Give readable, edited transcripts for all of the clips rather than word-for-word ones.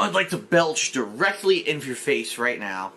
I'd like to belch directly into your face right now.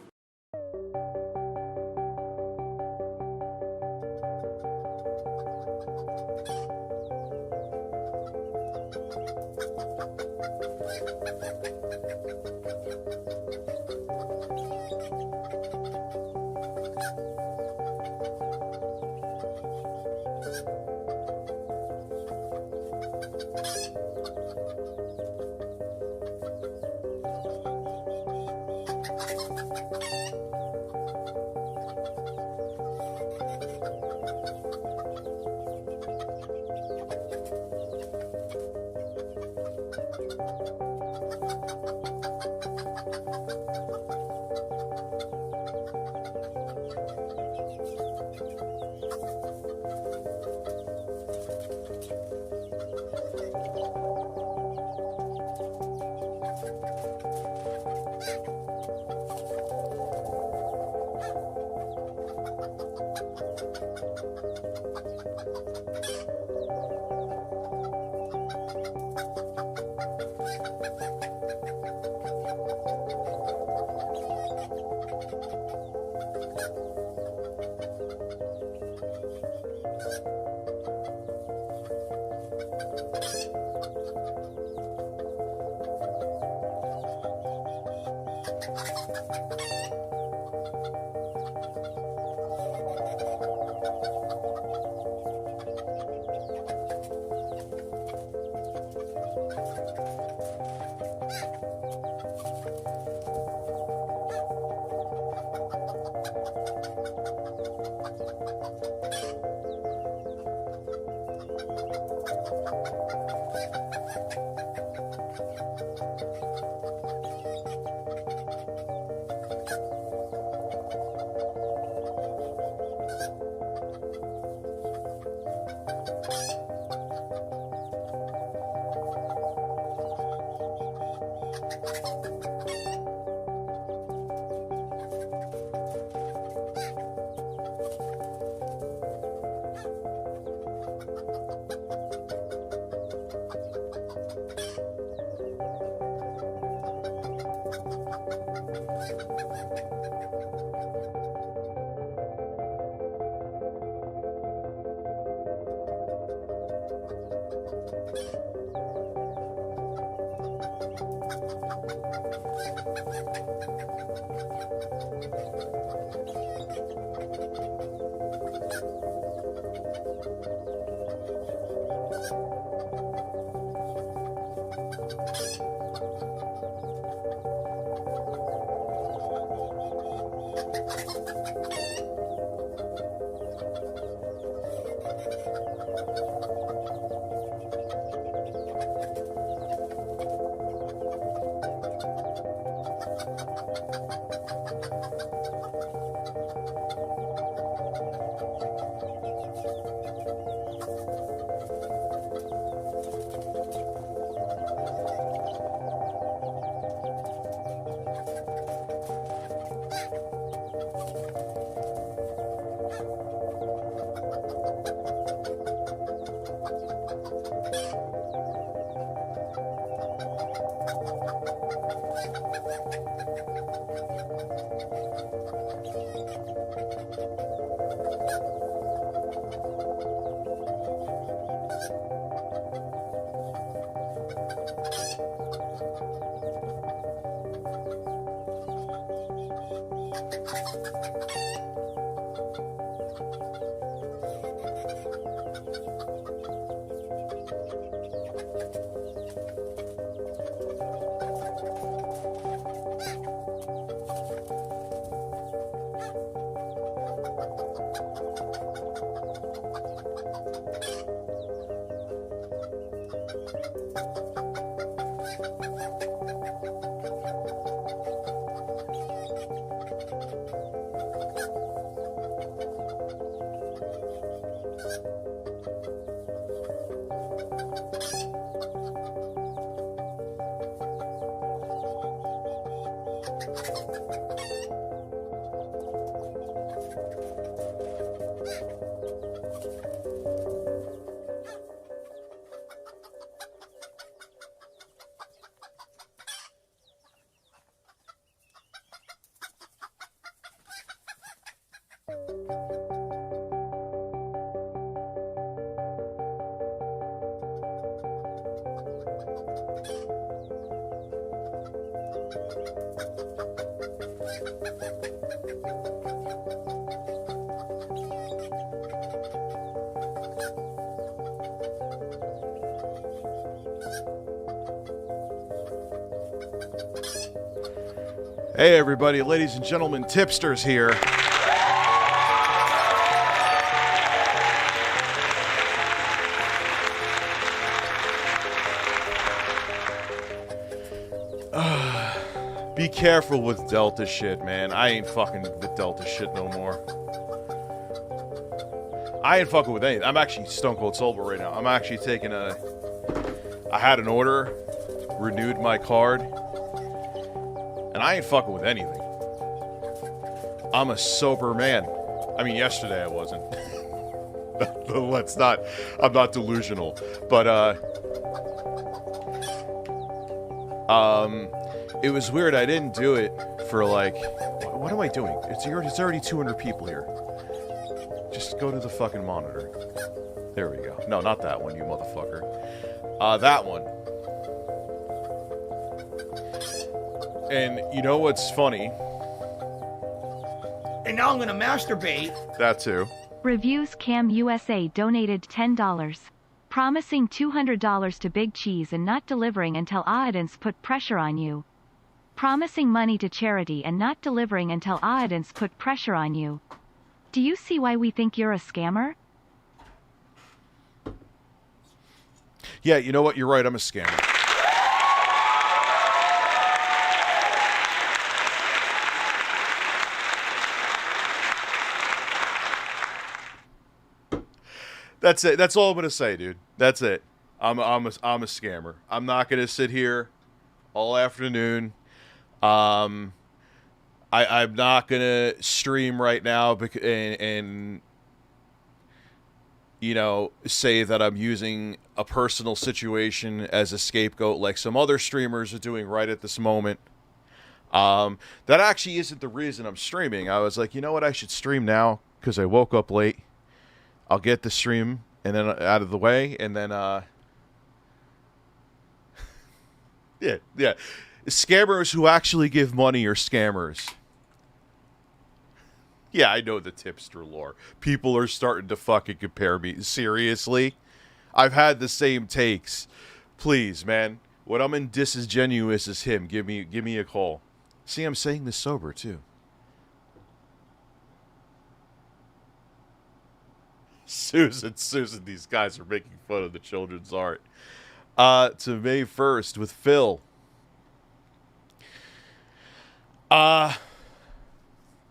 Hey everybody, ladies and gentlemen, tipsters here. Be careful with Delta shit, man. I ain't fucking with Delta shit no more. I ain't fucking with anything. I'm actually stone cold sober right now. I'm actually taking I had an order, renewed my card, and I ain't fucking with anything. I'm a sober man. I mean, yesterday I wasn't. Let's not. I'm not delusional. But, it was weird. I didn't do it for, like... What am I doing? It's already 200 people here. Just go to the fucking monitor. There we go. No, not that one, you motherfucker. That one. And you know what's funny? And now I'm gonna masturbate. That too. Reviews CamUSA donated $10. Promising $200 to Big Cheese and not delivering until audience put pressure on you. Promising money to charity and not delivering until audience put pressure on you. Do you see why we think you're a scammer? Yeah, you know what? You're right. I'm a scammer. That's it. That's all I'm gonna say, dude. That's it. I'm a scammer. I'm not gonna sit here all afternoon. I'm not gonna stream right now and you know, say that I'm using a personal situation as a scapegoat like some other streamers are doing right at this moment. That actually isn't the reason I'm streaming. I was like, you know what? I should stream now because I woke up late. I'll get the stream and then out of the way, and then yeah. Scammers who actually give money are scammers. Yeah, I know the tipster lore. People are starting to fucking compare me. Seriously? I've had the same takes. Please, man. When I'm in disingenuous as him, give me a call. See, I'm saying this sober too. Susan, these guys are making fun of the children's art. To May 1st with Phil. I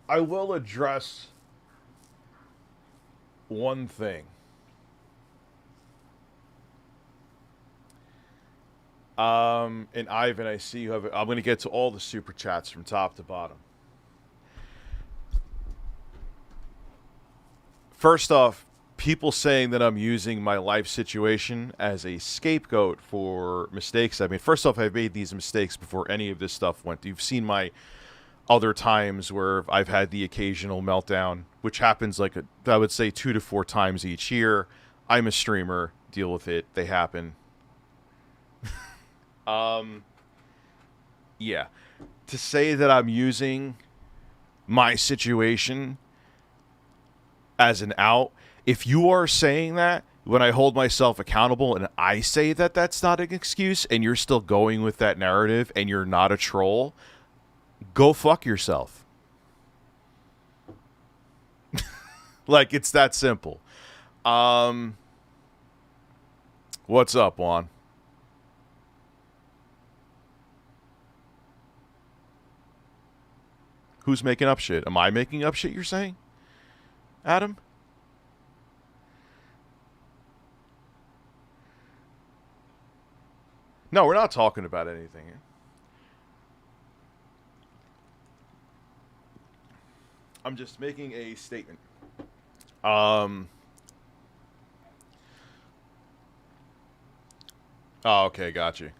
will address one thing. And Ivan, I see you have... I'm going to get to all the super chats from top to bottom. First off, people saying that I'm using my life situation as a scapegoat for mistakes. I mean, first off, I've made these mistakes before any of this stuff went. You've seen my other times where I've had the occasional meltdown, which happens like, I would say 2 to 4 times each year. I'm a streamer. Deal with it. They happen. Yeah. To say that I'm using my situation as an out, if you are saying that when I hold myself accountable and I say that that's not an excuse and you're still going with that narrative and you're not a troll, go fuck yourself. Like, it's that simple. What's up, Juan? Who's making up shit? Am I making up shit, you're saying? Adam? No, we're not talking about anything. I'm just making a statement. Oh, okay, got you.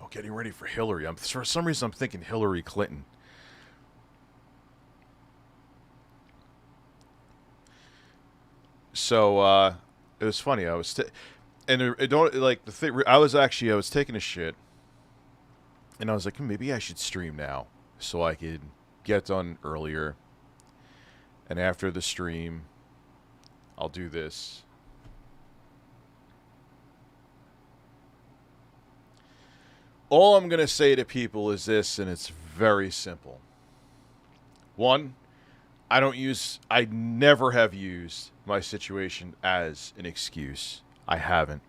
Oh, getting ready for Hillary. For some reason, I'm thinking Hillary Clinton. So it was funny. I was and it don't like the thing. I was taking a shit, and I was like, maybe I should stream now so I could get done earlier. And after the stream, I'll do this. All I'm going to say to people is this, and it's very simple. One, I never have used my situation as an excuse. I haven't.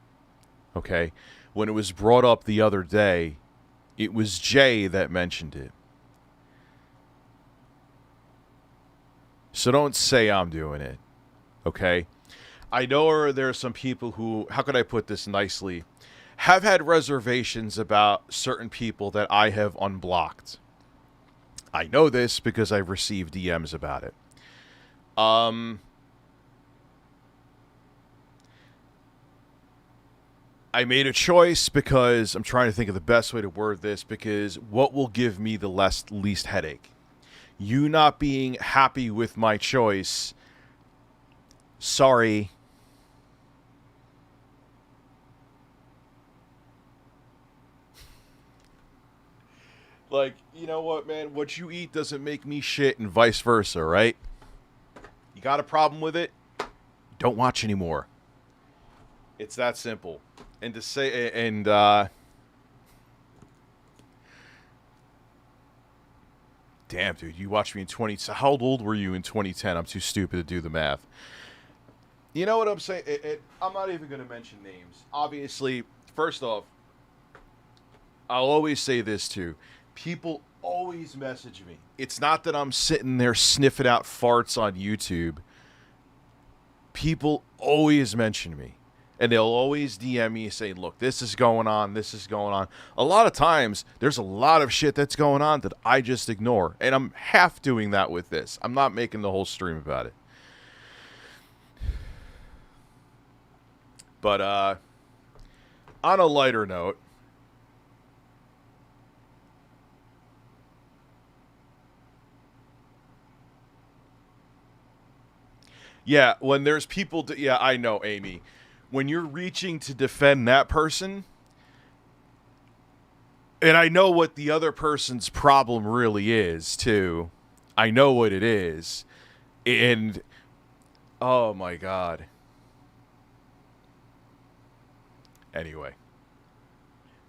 Okay? When it was brought up the other day, it was Jay that mentioned it. So don't say I'm doing it. Okay? I know there are some people who, how could I put this nicely, have had reservations about certain people that I have unblocked. I know this because I've received DMs about it. I made a choice because I'm trying to think of the best way to word this, because what will give me the least headache? You not being happy with my choice. Sorry. Like, you know what, man? What you eat doesn't make me shit, and vice versa, right? You got a problem with it? Don't watch anymore. It's that simple. And to say, and damn, dude, you watched me in 20. So how old were you in 2010? I'm too stupid to do the math. You know what I'm saying? I'm not even going to mention names. Obviously, first off, I'll always say this too. People always message me. It's not that I'm sitting there sniffing out farts on YouTube. People always mention me. And they'll always DM me saying, look, this is going on, this is going on. A lot of times, there's a lot of shit that's going on that I just ignore. And I'm half doing that with this. I'm not making the whole stream about it. But on a lighter note, yeah, when there's people, yeah, I know, Amy. When you're reaching to defend that person, and I know what the other person's problem really is, too. I know what it is. And, oh my God. Anyway.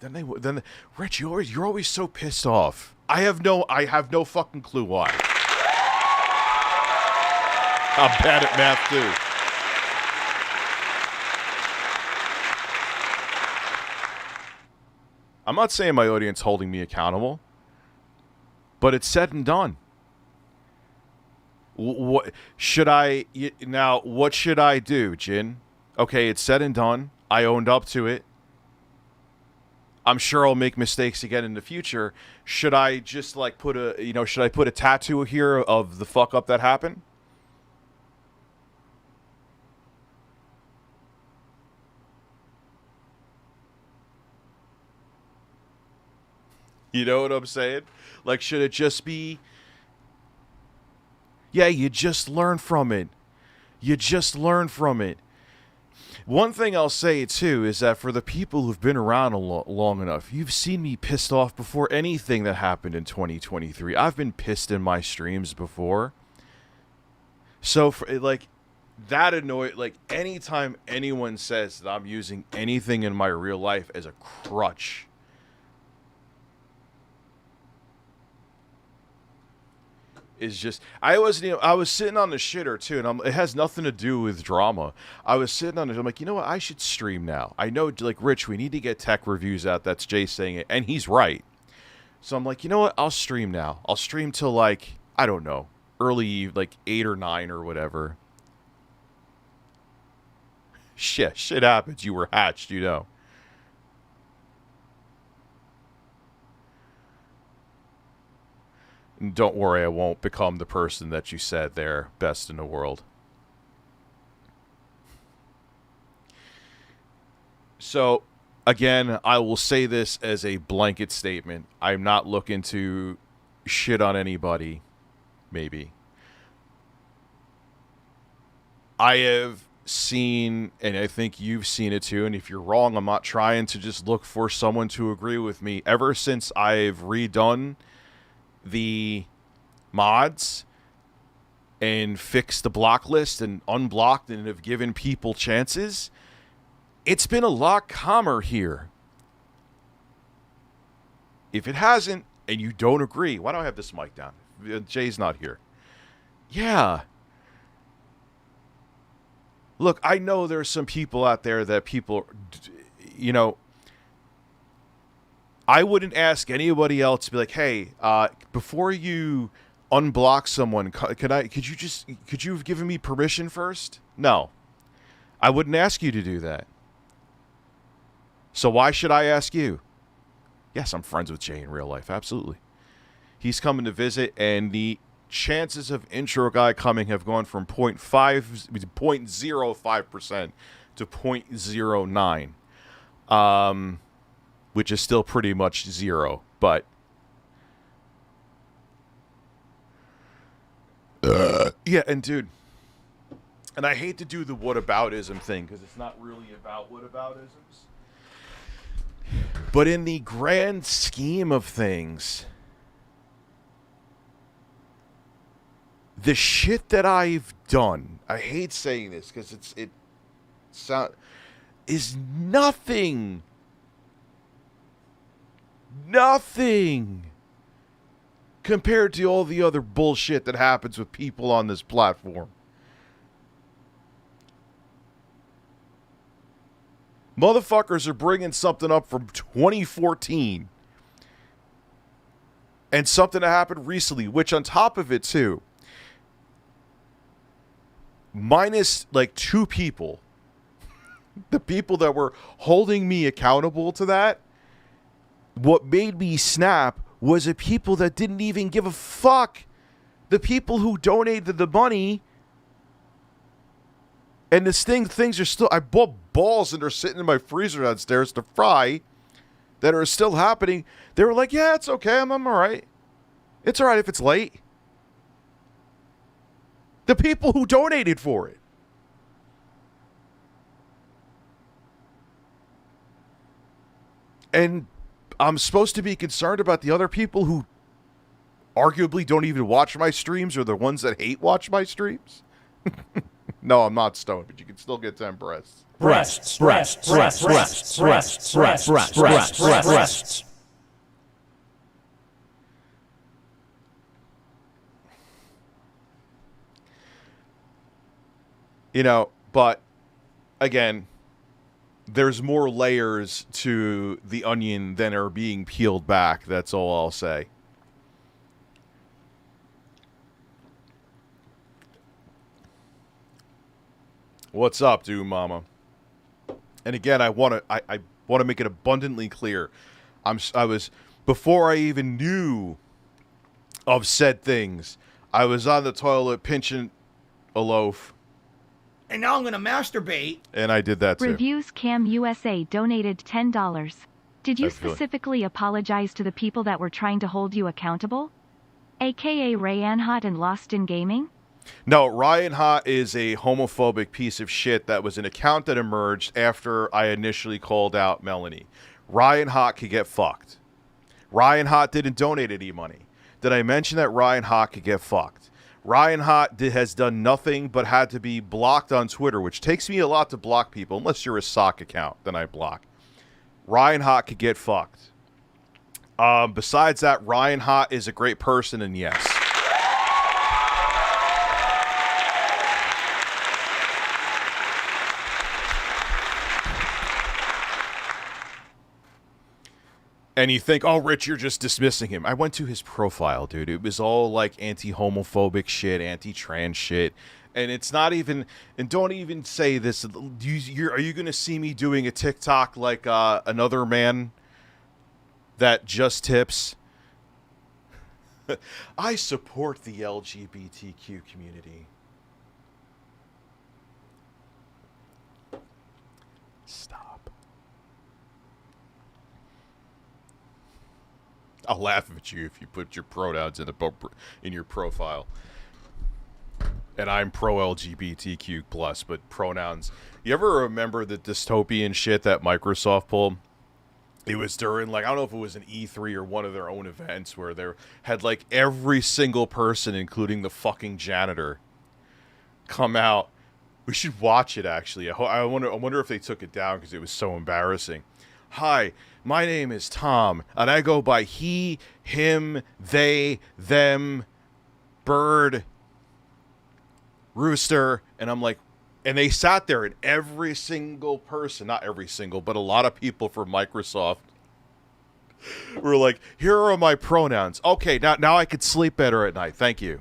Then Rich, you're always so pissed off. I have no fucking clue why. I'm bad at math, too. I'm not saying my audience holding me accountable, but it's said and done. What should I now? What should I do, Jin? Okay, it's said and done. I owned up to it. I'm sure I'll make mistakes again in the future. Should I just like should I put a tattoo here of the fuck up that happened? You know what I'm saying? Like, should it just be... Yeah, you just learn from it. You just learn from it. One thing I'll say, too, is that for the people who've been around long enough, you've seen me pissed off before anything that happened in 2023. I've been pissed in my streams before. So, that annoys... Like, anytime anyone says that I'm using anything in my real life as a crutch... is just I was sitting on the shitter too, and it has nothing to do with drama. I was sitting on it. I'm like, you know what? I should stream now. I know, like, Rich, we need to get tech reviews out. That's Jay saying it, and he's right. So I'm like, you know what? I'll stream now. I'll stream till like I don't know, early like 8 or 9 or whatever. Shit happens. You were hatched, you know. Don't worry, I won't become the person that you said there, best in the world. So, again, I will say this as a blanket statement. I'm not looking to shit on anybody, maybe. I have seen, and I think you've seen it too, and if you're wrong, I'm not trying to just look for someone to agree with me. Ever since I've redone the mods and fixed the block list and unblocked and have given people chances, it's been a lot calmer here. If it hasn't, and you don't agree, why don't I have this mic down? Jay's not here. Yeah. Look, I know there's some people out there that people, you know, I wouldn't ask anybody else to be like, hey, before you unblock someone, could you have given me permission first? No. I wouldn't ask you to do that. So why should I ask you? Yes, I'm friends with Jay in real life. Absolutely. He's coming to visit, and the chances of intro guy coming have gone from 0.05% to 0.09, which is still pretty much zero. But yeah, and dude, and I hate to do the whataboutism thing because it's not really about whataboutisms. But in the grand scheme of things, the shit that I've done, I hate saying this because is nothing compared to all the other bullshit that happens with people on this platform. Motherfuckers are bringing something up from 2014 and something that happened recently, which on top of it too, minus like 2 people, the people that were holding me accountable to that, what made me snap was the people that didn't even give a fuck. The people who donated the money, and things are still, I bought balls and they're sitting in my freezer downstairs to fry that are still happening. They were like, yeah, it's okay. I'm all right. It's all right if it's late. The people who donated for it. And I'm supposed to be concerned about the other people who arguably don't even watch my streams, or the ones that hate watch my streams? No, I'm not stoned, but you can still get 10 breasts. Breasts. You know, but again, there's more layers to the onion than are being peeled back. That's all I'll say. What's up, dude, mama? And again, I want to make it abundantly clear. I was before I even knew of said things, I was on the toilet pinching a loaf. And now I'm going to masturbate. And I did that too. Reviews Cam USA donated $10. Did you specifically apologize to the people that were trying to hold you accountable? AKA Rayan Hot and Lost in Gaming? No, Ryan Hot is a homophobic piece of shit that was an account that emerged after I initially called out Melanie. Ryan Hot could get fucked. Ryan Hot didn't donate any money. Did I mention that Ryan Hot could get fucked? Ryan Hot has done nothing but had to be blocked on Twitter, which takes me a lot to block people. Unless you're a sock account, then I block. Ryan Hot could get fucked. Besides that, Ryan Hot is a great person, and yes. And you think, oh, Rich, you're just dismissing him. I went to his profile, dude. It was all like anti-homophobic shit, anti-trans shit. And it's not even, and don't even say this. Are you going to see me doing a TikTok like another man that just tips? I support the LGBTQ community. Stop. I'll laugh at you if you put your pronouns in your profile. And I'm pro LGBTQ plus, but pronouns. You ever remember the dystopian shit that Microsoft pulled? It was during, like, I don't know if it was an E3 or one of their own events where they had, like, every single person, including the fucking janitor, come out. We should watch it, actually. I wonder if they took it down because it was so embarrassing. Hi, my name is Tom, and I go by he, him, they, them, bird, rooster, and I'm like, and they sat there, and every single person, not every single, but a lot of people from Microsoft were like, here are my pronouns. Okay, now I could sleep better at night. Thank you.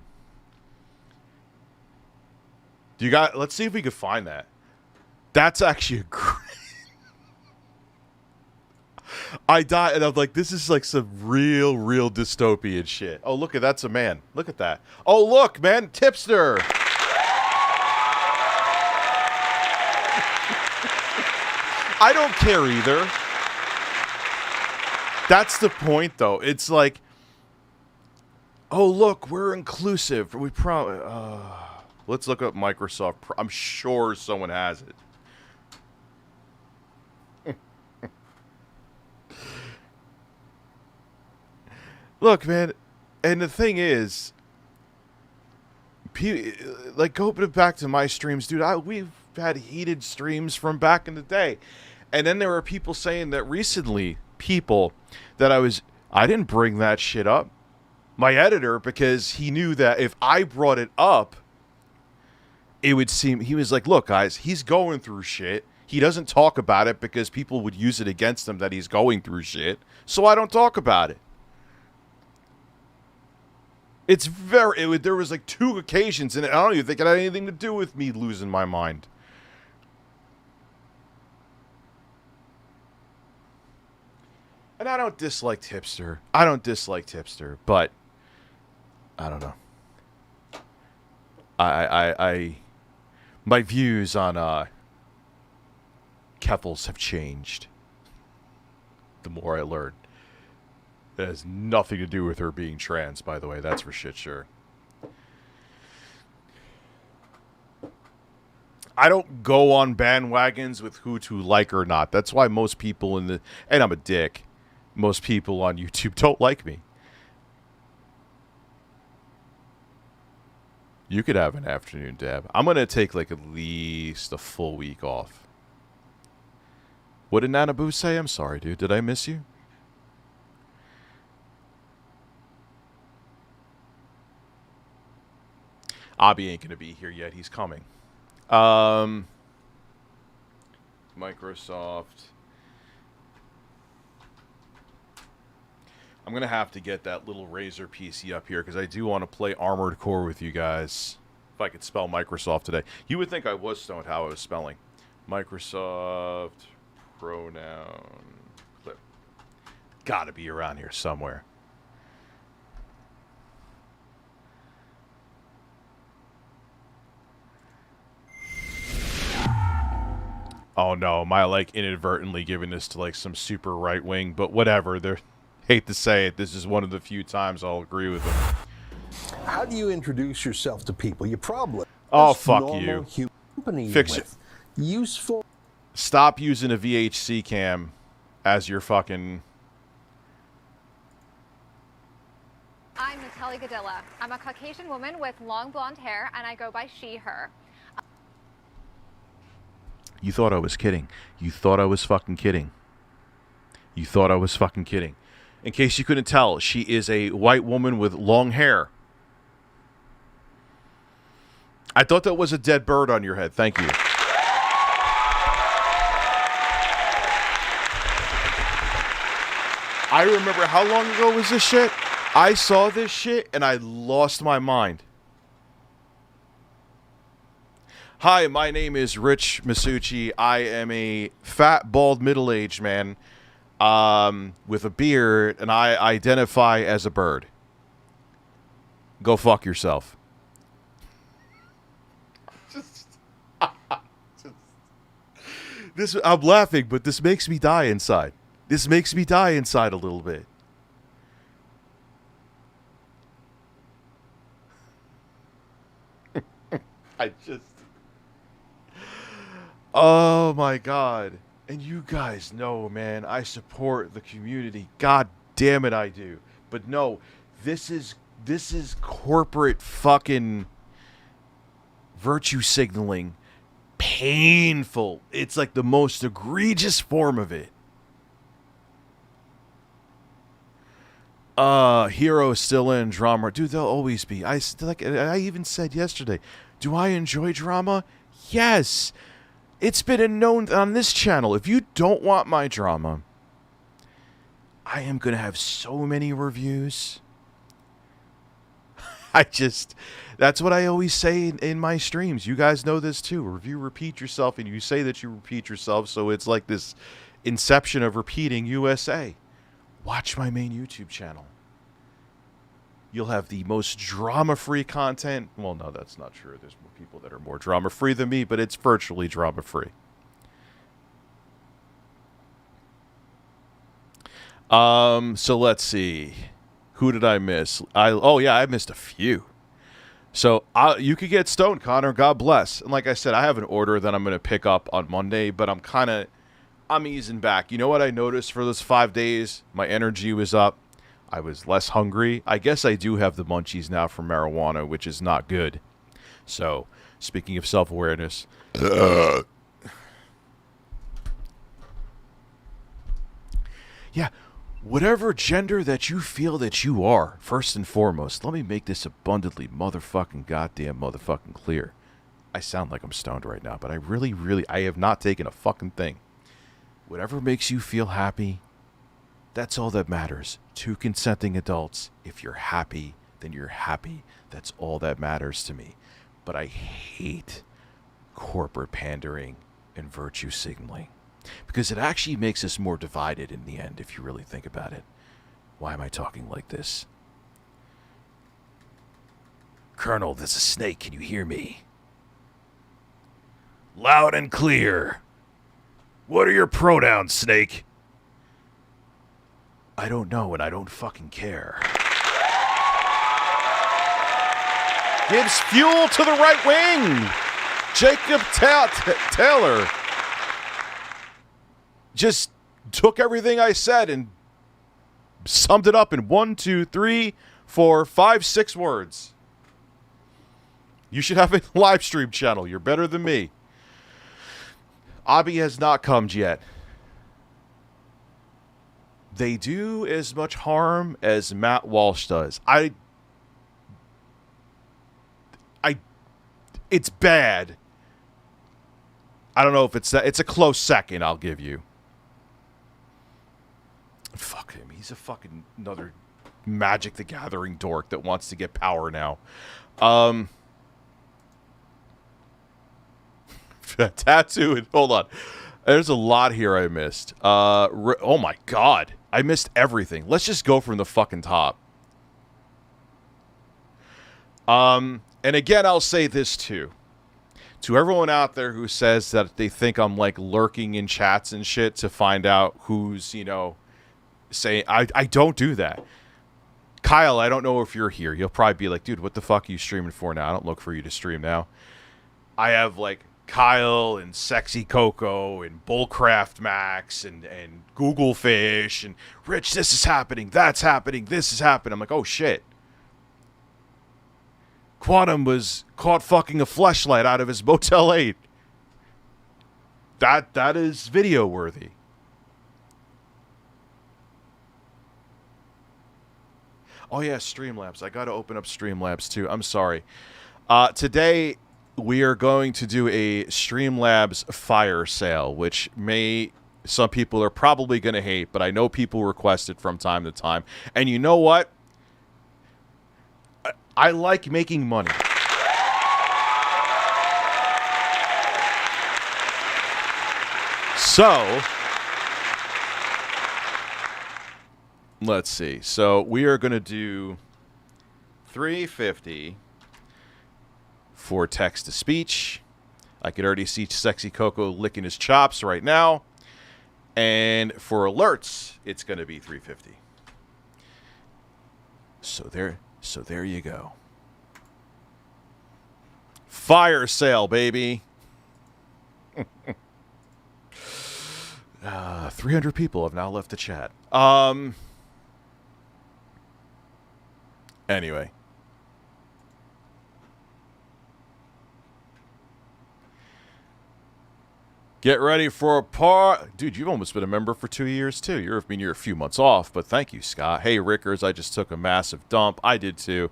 Let's see if we could find that. That's actually a great... I died, and I'm like, this is like some real dystopian shit. Oh, look, that's a man. Look at that. Oh, look, man, tipster. I don't care either. That's the point, though. It's like, oh, look, we're inclusive. We probably... let's look up Microsoft. I'm sure someone has it. Look, man, and the thing is, like, go back to my streams, dude. We've had heated streams from back in the day. And then there were people saying that recently, I didn't bring that shit up. My editor, because he knew that if I brought it up, it would seem, he was like, look, guys, he's going through shit. He doesn't talk about it because people would use it against him that he's going through shit. So I don't talk about it. There was like 2 occasions, and I don't even think it had anything to do with me losing my mind. And I don't dislike Tipster. But I don't know. My views on Keffels have changed the more I learn. That has nothing to do with her being trans, by the way. That's for shit sure. I don't go on bandwagons with who to like or not. That's why most people and I'm a dick. Most people on YouTube don't like me. You could have an afternoon dab. I'm going to take like at least a full week off. What did Nanabu say? I'm sorry, dude. Did I miss you? Abby ain't going to be here yet. He's coming. Microsoft. I'm going to have to get that little Razer PC up here because I do want to play Armored Core with you guys. If I could spell Microsoft today. You would think I was stoned how I was spelling. Microsoft pronoun clip. Gotta be around here somewhere. Oh no, am I like inadvertently giving this to like some super right wing? But whatever, hate to say it, this is one of the few times I'll agree with them. How do you introduce yourself to people? You probably fuck you. Fix it. Useful. Stop using a VHC cam as your fucking... I'm Natalie Gadilla. I'm a Caucasian woman with long blonde hair, and I go by she, her. You thought I was kidding. You thought I was fucking kidding. You thought I was fucking kidding. In case you couldn't tell, she is a white woman with long hair. I thought that was a dead bird on your head. Thank you. I remember, how long ago was this shit? I saw this shit and I lost my mind. Hi, my name is Rich Masucci. I am a fat, bald, middle-aged man with a beard, and I identify as a bird. Go fuck yourself. I'm laughing, but this makes me die inside. This makes me die inside a little bit. I just... Oh, my God. And you guys know, man, I support the community. God damn it, I do. But no, this is corporate fucking virtue signaling. Painful. It's like the most egregious form of it. Hero still in drama. Dude, they'll always be. I even said yesterday, do I enjoy drama? Yes. It's been known on this channel. If you don't want my drama, I am going to have so many reviews. That's what I always say in my streams. You guys know this too. Review, repeat yourself, and you say that you repeat yourself, so it's like this inception of repeating USA. Watch my main YouTube channel. You'll have the most drama-free content. Well, no, that's not true. There's more people that are more drama-free than me, but it's virtually drama-free. So let's see. Who did I miss? I missed a few. So you could get stoned, Connor. God bless. And like I said, I have an order that I'm going to pick up on Monday, but I'm easing back. You know what I noticed for those 5 days? My energy was up. I was less hungry. I guess I do have the munchies now from marijuana, which is not good. So, speaking of self-awareness. Yeah, whatever gender that you feel that you are, first and foremost, let me make this abundantly motherfucking goddamn motherfucking clear. I sound like I'm stoned right now, but I have not taken a fucking thing. Whatever makes you feel happy, that's all that matters. Two consenting adults. If you're happy, then you're happy. That's all that matters to me. But I hate corporate pandering and virtue signaling. Because it actually makes us more divided in the end, if you really think about it. Why am I talking like this? Colonel, there's a snake. Can you hear me? Loud and clear. What are your pronouns, snake? I don't know, and I don't fucking care. Gives fuel to the right wing. Jacob Taylor just took everything I said and summed it up in 1, 2, 3, 4, 5, 6 words. You should have a live stream channel. You're better than me. Abby has not come yet. They do as much harm as Matt Walsh does. It's bad. I don't know if it's that. It's a close second, I'll give you. Fuck him. He's a fucking another Magic the Gathering dork that wants to get power now. Tattoo. Hold on. There's a lot here I missed. Oh my god. I missed everything. Let's just go from the fucking top. And again, I'll say this too. To everyone out there who says that they think I'm like lurking in chats and shit to find out who's, saying I don't do that. Kyle, I don't know if you're here. You'll probably be like, dude, what the fuck are you streaming for now? I don't look for you to stream now. I have like Kyle and Sexy Coco and Bullcraft Max and Google Fish and Rich, this is happening, that's happening, this is happening. I'm like, oh shit. Quantum was caught fucking a fleshlight out of his Motel 8. That is video worthy. Oh yeah, StreamLabs. I gotta open up StreamLabs too. I'm sorry. Today we are going to do a StreamLabs fire sale, which some people are probably going to hate, but I know people request it from time to time. And you know what? I like making money. So, let's see. So, we are going to do $350 for text-to-speech. I could already see Sexy Coco licking his chops right now. And for alerts, it's going to be $350. So there you go. Fire sale, baby. 300 people have now left the chat. Anyway. Get ready for a part. Dude, you've almost been a member for 2 years, too. You're a few months off, but thank you, Scott. Hey, Rickers, I just took a massive dump. I did, too.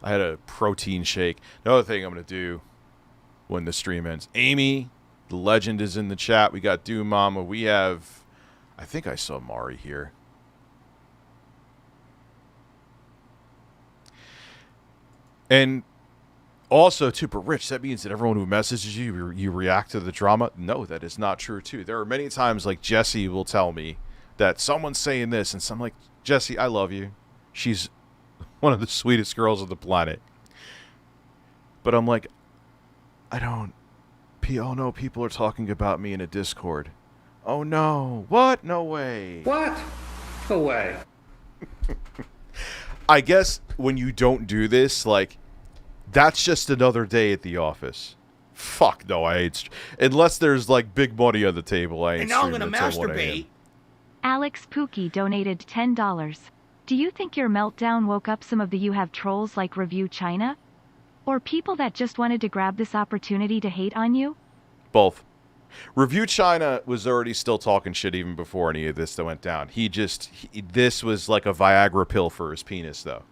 I had a protein shake. Another thing I'm going to do when the stream ends. Amy, the legend, is in the chat. We got Doom Mama. We have... I think I saw Mari here. And... also, too, but Rich, that means that everyone who messages you, you react to the drama? No, that is not true, too. There are many times, like, Jessie will tell me that someone's saying this, and so I'm like, Jessie, I love you. She's one of the sweetest girls on the planet. But I'm like, oh no, people are talking about me in a Discord. Oh no, what? No way. What? No way. I guess when you don't do this, like, that's just another day at the office. Fuck no, I ain't. Unless there's like big money on the table, I ain't. And now I'm streaming gonna until 1 a.m. masturbate. Alex Pookie donated $10. Do you think your meltdown woke up some of the You Have trolls like Review China? Or people that just wanted to grab this opportunity to hate on you? Both. Review China was already still talking shit even before any of this that went down. This was like a Viagra pill for his penis, though.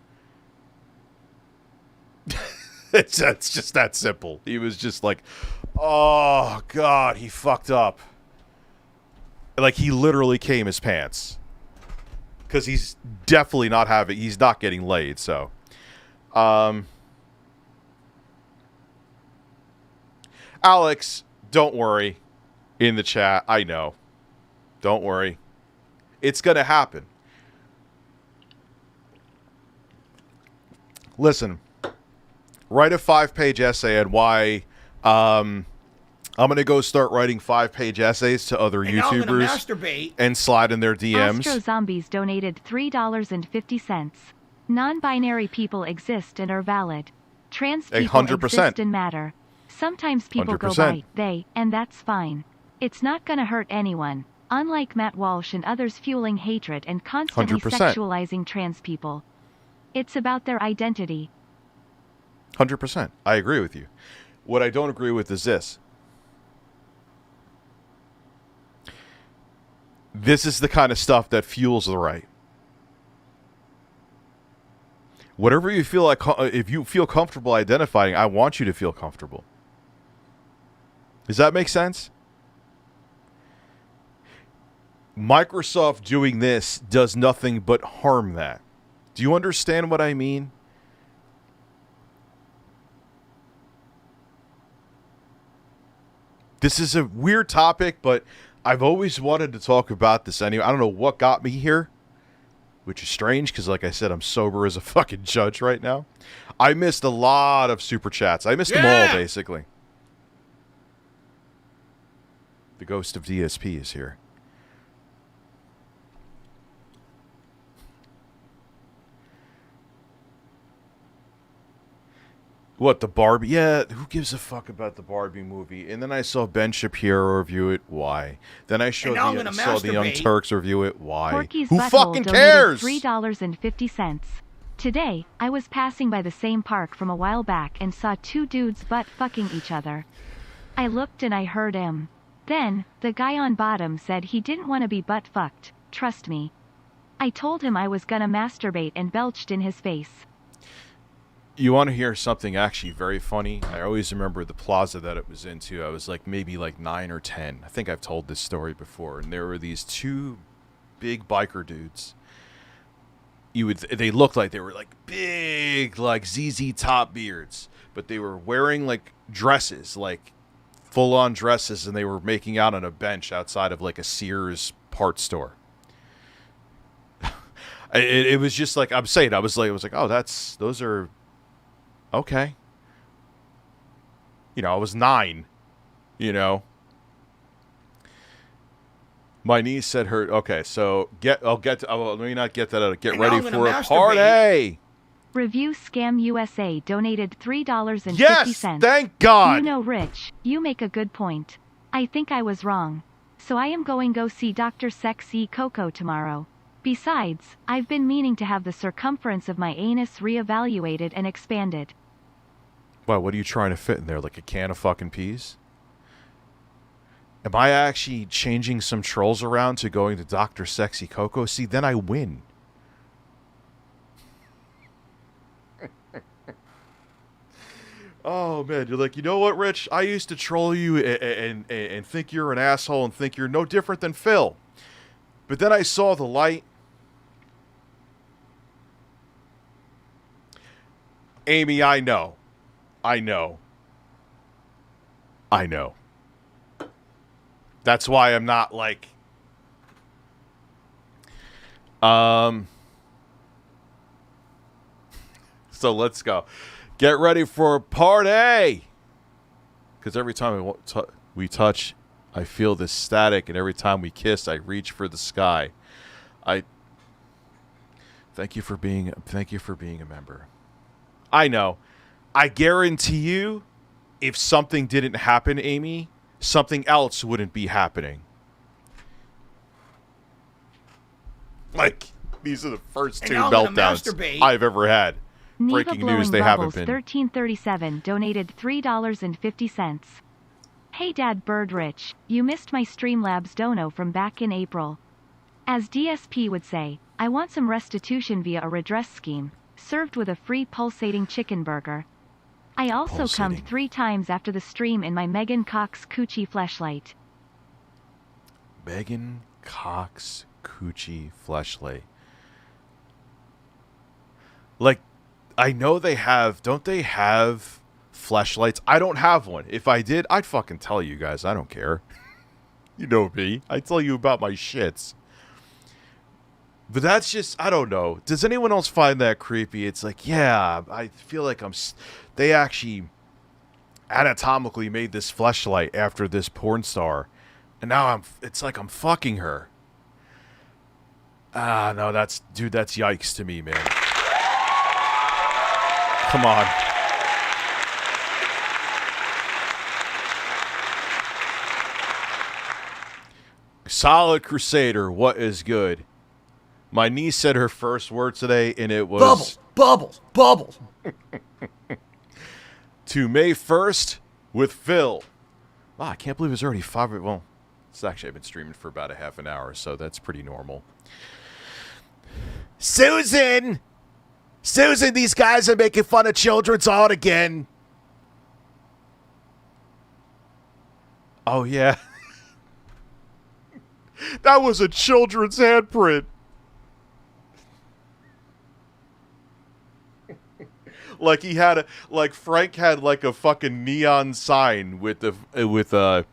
It's just that simple. He was just like, oh, God, he fucked up. Like, he literally came his pants. Because he's definitely he's not getting laid, so. Alex, don't worry. In the chat, I know. Don't worry. It's going to happen. Listen. Write a 5-page essay on why I'm going to go start writing 5-page essays to other And now I'm gonna YouTubers masturbate. and slide in their DMs. Astro Zombies donated $3.50. Non-binary people exist and are valid. Trans people 100%. exist and matter. Sometimes people go 100%. by they, and that's fine. It's not gonna hurt anyone. Unlike Matt Walsh and others fueling hatred and constantly 100%. sexualizing trans people. It's about their identity. 100%. I agree with you. What I don't agree with is this. This is the kind of stuff that fuels the right. Whatever you feel like, if you feel comfortable identifying, I want you to feel comfortable. Does that make sense? Microsoft doing this does nothing but harm that. Do you understand what I mean? This is a weird topic, but I've always wanted to talk about this anyway. I don't know what got me here, which is strange because, like I said, I'm sober as a fucking judge right now. I missed a lot of super chats. I missed them all, basically. The ghost of DSP is here. What, the Barbie? Yeah, who gives a fuck about the Barbie movie? And then I saw Ben Shapiro review it. Why? Then I saw the Young Turks review it. Why? Porky's Who Butthole fucking donated cares? $3.50. Today, I was passing by the same park from a while back and saw two dudes butt fucking each other. I looked and I heard him. Then, the guy on bottom said he didn't want to be butt fucked. Trust me. I told him I was gonna masturbate and belched in his face. You want to hear something actually very funny? I always remember the plaza that it was into. I was like maybe like 9 or 10. I think I've told this story before. And there were these two big biker dudes. They looked like they were like big, like ZZ Top beards, but they were wearing like dresses, like full-on dresses, and they were making out on a bench outside of like a Sears parts store. It was just like I'm saying. I was like, oh, those are. Okay. You know, I was 9. You know. My niece said her. Okay, so let me not get that out. Get ready for a party. Review Scam USA donated $3.50. Yes, thank God. You know, Rich, you make a good point. I think I was wrong. So I am going go see Dr. Sexy Coco tomorrow. Besides, I've been meaning to have the circumference of my anus reevaluated and expanded. Wow, what are you trying to fit in there? Like a can of fucking peas? Am I actually changing some trolls around to going to Dr. Sexy Coco? See, then I win. Oh, man. You're like, you know what, Rich? I used to troll you and think you're an asshole and think you're no different than Phil. But then I saw the light. Amy, I know. I know. I know. That's why I'm not like... So let's go. Get ready for a party! Because every time we touch, I feel this static, and every time we kiss, I reach for the sky. Thank you for being a member. I know. I guarantee you, if something didn't happen, Amy, something else wouldn't be happening. Like, these are the first two meltdowns I've ever had. Breaking news, they haven't been. 1337 donated $3.50. Hey Dad Bird Rich, you missed my StreamLabs dono from back in April. As DSP would say, I want some restitution via a redress scheme, served with a free pulsating chicken burger. I also cummed 3 times after the stream in my Megan Cox Coochie fleshlight. Megan Cox Coochie fleshlight. Like, I know they have, don't they have fleshlights? I don't have one. If I did, I'd fucking tell you guys. I don't care. You know me. I tell you about my shits. But that's just, I don't know. Does anyone else find that creepy? It's like, yeah, I feel like they actually anatomically made this fleshlight after this porn star. And now it's like I'm fucking her. No, that's yikes to me, man. Come on. Solid Crusader, what is good? My niece said her first word today, and it was... Bubbles, bubbles, bubbles. To May 1st with Phil. Wow, I can't believe it's already 5... Well, it's actually, I've been streaming for about a half an hour, so that's pretty normal. Susan! Susan, these guys are making fun of children's art again. Oh, yeah. That was a children's handprint. Like he had Frank had like a fucking neon sign with an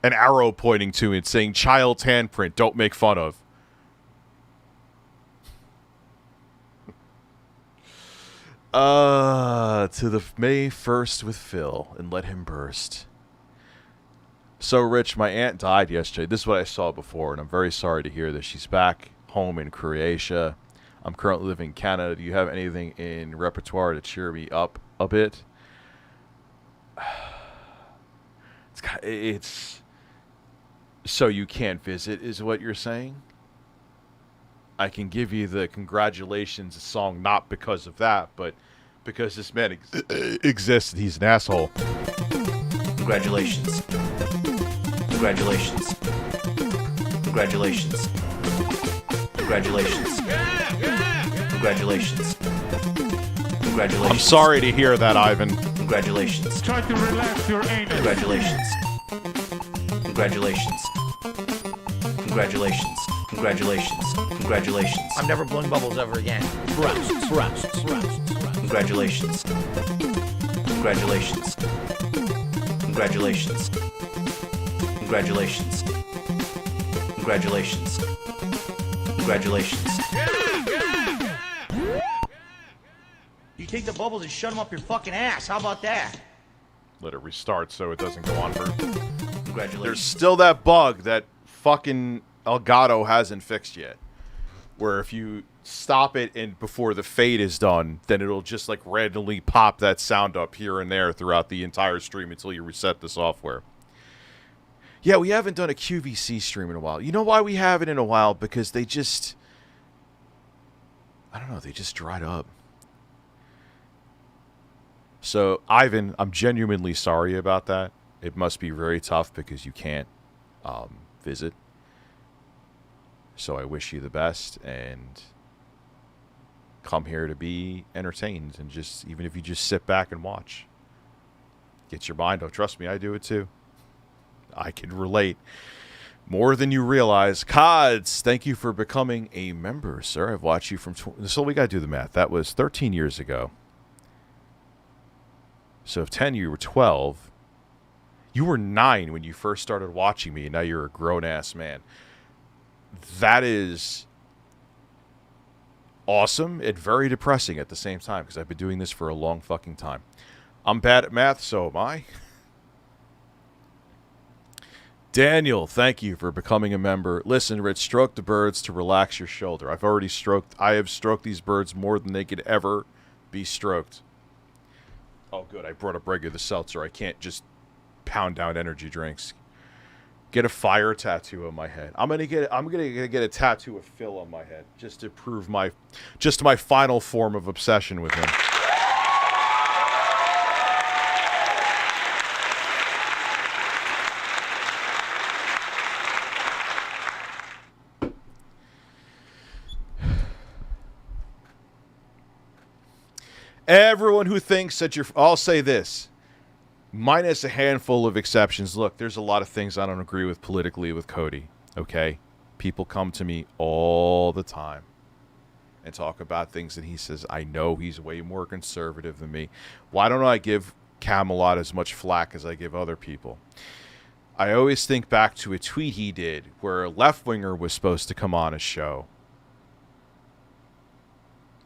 arrow pointing to it saying child's handprint, don't make fun of. To the May 1st with Phil and let him burst. So, Rich, my aunt died yesterday. This is what I saw before, and I'm very sorry to hear this. She's back home in Croatia. I'm currently living in Canada. Do you have anything in repertoire to cheer me up a bit? It's so you can't visit, is what you're saying? I can give you the congratulations song, not because of that, but because this man exists and he's an asshole. Congratulations. Congratulations. Congratulations. Congratulations. Congratulations. Congratulations. I'm sorry to hear that, Ivan. Congratulations. Try to relax your anus. Congratulations. Congratulations. Congratulations. Congratulations. Congratulations. I'm never blowing bubbles ever again. Congratulations. Congratulations. Congratulations. Congratulations. Congratulations. Congratulations. You take the bubbles and shut them up your fucking ass. How about that? Let it restart so it doesn't go on for... Congratulations. There's still that bug that fucking Elgato hasn't fixed yet. Where if you stop it and before the fade is done, then it'll just like randomly pop that sound up here and there throughout the entire stream until you reset the software. Yeah, we haven't done a QVC stream in a while. You know why we haven't in a while? Because they just, I don't know, they just dried up. So, Ivan, I'm genuinely sorry about that. It must be very tough because you can't visit. So I wish you the best and come here to be entertained and just, even if you just sit back and watch. Get your mind, oh, trust me, I do it too. I can relate more than you realize. Cods, thank you for becoming a member, sir. I've watched you from, so we got to do the math. That was 13 years ago. So if 10, you were 12. You were 9 when you first started watching me, and now you're a grown-ass man. That is awesome and very depressing at the same time, because I've been doing this for a long fucking time. I'm bad at math, so am I. Daniel, thank you for becoming a member. Listen, Rich, stroke the birds to relax your shoulder. I have stroked these birds more than they could ever be stroked. Oh, good. I brought up regular seltzer. I can't just pound down energy drinks. Get a fire tattoo on my head. I'm gonna get a tattoo of Phil on my head just to prove my final form of obsession with him. Everyone who thinks that I'll say this, minus a handful of exceptions. Look, there's a lot of things I don't agree with politically with Cody, okay? People come to me all the time and talk about things, and he says, I know he's way more conservative than me. Why don't I give Camelot as much flack as I give other people? I always think back to a tweet he did where a left-winger was supposed to come on a show.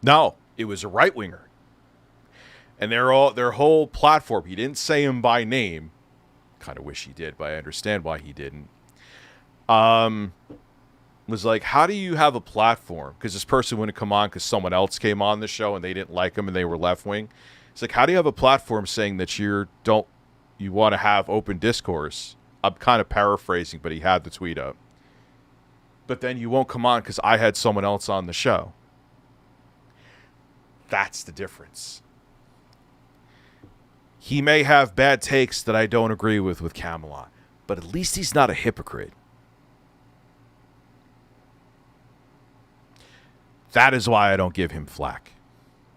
No, it was a right-winger. And their whole platform, he didn't say him by name. Kind of wish he did, but I understand why he didn't. Was like, how do you have a platform? Because this person wouldn't come on because someone else came on the show and they didn't like him and they were left wing. It's like, how do you have a platform saying that you want to have open discourse? I'm kind of paraphrasing, but he had the tweet up. But then you won't come on because I had someone else on the show. That's the difference. He may have bad takes that I don't agree with Camelot, but at least he's not a hypocrite. That is why I don't give him flack.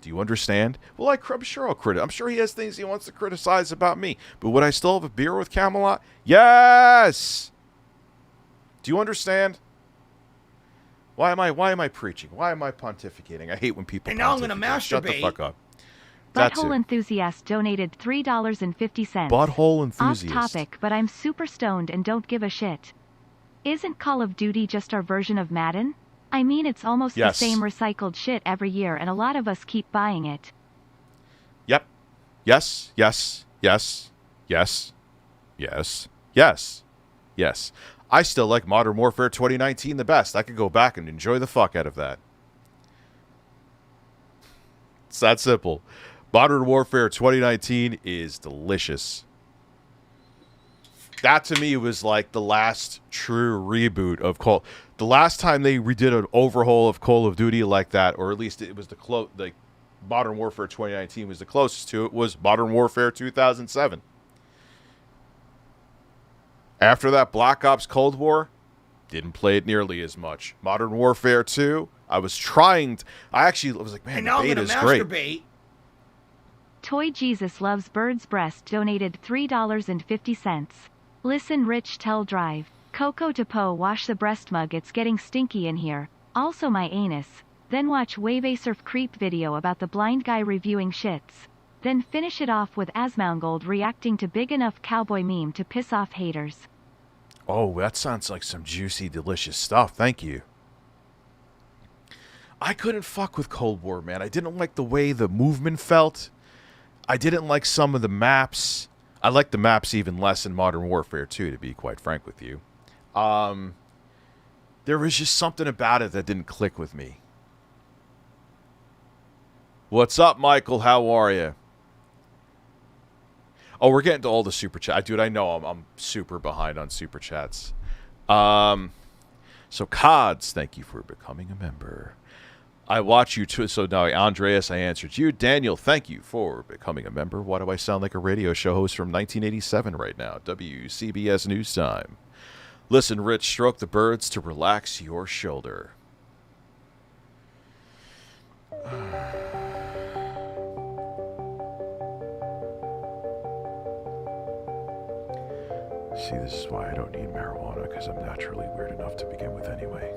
Do you understand? Well, I'm sure I'll criticize. I'm sure he has things he wants to criticize about me. But would I still have a beer with Camelot? Yes! Do you understand? Why am I preaching? Why am I pontificating? I hate when people And now I'm pontificate. gonna masturbate. Shut the fuck up. Butthole Enthusiast donated $3.50. Butthole Enthusiast. Off topic, but I'm super stoned and don't give a shit. Isn't Call of Duty just our version of Madden? I mean, it's almost the same recycled shit every year, and a lot of us keep buying it. Yep. Yes. Yes. Yes. Yes. Yes. Yes. Yes. I still like Modern Warfare 2019 the best. I could go back and enjoy the fuck out of that. It's that simple. Modern Warfare 2019 is delicious. That to me was like the last true reboot of Call. The last time they redid an overhaul of Call of Duty like that, or at least it was like Modern Warfare 2019 was the closest to it, was Modern Warfare 2007. After that, Black Ops Cold War, didn't play it nearly as much. Modern Warfare 2, I was like, man, the beta is great. Toy Jesus Loves Bird's Breast donated $3.50. Listen, Rich, tell Drive. Coco to Poe, wash the breast mug, it's getting stinky in here. Also my anus. Then watch Wave Surf Creep video about the blind guy reviewing shits. Then finish it off with Asmongold reacting to big enough cowboy meme to piss off haters. Oh, that sounds like some juicy, delicious stuff. Thank you. I couldn't fuck with Cold War, man. I didn't like the way the movement felt. I didn't like some of the maps. I like the maps even less in Modern Warfare 2, to be quite frank with you. There was just something about it that didn't click with me. What's up, Michael? How are you? Oh, we're getting to all the super chat. Dude, I know I'm super behind on super chats. So, Cods, thank you for becoming a member. I watch you too. So now, Andreas, I answered you. Daniel, thank you for becoming a member. Why do I sound like a radio show host from 1987 right now? WCBS News Time. Listen, Rich, stroke the birds to relax your shoulder. See, this is why I don't need marijuana, because I'm naturally weird enough to begin with anyway.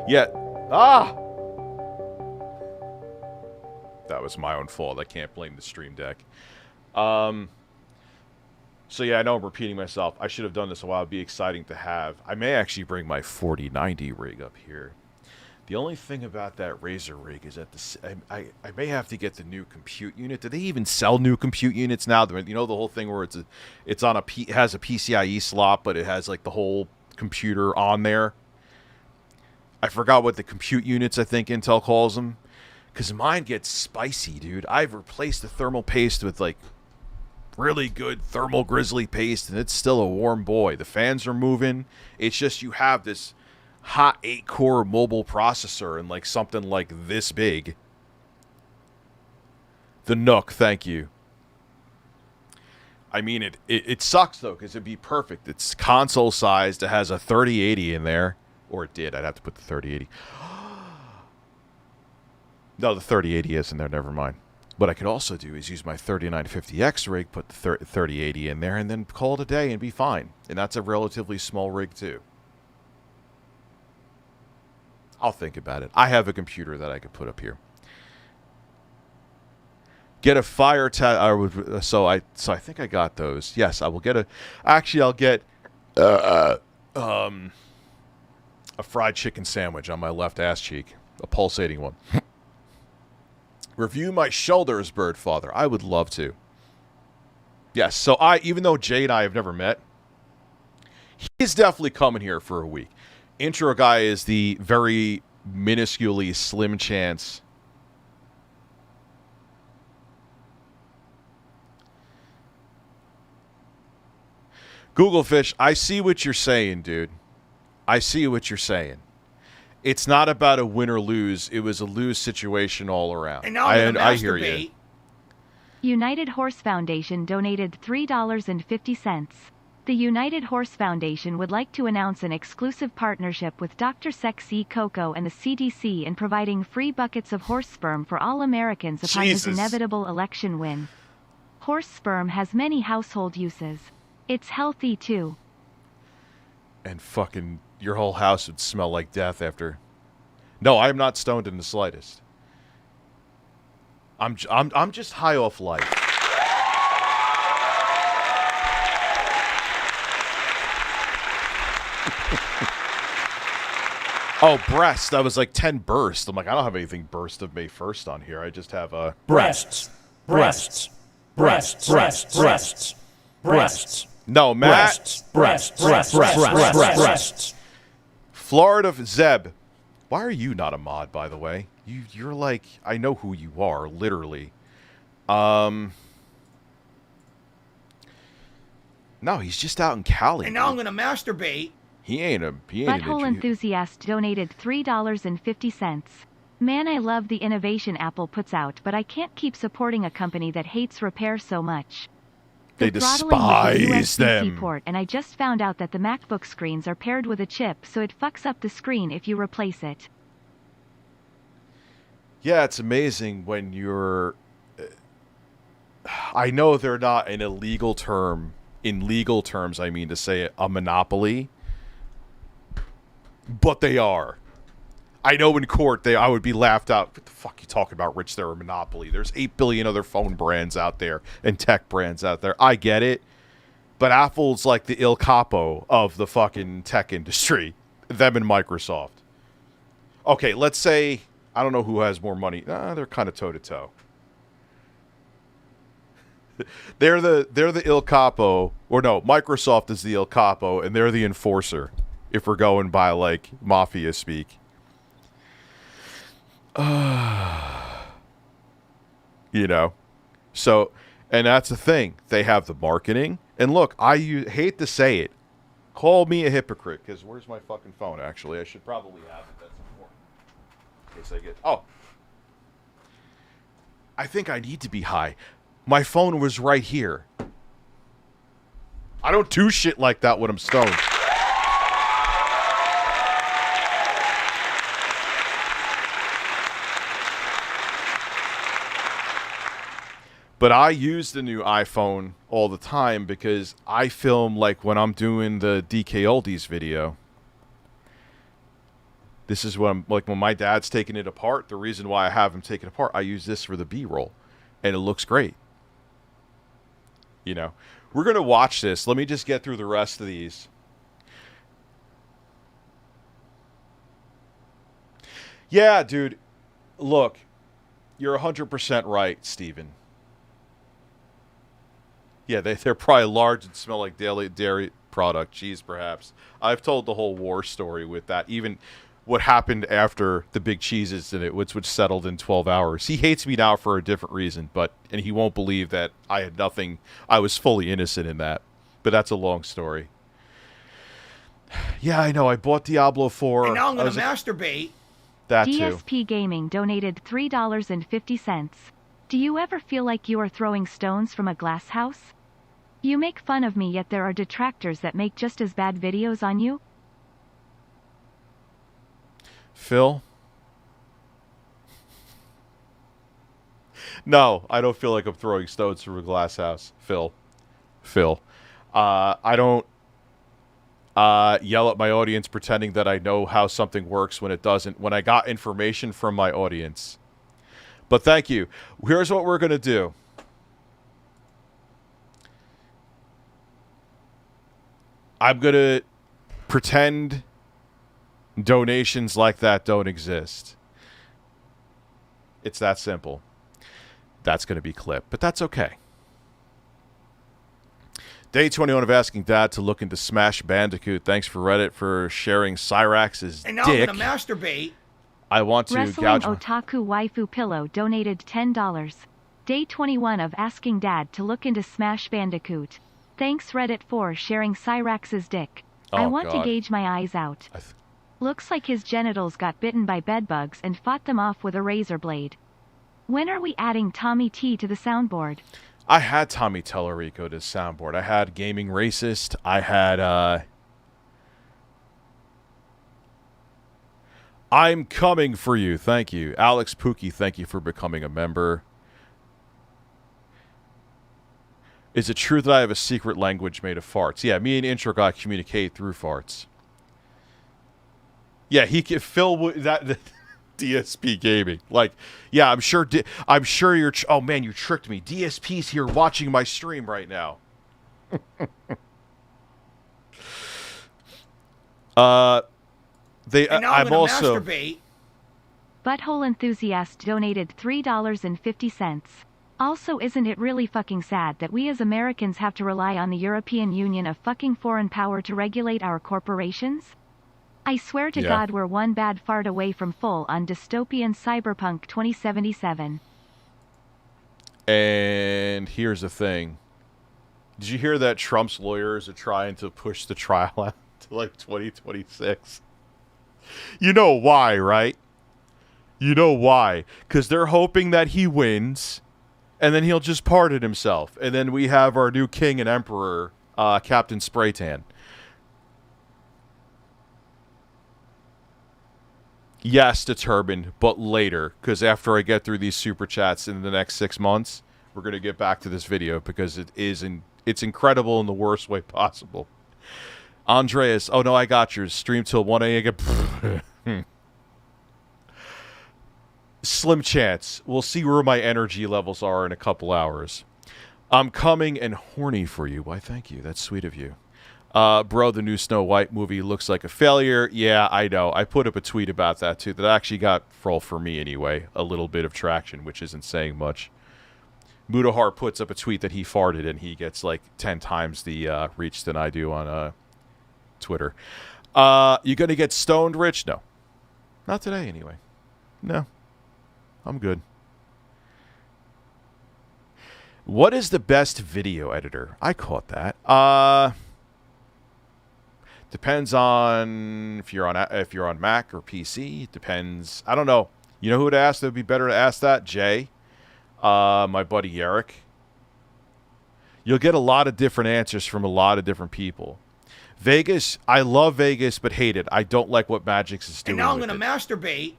Yet, that was my own fault. I can't blame the Stream Deck. So yeah, I know I'm repeating myself. I should have done this a while. It'd be exciting to have. I may actually bring my 4090 rig up here. The only thing about that Razer rig is that I may have to get the new compute unit. Do they even sell new compute units now? You know the whole thing where it has a PCIe slot, but it has like the whole computer on there. I forgot what the compute units I think Intel calls them, because mine gets spicy, dude. I've replaced the thermal paste with like really good thermal grizzly paste, and it's still a warm boy. The fans are moving. It's just you have this hot 8-core mobile processor and like something like this big. The Nook, thank you. I mean, it sucks though, because it'd be perfect. It's console sized. It has a 3080 in there. Or it did. I'd have to put the 3080. No, the 3080 is in there. Never mind. What I could also do is use my 3950X rig, put the 3080 in there, and then call it a day and be fine. And that's a relatively small rig, too. I'll think about it. I have a computer that I could put up here. Get a fire so I think I got those. Yes, I will get a... Actually, I'll get... a fried chicken sandwich on my left ass cheek. A pulsating one. Review my shoulders, Birdfather. I would love to. Yes, so even though Jay and I have never met, he's definitely coming here for a week. Intro guy is the very minusculely slim chance. Googlefish, I see what you're saying, dude. I see what you're saying. It's not about a win or lose. It was a lose situation all around. And now I hear you. United Horse Foundation donated $3.50. The United Horse Foundation would like to announce an exclusive partnership with Dr. Sexy Coco and the CDC in providing free buckets of horse sperm for all Americans upon his inevitable election win. Horse sperm has many household uses. It's healthy, too. And fucking your whole house would smell like death after. No, I am not stoned in the slightest. I'm just high off life. Oh, breast. That was like 10 bursts. I'm like, I don't have anything burst of May 1st on here. I just have breasts. No, Matt. Breasts. Florida Zeb. Why are you not a mod, by the way? You're like, I know who you are, literally. No, he's just out in Cali. And now I'm gonna masturbate. He ain't Butthole Enthusiast donated $3.50. Man, I love the innovation Apple puts out, but I can't keep supporting a company that hates repair so much. They despise them. Port, and I just found out that the MacBook screens are paired with a chip, so it fucks up the screen if you replace it. Yeah, it's amazing when you're... I know they're not an illegal term. In legal terms, I mean to say it, a monopoly. But they are. I know in court I would be laughed out. What the fuck you talking about, Rich? They're a monopoly. There's 8 billion other phone brands out there and tech brands out there. I get it. But Apple's like the Il Capo of the fucking tech industry. Them and Microsoft. Okay, let's say, I don't know who has more money. They're kind of toe-to-toe. They're the Il Capo, or no, Microsoft is the Il Capo, and they're the enforcer. If we're going by like mafia speak, you know. So, and that's the thing. They have the marketing, and look, hate to say it, call me a hypocrite. Because where's my fucking phone? Actually, I should probably have it. That's important. In case I get. Oh, I think I need to be high. My phone was right here. I don't do shit like that when I'm stoned. But I use the new iPhone all the time because I film like when I'm doing the DK Oldies video. This is what I'm like when my dad's taking it apart. The reason why I have him take it apart, I use this for the B-roll, and it looks great. You know, we're gonna watch this. Let me just get through the rest of these. Yeah, dude. Look, you're 100% right, Steven. Yeah, they're probably large and smell like dairy product, cheese perhaps. I've told the whole war story with that, even what happened after the big cheese incident, which settled in 12 hours. He hates me now for a different reason, and he won't believe that I had nothing. I was fully innocent in that, but that's a long story. Yeah, I know. I bought Diablo 4. And now I'm going to masturbate. That DSP Gaming donated $3.50. Do you ever feel like you are throwing stones from a glass house? You make fun of me, yet there are detractors that make just as bad videos on you? Phil? No, I don't feel like I'm throwing stones from a glass house. Phil. I don't yell at my audience pretending that I know how something works when it doesn't. When I got information from my audience. But thank you. Here's what we're going to do. I'm going to pretend donations like that don't exist. It's that simple. That's going to be clipped, but that's okay. Day 21 of asking Dad to look into Smash Bandicoot. Thanks for Reddit for sharing Cyrax's And now dick. I'm going to masturbate. I want to Wrestling gouge Otaku Waifu Pillow donated $10. Day 21 of asking Dad to look into Smash Bandicoot. Thanks Reddit for sharing Cyrax's dick. I want to gauge my eyes out. Looks like his genitals got bitten by bedbugs and fought them off with a razor blade. When are we adding Tommy T to the soundboard? I had Tommy Tellerico to soundboard. I had Gaming Racist. I had I'm coming for you. Thank you. Alex Pookie, thank you for becoming a member. Is it true that I have a secret language made of farts? Yeah, me and Intro Guy communicate through farts. Yeah, he can. Phil would that DSP Gaming. Like, yeah, I'm sure you're. Oh man, you tricked me. DSP's here watching my stream right now. I'm also. Masturbate. Butthole Enthusiast donated $3.50. Also, isn't it really fucking sad that we as Americans have to rely on the European Union of fucking foreign power to regulate our corporations? I swear to God we're one bad fart away from full-on dystopian cyberpunk 2077. And here's the thing. Did you hear that Trump's lawyers are trying to push the trial out to like 2026? You know why, right? You know why. Because they're hoping that he wins, and then he'll just pardon himself. And then we have our new king and emperor, Captain Spraytan. Yes, determined, but later. Because after I get through these super chats in the next 6 months, we're going to get back to this video because it's incredible in the worst way possible. Andreas, oh no, I got yours. Stream till 1 a.m. Slim chance. We'll see where my energy levels are in a couple hours. I'm coming and horny for you. Why, thank you. That's sweet of you. Bro, the new Snow White movie looks like a failure. Yeah, I know. I put up a tweet about that, too. That actually got, for me anyway, a little bit of traction, which isn't saying much. Mudahar puts up a tweet that he farted and he gets like 10 times the reach than I do on Twitter. You gonna get stoned, Rich? No. Not today, anyway. No. I'm good. What is the best video editor? I caught that. Depends on if you're on Mac or PC. It depends. I don't know. You know who to ask? That would be better to ask that? Jay. My buddy Eric. You'll get a lot of different answers from a lot of different people. Vegas, I love Vegas, but hate it. I don't like what Magix is doing. And now I'm gonna masturbate.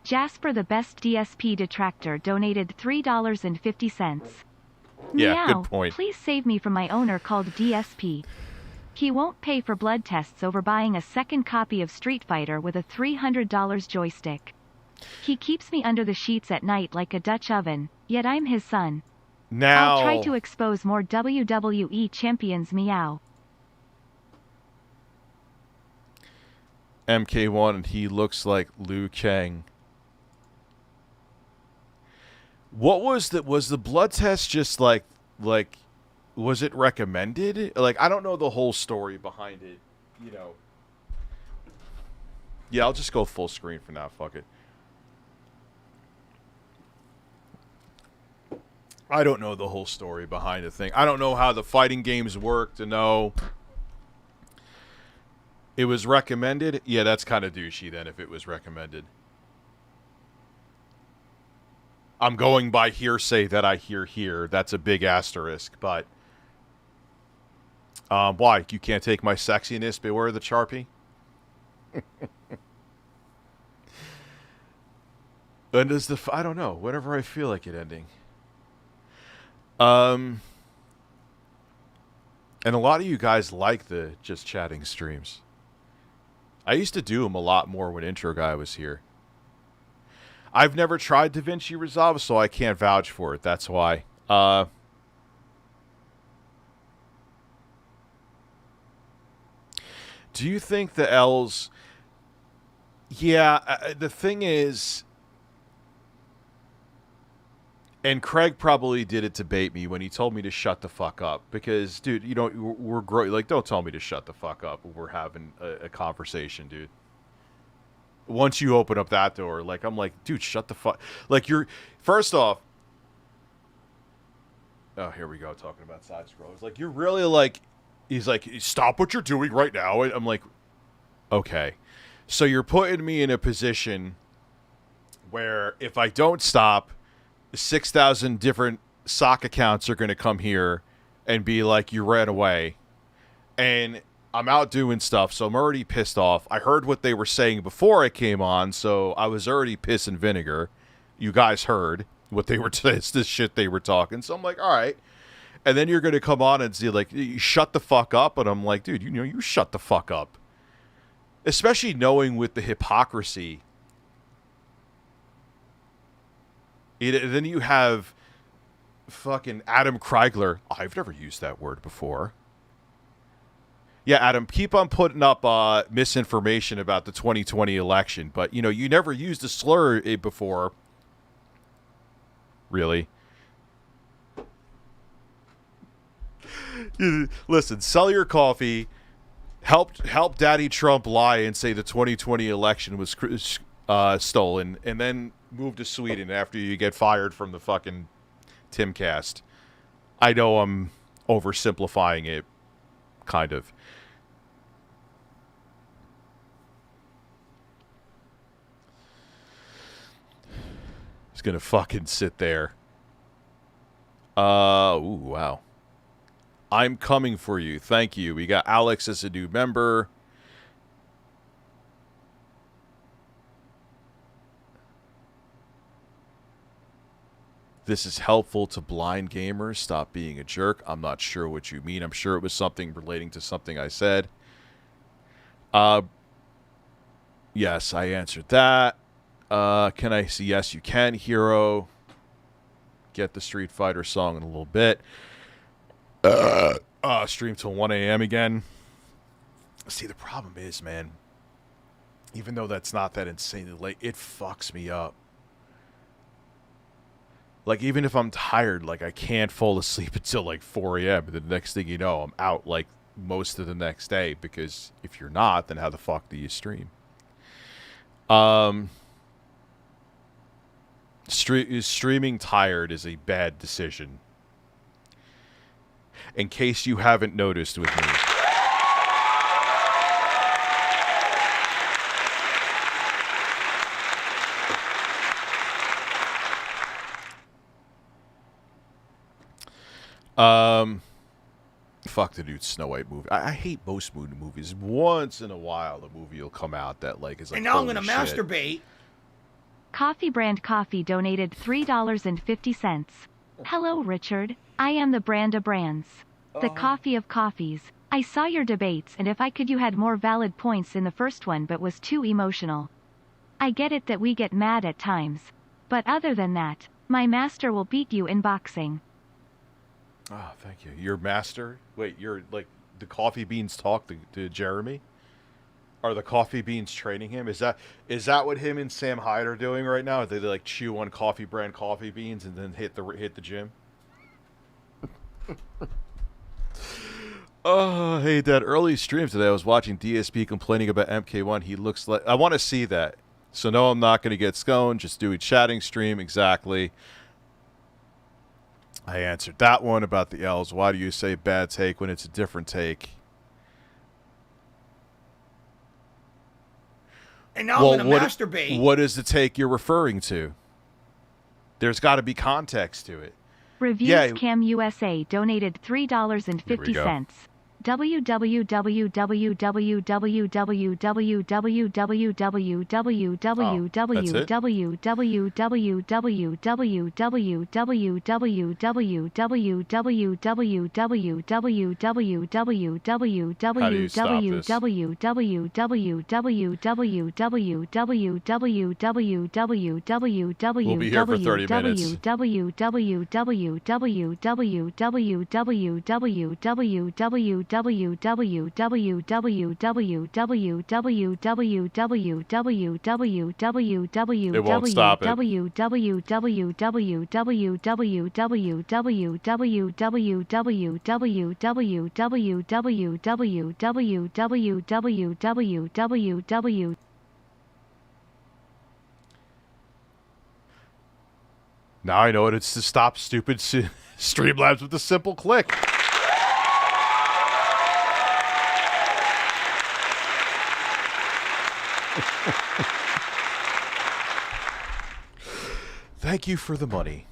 Jasper, the best DSP detractor, donated $3.50. Yeah, Meow, good point. Please save me from my owner called DSP. He won't pay for blood tests over buying a second copy of Street Fighter with a $300 joystick. He keeps me under the sheets at night like a Dutch oven, yet I'm his son. Now, I'll try to expose more WWE champions. Meow. MK1, and he looks like Liu Kang. What was the blood test just like was it recommended? Like, I don't know the whole story behind it, you know. Yeah, I'll just go full screen for now, fuck it. I don't know the whole story behind the thing. I don't know how the fighting games work to know. It was recommended? Yeah, that's kind of douchey then if it was recommended. I'm going by hearsay that I hear here. That's a big asterisk, but... why? You can't take my sexiness? Beware the Sharpie? And does the... I don't know. Whenever I feel like it ending. And a lot of you guys like the just chatting streams. I used to do them a lot more when Intro Guy was here. I've never tried DaVinci Resolve, so I can't vouch for it. That's why. Do you think the L's... Yeah, the thing is... And Craig probably did it to bait me when he told me to shut the fuck up. Because, dude, you know, we're like, don't tell me to shut the fuck up when we're having a conversation, dude. Once you open up that door, like, I'm like, dude, shut the fuck... Like, you're... First off... Oh, here we go, talking about side scrollers. Like, you're really, like... He's like, stop what you're doing right now. And I'm like, okay. So you're putting me in a position where if I don't stop, 6,000 different sock accounts are going to come here and be like, you ran away. And I'm out doing stuff, so I'm already pissed off. I heard what they were saying before I came on, so I was already piss and vinegar. You guys heard what they were this shit they were talking. So I'm like, all right. And then you're going to come on and see, like, you shut the fuck up. And I'm like, dude, you know, you shut the fuck up. Especially knowing with the hypocrisy. Then you have fucking Adam Kreigler. I've never used that word before. Yeah, Adam, keep on putting up misinformation about the 2020 election. But, you know, you never used a slur before. Really? Listen, sell your coffee, help Daddy Trump lie and say the 2020 election was stolen, and then move to Sweden after you get fired from the fucking Timcast. I know I'm oversimplifying it, kind of. It's gonna fucking sit there. Ooh, wow. I'm coming for you. Thank you. We got Alex as a new member. This is helpful to blind gamers. Stop being a jerk. I'm not sure what you mean. I'm sure it was something relating to something I said. Yes, I answered that. Can I see? Yes, you can, Hero. Get the Street Fighter song in a little bit. Stream till 1 a.m. again. See, the problem is, man, even though that's not that insanely late, it fucks me up. Like, even if I'm tired, like, I can't fall asleep until, like, 4 a.m. The next thing you know, I'm out, like, most of the next day. Because if you're not, then how the fuck do you stream? Streaming tired is a bad decision. In case you haven't noticed with me. Fuck the new Snow White movie. I hate most movies. Once in a while, a movie will come out that like is like. And now I'm holy gonna shit. masturbate. Coffee Brand Coffee donated $3.50. Hello, Richard. I am the brand of brands. The coffee of coffees. I saw your debates, and if I could, you had more valid points in the first one, but was too emotional. I get it that we get mad at times. But other than that, my master will beat you in boxing. Oh, thank you. Your master? Wait, you're like the coffee beans talk to Jeremy? Are the coffee beans training him? Is that what him and Sam Hyde are doing right now? They like chew on Coffee Brand coffee beans and then hit the gym? Oh, hey, that early stream today, I was watching DSP complaining about MK1. He looks like... I want to see that. So no, I'm not going to get sconed. Just do a chatting stream. Exactly. I answered that one about the L's. Why do you say bad take when it's a different take? And now I'm gonna masturbate. What is the take you're referring to? There's got to be context to it. Reviews Cam USA donated $3.50. We'll be here for 30 minutes. It won't stop it. Now I know what it's to stop stupid StreamLabs with a simple click. Thank you for the money.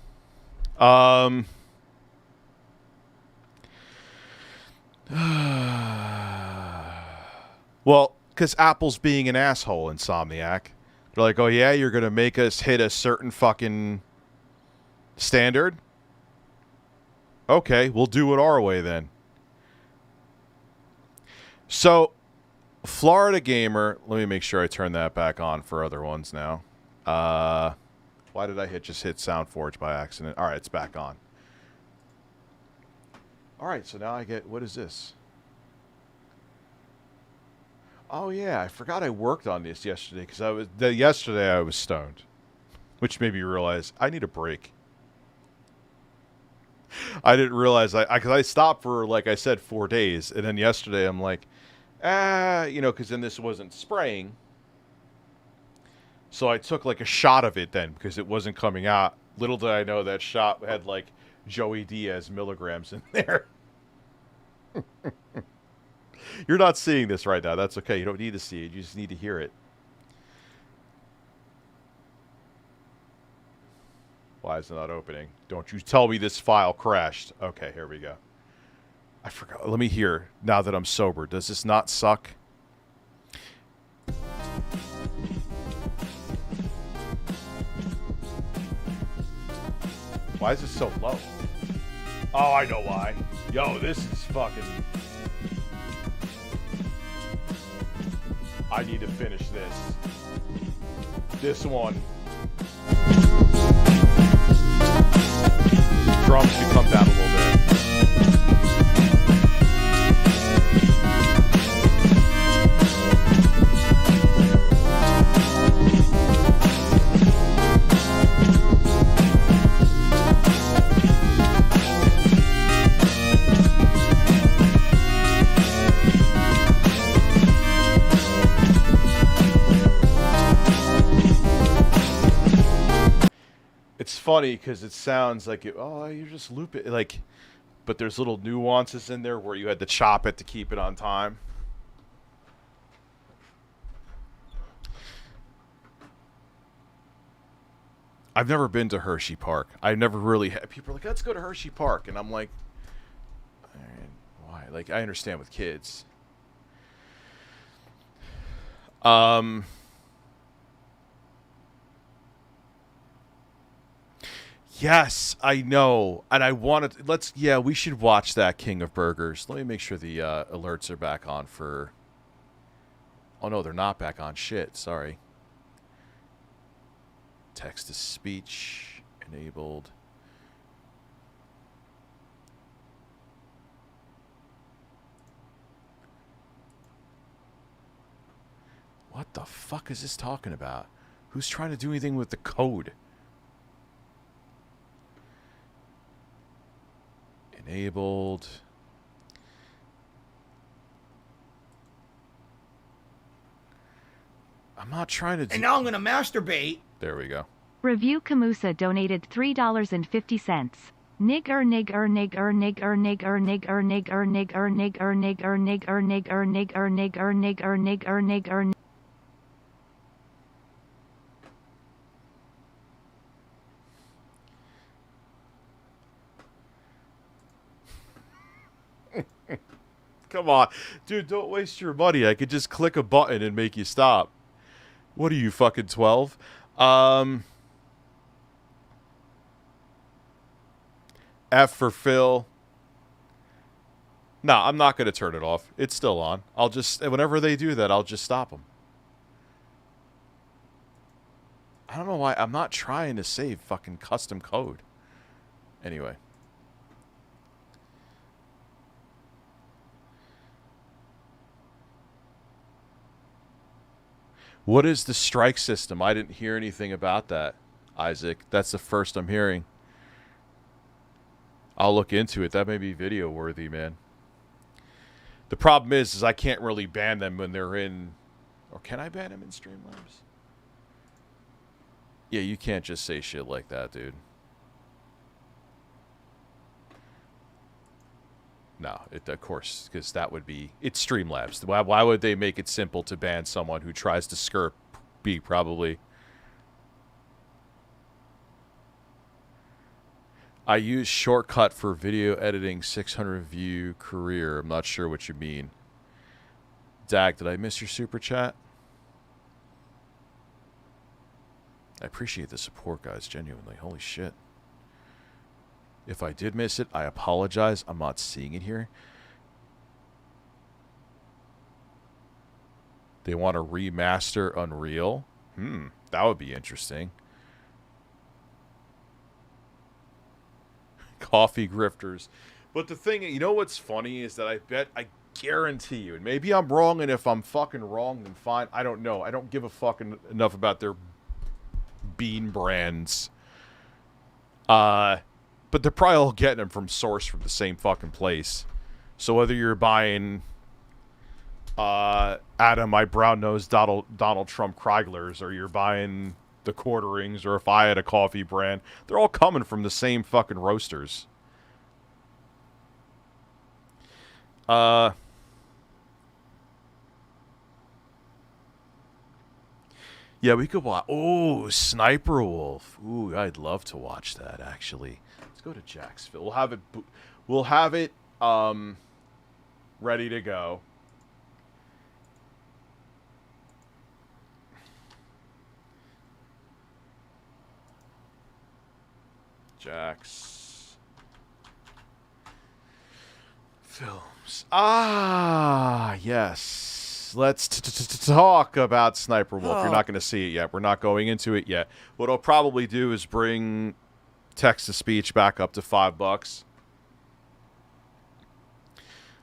Well, because Apple's being an asshole, Insomniac. They're like, oh yeah, you're going to make us hit a certain fucking standard? Okay, we'll do it our way then. So, Florida Gamer, let me make sure I turn that back on for other ones now. Why did I just hit SoundForge by accident? All right, it's back on. All right, so now I get, what is this? Oh yeah, I forgot I worked on this yesterday because yesterday I was stoned, which made me realize I need a break. I didn't realize because I stopped for, like I said, 4 days, and then yesterday I'm like, because then this wasn't spraying. So I took like a shot of it then because it wasn't coming out. Little did I know that shot had like Joey Diaz milligrams in there. You're not seeing this right now. That's okay. You don't need to see it. You just need to hear it. Why is it not opening? Don't you tell me this file crashed. Okay, here we go. I forgot. Let me hear now that I'm sober. Does this not suck? Why is it so low? Oh, I know why. Yo, this is fucking... I need to finish this. This one. Drums should come down a little bit. funny because it sounds like you're just looping like, but there's little nuances in there where you had to chop it to keep it on time. I've never been to Hershey Park. I never really had. People are like, let's go to Hershey Park. And I'm like, why? Like, I understand with kids. Yes, I know. And I wanted we should watch that King of Burgers. Let me make sure the alerts are back on for... Oh, no, they're not back on. Shit, sorry. Text-to-speech enabled. What the fuck is this talking about? Who's trying to do anything with the code? Enabled. I'm not trying to do... And now I'm gonna masturbate. There we go. ReviewTechUSA donated $3.50. Nig nig nig nig nig nig nig nig nig nig nig nig nig nig nig nig. Come on. Dude, don't waste your money. I could just click a button and make you stop. What are you, fucking 12? F for Phil. No, I'm not going to turn it off. It's still on. I'll just... Whenever they do that, I'll just stop them. I don't know why. I'm not trying to save fucking custom code. Anyway. What is the strike system? I didn't hear anything about that, Isaac. That's the first I'm hearing. I'll look into it. That may be video worthy, man. The problem is I can't really ban them when they're in... Or can I ban them in StreamLabs? Yeah, you can't just say shit like that, dude. No, of course, because that would be... It's StreamLabs. Why would they make it simple to ban someone who tries to skirt B, probably? I use shortcut for video editing 600 view career. I'm not sure what you mean. Dag, did I miss your super chat? I appreciate the support, guys, genuinely. Holy shit. If I did miss it, I apologize. I'm not seeing it here. They want to remaster Unreal? That would be interesting. Coffee grifters. But the thing, you know what's funny is that I guarantee you, and maybe I'm wrong, and if I'm fucking wrong, then fine. I don't know. I don't give a fucking enough about their bean brands. But they're probably all getting them from source from the same fucking place. So whether you're buying Adam, my brown-nosed Donald Trump Krieglers, or you're buying the Quarterings, or if I had a coffee brand, they're all coming from the same fucking roasters. Yeah, we could watch... Oh, Sniper Wolf. Ooh, I'd love to watch that, actually. Let's go to Jacksville. We'll have it ready to go. Jax Films. Ah, yes. Let's talk about Sniper Wolf. You're not going to see it yet. We're not going into it yet. What I'll probably do is bring text-to-speech back up to $5.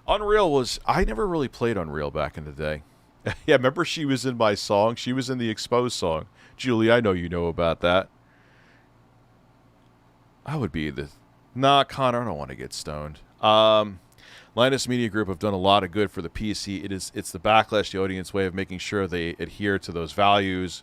Unreal was... I never really played Unreal back in the day. Yeah, remember she was in my song? She was in the Exposed song. Julie, I know you know about that. I would be the... Nah, Connor, I don't want to get stoned. Linus Media Group have done a lot of good for the PC. It's the backlash, the audience way of making sure they adhere to those values.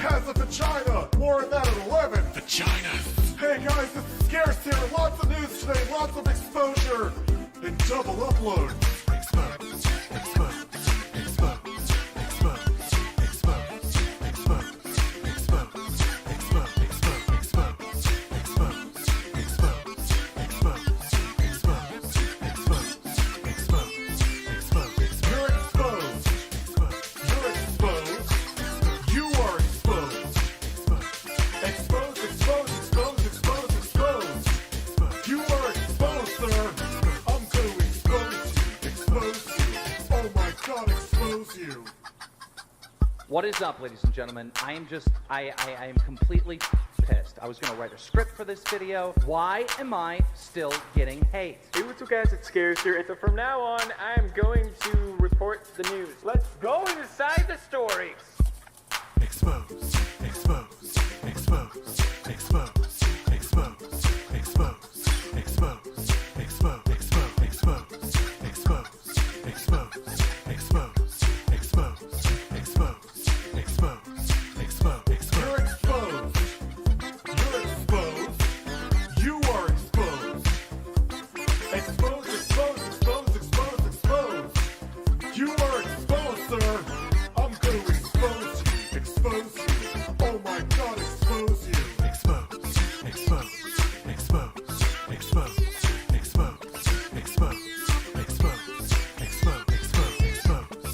has a vagina. More on that at 11. Vaginas. Hey guys, this is Scarce here. Lots of news today, lots of exposure. And double upload. Exposed, exposed, exposed, exposed, exposed, exposed, exposed, exposed, exposed, exposed. You're exposed. You're exposed. You are exposed. Exposed, exposed, exposed, exposed, exposed. You are exposed, sir. I'm going to expose you. Expose you. Oh my God, expose you. What is up, ladies and gentlemen? I am completely pissed. I was going to write a script for this video. Why am I still getting hate? Hey, what's up guys, it's Scarce here, and so from now on, I'm going to report the news. Let's go inside the stories. Exposed, exposed, exposed, exposed, exposed, exposed, exposed, exposed, exposed, exposed, exposed, exposed, exposed, exposed, exposed, exposed. You're exposed. You're exposed. You are exposed. Exposed, exposed, exposed, exposed, exposed. You are exposed, sir. I'm going to expose you. Expose you. Oh my God, expose you. Expose, expose, expose, expose, expose, expose,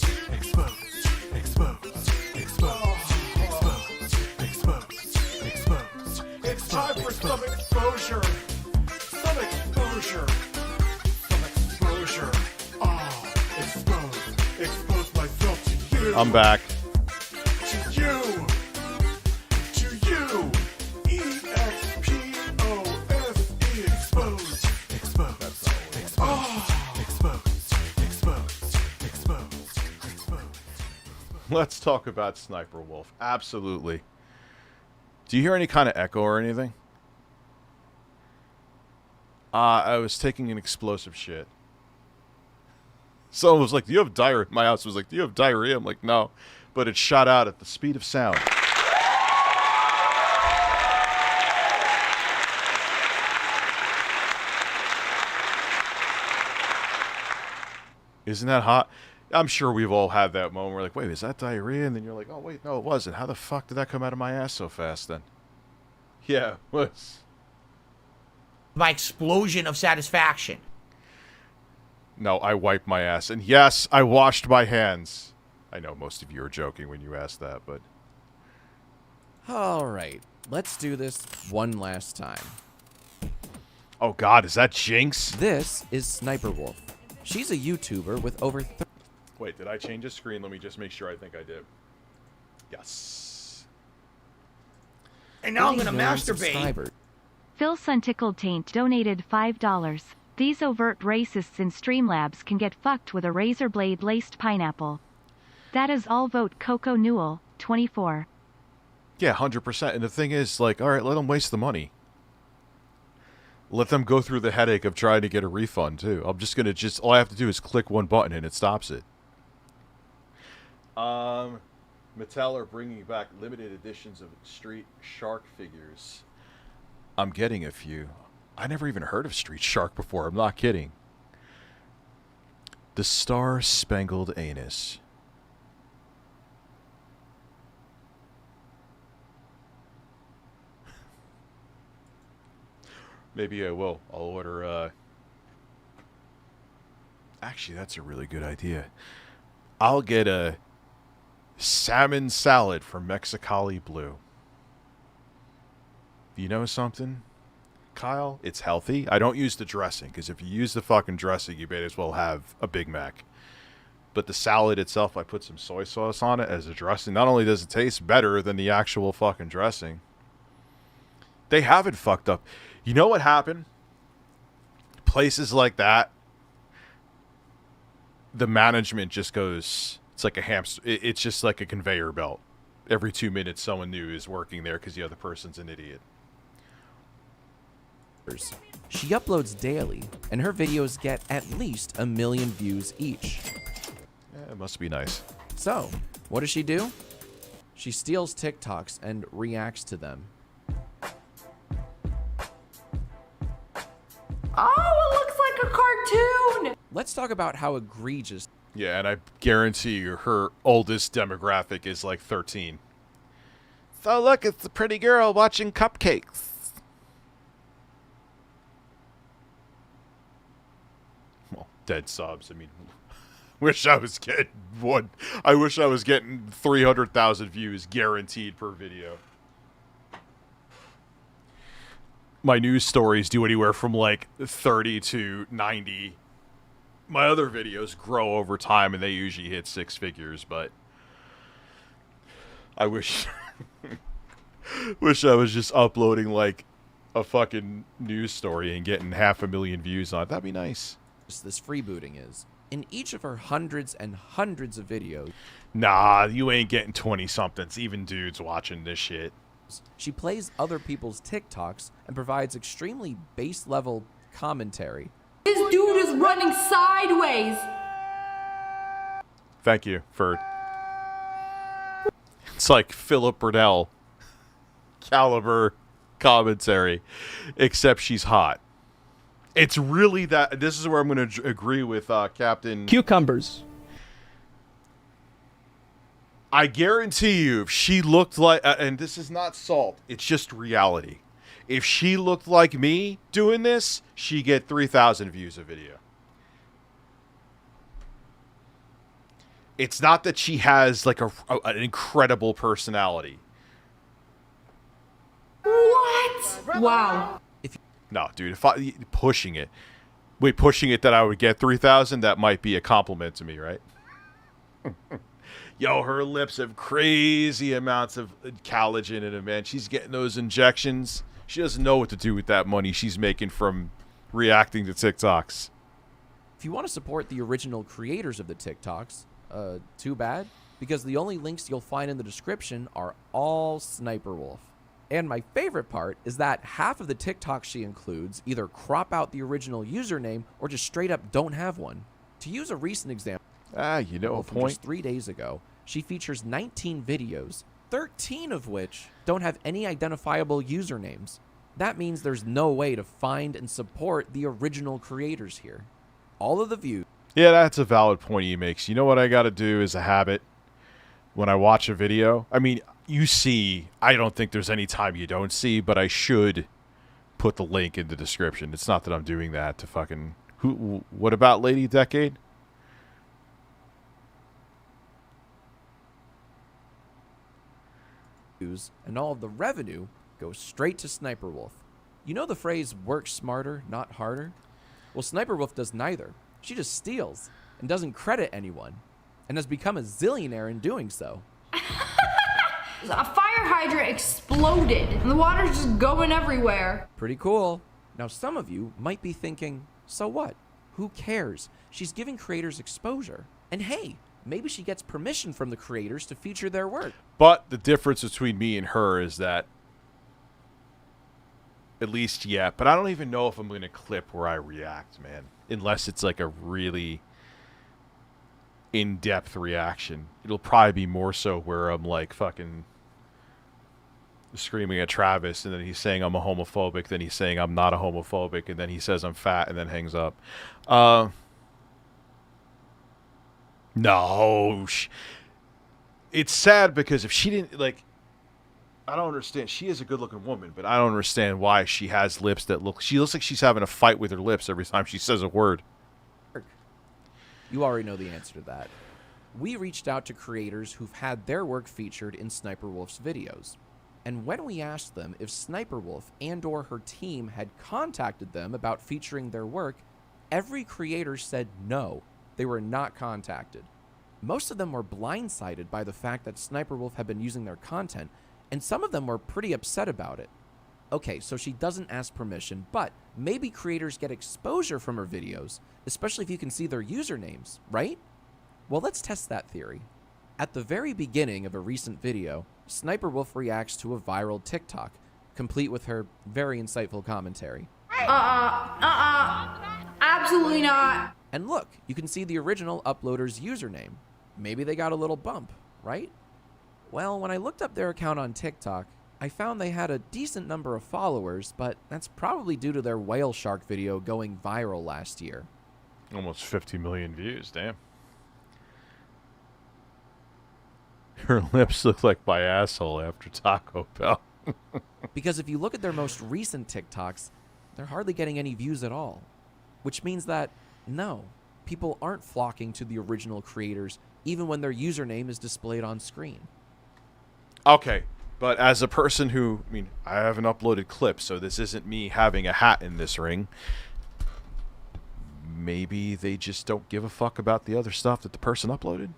expose, expose, expose, expose. It's time for some exposure. Some exposure. Some exposure. Oh, expose. Expose myself to you. I'm back. To you. To you. E-X-P-O-S-E. Exposed. Exposed. Oh. Exposed. Exposed. Exposed. Exposed. Let's talk about Sniper Wolf. Absolutely. Do you hear any kind of echo or anything? I was taking an explosive shit. Someone was like, do you have diarrhea? My house was like, do you have diarrhea? I'm like, no. But it shot out at the speed of sound. Isn't that hot? I'm sure we've all had that moment where we're like, wait, is that diarrhea? And then you're like, oh, wait, no, it wasn't. How the fuck did that come out of my ass so fast then? Yeah, it was. My explosion of satisfaction. No, I wiped my ass. And yes, I washed my hands. I know most of you are joking when you ask that, but... Alright, let's do this one last time. Oh god, is that Jinx? This is Sniper Wolf. She's a YouTuber with over... Wait, did I change the screen? Let me just make sure I think I did. Yes. And now I'm gonna masturbate. Phil Suntickled Taint donated $5. These overt racists in StreamLabs can get fucked with a razor blade laced pineapple. That is all. Vote Coco Newell, 24. Yeah, 100%. And the thing is, like, alright, let them waste the money. Let them go through the headache of trying to get a refund, too. I'm just gonna all I have to do is click one button and it stops it. Mattel are bringing back limited editions of Street Shark figures. I'm getting a few. I never even heard of Street Shark before. I'm not kidding. The Star Spangled Anus. Maybe I will. I'll order, Actually, that's a really good idea. I'll get a salmon salad from Mexicali Blue. You know something, Kyle? It's healthy. I don't use the dressing, because if you use the fucking dressing, you may as well have a Big Mac. But the salad itself, I put some soy sauce on it as a dressing. Not only does it taste better than the actual fucking dressing, they have it fucked up. You know what happened? Places like that, the management just goes, it's like a hamster. It's just like a conveyor belt. Every 2 minutes, someone new is working there because the other person's an idiot. She uploads daily, and her videos get at least 1 million views each. Yeah, it must be nice. So, what does she do? She steals TikToks and reacts to them. Oh, it looks like a cartoon! Let's talk about how egregious. Yeah, and I guarantee you her oldest demographic is like 13. So look, it's the pretty girl watching cupcakes. Well, dead subs. I mean, wish I was getting one. I wish I was getting 300,000 views guaranteed per video. My news stories do anywhere from like 30 to 90. My other videos grow over time and they usually hit 6 figures, but I wish I was just uploading like a fucking news story and getting 500,000 views on it. That'd be nice. This freebooting is. In each of her hundreds and hundreds of videos. Nah, you ain't getting 20-somethings, even dudes watching this shit. She plays other people's TikToks and provides extremely base-level commentary. This dude is running sideways. Thank you, Ferd. It's like Philip Burnell caliber commentary, except she's hot. It's really that. This is where I'm going to agree with Captain Cucumbers. I guarantee you, if she looked like, and this is not salt, it's just reality. If she looked like me doing this, she'd get 3,000 views a video. It's not that she has like an incredible personality. What? Wow. No, dude, if I pushing it that I would get 3,000, that might be a compliment to me, right? Yo, her lips have crazy amounts of collagen in them, man. She's getting those injections. She doesn't know what to do with that money she's making from reacting to TikToks. If you want to support the original creators of the TikToks, too bad, because the only links you'll find in the description are all Sniper Wolf. And my favorite part is that half of the TikToks she includes either crop out the original username or just straight up don't have one. To use a recent example, you know a from point. just 3 days ago, she features 19 videos, 13 of which don't have any identifiable usernames. That means there's no way to find and support the original creators here. All of the views. Yeah, that's a valid point he makes. You know what I got to do as a habit when I watch a video? I mean, you see, I don't think there's any time you don't see, but I should put the link in the description. It's not that I'm doing that to fucking... What about Lady Decade? And all of the revenue goes straight to Sniper Wolf. You know the phrase, work smarter, not harder? Well, Sniper Wolf does neither. She just steals and doesn't credit anyone, and has become a zillionaire in doing so. A fire hydrant exploded, and the water's just going everywhere. Pretty cool. Now, some of you might be thinking, so what? Who cares? She's giving creators exposure. And hey, maybe she gets permission from the creators to feature their work. But the difference between me and her is that, at least yet, but I don't even know if I'm going to clip where I react, man. Unless it's like a really in-depth reaction. It'll probably be more so where I'm like fucking screaming at Travis, and then he's saying I'm a homophobic, then he's saying I'm not a homophobic, and then he says I'm fat, and then hangs up. No. It's sad because if she didn't, like, I don't understand. She is a good-looking woman, but I don't understand why she has lips that look... She looks like she's having a fight with her lips every time she says a word. You already know the answer to that. We reached out to creators who've had their work featured in Sniper Wolf's videos. And when we asked them if Sniper Wolf and/or her team had contacted them about featuring their work, every creator said no, they were not contacted. Most of them were blindsided by the fact that Sniper Wolf had been using their content, and some of them were pretty upset about it. Okay, so she doesn't ask permission, but maybe creators get exposure from her videos, especially if you can see their usernames, right? Well, let's test that theory. At the very beginning of a recent video, Sniper Wolf reacts to a viral TikTok, complete with her very insightful commentary. Absolutely not. And look, you can see the original uploader's username. Maybe they got a little bump, right? Well, when I looked up their account on TikTok, I found they had a decent number of followers, but that's probably due to their whale shark video going viral last year. Almost 50 million views, damn. Her lips look like my asshole after Taco Bell. Because if you look at their most recent TikToks, they're hardly getting any views at all. Which means that, no, people aren't flocking to the original creators, even when their username is displayed on screen. Okay, but as a person who, I mean, I haven't uploaded clips, so this isn't me having a hat in this ring. Maybe they just don't give a fuck about the other stuff that the person uploaded?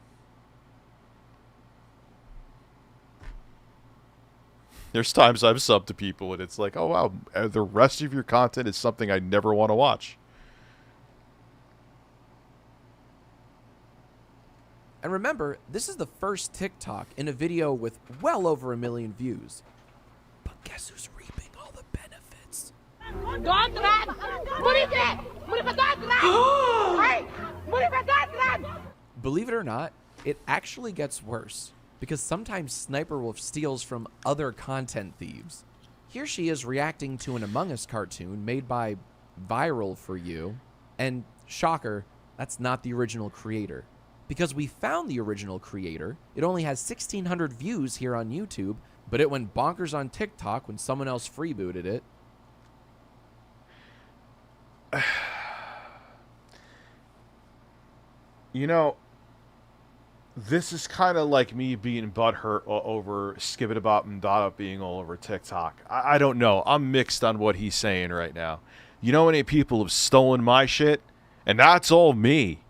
There's times I've subbed to people and it's like, oh wow, the rest of your content is something I never want to watch. And remember, this is the first TikTok in a video with well over 1 million views. But guess who's reaping all the benefits? Believe it or not, it actually gets worse. Because sometimes Sniper Wolf steals from other content thieves. Here she is reacting to an Among Us cartoon made by Viral for You. And shocker, that's not the original creator. Because we found the original creator, it only has 1,600 views here on YouTube, but it went bonkers on TikTok when someone else freebooted it. You know, this is kind of like me being butthurt over Skibbidabop and Dada being all over TikTok. I don't know. I'm mixed on what he's saying right now. You know how many people have stolen my shit? And that's all me.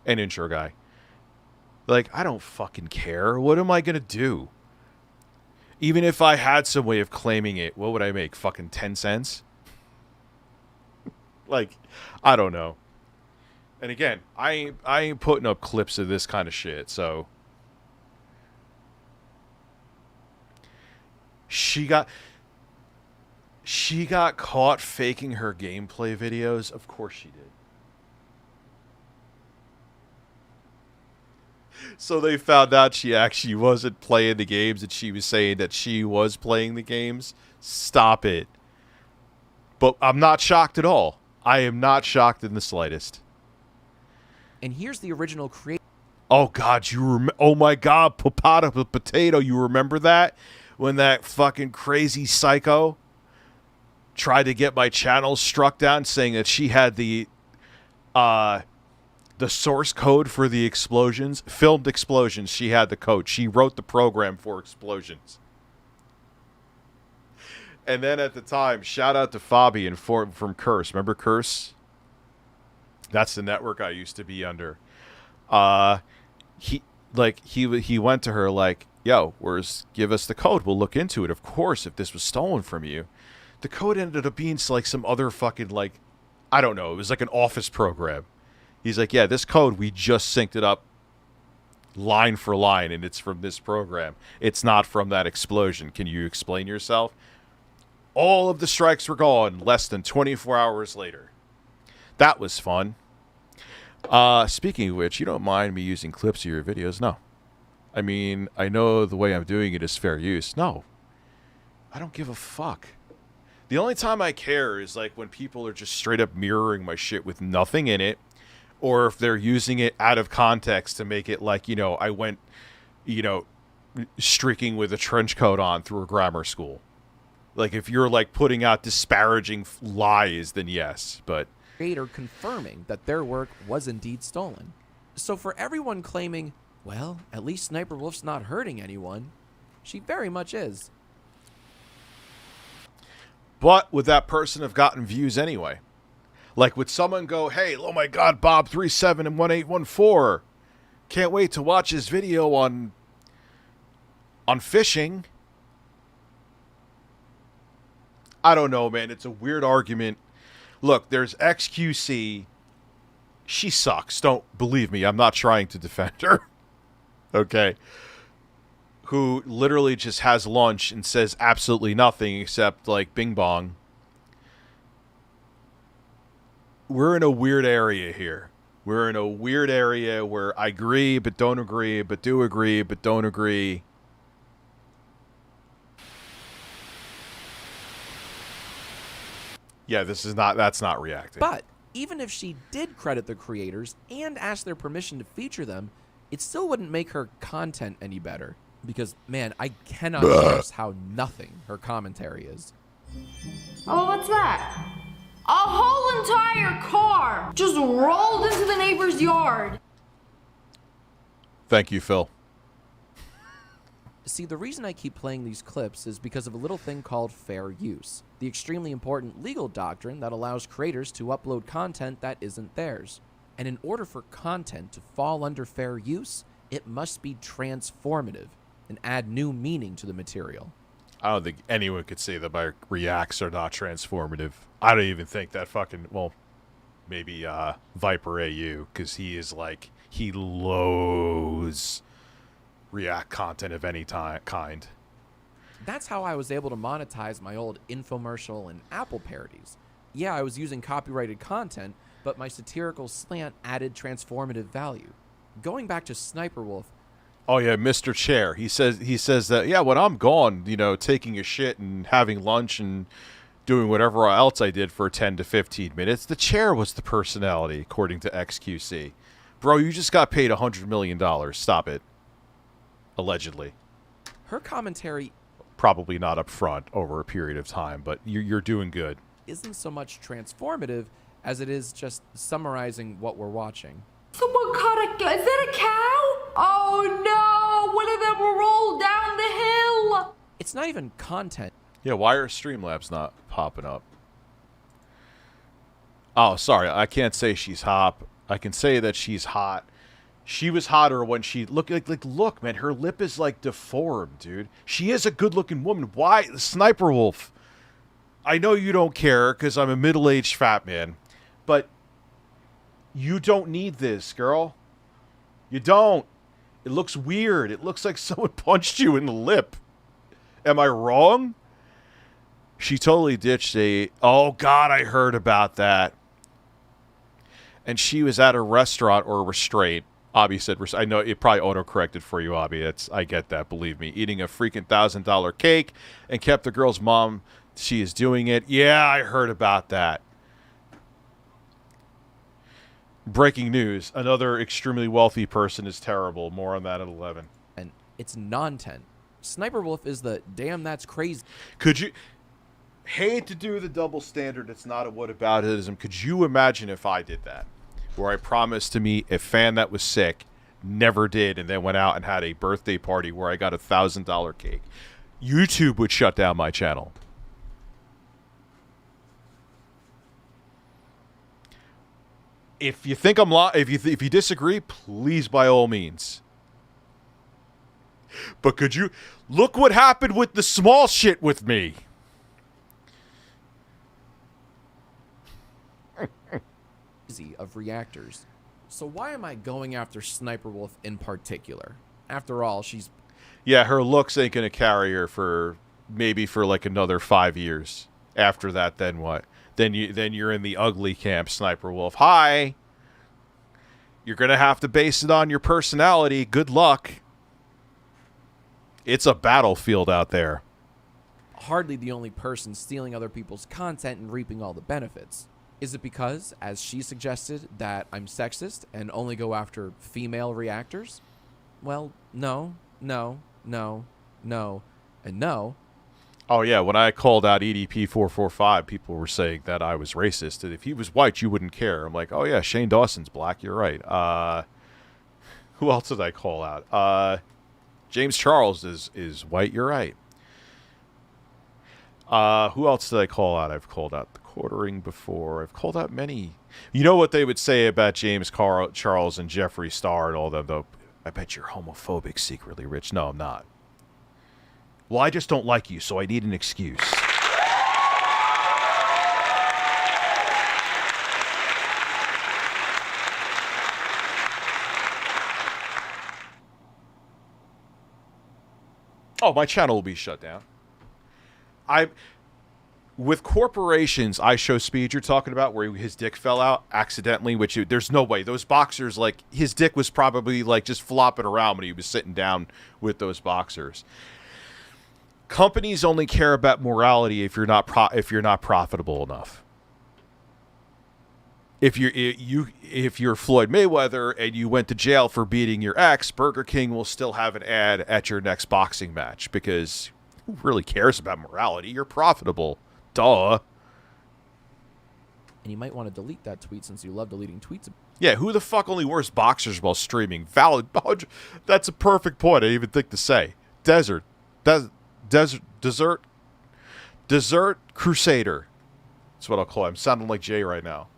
An intro guy. Like, I don't fucking care. What am I going to do? Even if I had some way of claiming it, what would I make? Fucking 10 cents? Like, I don't know. And again, I ain't putting up clips of this kind of shit, so. She got caught faking her gameplay videos. Of course she did. So they found out she actually wasn't playing the games and she was saying that she was playing the games. Stop it. But I'm not shocked at all. I am not shocked in the slightest. And here's the original creator. Oh, God, oh, my God, Potato, you remember that? When that fucking crazy psycho tried to get my channel struck down saying that she had the source code for the explosions? Filmed explosions, she had the code. She wrote the program for explosions. And then at the time, shout out to Fabian from Curse. Remember Curse? That's the network I used to be under. He went to her like, yo, give us the code. We'll look into it. Of course, if this was stolen from you. The code ended up being like some other fucking, like, I don't know. It was like an office program. He's like, yeah, this code, we just synced it up line for line, and it's from this program. It's not from that explosion. Can you explain yourself? All of the strikes were gone less than 24 hours later. That was fun. Speaking of which, you don't mind me using clips of your videos? No. I mean, I know the way I'm doing it is fair use. No. I don't give a fuck. The only time I care is like when people are just straight up mirroring my shit with nothing in it, or if they're using it out of context to make it like, you know, I went, you know, streaking with a trench coat on through a grammar school. Like, if you're, like, putting out disparaging lies, then yes, but creator confirming that their work was indeed stolen. So for everyone claiming, well, at least Sniper Wolf's not hurting anyone, she very much is. But would that person have gotten views anyway? Like, would someone go, hey, oh my God, Bob37 and 1814, can't wait to watch his video on fishing? I don't know, man. It's a weird argument. Look, there's XQC. She sucks. Don't believe me. I'm not trying to defend her. Okay. Who literally just has lunch and says absolutely nothing except, like, bing bong. We're in a weird area here. We're in a weird area where I agree but don't agree, but do agree but don't agree. Yeah, that's not reacting. But even if she did credit the creators and ask their permission to feature them, it still wouldn't make her content any better. Because, man, I cannot stress how nothing her commentary is. Oh, what's that? A whole entire car just rolled into the neighbor's yard. Thank you, Phil. See, the reason I keep playing these clips is because of a little thing called fair use, the extremely important legal doctrine that allows creators to upload content that isn't theirs. And in order for content to fall under fair use, it must be transformative and add new meaning to the material. I don't think anyone could say that my reacts are not transformative. I don't even think that fucking, well, maybe Viper AU, because he loathes React content of any kind. That's how I was able to monetize my old infomercial and Apple parodies. Yeah, I was using copyrighted content, but my satirical slant added transformative value. Going back to Sniper Wolf. Oh yeah, Mr. Chair. He says that, yeah, when I'm gone, taking a shit and having lunch and doing whatever else I did for 10 to 15 minutes, the chair was the personality, according to XQC. Bro, you just got paid $100 million. Stop it. Allegedly. Her commentary... Probably not up front over a period of time, but you're doing good. ...isn't so much transformative as it is just summarizing what we're watching. Someone caught a... Is that a cow? Oh no! One of them rolled down the hill! It's not even content. Yeah, why are StreamLabs not popping up? Oh, sorry, I can't say she's hot. I can say that she's hot. She was hotter when she... Look, man, her lip is, deformed, dude. She is a good-looking woman. Why? Sniper Wolf. I know you don't care, because I'm a middle-aged fat man. But you don't need this, girl. You don't. It looks weird. It looks like someone punched you in the lip. Am I wrong? She totally ditched a... Oh, God, I heard about that. And she was at a restaurant or a restraint. Abby said, I know it probably auto-corrected for you, Abby. I get that, believe me. Eating a freaking $1,000 cake and kept the girl's mom. She is doing it. Yeah, I heard about that. Breaking news. Another extremely wealthy person is terrible. More on that at 11. And it's non-tent. Sniper Wolf is the damn that's crazy. Could you... Hate to do the double standard. It's not a whataboutism. Could you imagine if I did that? Where I promised to meet a fan that was sick, never did, and then went out and had a birthday party where I got a $1,000 cake. YouTube would shut down my channel. If you think I'm if you disagree, please by all means. But could you look what happened with the small shit with me? Of reactors. So why am I going after Sniper Wolf in particular? After all, she's... Yeah, her looks ain't gonna carry her for another 5 years. After that, then what? Then you're in the ugly camp, Sniper Wolf. Hi! You're gonna have to base it on your personality. Good luck. It's a battlefield out there. Hardly the only person stealing other people's content and reaping all the benefits. Is it because, as she suggested, that I'm sexist and only go after female reactors? Well, no, and no. Oh, yeah, when I called out EDP445, people were saying that I was racist. And if he was white, you wouldn't care. I'm like, oh, yeah, Shane Dawson's black. You're right. Who else did I call out? James Charles is white. You're right. Who else did I call out? I've called out the Quartering before. I've called out many. You know what they would say about James Charles and Jeffree Star and all them, though? I bet you're homophobic secretly, Rich. No, I'm not. Well, I just don't like you, so I need an excuse. Oh, my channel will be shut down. With corporations, I show speed you're talking about where his dick fell out accidentally, there's no way. Those boxers, his dick was probably, just flopping around when he was sitting down with those boxers. Companies only care about morality if you're not profitable enough. if you're Floyd Mayweather and you went to jail for beating your ex, Burger King will still have an ad at your next boxing match because who really cares about morality? You're profitable. Duh. And you might want to delete that tweet since you love deleting tweets. Yeah, who the fuck only wears boxers while streaming? Valid. That's a perfect point. I didn't even think to say. Desert Crusader. That's what I'll call him. I'm sounding like Jay right now.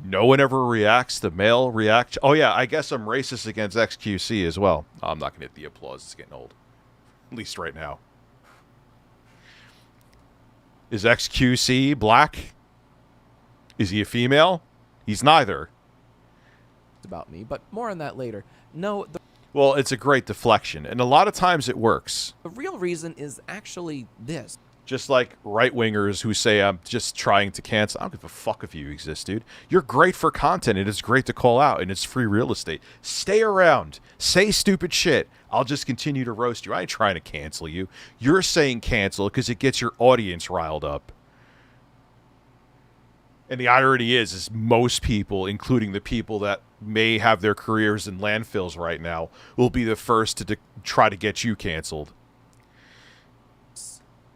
No one ever reacts. The male reaction. Oh, yeah, I guess I'm racist against XQC as well. I'm not going to hit the applause. It's getting old. At least right now. Is XQC black? Is he a female? He's neither. It's about me, but more on that later. No, well, it's a great deflection, and a lot of times it works. The real reason is actually this. Just like right-wingers who say, I'm just trying to cancel. I don't give a fuck if you exist, dude. You're great for content, and it's great to call out, and it's free real estate. Stay around. Say stupid shit. I'll just continue to roast you. I ain't trying to cancel you. You're saying cancel because it gets your audience riled up. And the irony is most people, including the people that may have their careers in landfills right now, will be the first to try to get you canceled.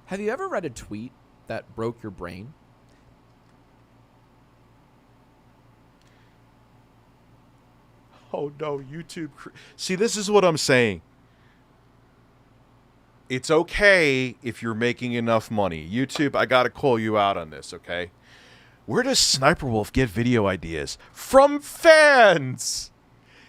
Have you ever read a tweet that broke your brain? Oh no, YouTube. See, this is what I'm saying. It's okay if you're making enough money. YouTube, I gotta call you out on this, okay? Where does Sniper Wolf get video ideas? From fans!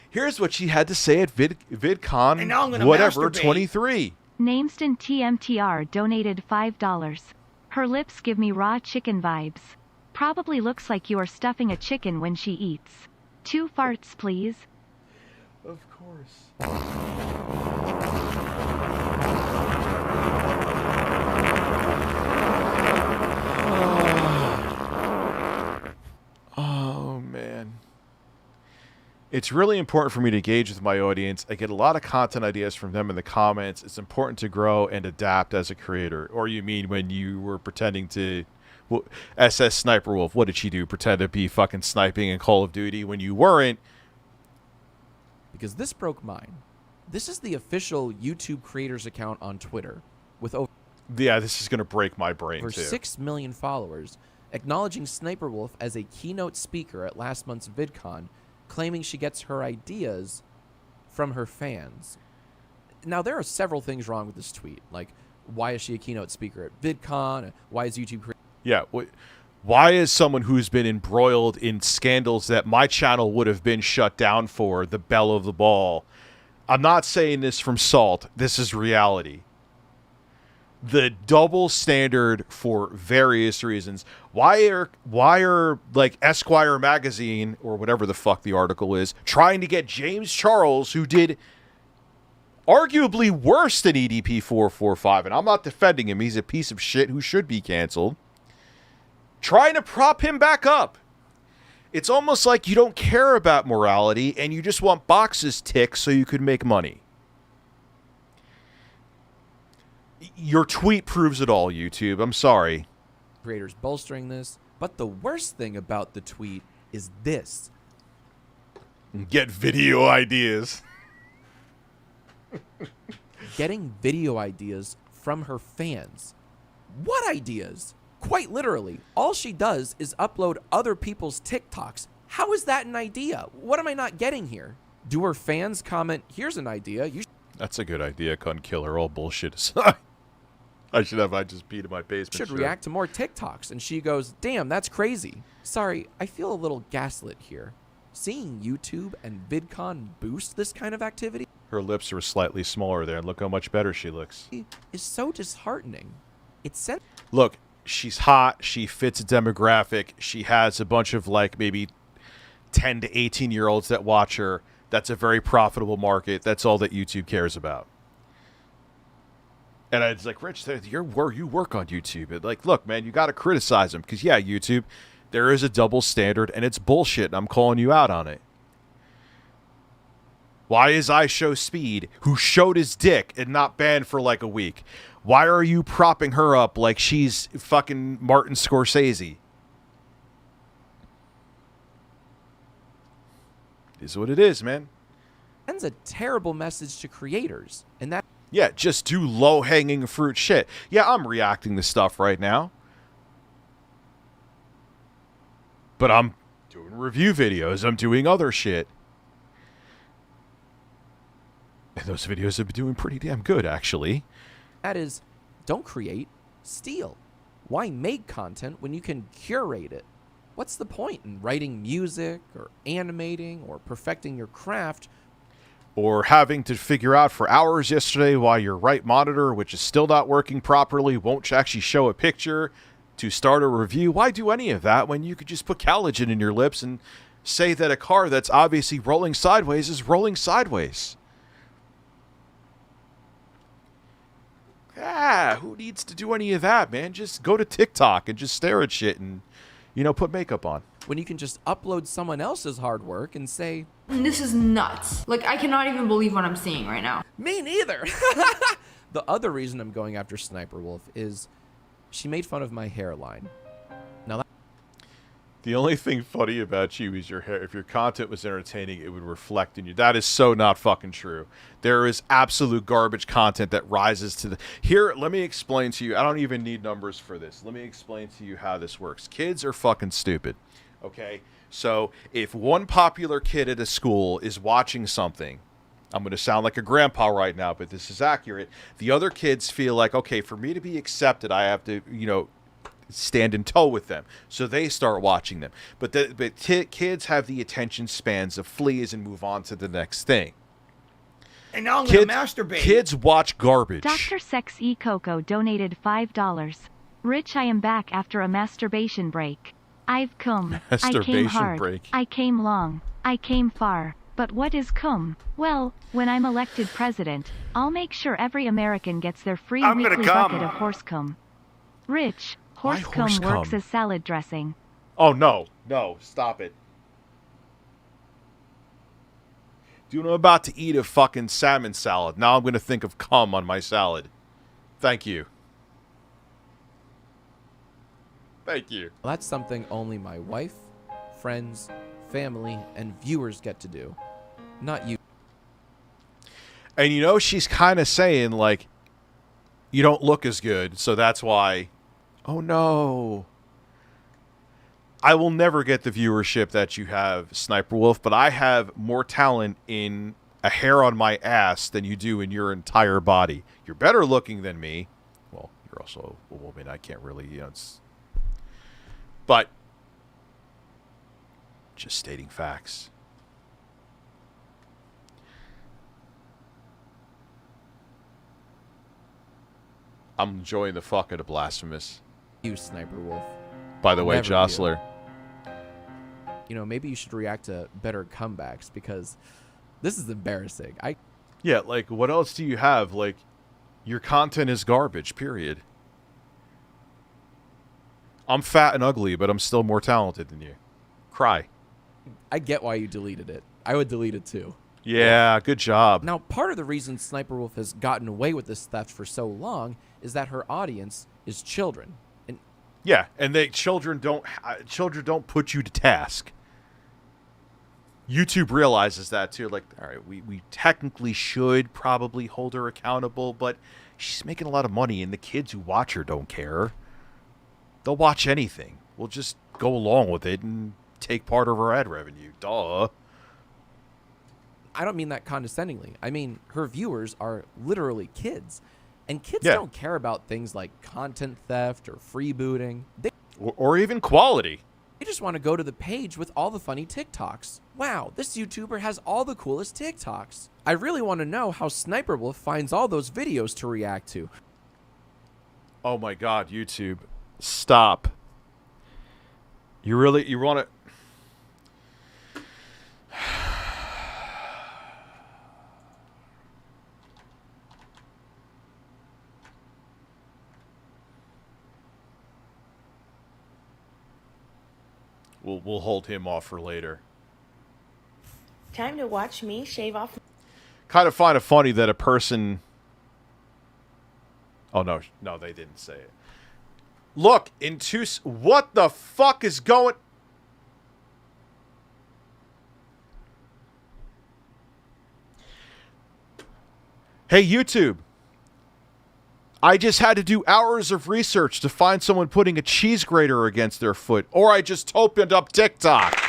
Here's what she had to say at VidCon, whatever, 23. Nameston TMTR donated $5. Her lips give me raw chicken vibes. Probably looks like you are stuffing a chicken when she eats. 2 farts, please. Of course. Oh, man. It's really important for me to engage with my audience. I get a lot of content ideas from them in the comments. It's important to grow and adapt as a creator. Or you mean when you were pretending to... Well, SS Sniper Wolf, what did she do? Pretend to be fucking sniping in Call of Duty when you weren't? Because this broke mine. This is the official YouTube creators account on Twitter with over... Yeah, this is going to break my brain, over too. 6 million followers, acknowledging Sniper Wolf as a keynote speaker at last month's VidCon, claiming she gets her ideas from her fans. Now, there are several things wrong with this tweet. Like, why is she a keynote speaker at VidCon? Why is YouTube... Yeah, why is someone who's been embroiled in scandals that my channel would have been shut down for the belle of the ball? I'm not saying this from salt. This is reality. The double standard for various reasons. Why are like Esquire magazine or whatever the fuck the article is trying to get James Charles, who did arguably worse than EDP 445, and I'm not defending him. He's a piece of shit who should be canceled. Trying to prop him back up. It's almost like you don't care about morality and you just want boxes ticked so you could make money. Your tweet proves it all, YouTube. I'm sorry. Creators bolstering this. But the worst thing about the tweet is this. Get video ideas. Getting video ideas from her fans. What ideas? Quite literally, all she does is upload other people's TikToks. How is that an idea? What am I not getting here? Do her fans comment, here's an idea. That's a good idea, cunt killer. All bullshit aside. I just peed in my basement. Should react to more TikToks. And she goes, damn, that's crazy. Sorry, I feel a little gaslit here. Seeing YouTube and VidCon boost this kind of activity. Her lips were slightly smaller there, and look how much better she looks. Is so disheartening. It said, look, she's hot. She fits a demographic. She has a bunch of like maybe 10 to 18-year-olds that watch her. That's a very profitable market. That's all that YouTube cares about. And it's like, Rich, you work on YouTube. And like, look, man, you got to criticize them because, yeah, YouTube, there is a double standard and it's bullshit. And I'm calling you out on it. Why is I Show Speed, who showed his dick and not banned for like a week? Why are you propping her up like she's fucking Martin Scorsese? It is what it is, man. Sends a terrible message to creators, and that... Yeah, just do low-hanging fruit shit. Yeah, I'm reacting to stuff right now. But I'm doing review videos. I'm doing other shit. And those videos have been doing pretty damn good, actually. That is, don't create, steal. Why make content when you can curate it? What's the point in writing music, or animating, or perfecting your craft? Or having to figure out for hours yesterday why your right monitor, which is still not working properly, won't actually show a picture to start a review. Why do any of that when you could just put collagen in your lips and say that a car that's obviously rolling sideways is rolling sideways? Who needs to do any of that, man? Just go to TikTok and just stare at shit and, you know, put makeup on. When you can just upload someone else's hard work and say, this is nuts. Like, I cannot even believe what I'm seeing right now. Me neither. The other reason I'm going after Sniper Wolf is she made fun of my hairline. Now that... The only thing funny about you is your hair. If your content was entertaining, it would reflect in you. That is so not fucking true. There is absolute garbage content that rises to the... Here, let me explain to you. I don't even need numbers for this. Let me explain to you how this works. Kids are fucking stupid. Okay? So, if one popular kid at a school is watching something, I'm going to sound like a grandpa right now, but this is accurate. The other kids feel like, okay, for me to be accepted, I have to, you know, stand in tow with them. So they start watching them. But kids have the attention spans of fleas and move on to the next thing. And now I'm going to masturbate. Kids watch garbage. Dr. Sex E Coco donated $5. Rich, I am back after a masturbation break. I've come. I came hard. Break. I came long. I came far. But what is cum? Well, when I'm elected president, I'll make sure every American gets their free weekly bucket of horse cum. Rich, horse cum works as salad dressing. Oh, no. No, stop it. Dude, I'm about to eat a fucking salmon salad. Now I'm going to think of cum on my salad. Thank you. Thank you. Well, that's something only my wife, friends, family, and viewers get to do. Not you. And you know, she's kind of saying, like, you don't look as good, so that's why... Oh, no. I will never get the viewership that you have, Sniper Wolf, but I have more talent in a hair on my ass than you do in your entire body. You're better looking than me. Well, you're also a woman. I can't really, you know, it's... But... just stating facts. I'm enjoying the fuck out of Blasphemous. You, Sniper Wolf. By the way, Never Jostler. You know, maybe you should react to better comebacks because this is embarrassing. Yeah, like, what else do you have? Like, your content is garbage, period. I'm fat and ugly, but I'm still more talented than you. Cry. I get why you deleted it. I would delete it too. Yeah, good job. Now, part of the reason Sniper Wolf has gotten away with this theft for so long is that her audience is children. And yeah, and children don't put you to task. YouTube realizes that too. Like, all right, we technically should probably hold her accountable, but she's making a lot of money, and the kids who watch her don't care. They'll watch anything. We'll just go along with it and take part of her ad revenue. Duh. I don't mean that condescendingly. I mean, her viewers are literally kids. And kids don't care about things like content theft or freebooting. Or even quality. They just want to go to the page with all the funny TikToks. Wow, this YouTuber has all the coolest TikToks. I really want to know how Sniper Wolf finds all those videos to react to. Oh my god, YouTube. Stop. You want to... We'll hold him off for later. Time to watch me shave off. kind of find it funny that a person... Oh, no, they didn't say it. Look, what the fuck is going... Hey, YouTube. I just had to do hours of research to find someone putting a cheese grater against their foot, or I just opened up TikTok.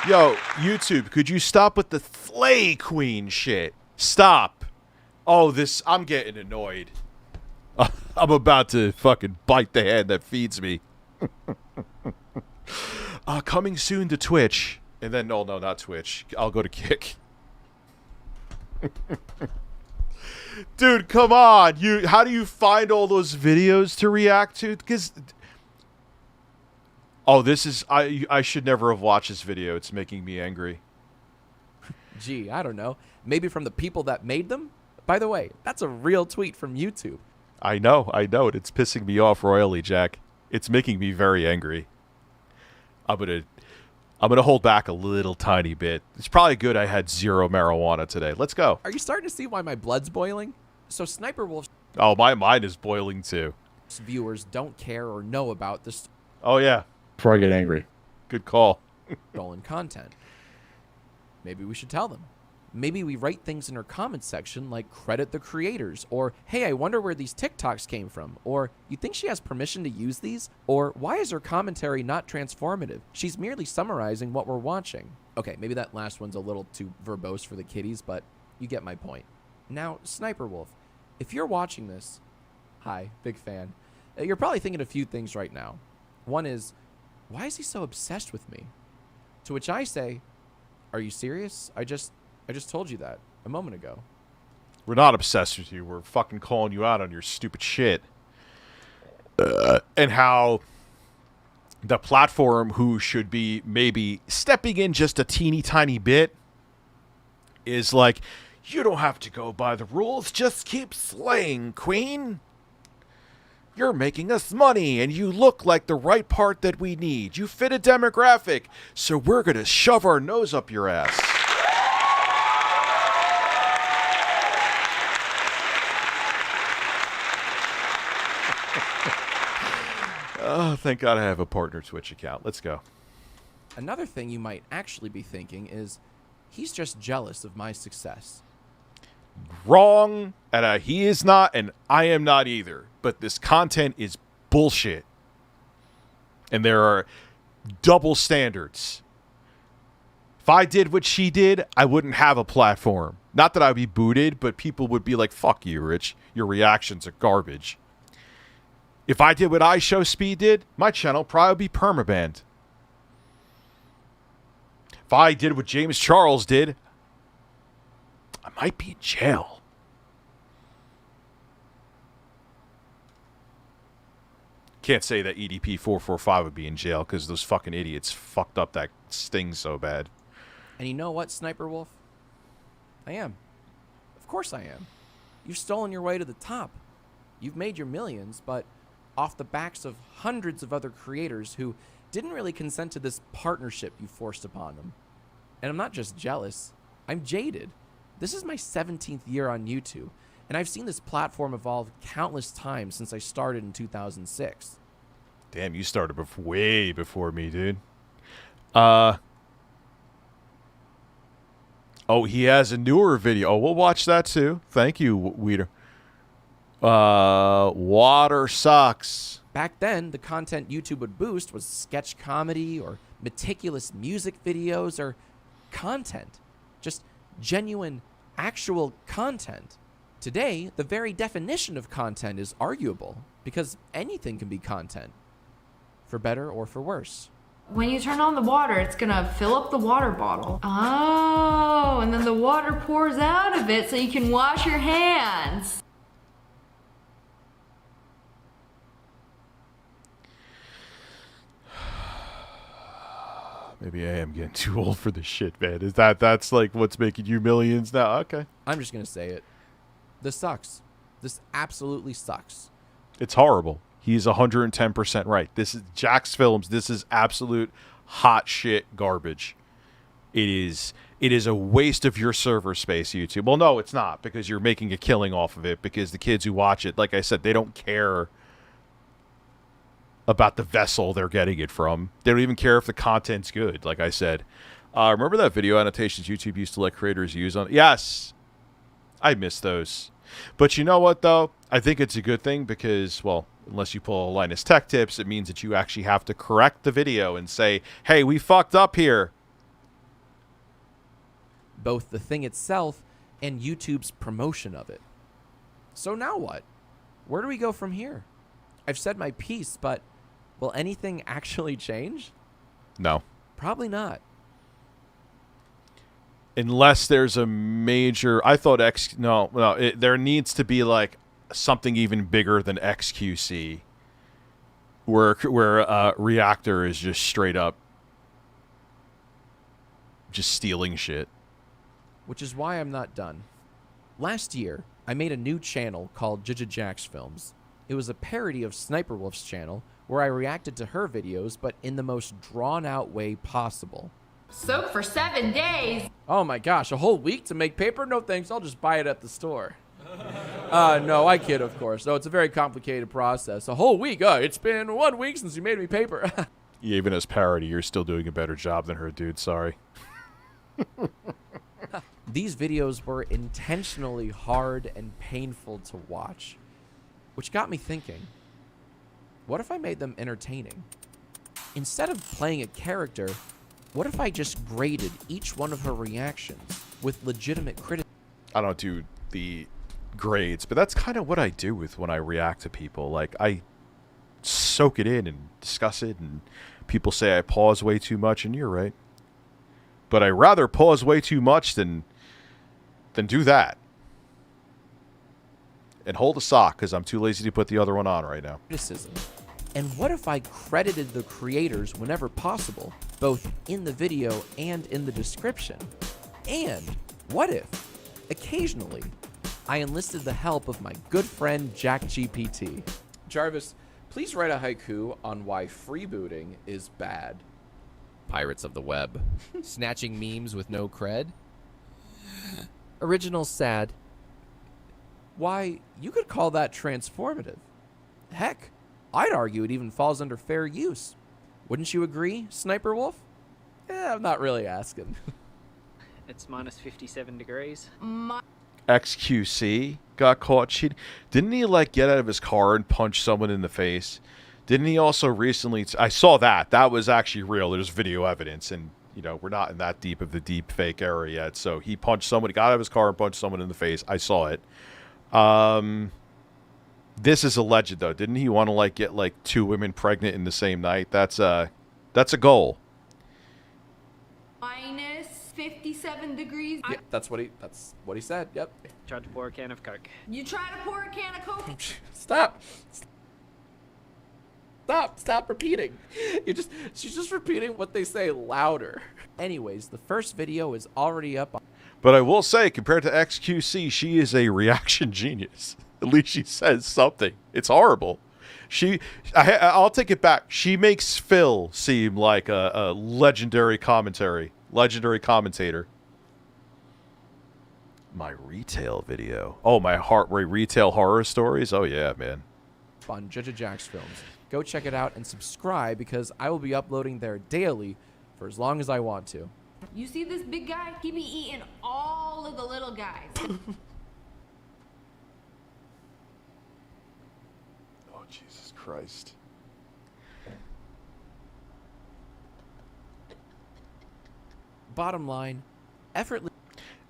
Yo, YouTube, could you stop with the Flay Queen shit? Stop. Oh, I'm getting annoyed. I'm about to fucking bite the hand that feeds me. Coming soon to Twitch. And then, no, not Twitch. I'll go to Kick. Dude, come on. How do you find all those videos to react to? Because... Oh, this is... I should never have watched this video. It's making me angry. Gee, I don't know. Maybe from the people that made them? By the way, that's a real tweet from YouTube. I know. It's pissing me off royally, Jack. It's making me very angry. I'm gonna hold back a little tiny bit. It's probably good I had 0 marijuana today. Let's go. Are you starting to see why my blood's boiling? So Sniper Wolf's... Oh, my mind is boiling too. Viewers don't care or know about this... Oh, yeah. Before I get angry. Good call. Stolen content. Maybe we should tell them. Maybe we write things in her comments section like credit the creators, or hey, I wonder where these TikToks came from, or you think she has permission to use these, or why is her commentary not transformative? She's merely summarizing what we're watching. Okay, maybe that last one's a little too verbose for the kiddies, but you get my point. Now, Sniper Wolf, if you're watching this, hi, big fan, you're probably thinking a few things right now. One is, why is he so obsessed with me? To which I say, are you serious? I just told you that a moment ago. We're not obsessed with you. We're fucking calling you out on your stupid shit. And how the platform who should be maybe stepping in just a teeny tiny bit is like, you don't have to go by the rules. Just keep slaying, queen. You're making us money, and you look like the right part that we need. You fit a demographic, so we're going to shove our nose up your ass. Oh, thank God I have a partner Twitch account. Let's go. Another thing you might actually be thinking is, he's just jealous of my success. Wrong, and he is not, and I am not either. But this content is bullshit. And there are double standards. If I did what she did, I wouldn't have a platform. Not that I would be booted, but people would be like, fuck you, Rich. Your reactions are garbage. If I did what iShowSpeed did, my channel would probably be permabanned. If I did what James Charles did, I might be in jail. Can't say that EDP 445 would be in jail because those fucking idiots fucked up that sting so bad. And you know what, Sniper Wolf? I am. Of course I am. You've stolen your way to the top. You've made your millions, but off the backs of hundreds of other creators who didn't really consent to this partnership you forced upon them. And I'm not just jealous. I'm jaded. This is my 17th year on YouTube, and I've seen this platform evolve countless times since I started in 2006. Damn, you started way before me, dude. Oh, he has a newer video. Oh, we'll watch that too. Thank you, Weeder. Water sucks. Back then, the content YouTube would boost was sketch comedy or meticulous music videos or content. Just genuine, actual content. Today, the very definition of content is arguable because anything can be content, for better or for worse. When you turn on the water, it's gonna fill up the water bottle. Oh, and then the water pours out of it so you can wash your hands. Maybe I am getting too old for this shit, man. That's like what's making you millions now? Okay. I'm just gonna say it. This sucks. This absolutely sucks. It's horrible. He's 110% right. This is Jack's Films. This is absolute hot shit garbage. It is a waste of your server space, YouTube. Well, no, it's not, because you're making a killing off of it, because the kids who watch it, like I said, they don't care about the vessel they're getting it from. They don't even care if the content's good, like I said. Remember that video annotations YouTube used to let creators use on? Yes. I miss those. But you know what, though? I think it's a good thing because, well, unless you pull a Linus Tech Tips, it means that you actually have to correct the video and say, hey, we fucked up here. Both the thing itself and YouTube's promotion of it. So now what? Where do we go from here? I've said my piece, but will anything actually change? No. Probably not. Unless there's a major... I thought there needs to be like something even bigger than XQC, where Reactor is just straight up just stealing shit. Which is why I'm not done. Last year, I made a new channel called Jack's Films. It was a parody of Sniper Wolf's channel, where I reacted to her videos, but in the most drawn-out way possible. Soak for 7 days. Oh my gosh, a whole week to make paper? No thanks, I'll just buy it at the store. No, I kid, of course. No, it's a very complicated process. A whole week? It's been 1 week since you made me paper. Yeah, even as parody, you're still doing a better job than her, dude. Sorry. These videos were intentionally hard and painful to watch, which got me thinking, what if I made them entertaining? Instead of playing a character, what if I just graded each one of her reactions with legitimate criticism? I don't do the grades, but that's kind of what I do with when I react to people. Like, I soak it in and discuss it, and people say I pause way too much, and you're right. But I rather pause way too much than do that. And hold a sock, because I'm too lazy to put the other one on right now. Criticism. And what if I credited the creators whenever possible, both in the video and in the description? And what if, occasionally, I enlisted the help of my good friend JackGPT? Jarvis, please write a haiku on why freebooting is bad. Pirates of the web. Snatching memes with no cred. Original sad. Why, you could call that transformative. Heck, I'd argue it even falls under fair use. Wouldn't you agree, Sniper Wolf? I'm not really asking. It's minus 57 degrees. XQC got caught cheating. Didn't he, like, get out of his car and punch someone in the face? Didn't he also recently... I saw that. That was actually real. There's video evidence, and, you know, we're not in that deep of the deep fake era yet. So he punched somebody, got out of his car and punched someone in the face. I saw it. This is alleged, though. Didn't he want to, like, get, like, 2 women pregnant in the same night? That's a goal. Minus 57 degrees. Yeah, that's what he said. Yep. Tried to pour a can of Coke. You try to pour a can of Coke? Stop repeating. She's just repeating what they say louder. Anyways, the first video is already up. But I will say, compared to XQC, she is a reaction genius. At least she says something. It's horrible. I'll take it back. She makes Phil seem like a legendary commentator. My retail video. Oh, my heart rate retail horror stories. Oh yeah, man. On Jack's Films. Go check it out and subscribe, because I will be uploading there daily for as long as I want to. You see this big guy? He be eating all of the little guys. Oh, Jesus Christ. Bottom line, effortless.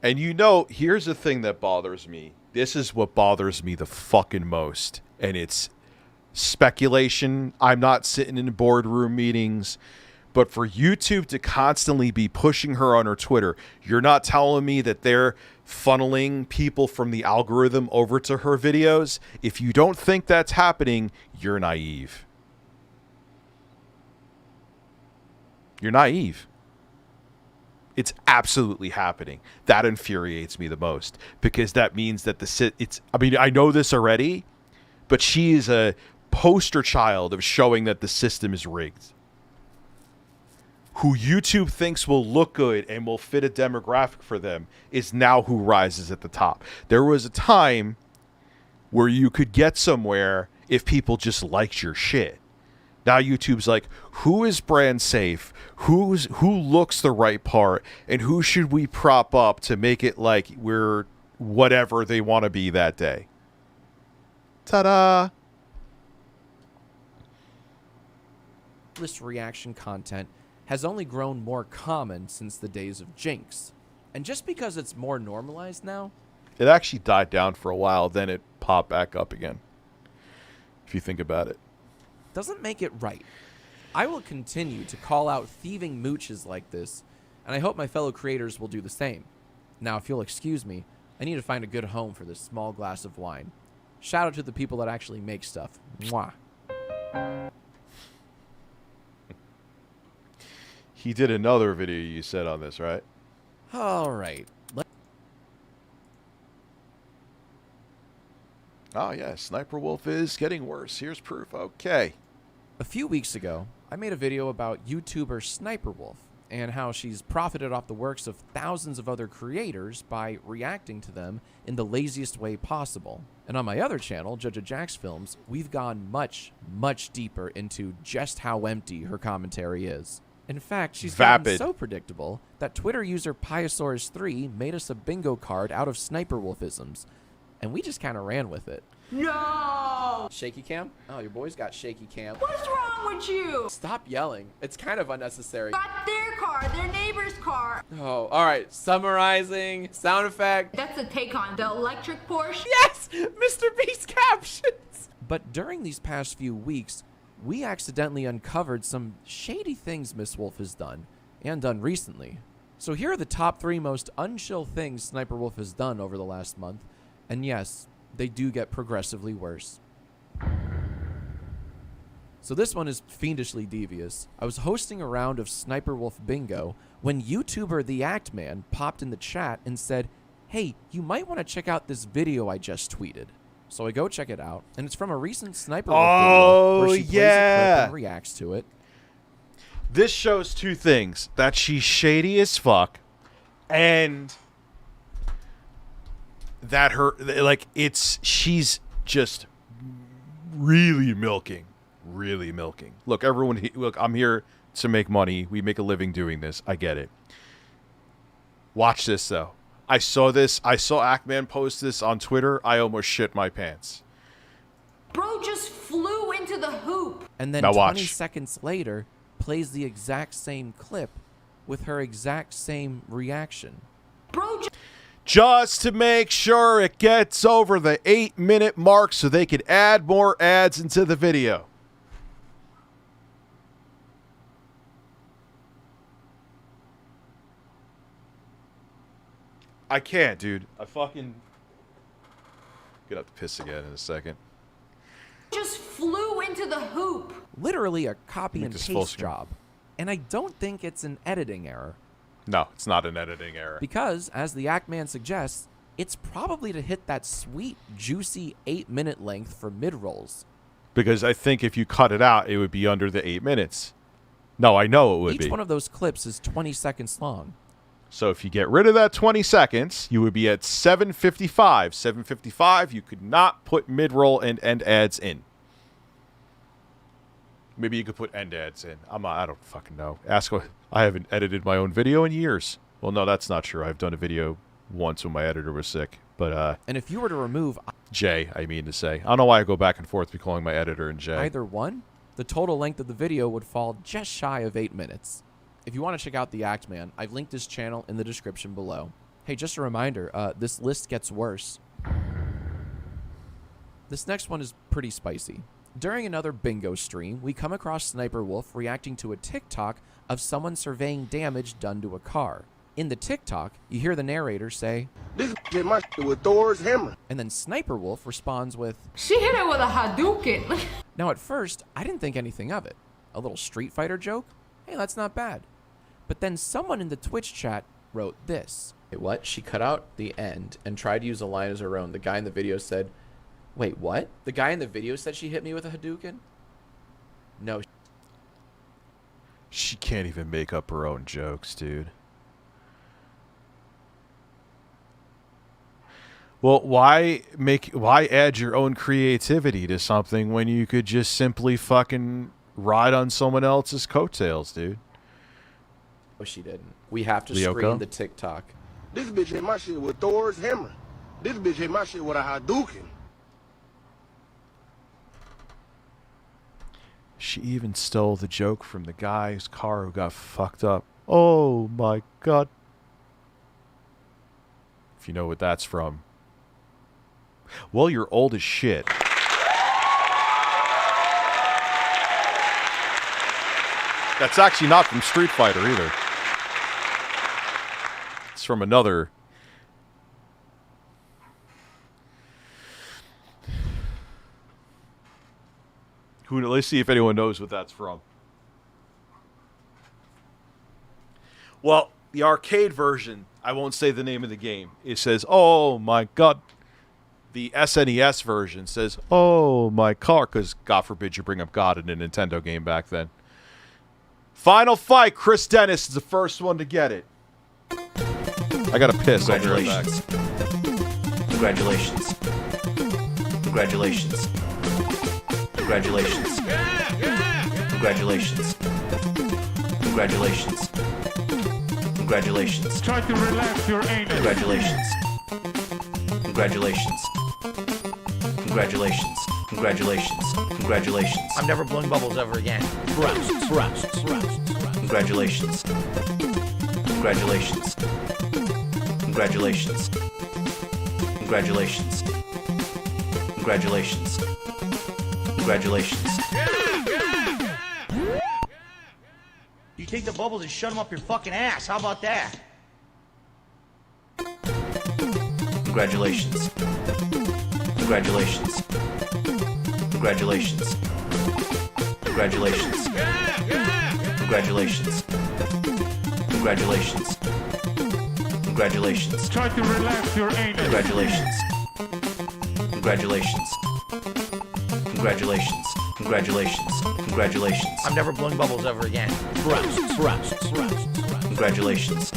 And you know, here's the thing that bothers me. This is what bothers me the fucking most. And it's speculation. I'm not sitting in boardroom meetings. But for YouTube to constantly be pushing her on her Twitter, you're not telling me that they're funneling people from the algorithm over to her videos? If you don't think that's happening, you're naive. You're naive. It's absolutely happening. That infuriates me the most, because that means that I mean, I know this already, but she is a poster child of showing that the system is rigged. Who YouTube thinks will look good and will fit a demographic for them is now who rises at the top. There was a time where you could get somewhere if people just liked your shit. Now YouTube's like, who is brand safe? Who looks the right part? And who should we prop up to make it like we're whatever they want to be that day? Ta-da! This reaction content has only grown more common since the days of Jinx. And just because it's more normalized now, it actually died down for a while, then it popped back up again. If you think about it. Doesn't make it right. I will continue to call out thieving mooches like this, and I hope my fellow creators will do the same. Now, if you'll excuse me, I need to find a good home for this small glass of wine. Shout out to the people that actually make stuff. Mwah. He did another video you said on this, right? All right. Oh, yeah. Sniper Wolf is getting worse. Here's proof. Okay. A few weeks ago, I made a video about YouTuber Sniper Wolf and how she's profited off the works of thousands of other creators by reacting to them in the laziest way possible. And on my other channel, Judge Jack's Films, we've gone much, much deeper into just how empty her commentary is. In fact, she's gotten so predictable that Twitter user Piosaurus3 made us a bingo card out of Sniper Wolfisms, and we just kind of ran with it. No! Shaky cam? Oh, your boy's got shaky cam. What's wrong with you? Stop yelling. It's kind of unnecessary. Got their car, their neighbor's car. Oh, all right. Summarizing, sound effect. That's a take on the electric Porsche. Yes! Mr. Beast captions! But during these past few weeks, we accidentally uncovered some shady things Miss Wolf has done, and done recently. So here are the top 3 most unchill things Sniper Wolf has done over the last month, and yes, they do get progressively worse. So this one is fiendishly devious. I was hosting a round of Sniper Wolf bingo when YouTuber The Act Man popped in the chat and said, "Hey, you might want to check out this video I just tweeted." So I go check it out, and it's from a recent Sniper Wolf video where she plays a clip and reacts to it. This shows 2 things. That she's shady as fuck, and that she's just really milking. Look, everyone, look, I'm here to make money. We make a living doing this. I get it. Watch this, though. I saw this. I saw Ackman post this on Twitter. I almost shit my pants. Bro just flew into the hoop. And then 20 seconds later, plays the exact same clip with her exact same reaction. Bro just to make sure it gets over the 8-minute mark so they could add more ads into the video. I can't, dude. I fucking get up to piss again in a second. Just flew into the hoop. Literally a copy and paste job. And I don't think it's an editing error. No, it's not an editing error. Because, as the Act Man suggests, it's probably to hit that sweet, juicy 8-minute length for mid-rolls. Because I think if you cut it out, it would be under the 8 minutes. No, I know it would be. Each one of those clips is 20 seconds long. So if you get rid of that 20 seconds, you would be at 7:55. 7:55, you could not put mid-roll and end ads in. Maybe you could put end ads in. I don't fucking know. I haven't edited my own video in years. Well, no, that's not true. I've done a video once when my editor was sick. But and if you were to remove Jay, I mean to say. I don't know why I go back and forth between calling my editor and Jay. Either one, the total length of the video would fall just shy of 8 minutes. If you want to check out the Act Man, I've linked his channel in the description below. Hey, just a reminder, this list gets worse. This next one is pretty spicy. During another bingo stream, we come across Sniper Wolf reacting to a TikTok of someone surveying damage done to a car. In the TikTok, you hear the narrator say, "This get my shit with Thor's hammer." And then Sniper Wolf responds with, "She hit it with a Hadouken." Now at first, I didn't think anything of it. A little Street Fighter joke? Hey, that's not bad. But then someone in the Twitch chat wrote this. Wait, what? She cut out the end and tried to use a line as her own. The guy in the video said, Wait, what? The guy in the video said she hit me with a Hadouken? No. She can't even make up her own jokes, dude. Well, why add your own creativity to something when you could just simply fucking ride on someone else's coattails, dude? Oh, she didn't. We have to Lyoko? screen the TikTok. This bitch hit my shit with Thor's hammer. This bitch hit my shit with a Hadouken. She even stole the joke from the guy's car who got fucked up. Oh my god. If you know what that's from. Well, you're old as shit. That's actually not from Street Fighter either. It's from another. Let's see if anyone knows what that's from. Well, the arcade version, I won't say the name of the game. It says, oh my god. The SNES version says, oh my car, because God forbid you bring up God in a Nintendo game back then. Final fight, Chris Dennis is the first one to get it. I gotta piss. Congratulations. Congratulations. Congratulations. Congratulations. Congratulations. Congratulations. Congratulations. Try to relax your anus. Congratulations. Congratulations. Congratulations. Congratulations. Congratulations. I'm never blowing bubbles ever again. Congratulations. Congratulations. Congratulations. Congratulations. Congratulations. Congratulations. You take the bubbles and shut them up your fucking ass. How about that? Congratulations. Congratulations. Congratulations. Congratulations. Congratulations. Congratulations. Congratulations. Try to relax your anus. Congratulations. Congratulations. Congratulations. Congratulations. Congratulations. I'm never blowing bubbles ever again. Congratulations. Congratulations.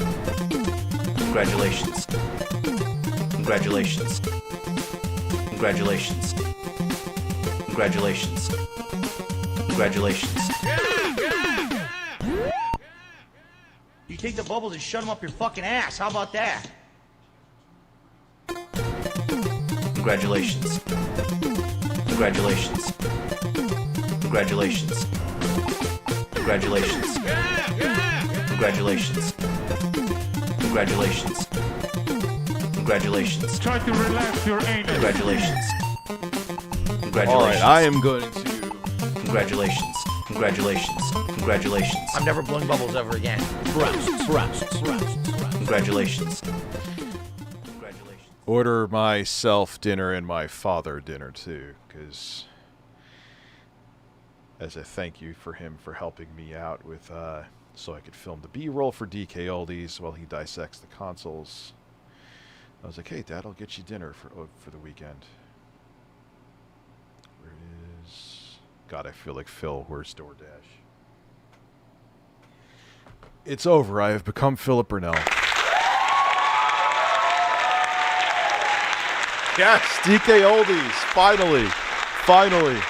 Congratulations. Congratulations. Congratulations. Congratulations. You take the bubbles and shut them up your fucking ass. How about that? Congratulations. Congratulations. Congratulations. Congratulations. Congratulations. Congratulations. Congratulations. Try to relax your anus. Congratulations. Congratulations. All right, I am going to. Congratulations. Congratulations. Congratulations. I'm never blowing bubbles ever again. Congratulations. Order myself dinner and my father dinner too, because as a thank you for him for helping me out with, so I could film the B-roll for DK Oldies while he dissects the consoles. I was like, hey, Dad, I'll get you dinner for the weekend. Where it is? God, I feel like Phil. Where's DoorDash? It's over. I have become Philip Burnell. Yes, DK Oldies. Finally. Finally.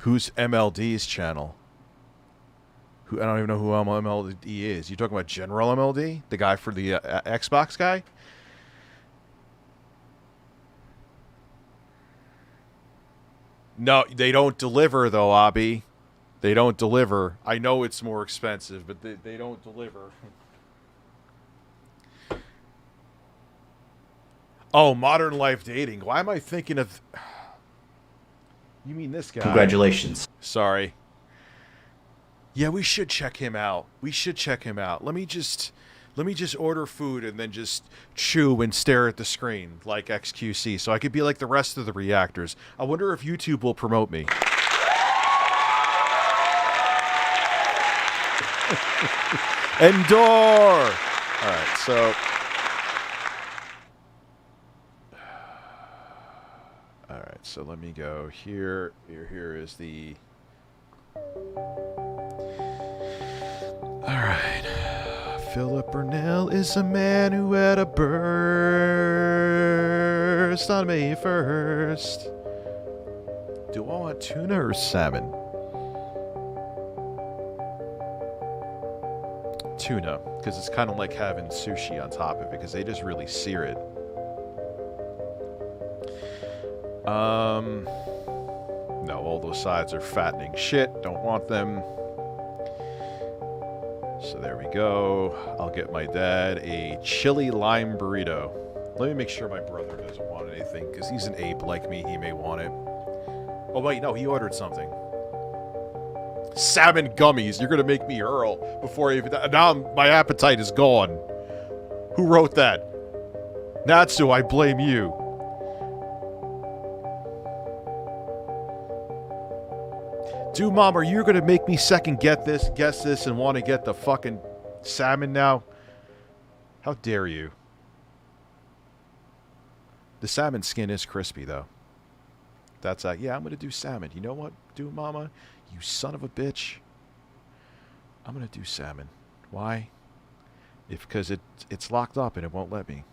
Who's MLD's channel? I don't even know who MLD is. You talking about General MLD? The guy for the Xbox guy? No, they don't deliver though, Abby. They don't deliver. I know it's more expensive, but they don't deliver. Oh, Modern Life Dating. Why am I thinking of... You mean this guy? Congratulations. Sorry. Yeah, we should check him out. We should check him out. Let me just order food and then just chew and stare at the screen like XQC so I could be like the rest of the reactors. I wonder if YouTube will promote me. Endure! Alright, so... Alright, so let me go here. Here is the... Alright. Philip Burnell is a man who had a burst on May 1st. Do I want tuna or salmon? Tuna, because it's kind of like having sushi on top of it, because they just really sear it. No, all those sides are fattening shit. Don't want them. So there we go. I'll get my dad a chili lime burrito. Let me make sure my brother doesn't want anything, because he's an ape like me. He may want it. Oh, wait, no, he ordered something. Salmon gummies. You're going to make me hurl before I even... Now my appetite is gone. Who wrote that? Natsu, I blame you. Dude, Mom, are you going to make me guess this, and want to get the fucking salmon now? How dare you? The salmon skin is crispy, though. That's yeah, I'm going to do salmon. You know what, dude, Mama? You son of a bitch. I'm going to do salmon. Why? Because it's locked up and it won't let me.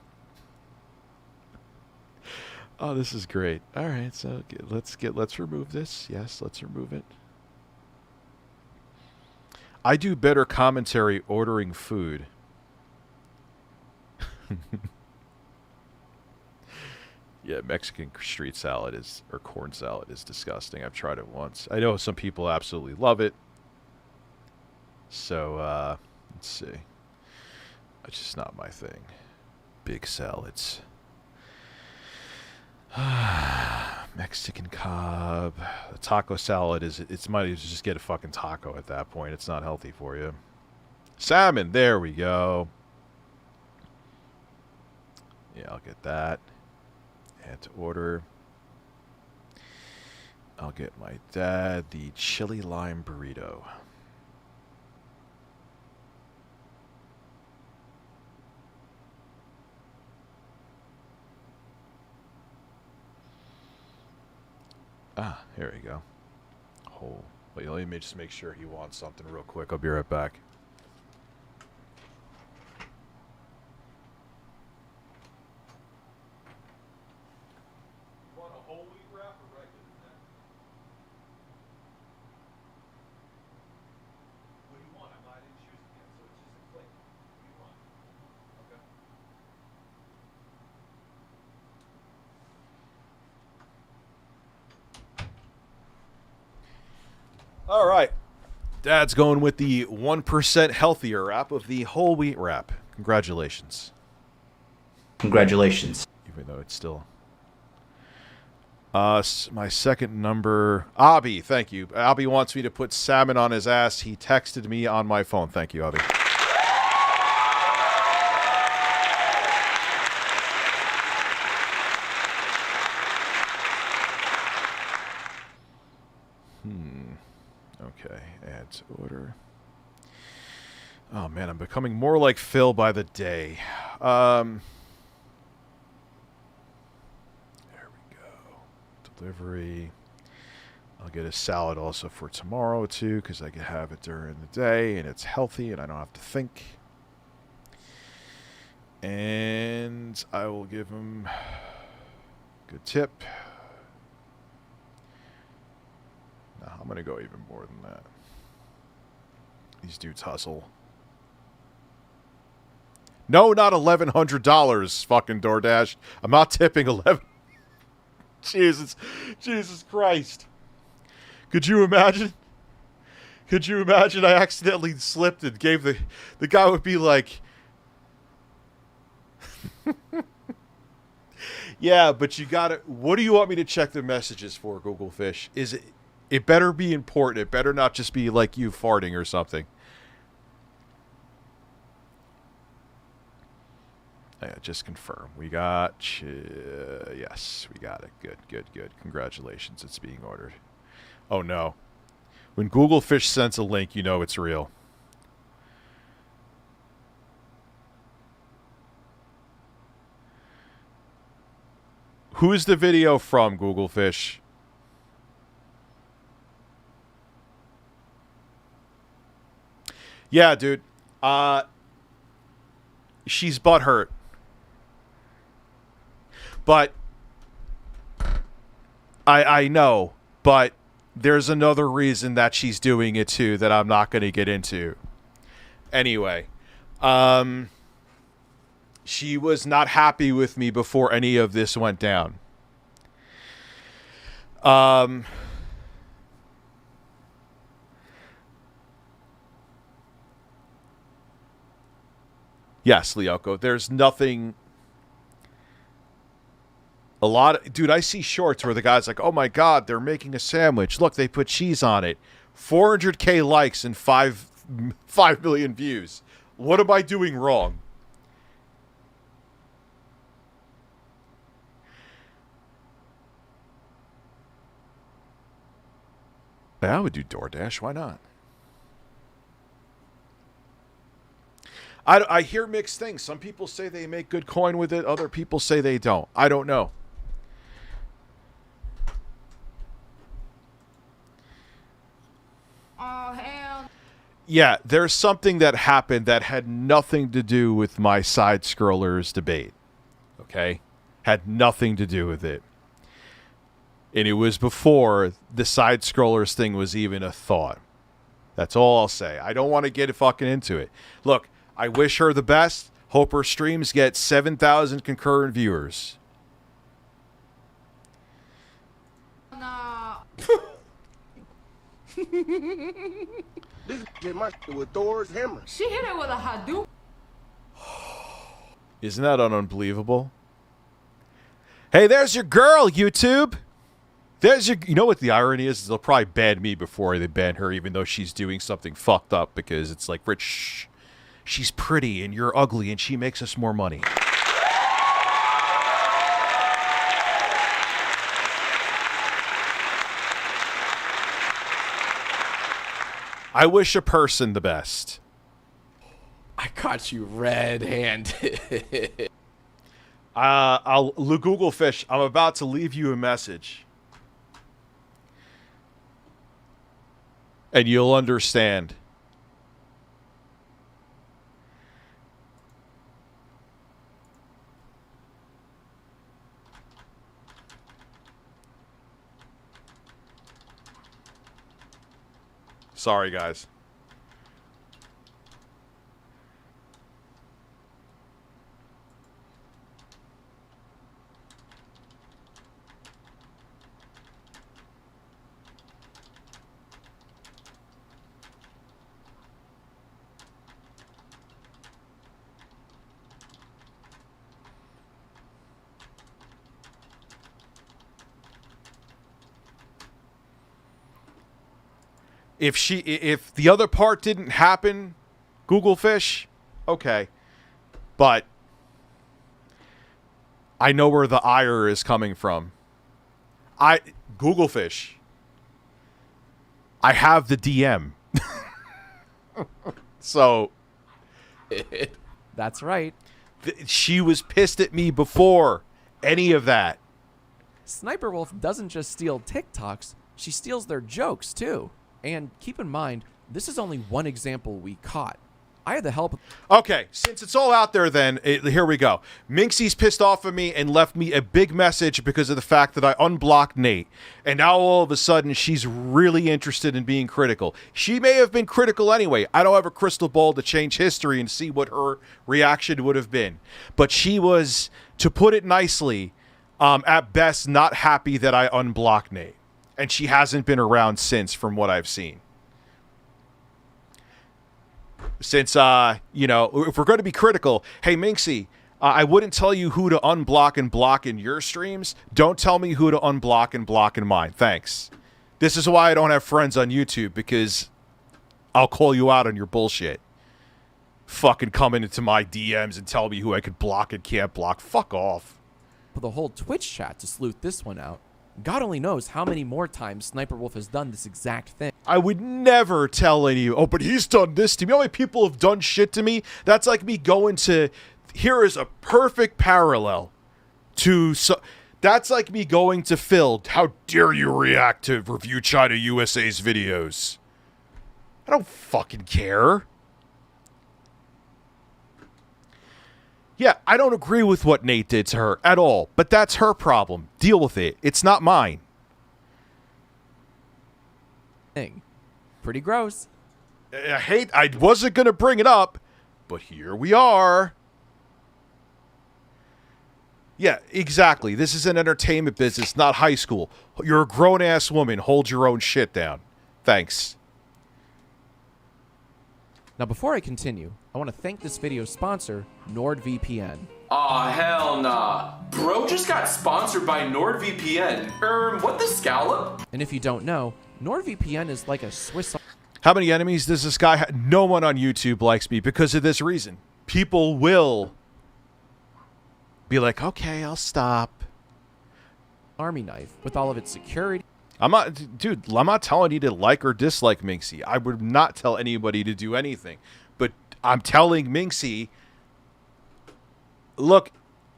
Oh, this is great. All right, so let's remove this. Yes, let's remove it. I do better commentary ordering food. Yeah, Mexican street salad or corn salad is disgusting. I've tried it once. I know some people absolutely love it. So, let's see. It's just not my thing. Big salads. Mexican cob. The taco salad it's might as well just get a fucking taco at that point. It's not healthy for you. Salmon, there we go. Yeah, I'll get that. Add to order. I'll get my dad the chili lime burrito. Ah, here we go. Wait, let me just make sure he wants something real quick. I'll be right back. Want a whole wheat wrap or regular then? What do you want? I didn't choose it yet, so it's just a click. What do you want? Okay. All right. Dad's going with the 1% healthier wrap of the whole wheat wrap. Congratulations. Congratulations. Even though it's still... my second number... Abby, thank you. Abby wants me to put salmon on his ass. He texted me on my phone. Thank you, Abby. Okay, add to order. Oh man, I'm becoming more like Phil by the day. There we go. Delivery. I'll get a salad also for tomorrow too, because I can have it during the day and it's healthy and I don't have to think. And I will give him a good tip. No, I'm going to go even more than that. These dudes hustle. No, not $1,100, fucking DoorDash. I'm not tipping 11. Jesus Christ. Could you imagine? Could you imagine I accidentally slipped and gave the guy would be like, yeah, but you got to, what do you want me to check the messages for, Google Fish? It better be important. It better not just be like you farting or something. Yeah, just confirm. We got... yes, we got it. Good. Congratulations. It's being ordered. Oh, no. When Google Fish sends a link, you know it's real. Who is the video from, Google Fish? Yeah, dude. She's butthurt. But I know, but there's another reason that she's doing it too that I'm not going to get into. Anyway, she was not happy with me before any of this went down. Yes, Lyoko, there's nothing... Dude, I see shorts where the guy's like, oh my god, they're making a sandwich. Look, they put cheese on it. 400k likes and 5 million views. What am I doing wrong? I would do DoorDash. Why not? I hear mixed things. Some people say they make good coin with it. Other people say they don't. I don't know. Oh, hell. Yeah, there's something that happened that had nothing to do with my side scrollers debate. Okay? Had nothing to do with it. And it was before the side scrollers thing was even a thought. That's all I'll say. I don't want to get fucking into it. Look, I wish her the best. Hope her streams get 7,000 concurrent viewers. No. This hit my shit with Thor's hammer. She hit it with a Hadouken. Isn't that unbelievable? Hey, there's your girl, YouTube. There's your... You know what the irony is? They'll probably ban me before they ban her, even though she's doing something fucked up, because it's like, Rich, she's pretty and you're ugly and she makes us more money. I wish a person the best. I caught you red-handed. Google Fish, I'm about to leave you a message. And you'll understand. Sorry, guys. If the other part didn't happen, Google Fish, okay. But I know where the ire is coming from. Google Fish, I have the DM. So that's right. She was pissed at me before any of that. Sniper Wolf doesn't just steal TikToks, she steals their jokes too. And keep in mind, this is only one example we caught. I had the help. Okay, since it's all out there then, here we go. Minxy's pissed off at me and left me a big message because of the fact that I unblocked Nate. And now all of a sudden, she's really interested in being critical. She may have been critical anyway. I don't have a crystal ball to change history and see what her reaction would have been. But she was, to put it nicely, at best, not happy that I unblocked Nate. And she hasn't been around since, from what I've seen. Since, you know, if we're going to be critical, hey, Minxy, I wouldn't tell you who to unblock and block in your streams. Don't tell me who to unblock and block in mine. Thanks. This is why I don't have friends on YouTube, because I'll call you out on your bullshit. Fucking coming into my DMs and tell me who I could block and can't block. Fuck off. For the whole Twitch chat to sleuth this one out. God only knows how many more times Sniper Wolf has done this exact thing. I would never tell any, oh, but he's done this to me. You know how many people have done shit to me? That's like me going to, here is a perfect parallel to, That's like me going to Phil. How dare you react to Review China USA's videos? I don't fucking care. Yeah, I don't agree with what Nate did to her at all, but that's her problem. Deal with it. It's not mine. Pretty gross. I wasn't going to bring it up, but here we are. Yeah, exactly. This is an entertainment business, not high school. You're a grown-ass woman. Hold your own shit down. Thanks. Now, before I continue, I want to thank this video's sponsor, NordVPN. Aw, hell nah. Bro just got sponsored by NordVPN. What the scallop? And if you don't know, NordVPN is like a Swiss... How many enemies does this guy have? No one on YouTube likes me because of this reason. People will be like, okay, I'll stop. Army knife with all of its security. I'm not telling you to like or dislike Minxy. I would not tell anybody to do anything. But I'm telling Minxy, look,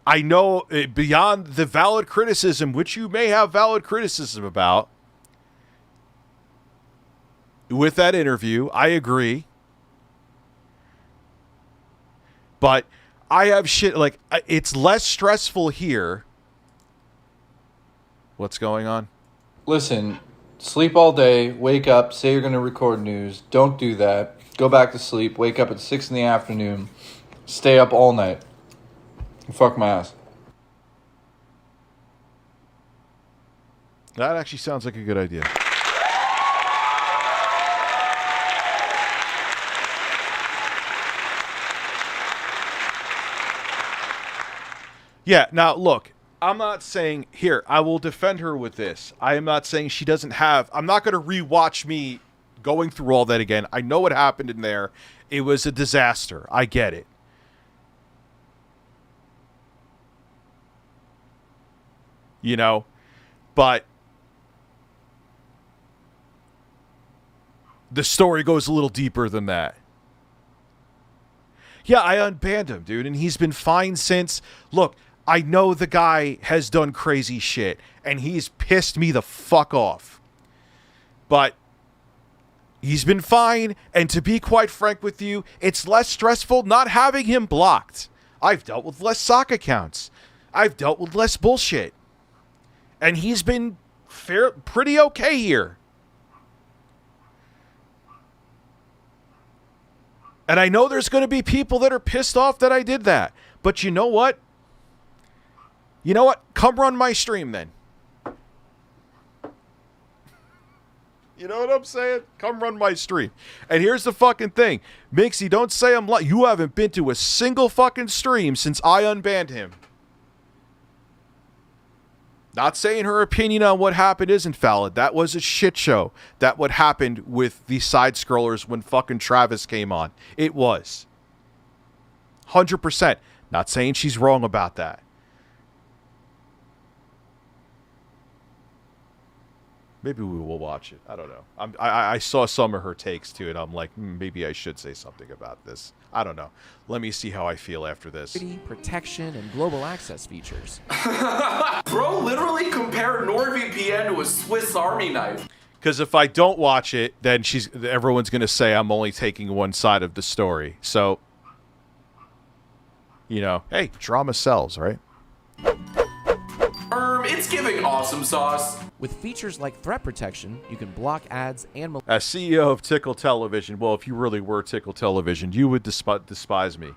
I know beyond the valid criticism, which you may have valid criticism about, with that interview, I agree. But I have shit, like, it's less stressful here. What's going on? Listen, sleep all day, wake up, say you're going to record news. Don't do that. Go back to sleep, wake up at 6 in the afternoon, stay up all night. Fuck my ass. That actually sounds like a good idea. Yeah, now look, I'm not saying, here, I will defend her with this. I am not saying she doesn't have, I'm not going to rewatch me going through all that again. I know what happened in there. It was a disaster. I get it. You know, but the story goes a little deeper than that. Yeah, I unbanned him, dude, and he's been fine since. Look, I know the guy has done crazy shit, and he's pissed me the fuck off. But he's been fine, and to be quite frank with you, it's less stressful not having him blocked. I've dealt with less sock accounts. I've dealt with less bullshit. And he's been pretty okay here. And I know there's going to be people that are pissed off that I did that. But you know what? You know what? Come run my stream then. You know what I'm saying? Come run my stream. And here's the fucking thing. Minxy, don't say I'm lying. You haven't been to a single fucking stream since I unbanned him. Not saying her opinion on what happened isn't valid. That was a shit show. That what happened with the side scrollers when fucking Travis came on. It was. 100%. Not saying she's wrong about that. Maybe we will watch it. I don't know. I saw some of her takes too, and I'm like, maybe I should say something about this. I don't know. Let me see how I feel after this. Protection and global access features. Bro literally compared NordVPN to a Swiss Army knife. Because if I don't watch it, then everyone's going to say I'm only taking one side of the story. So, you know, hey, drama sells, right? It's giving awesome sauce. With features like threat protection, you can block ads and... As CEO of Tickle Television, well, if you really were Tickle Television, you would despise me.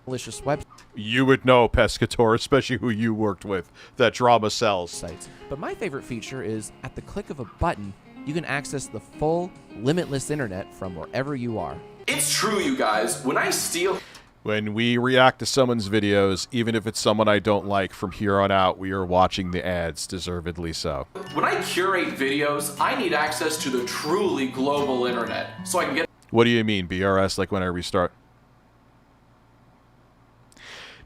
Malicious web... You would know, Pescator, especially who you worked with, that drama sells. Sites. But my favorite feature is, at the click of a button, you can access the full, limitless internet from wherever you are. It's true, you guys. When I steal... When we react to someone's videos, even if it's someone I don't like, from here on out, we are watching the ads, deservedly so. When I curate videos, I need access to the truly global internet, so I can get... What do you mean, BRS, like when I restart?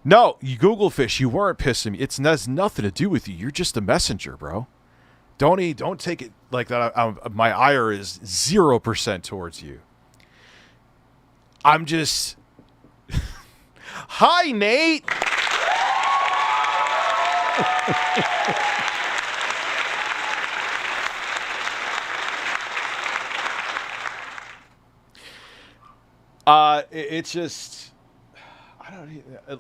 No, you Google fish, you weren't pissing me. It has nothing to do with you. You're just a messenger, bro. Don't take it like that. My ire is 0% towards you. I'm just... Hi, Nate! It's just, I don't even,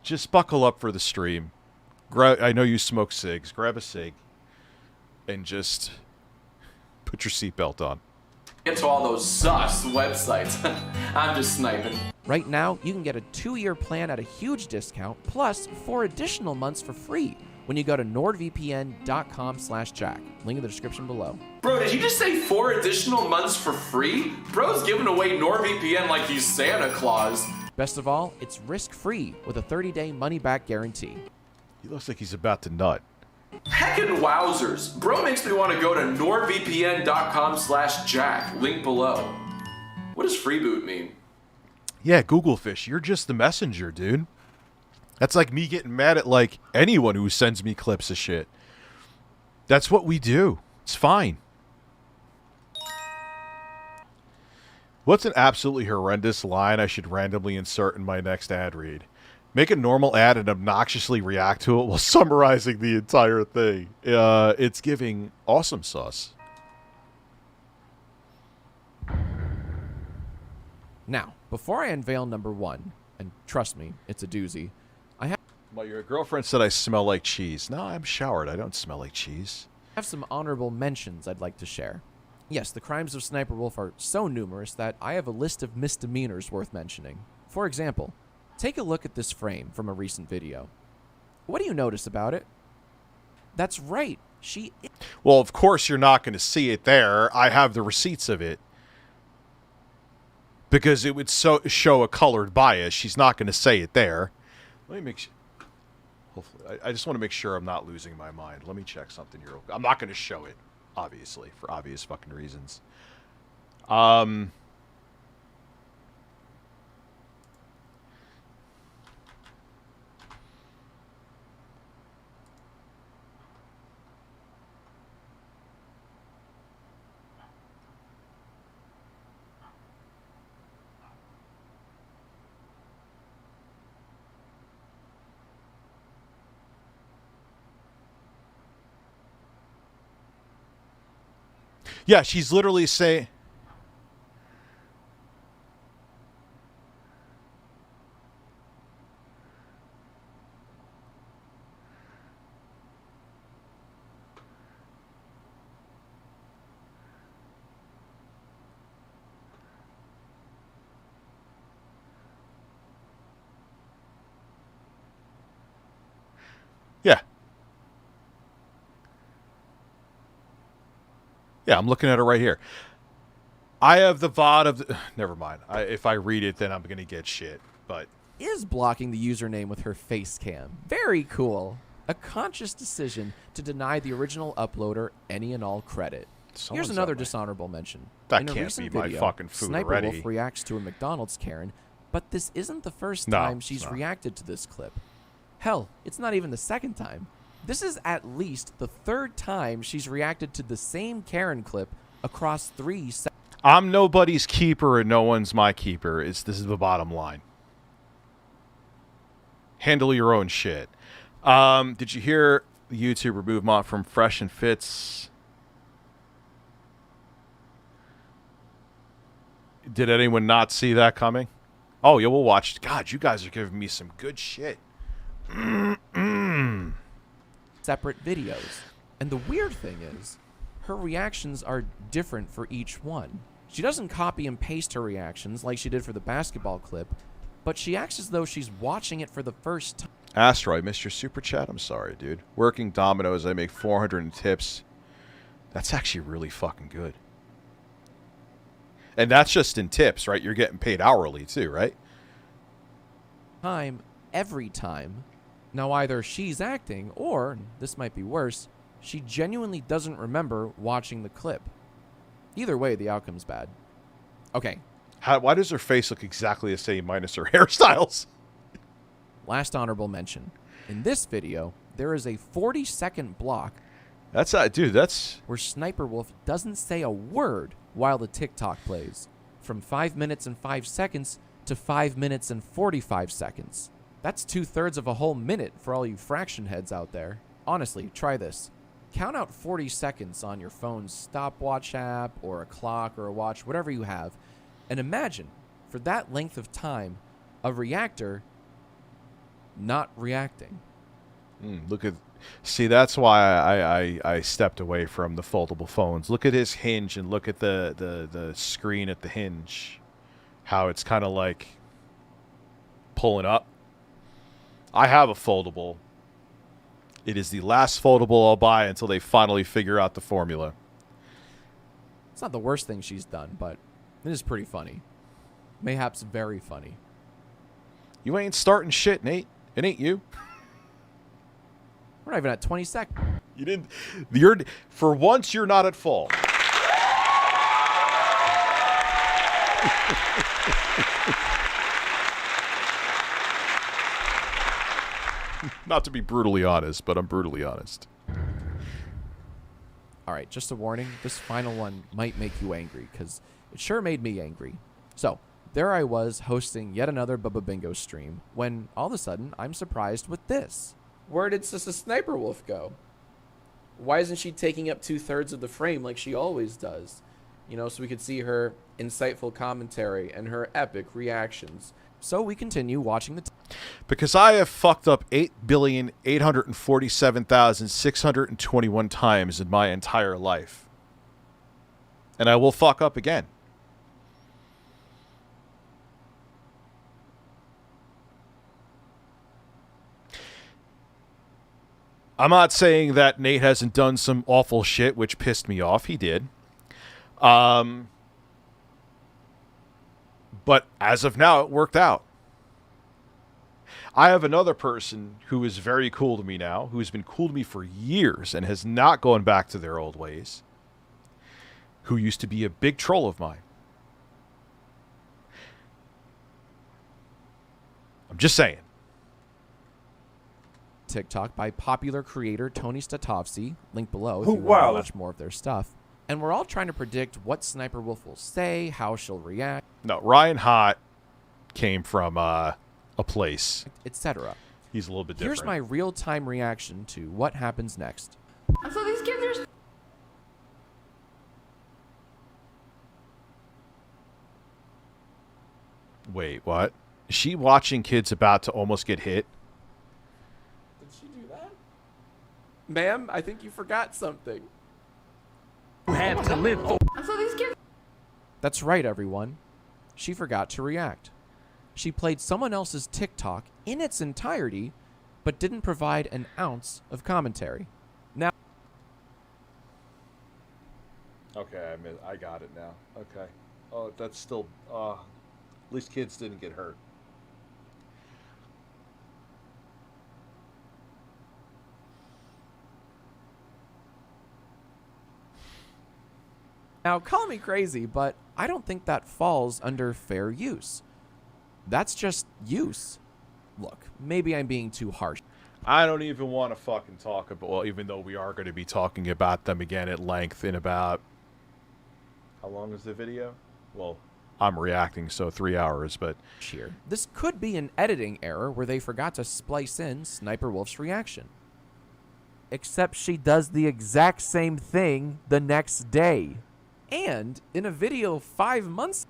just buckle up for the stream. I know you smoke cigs. Grab a cig and just put your seatbelt on. Get to all those sus websites. I'm just sniping. Right now, you can get a 2-year plan at a huge discount, plus 4 additional months for free when you go to nordvpn.com/jack. Link in the description below. Bro, did you just say 4 additional months for free? Bro's giving away NordVPN like he's Santa Claus. Best of all, it's risk-free with a 30-day money-back guarantee. He looks like he's about to nut. Heckin' wowzers. Bro makes me want to go to nordvpn.com/jack. Link below. What does freeboot mean? Yeah, Google Fish, you're just the messenger, dude. That's like me getting mad at, like, anyone who sends me clips of shit. That's what we do. It's fine. What's an absolutely horrendous line I should randomly insert in my next ad read? Make a normal ad and obnoxiously react to it while summarizing the entire thing. It's giving awesome sauce. Now, before I unveil number 1, and trust me, it's a doozy, Well, your girlfriend said I smell like cheese. No, I'm showered. I don't smell like cheese. I have some honorable mentions I'd like to share. Yes, the crimes of Sniper Wolf are so numerous that I have a list of misdemeanors worth mentioning. For example, take a look at this frame from a recent video. What do you notice about it? That's right, she... Well, of course you're not going to see it there. I have the receipts of it. Because it would show a colored bias. She's not going to say it there. Let me make sure. Hopefully, I just want to make sure I'm not losing my mind. Let me check something here. I'm not going to show it, obviously, for obvious fucking reasons. Yeah, she's literally saying... Yeah. Yeah, I'm looking at it right here. I have the VOD of the... Never mind. If I read it, then I'm going to get shit. But is blocking the username with her face cam. Very cool. A conscious decision to deny the original uploader any and all credit. Here's another dishonorable mention. That In a can't recent be my video, fucking food Sniper already. Wolf reacts to a McDonald's Karen, but this isn't the first No, time it's she's not. reacted to this clip. Hell, it's not even the second time. This is at least the 3rd time she's reacted to the same Karen clip across 3 I'm nobody's keeper and no one's my keeper. This is the bottom line. Handle your own shit. Did you hear YouTube remove Mont from Fresh and Fits? Did anyone not see that coming? Oh, yeah, we'll watch. God, you guys are giving me some good shit. separate videos. And the weird thing is, her reactions are different for each one. She doesn't copy and paste her reactions like she did for the basketball clip, but she acts as though she's watching it for the first time. Astro, I missed your super chat. I'm sorry, dude. Working Domino's, I make 400 in tips. That's actually really fucking good. And that's just in tips, right? You're getting paid hourly too, right? Every time. Now either she's acting, or, this might be worse, she genuinely doesn't remember watching the clip. Either way, the outcome's bad. Okay. Why does her face look exactly the same minus her hairstyles? Last honorable mention. In this video, there is a 40-second block. That's dude, that's... where Sniper Wolf doesn't say a word while the TikTok plays. From 5 minutes and 5 seconds to 5 minutes and 45 seconds. That's 2/3 of a whole minute for all you fraction heads out there. Honestly, try this. Count out 40 seconds on your phone's stopwatch app or a clock or a watch, whatever you have, and imagine, for that length of time, a reactor not reacting. Look at, see, that's why I stepped away from the foldable phones. Look at his hinge and look at the screen at the hinge. How it's kind of like pulling up. I have a foldable. It is the last foldable I'll buy until they finally figure out the formula. It's not the worst thing she's done, but it is pretty funny. Mayhaps very funny. You ain't starting shit, Nate. It ain't you. We're not even at 20 seconds. You didn't. You're, for once, you're not at fault. Not to be brutally honest, but I'm brutally honest. All right, just a warning. This final one might make you angry, because it sure made me angry. So, there I was hosting yet another Bubba Bingo stream, when all of a sudden, I'm surprised with this. Where did Sister Sniper Wolf go? Why isn't she taking up 2/3 of the frame like she always does? You know, so we could see her insightful commentary and her epic reactions. So we continue watching the... Because I have fucked up 8,847,621 times in my entire life. And I will fuck up again. I'm not saying that Nate hasn't done some awful shit, which pissed me off. He did. But as of now, it worked out. I have another person who is very cool to me now, who has been cool to me for years and has not gone back to their old ways, who used to be a big troll of mine. I'm just saying. TikTok by popular creator Tony Statovsky, link below if you want to watch more of their stuff. And we're all trying to predict what Sniper Wolf will say, how she'll react. No, Ryan Hott came from a place, etc. He's a little bit different. Here's my real-time reaction to what happens next. So these kids are... Wait, what? Is she watching kids about to almost get hit? Did she do that? Ma'am, I think you forgot something. You have to live for... So these kids... That's right, everyone. She forgot to react. She played someone else's TikTok in its entirety, but didn't provide an ounce of commentary. Now... Okay, I got it now. Okay. Oh, that's still... at least kids didn't get hurt. Now, call me crazy, but I don't think that falls under fair use. That's just use. Look, maybe I'm being too harsh. I don't even want to fucking talk about... Well, even though we are going to be talking about them again at length in about... How long is the video? Well, I'm reacting, so 3 hours, but... Here. This could be an editing error where they forgot to splice in Sniper Wolf's reaction. Except she does the exact same thing the next day. And in a video 5 months...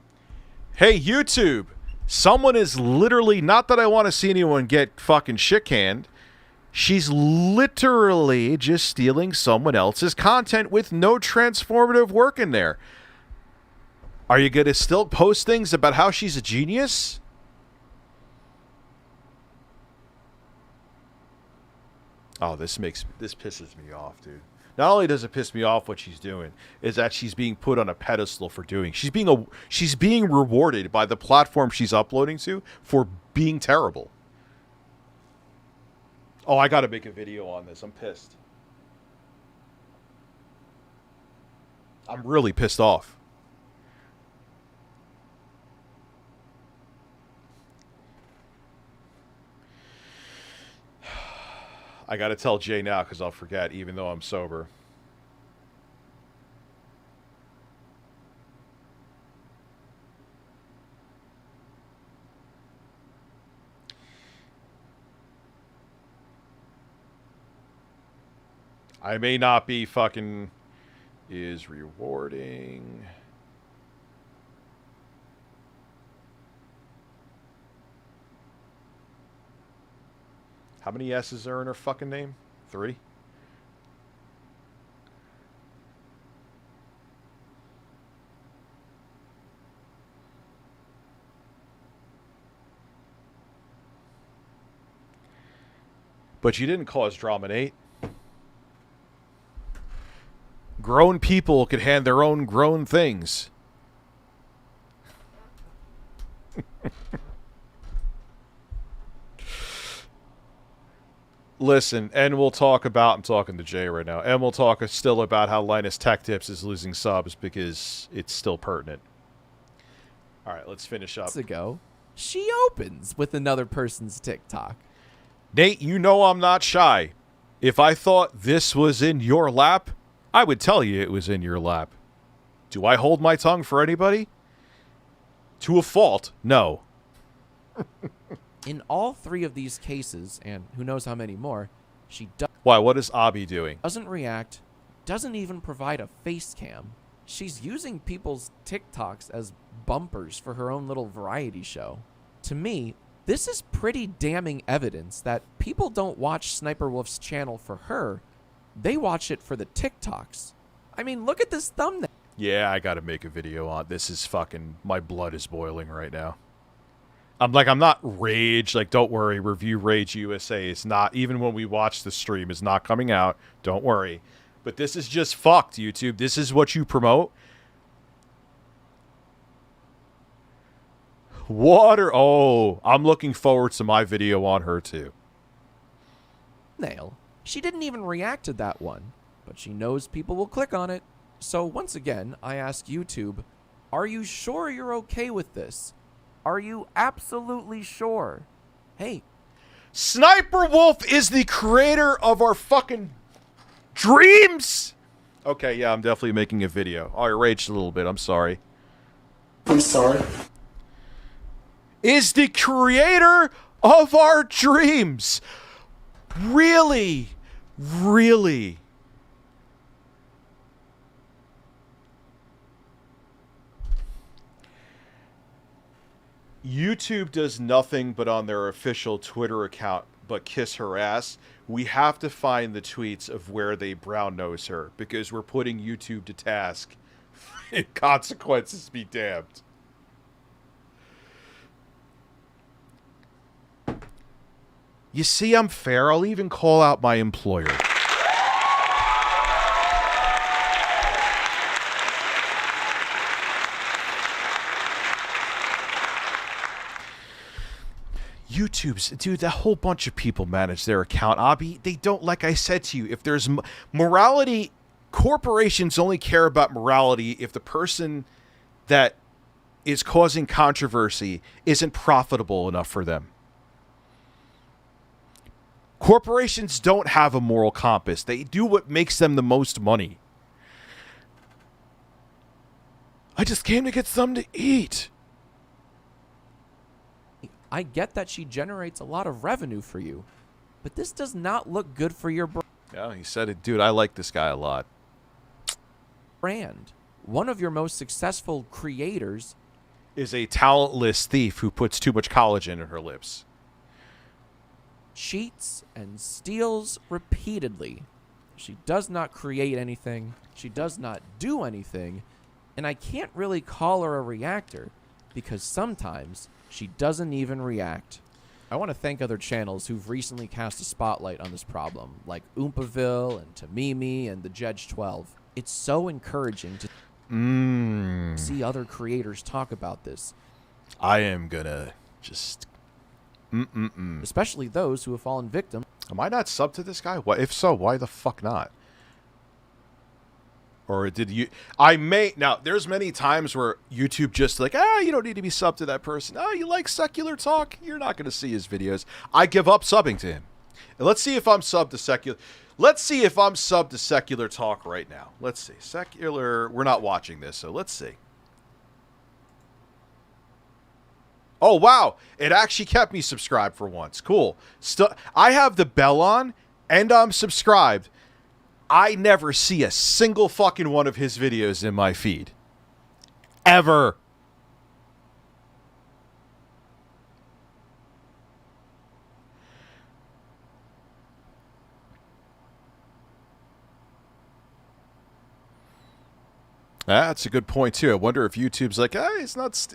Hey, YouTube! Someone is literally... Not that I want to see anyone get fucking shit-canned. She's literally just stealing someone else's content with no transformative work in there. Are you going to still post things about how she's a genius? Oh, this pisses me off, dude. Not only does it piss me off what she's doing, is that she's being put on a pedestal for doing. She's being rewarded by the platform she's uploading to for being terrible. Oh, I got to make a video on this. I'm pissed. I'm really pissed off. I got to tell Jay now because I'll forget, even though I'm sober. I may not be fucking... Is rewarding... How many S's are in her fucking name? 3? But you didn't cause drama, Nate. Grown people can hand their own grown things. Listen, and we'll talk about, I'm talking to Jay right now, and we'll talk still about how Linus Tech Tips is losing subs because it's still pertinent. All right, let's finish up. Ago, she opens with another person's TikTok. Nate, you know I'm not shy. If I thought this was in your lap, I would tell you it was in your lap. Do I hold my tongue for anybody? To a fault, no. In all 3 of these cases, and who knows how many more, she Why, what is Abby doing? doesn't react, doesn't even provide a face cam. She's using people's TikToks as bumpers for her own little variety show. To me, this is pretty damning evidence that people don't watch Sniper Wolf's channel for her. They watch it for the TikToks. I mean, look at this thumbnail. Yeah, I gotta make a video on this. Is fucking... My blood is boiling right now. I'm not rage. Like, don't worry. Review Rage USA is not... Even when we watch the stream, is not coming out. Don't worry. But this is just fucked, YouTube. This is what you promote. Water. Oh, I'm looking forward to my video on her, too. Nail. She didn't even react to that one, but she knows people will click on it. So once again, I ask YouTube, are you sure you're okay with this? Are you absolutely sure? Hey. Sniper Wolf is the creator of our fucking dreams! Okay, yeah, I'm definitely making a video. Oh, I raged a little bit. I'm sorry. I'm sorry. Is the creator of our dreams. Really? Really? YouTube does nothing but on their official Twitter account but kiss her ass. We have to find the tweets of where they brown nose her because we're putting YouTube to task. Consequences be damned. You see, I'm fair. I'll even call out my employer. YouTube's, dude, a whole bunch of people manage their account. Abby, they don't, like I said to you, if there's morality, corporations only care about morality if the person that is causing controversy isn't profitable enough for them. Corporations don't have a moral compass. They do what makes them the most money. I just came to get something to eat. I get that she generates a lot of revenue for you, but this does not look good for your Yeah, he said it. Dude, I like this guy a lot. brand. One of your most successful creators is a talentless thief who puts too much collagen in her lips. Cheats and steals repeatedly. She does not create anything. She does not do anything. And I can't really call her a reactor because sometimes she doesn't even react. I want to thank other channels who've recently cast a spotlight on this problem, like Oompaville and Tamimi and the Jedge 12. It's so encouraging to see other creators talk about this. I am gonna just... Especially those who have fallen victim. Am I not sub to this guy? What? If so, why the fuck not? Or did you... I may... Now, there's many times where YouTube just like, you don't need to be sub to that person. You like secular talk? You're not going to see his videos. I give up subbing to him. And let's see if I'm sub to secular... Let's see if I'm sub to secular talk right now. Let's see. Secular... We're not watching this, so let's see. Oh, wow. It actually kept me subscribed for once. Cool. I have the bell on, and I'm subscribed. I never see a single fucking one of his videos in my feed. Ever. That's a good point too. I wonder if YouTube's like, hey, it's not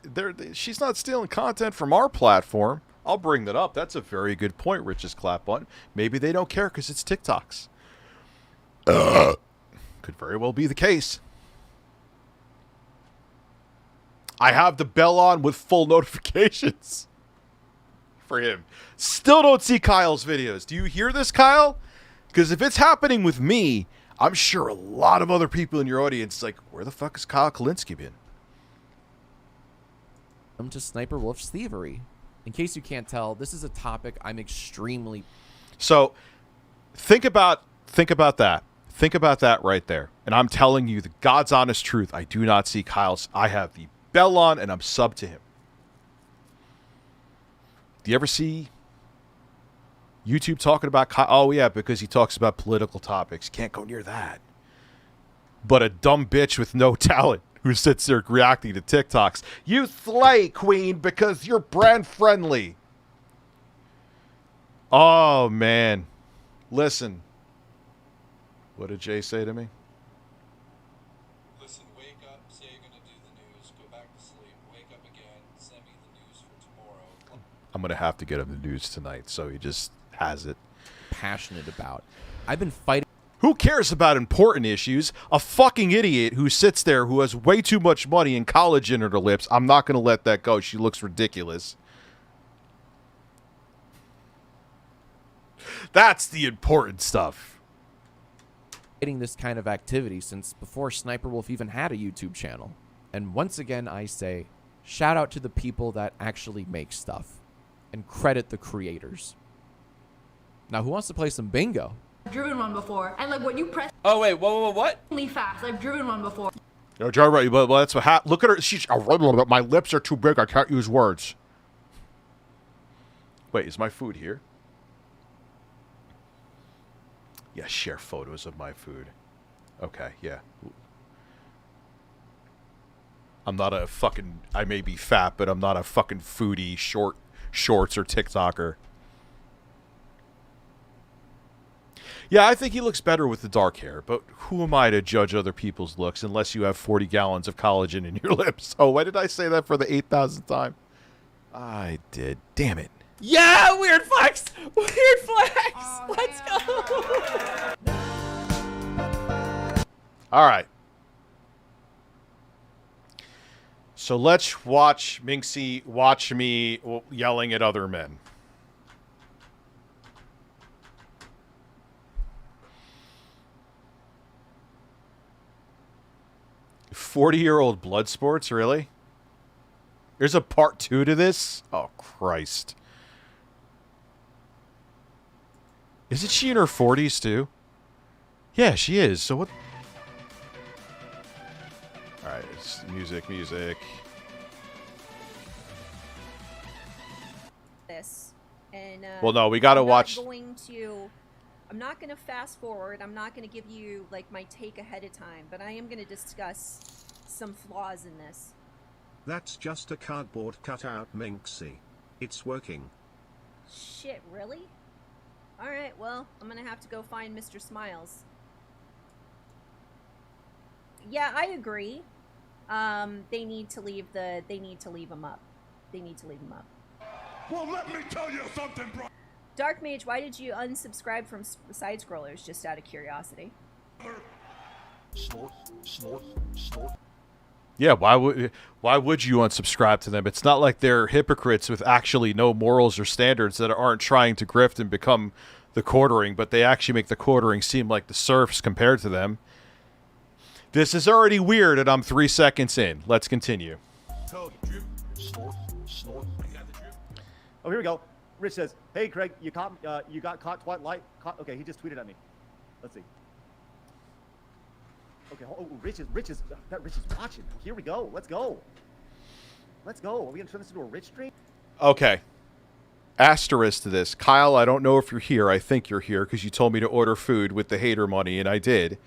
she's not stealing content from our platform. I'll bring that up. That's a very good point, Rich's clap button. Maybe they don't care because it's TikToks. Could very well be the case. I have the bell on with full notifications for him. Still don't see Kyle's videos. Do you hear this, Kyle? Because if it's happening with me, I'm sure a lot of other people in your audience like, where the fuck has Kyle Kalinske been? Welcome to Sniper Wolf's Thievery. In case you can't tell, this is a topic I'm extremely... So, think about that. Think about that right there. And I'm telling you the God's honest truth. I do not see Kyle's. I have the bell on and I'm sub to him. Do you ever see YouTube talking about Kyle? Oh, yeah, because he talks about political topics. Can't go near that. But a dumb bitch with no talent who sits there reacting to TikToks. You slay, queen, because you're brand friendly. Oh, man. Listen. What did Jay say to me? Listen, wake up, say you're going to do the news, go back to sleep, wake up again, send me the news for tomorrow. I'm going to have to get him the news tonight, so he just has it. Passionate about. I've been fighting. Who cares about important issues? A fucking idiot who sits there who has way too much money and collagen in her lips. I'm not going to let that go. She looks ridiculous. That's the important stuff. This kind of activity since before Sniper Wolf even had a YouTube channel. And once again, I say, shout out to the people that actually make stuff. And credit the creators. Now, who wants to play some bingo? I've driven one before, and like when you press. Oh wait, what? Really fast. I've driven one before. No, Joe, right? But that's what happened. Look at her. She's. My lips are too big. I can't use words. Wait, is my food here? Yeah, share photos of my food. Okay, yeah. I'm not a fucking. I may be fat, but I'm not a fucking foodie, shorts or TikToker. Yeah, I think he looks better with the dark hair, but who am I to judge other people's looks unless you have 40 gallons of collagen in your lips? Oh, why did I say that for the 8,000th time? I did. Damn it. Yeah, weird flex! Weird flex! Let's go! All right. So let's watch Minxy watch me yelling at other men. "40-year-old blood sports, really? There's a part 2 to this? Oh, Christ. Isn't she in her 40s, too? Yeah, she is. So what? Alright, it's music. This. And, well, no, we gotta watch. I'm not going to fast forward. I'm not going to give you, like, my take ahead of time. But I am going to discuss some flaws in this. That's just a cardboard cutout, Minxy. It's working. Shit, really? Alright, well, I'm gonna have to go find Mr. Smiles. Yeah, I agree. They need to leave him up. Well, let me tell you something, bro. Dark Mage, why did you unsubscribe from side scrollers, just out of curiosity? Snort. Yeah, why would you unsubscribe to them? It's not like they're hypocrites with actually no morals or standards that aren't trying to grift and become the quartering, but they actually make the quartering seem like the serfs compared to them. This is already weird, and I'm 3 seconds in. Let's continue. Snort. Oh, here we go. Rich says, "Hey, Craig, you got caught twat Okay, he just tweeted at me. Let's see. Okay, Rich is watching. Here we go. Let's go. Are we gonna turn this into a Rich stream? Okay. asterisk to this. Kyle, I don't know if you're here. I think you're here because you told me to order food with the hater money, and I did.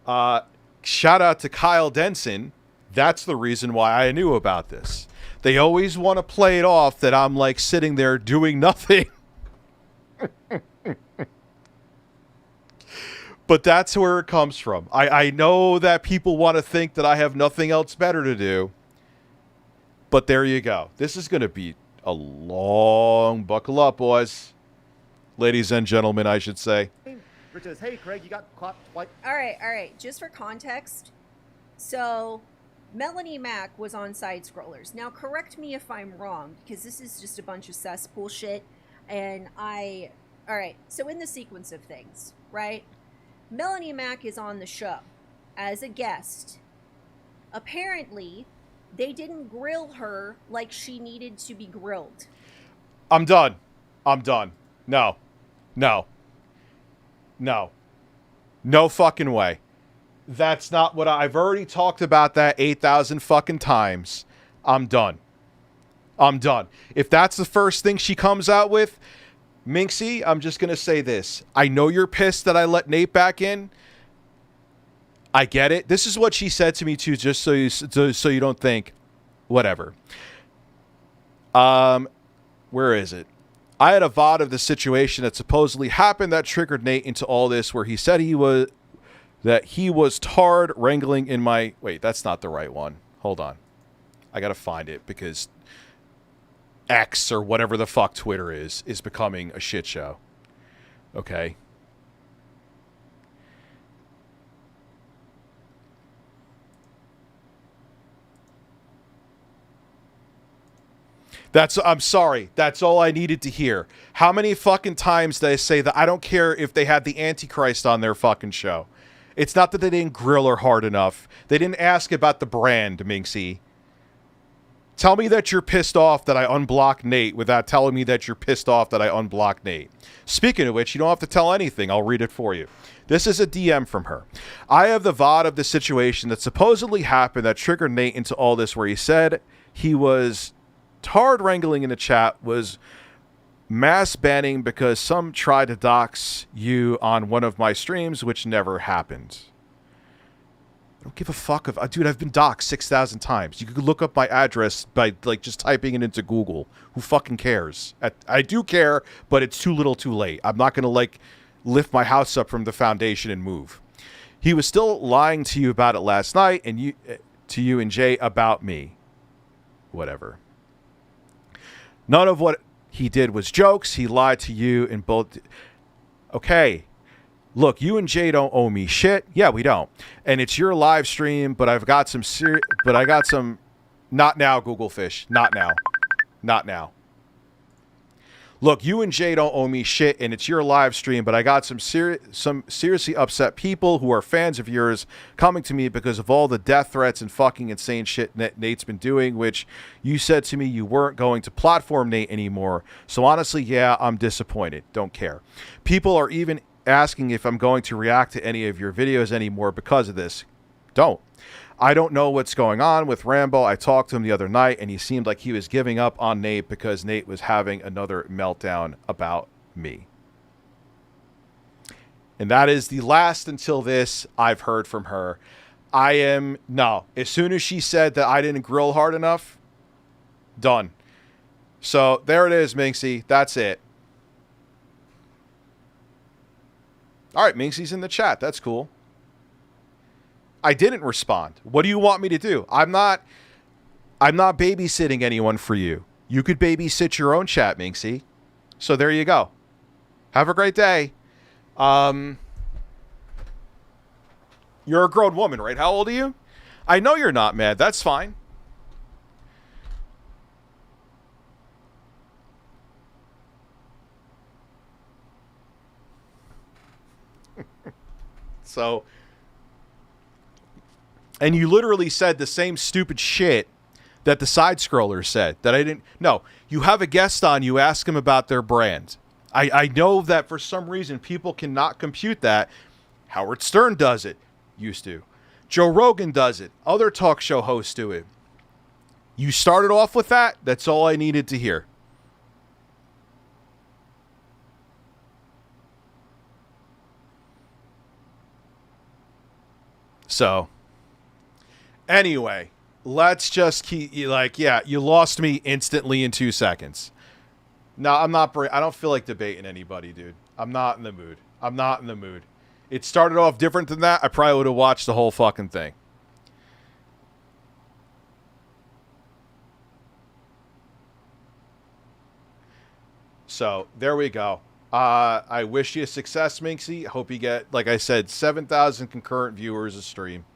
Shout out to Kyle Denson. That's the reason why I knew about this. They always want to play it off that I'm like sitting there doing nothing. But that's where it comes from. I know that people want to think that I have nothing else better to do. But there you go. This is going to be a long buckle up, boys. Ladies and gentlemen, I should say. Rich says, hey, Craig, you got caught twice. All right. Just for context, so Melanie Mack was on Side Scrollers. Now, correct me if I'm wrong, because this is just a bunch of cesspool shit. And all right, so in the sequence of things, right? Melanie Mack is on the show as a guest. Apparently, they didn't grill her like she needed to be grilled. I'm done. No fucking way. That's not what I've already talked about that 8,000 fucking times. I'm done. If that's the first thing she comes out with, Minxy, I'm just going to say this. I know you're pissed that I let Nate back in. I get it. This is what she said to me too, just so you don't think whatever. Where is it? I had a VOD of the situation that supposedly happened that triggered Nate into all this, where he said he was tarred wrangling in my... Wait, that's not the right one. Hold on. I got to find it because X or whatever the fuck Twitter is becoming a shit show. Okay. I'm sorry. That's all I needed to hear. How many fucking times did I say that I don't care if they had the Antichrist on their fucking show? It's not that they didn't grill her hard enough. They didn't ask about the brand, Minxy. Tell me that you're pissed off that I unblocked Nate without telling me that you're pissed off that I unblocked Nate. Speaking of which, you don't have to tell anything. I'll read it for you. This is a DM from her. I have the VOD of the situation that supposedly happened that triggered Nate into all this, where he said he was tarred wrangling in the chat, was mass banning because some tried to dox you on one of my streams, which never happened. I don't give a fuck if... dude, I've been doxxed 6,000 times. You could look up my address by, like, just typing it into Google. Who fucking cares? I do care, but it's too little too late. I'm not going to, like, lift my house up from the foundation and move. He was still lying to you about it last night, and to you and Jay about me. Whatever. None of what he did was jokes. He lied to you in both... Okay. Look, you and Jay don't owe me shit. Yeah, we don't. And it's your live stream, but I've got some Not now, Google Fish. Not now. Look, you and Jay don't owe me shit, and it's your live stream, but I got some seriously upset people who are fans of yours coming to me because of all the death threats and fucking insane shit Nate's been doing, which you said to me you weren't going to platform Nate anymore. So honestly, yeah, I'm disappointed. Don't care. People are even asking if I'm going to react to any of your videos anymore because of this. Don't. I don't know what's going on with Rambo. I talked to him the other night, and he seemed like he was giving up on Nate because Nate was having another meltdown about me. And that is the last until this I've heard from her. No. As soon as she said that I didn't grill hard enough, done. So there it is, Minxy. That's it. All right, Minxy's in the chat. That's cool. I didn't respond. What do you want me to do? I'm not babysitting anyone for you. You could babysit your own chat, Minxy. So there you go. Have a great day. You're a grown woman, right? How old are you? I know you're not mad. That's fine. So... And you literally said the same stupid shit that the side scroller said that I didn't. No, you have a guest on, you ask him about their brand. I know that for some reason people cannot compute that. Howard Stern does it. Used to. Joe Rogan does it. Other talk show hosts do it. You started off with that. That's all I needed to hear. So, anyway, let's just keep, like, yeah, you lost me instantly in 2 seconds. No, I don't feel like debating anybody, dude. I'm not in the mood. I'm not in the mood. It started off different than that. I probably would have watched the whole fucking thing. So, there we go. I wish you success, Minxy. Hope you get, like I said, 7,000 concurrent viewers a stream.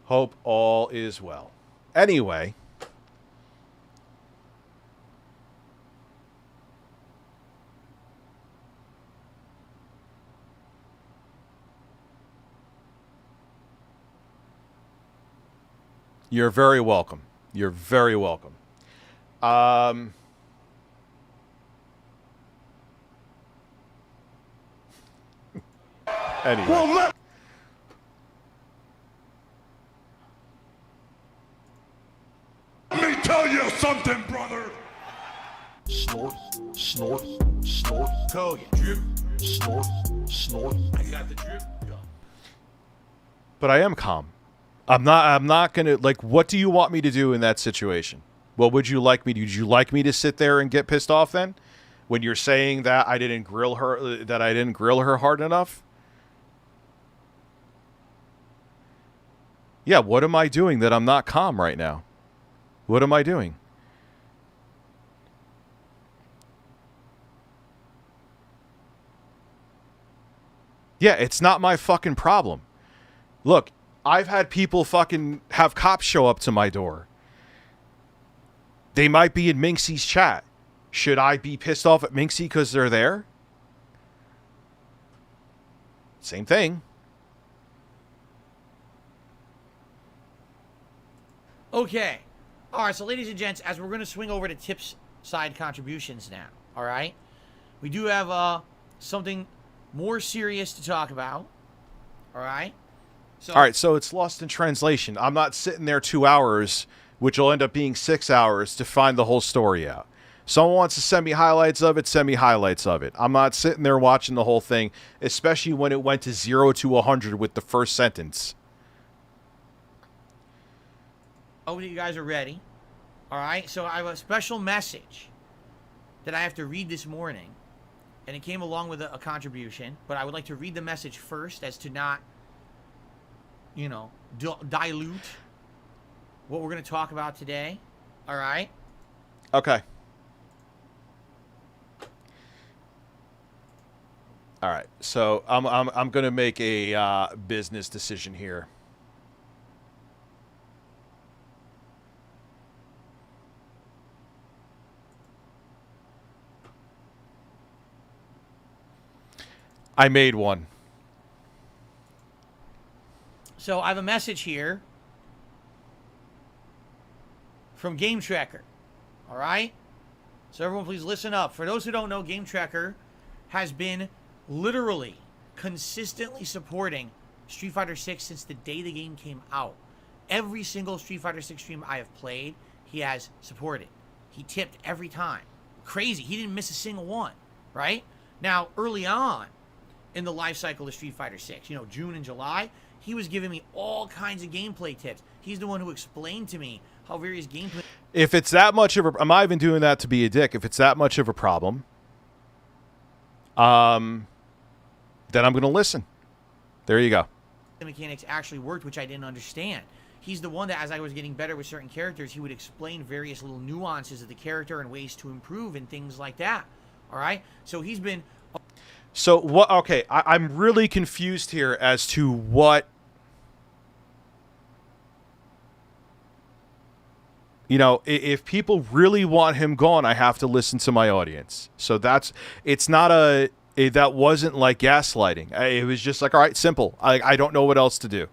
Hope all is well. Anyway. You're very welcome. You're very welcome. Anyway. Well, let me tell you something, brother. Snort, snort, snort. Code drip. Snort, snort. I got the drip. But I am calm. I'm not gonna, like, what do you want me to do in that situation? What would you like me to do? Would you like me to sit there and get pissed off then? When you're saying that I didn't grill her hard enough? Yeah, what am I doing that I'm not calm right now? What am I doing? Yeah, it's not my fucking problem. Look, I've had people fucking have cops show up to my door. They might be in Minxy's chat. Should I be pissed off at Minxy because they're there? Same thing. Okay. All right, so ladies and gents, as we're going to swing over to tips side contributions now, all right? We do have something more serious to talk about, all right? So, all right, so it's lost in translation. I'm not sitting there 2 hours, which will end up being 6 hours, to find the whole story out. Someone wants to send me highlights of it, send me highlights of it. I'm not sitting there watching the whole thing, especially when it went to 0 to 100 with the first sentence. Oh, you guys are ready. All right, so I have a special message that I have to read this morning, and it came along with a contribution, but I would like to read the message first as to not, you know, dilute what we're going to talk about today. All right? Okay. All right, so I'm going to make a business decision here. I made one. So I have a message here from Game Tracker. All right? So everyone please listen up. For those who don't know, Game Tracker has been literally consistently supporting Street Fighter 6 since the day the game came out. Every single Street Fighter 6 stream I have played, he has supported. He tipped every time. Crazy. He didn't miss a single one, right? Now, early on in the life cycle of Street Fighter 6, you know, June and July, he was giving me all kinds of gameplay tips. He's the one who explained to me how various gameplay... If it's that much of a... I'm not even doing that to be a dick. If it's that much of a problem, then I'm going to listen. There you go. The mechanics actually worked, which I didn't understand. He's the one that, as I was getting better with certain characters, he would explain various little nuances of the character and ways to improve and things like that. All right? So he's been... So what? Okay, I'm really confused here as to what, you know, if people really want him gone, I have to listen to my audience. So it's not that wasn't like gaslighting. It was just like, all right, simple. I don't know what else to do.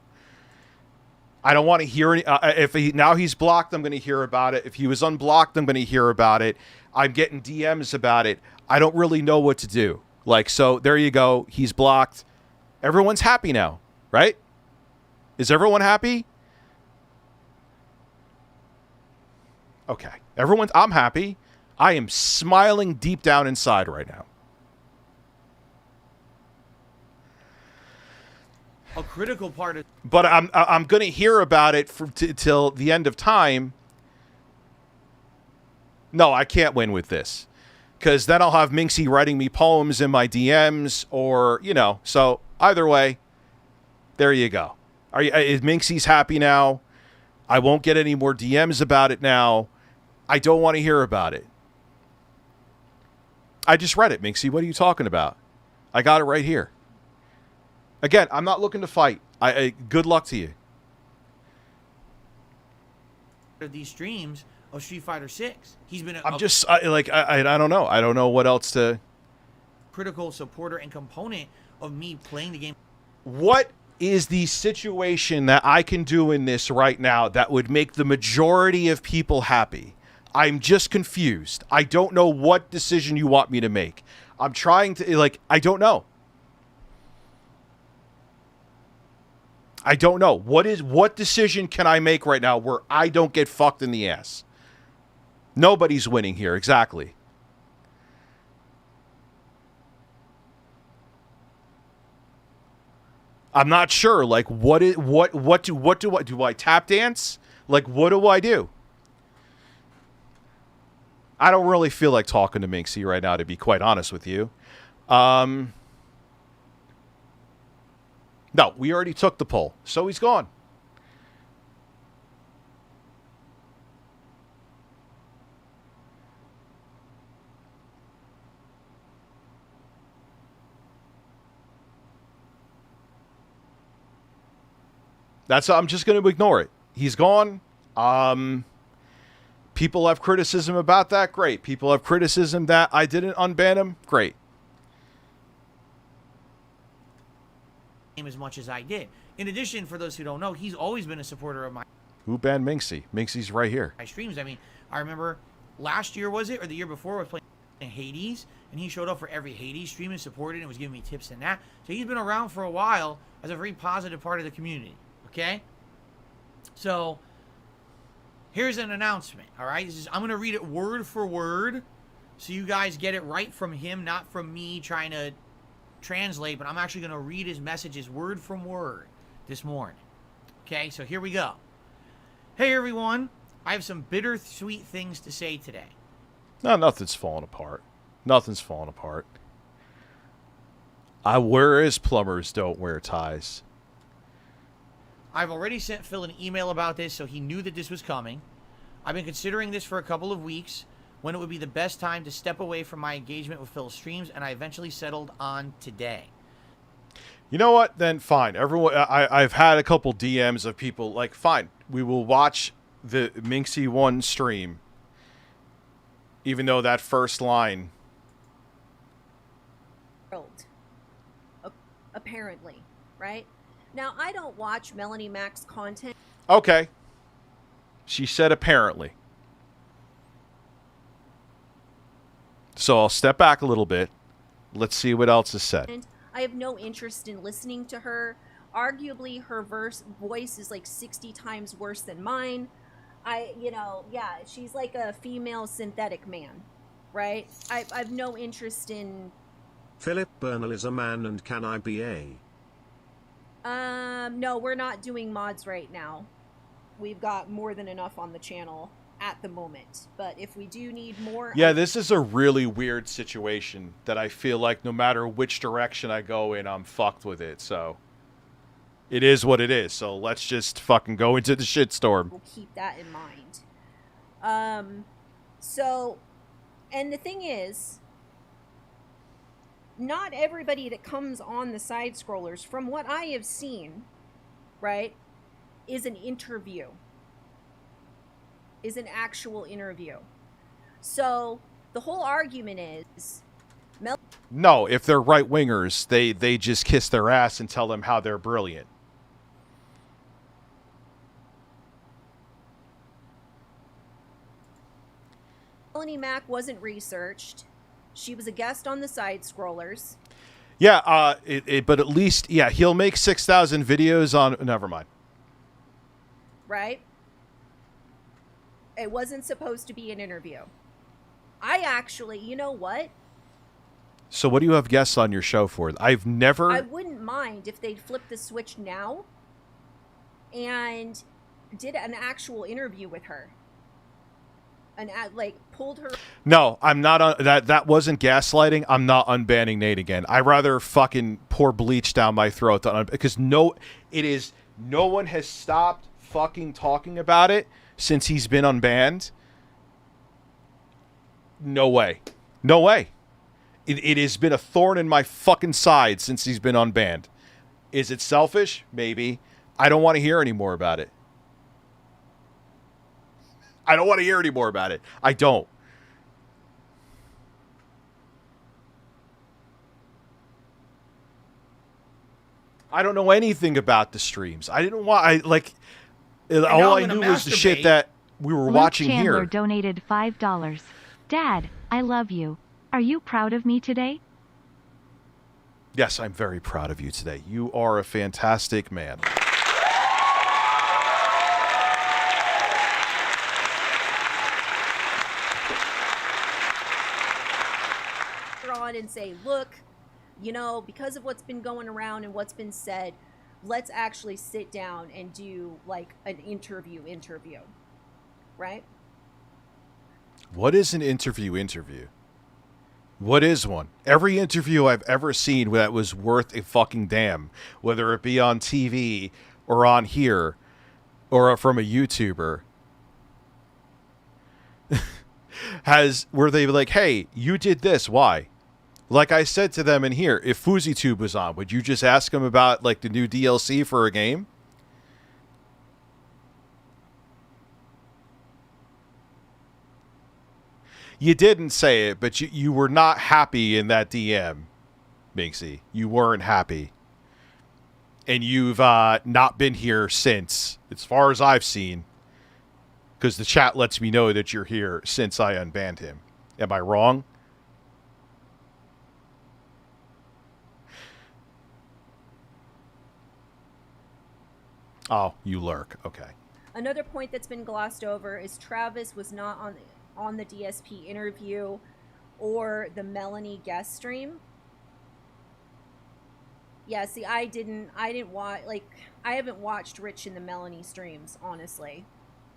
I don't want to hear any, now he's blocked, I'm going to hear about it. If he was unblocked, I'm going to hear about it. I'm getting DMs about it. I don't really know what to do. Like, so there you go. He's blocked. Everyone's happy now, right? Is everyone happy? Okay. I'm happy. I am smiling deep down inside right now. a critical part of. But I'm going to hear about it till the end of time. No, I can't win with this. Because then I'll have Minxy writing me poems in my DMs or, you know. So either way, there you go. Is Minxy's happy now? I won't get any more DMs about it now. I don't want to hear about it. I just read it, Minxy. What are you talking about? I got it right here. Again, I'm not looking to fight. Good luck to you. These streams of Street Fighter 6. He's been I don't know. I don't know what else to. Critical supporter and component of me playing the game. What is the situation that I can do in this right now that would make the majority of people happy? I'm just confused. I don't know what decision you want me to make. I'm trying to, I don't know. I don't know. What decision can I make right now where I don't get fucked in the ass? Nobody's winning here, exactly. I'm not sure. What do I tap dance? What do I do? I don't really feel like talking to Minxy right now, to be quite honest with you. No, we already took the poll, so he's gone. I'm just going to ignore it. He's gone. People have criticism about that. Great. People have criticism that I didn't unban him. Great. As much as I did. In addition, for those who don't know, he's always been a supporter of my. Who banned Minxy? Minxy's right here. My streams. I mean, I remember last year, was it, or the year before, I was playing Hades, and he showed up for every Hades stream and supported and was giving me tips and that. So he's been around for a while as a very positive part of the community. Okay? So here's an announcement. All right? I'm going to read it word for word so you guys get it right from him, not from me trying to translate, but I'm actually going to read his messages word from word this morning. Okay, so here we go. Hey everyone, I have some bittersweet things to say today. No, nothing's falling apart. Nothing's falling apart. Whereas plumbers don't wear ties. I've already sent Phil an email about this, so he knew that this was coming. I've been considering this for a couple of weeks, when it would be the best time to step away from my engagement with Phil's streams, and I eventually settled on today. You know what? Then fine. Everyone, I've had a couple DMs of people fine, we will watch the Minxy 1 stream, even though that first line. Apparently, right? Now, I don't watch Melanie Mac's content. Okay. She said apparently. So I'll step back a little bit. Let's see what else is said. I have no interest in listening to her. Arguably, her voice is 60 times worse than mine. She's like a female synthetic man, right? I've no interest in... Philip Bernal is a man and can I be a... No, we're not doing mods right now. We've got more than enough on the channel at the moment, but if we do need more... Yeah, this is a really weird situation that I feel like no matter which direction I go in, I'm fucked with it, so... It is what it is, so let's just fucking go into the shitstorm. We'll keep that in mind. And the thing is, not everybody that comes on the side-scrollers, from what I have seen, right, is an interview. Is an actual interview. So the whole argument is no, if they're right-wingers, they just kiss their ass and tell them how they're brilliant. Melanie Mac wasn't researched. She was a guest on the side-scrollers. Yeah, but at least, yeah, he'll make 6,000 videos on... Never mind. Right? It wasn't supposed to be an interview. I actually, you know what? So what do you have guests on your show for? I've never... I wouldn't mind if they'd flip the switch now and did an actual interview with her. Like, pulled her... No, I'm not... That wasn't gaslighting. I'm not unbanning Nate again. I'd rather fucking pour bleach down my throat because no one has stopped fucking talking about it since he's been unbanned. No way. No way. It has been a thorn in my fucking side since he's been unbanned. Is it selfish? Maybe. I don't want to hear any more about it. I don't want to hear any more about it. I don't. I don't know anything about the streams. I didn't want... all I knew was the shit that we were watching Chandler here. Donated $5. Dad, I love you. Are you proud of me today? Yes, I'm very proud of you today. You are a fantastic man. On and say, look, you know, because of what's been going around and what's been said, let's actually sit down and do like an interview, right? What is an interview? What is one? Every interview I've ever seen that was worth a fucking damn, whether it be on TV or on here or from a YouTuber, where they like, hey, you did this, why? Like I said to them in here, if FouseyTube was on, would you just ask him about like the new DLC for a game? You didn't say it, but you were not happy in that DM, Minxy. You weren't happy. And you've not been here since, as far as I've seen, because the chat lets me know that you're here since I unbanned him. Am I wrong? Oh, you lurk. Okay. Another point that's been glossed over is Travis was not on the DSP interview or the Melanie guest stream. Yeah, see, I didn't watch, like, I haven't watched Rich and the Melanie streams, honestly,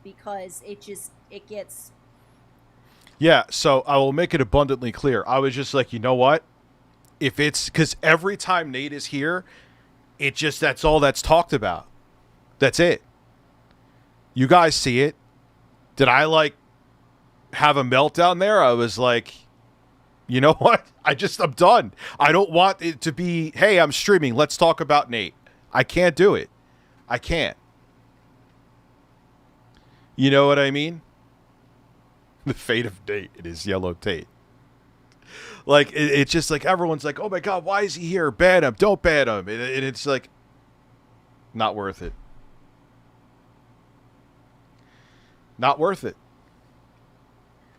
because it gets... Yeah, so I will make it abundantly clear. I was just like, you know what? If it's, because every time Nate is here, that's all that's talked about. That's it. You guys see it. Did I, like, have a meltdown there? I was like, you know what? I'm done. I don't want it to be, hey, I'm streaming. Let's talk about Nate. I can't do it. I can't. You know what I mean? The fate of Nate. It is Yellow Tate. Like, it's just like everyone's like, oh my God, why is he here? Ban him. Don't ban him. And it's like, not worth it. Not worth it.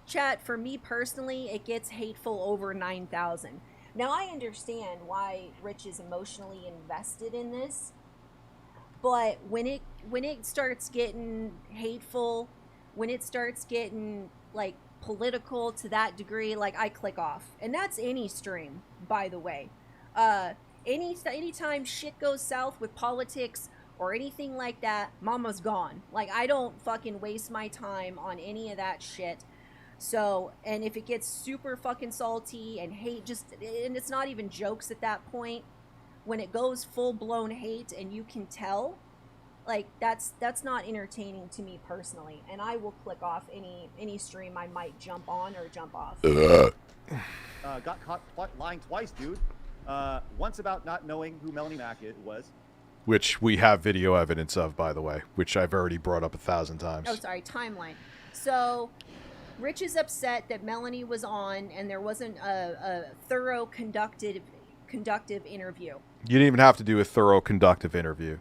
Chat, for me personally, it gets hateful over 9,000. Now, I understand why Rich is emotionally invested in this, but when it starts getting hateful, when it starts getting, like, political to that degree, like, I click off. And that's any stream, by the way. Anytime shit goes south with politics or anything like that, mama's gone. Like, I don't fucking waste my time on any of that shit. So, and if it gets super fucking salty and hate, and it's not even jokes at that point, when it goes full-blown hate and you can tell, like, that's not entertaining to me personally, and I will click off any stream I might jump on or jump off. Got caught lying twice, dude. Once about not knowing who Melanie Mack was. Which we have video evidence of, by the way, which I've already brought up 1,000 times. Oh, sorry, timeline. So, Rich is upset that Melanie was on and there wasn't a thorough conductive interview. You didn't even have to do a thorough conductive interview.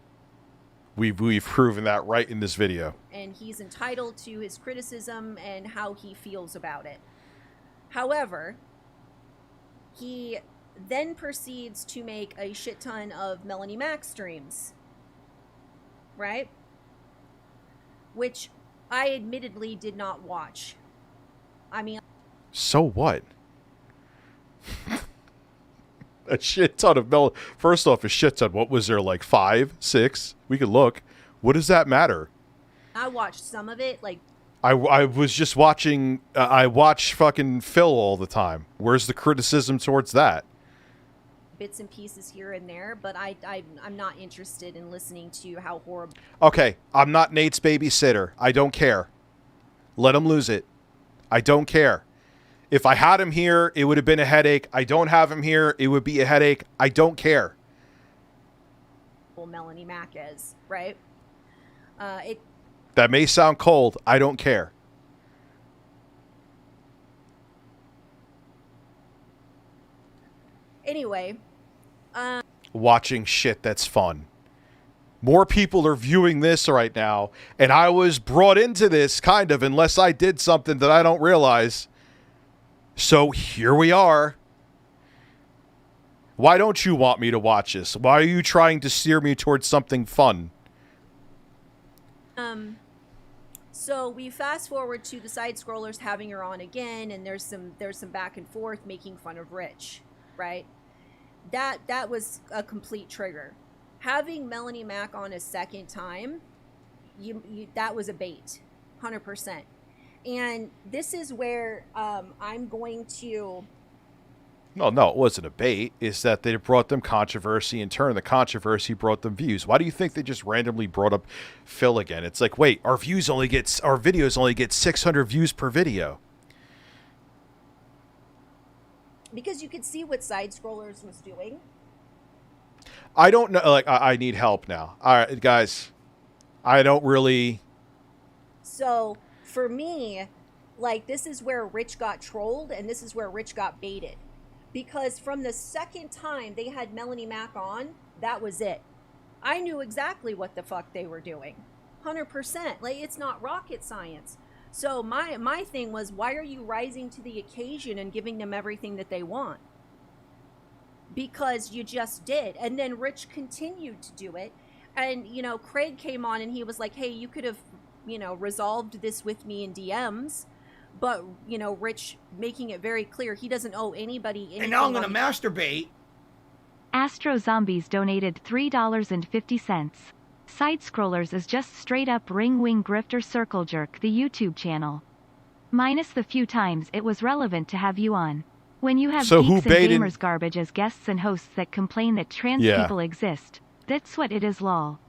We've proven that right in this video. And he's entitled to his criticism and how he feels about it. However, he then proceeds to make a shit ton of Melanie Mack streams. Right? Which I admittedly did not watch. I mean... So what? A shit ton of First off, a shit ton. What was there, like 5, 6? We could look. What does that matter? I watched some of it, like. I was just watching. I watch fucking Phil all the time. Where's the criticism towards that? Bits and pieces here and there, but I'm not interested in listening to how horrible. Okay, I'm not Nate's babysitter. I don't care. Let him lose it. I don't care. If I had him here, it would have been a headache. I don't have him here, it would be a headache. I don't care. Melanie Mac is, right? That may sound cold. I don't care. Anyway. Watching shit that's fun. More people are viewing this right now, and I was brought into this, kind of, unless I did something that I don't realize. So here we are. Why don't you want me to watch this? Why are you trying to steer me towards something fun? So we fast forward to the side scrollers having her on again, and there's some back and forth making fun of Rich, right? That was a complete trigger. Having Melanie Mac on a second time, that was a bait, 100%. And this is where I'm going to... No, it wasn't a bait. It's that they brought them controversy. In turn, the controversy brought them views. Why do you think they just randomly brought up Phil again? It's like, wait, our videos only get 600 views per video. Because you could see what side scrollers was doing. I don't know. Like, I need help now. All right, guys. I don't really... So, for me, like, this is where Rich got trolled, and this is where Rich got baited. Because from the second time they had Melanie Mac on, that was it. I knew exactly what the fuck they were doing. 100%. Like, it's not rocket science. So my thing was, why are you rising to the occasion and giving them everything that they want? Because you just did. And then Rich continued to do it. And, you know, Craig came on and he was like, hey, you could have, you know, resolved this with me in DMs. But, you know, Rich making it very clear he doesn't owe anybody anything. And now I'm going to masturbate. Astro Zombies donated $3.50. Side Scrollers is just straight up ring wing grifter circle jerk, the YouTube channel. Minus the few times it was relevant to have you on. When you have geeks and gamers garbage as guests and hosts that complain that trans people exist, that's what it is, lol.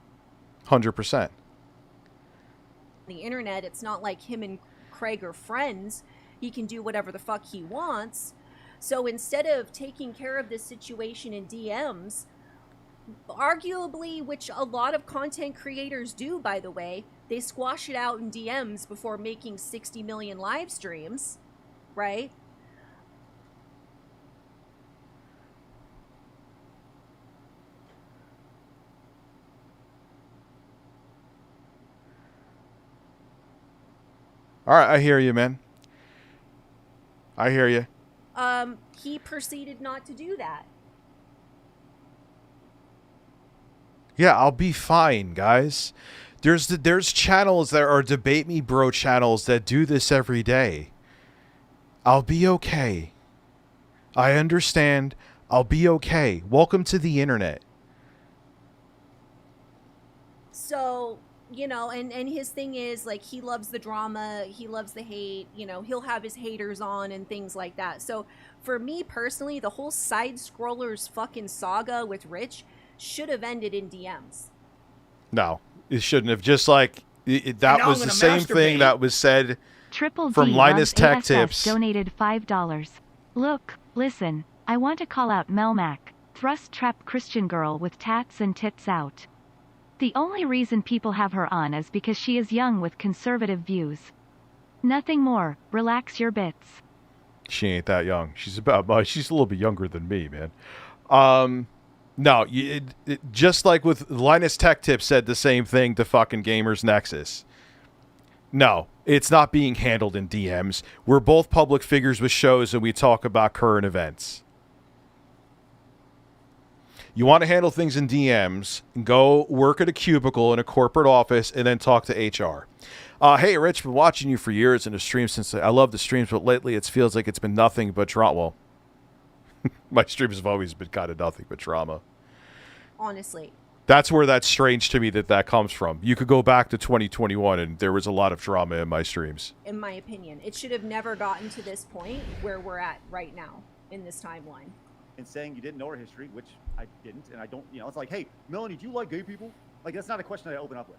100%. The internet, it's not like him and Craig are friends. He can do whatever the fuck he wants. So instead of taking care of this situation in DMs, arguably, which a lot of content creators do, by the way, they squash it out in DMs before making 60 million live streams, right? All right, I hear you, man. I hear you. He proceeded not to do that. Yeah, I'll be fine, guys. There's channels that are Debate Me Bro channels that do this every day. I'll be okay. I understand. I'll be okay. Welcome to the internet. So, you know, and his thing is, like, he loves the drama, he loves the hate, you know, he'll have his haters on and things like that. So, for me personally, the whole side scrollers fucking saga with Rich should have ended in DMs. No, it shouldn't have. Just like that was the same thing that was said from Linus Tech Tips. Donated $5. Look, listen, I want to call out Melmac, thrust trap Christian girl with tats and tits out. The only reason people have her on is because she is young with conservative views. Nothing more. Relax your bits. She ain't that young. She's a little bit younger than me, man. No, just like with Linus Tech Tips said the same thing to fucking Gamers Nexus. No, it's not being handled in DMs. We're both public figures with shows and we talk about current events. You want to handle things in DMs, go work at a cubicle in a corporate office and then talk to HR. Hey, Rich, been watching you for years in the stream since I love the streams, but lately it feels like it's been nothing but drama. Well, My streams have always been kind of nothing but drama. Honestly. That's where that's strange to me that comes from. You could go back to 2021 and there was a lot of drama in my streams. In my opinion, it should have never gotten to this point where we're at right now in this timeline. And saying you didn't know her history, which I didn't, and I don't, you know, it's like, hey, Melanie, do you like gay people? Like, that's not a question that I open up with.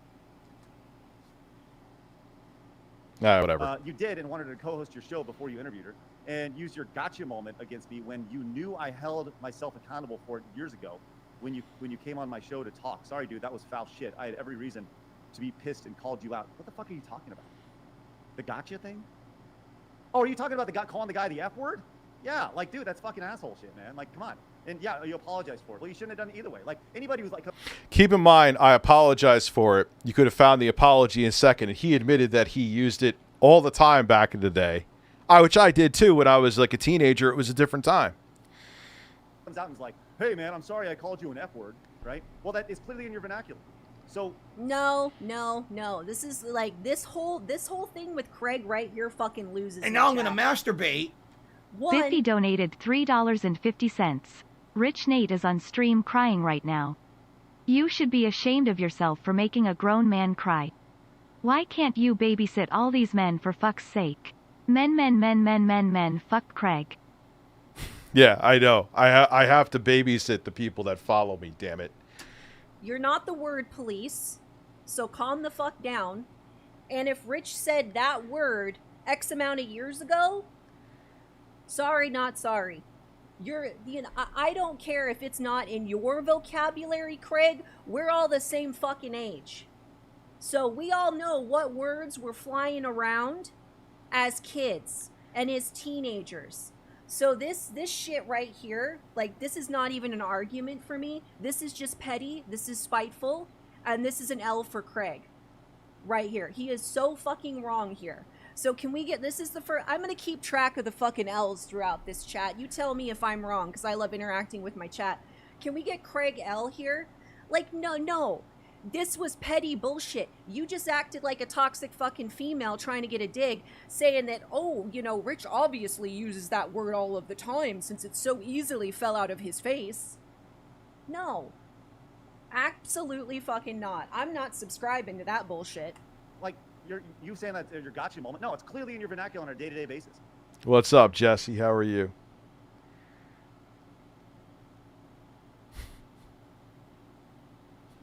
Whatever. You did and wanted to co-host your show before you interviewed her and use your gotcha moment against me when you knew I held myself accountable for it years ago when you came on my show to talk. Sorry, dude, that was foul shit. I had every reason to be pissed and called you out. What the fuck are you talking about? The gotcha thing? Oh, are you talking about calling the guy the F word? Yeah, like, dude, that's fucking asshole shit, man. Like, come on. And yeah, you apologize for it. Well, you shouldn't have done it either way. Like, anybody who's like... Keep in mind, I apologize for it. You could have found the apology in a second. And he admitted that he used it all the time back in the day. Which I did too when I was like a teenager. It was a different time. Comes out and is like, hey, man, I'm sorry I called you an F word, right? Well, that is clearly in your vernacular. So... No. This is like, this whole thing with Craig right here fucking loses. And now I'm going to masturbate. Biffy donated $3.50. Rich Nate is on stream crying right now. You should be ashamed of yourself for making a grown man cry. Why can't you babysit all these men for fuck's sake? Men, fuck Craig. Yeah, I know. I have to babysit the people that follow me, damn it. You're not the word police, so calm the fuck down. And if Rich said that word X amount of years ago, sorry, not sorry. I don't care if it's not in your vocabulary, Craig. We're all the same fucking age. So we all know what words were flying around as kids and as teenagers. So this shit right here, like, this is not even an argument for me. This is just petty. This is spiteful. And this is an L for Craig. Right here. He is so fucking wrong here. So can we get, this is the first, I'm going to keep track of the fucking L's throughout this chat. You tell me if I'm wrong, because I love interacting with my chat. Can we get Craig L here? Like, no. This was petty bullshit. You just acted like a toxic fucking female trying to get a dig, saying that, oh, you know, Rich obviously uses that word all of the time since it so easily fell out of his face. No. Absolutely fucking not. I'm not subscribing to that bullshit. Like, you saying that your gotcha moment? No, it's clearly in your vernacular on a day-to-day basis. What's up, Jesse? How are you?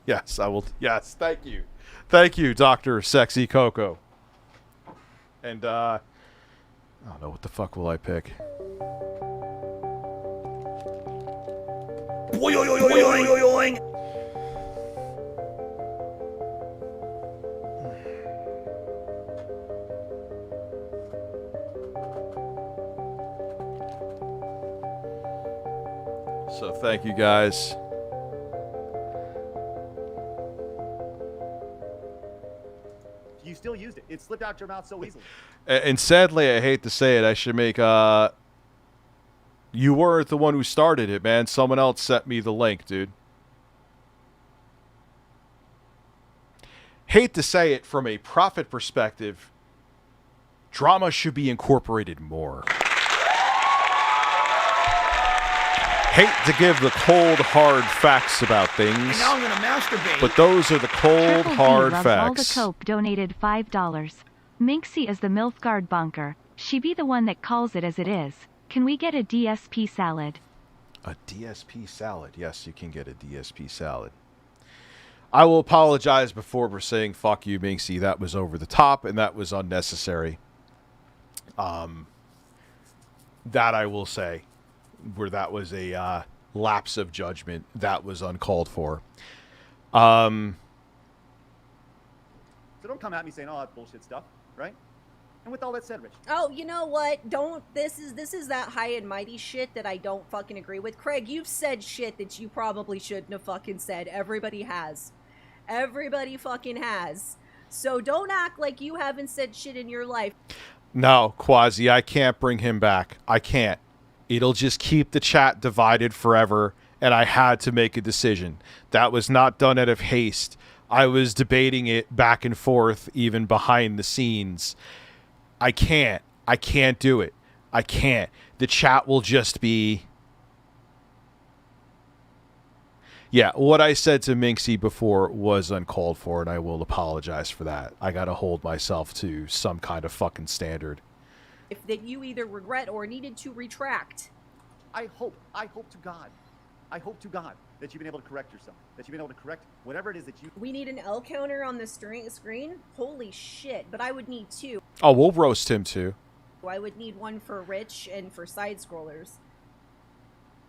Yes, I will. Yes, thank you. Thank you, Dr. Sexy Coco. And, I don't know, what the fuck will I pick? So thank you guys. You still used it. It slipped out your mouth so easily. And sadly, I hate to say it, I should make, you weren't the one who started it, man. Someone else sent me the link, dude. Hate to say it, from a profit perspective, drama should be incorporated more. Hate to give the cold, hard facts about things. And now I'm going to masturbate. But those are the cold, hard Loves facts. All the Coke donated $5. Minxy is the MILF guard bunker. She be the one that calls it as it is. Can we get a DSP salad? A DSP salad. Yes, you can get a DSP salad. I will apologize before we're saying fuck you, Minxy. That was over the top and that was unnecessary. That I will say. Where that was a lapse of judgment. That was uncalled for. So don't come at me saying, oh, that's bullshit stuff, right? And with all that said, Rich. Oh, you know what? This is that high and mighty shit that I don't fucking agree with. Craig, you've said shit that you probably shouldn't have fucking said. Everybody has. Everybody fucking has. So don't act like you haven't said shit in your life. No, Quasi, I can't bring him back. I can't. It'll just keep the chat divided forever, and I had to make a decision. That was not done out of haste. I was debating it back and forth, even behind the scenes. I can't do it. I can't. The chat will just be Yeah, what I said to Minxy before was uncalled for, and I will apologize for that. I gotta hold myself to some kind of fucking standard. If that you either regret or needed to retract. I hope to God that you've been able to correct yourself, that you've been able to correct whatever it is that you... We need an L counter on the screen? Holy shit, but I would need 2. Oh, we'll roast him too. I would need 1 for Rich and for side scrollers.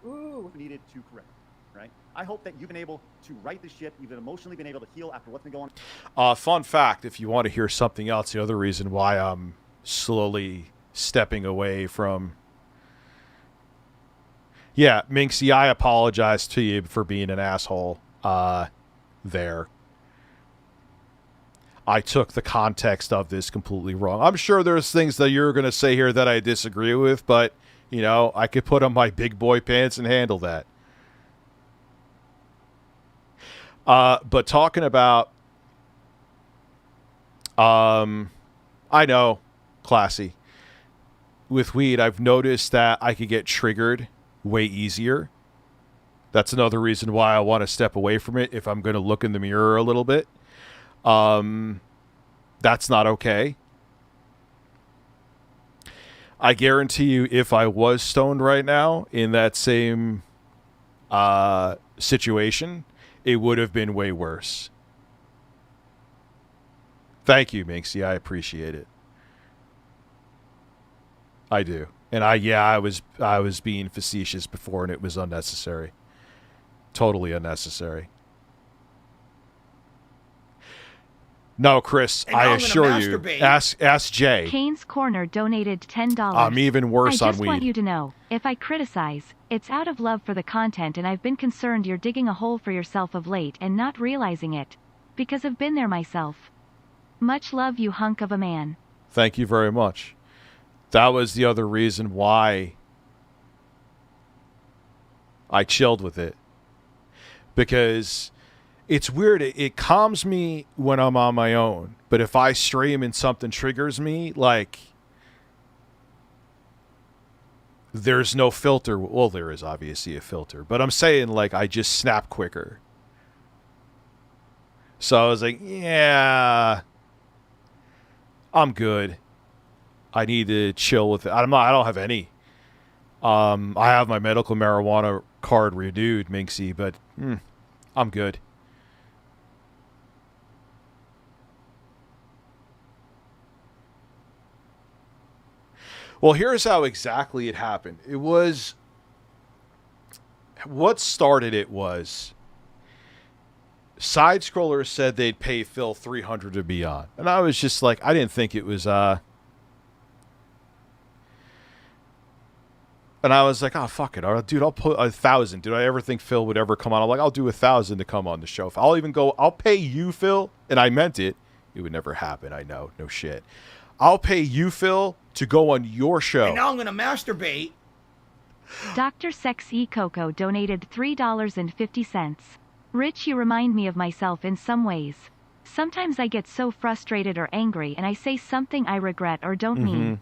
Ooh. Needed to correct, right? I hope that you've been able to right the ship, you've emotionally been able to heal after what's been going on. Fun fact, if you want to hear something else, the other reason why I'm slowly stepping away from... Yeah, Minxy, I apologize to you for being an asshole there. I took the context of this completely wrong. I'm sure there's things that you're going to say here that I disagree with, but, you know, I could put on my big boy pants and handle that. But talking about... I know, classy. With weed, I've noticed that I could get triggered way easier. That's another reason why I want to step away from it if I'm going to look in the mirror a little bit. That's not okay. I guarantee you, if I was stoned right now in that same situation, it would have been way worse. Thank you, Minxy. I appreciate it. I do. And I was being facetious before, and it was unnecessary. Totally unnecessary. No, Chris, And I now I'm assure gonna you. masturbate. Ask Jay. Kane's Corner donated $10. I'm even worse I on just weed. want you to know, if I criticize, it's out of love for the content, and I've been concerned you're digging a hole for yourself of late and not realizing it. Because I've been there myself. Much love, you hunk of a man. Thank you very much. That was the other reason why I chilled with it. Because it's weird. It calms me when I'm on my own. But if I stream and something triggers me, like, there's no filter. Well, there is obviously a filter. But I'm saying, like, I just snap quicker. So I was like, yeah, I'm good. I need to chill with it. I don't have any. I have my medical marijuana card renewed, Minxy, but I'm good. Well, here's how exactly it happened. It was... What started it was... Side Scrollers said they'd pay Phil $300 to be on. And I was just like, I didn't think it was... And I was like, oh, fuck it. Dude, I'll put 1,000. Did I ever think Phil would ever come on? I'm like, I'll do 1,000 to come on the show. I'll pay you, Phil. And I meant it. It would never happen. I know. No shit. I'll pay you, Phil, to go on your show. And now I'm going to masturbate. Dr. Sex E. Coco donated $3.50. Rich, you remind me of myself in some ways. Sometimes I get so frustrated or angry and I say something I regret or don't mean.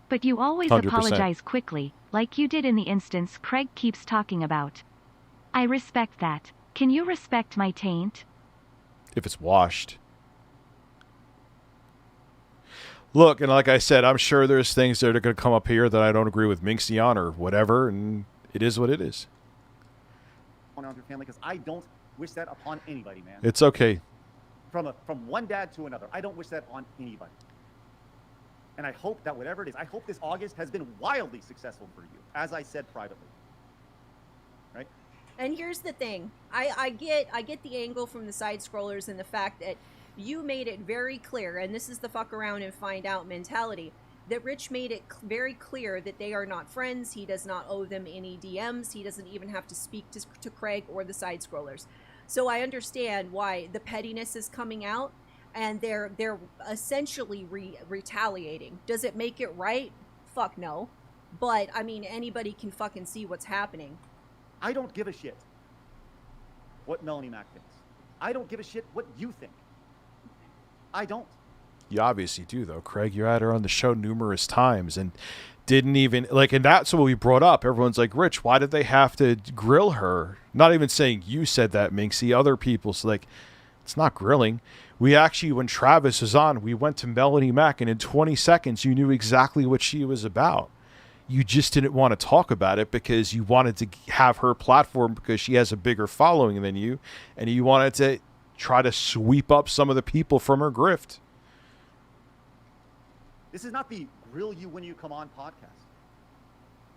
But you always 100%. apologize quickly, like you did in the instance Craig keeps talking about. I respect that. Can you respect my taint? If it's washed. Look, and like I said, I'm sure there's things that are going to come up here that I don't agree with Minxy on or whatever, and it is what it is. On your family, because I don't wish that upon anybody, man. It's okay. From one dad to another, I don't wish that on anybody. And I hope that whatever it is, I hope this August has been wildly successful for you, as I said privately. Right? And here's the thing. I get the angle from the side scrollers and the fact that you made it very clear, and this is the fuck around and find out mentality, that Rich made it very clear that they are not friends. He does not owe them any DMs. He doesn't even have to speak to Craig or the side scrollers. So I understand why the pettiness is coming out. And they're essentially retaliating. Does it make it right? Fuck no. But, I mean, anybody can fucking see what's happening. I don't give a shit what Melanie Mac thinks. I don't give a shit what you think. I don't. You obviously do, though, Craig. You had her on the show numerous times and didn't even, like, and that's what we brought up. Everyone's like, Rich, why did they have to grill her? Not even saying you said that, Minxy. Other people's like, it's not grilling. We actually, when Travis was on, we went to Melanie Mack, and in 20 seconds, you knew exactly what she was about. You just didn't want to talk about it because you wanted to have her platform because she has a bigger following than you, and you wanted to try to sweep up some of the people from her grift. This is not the grill you when you come on podcast.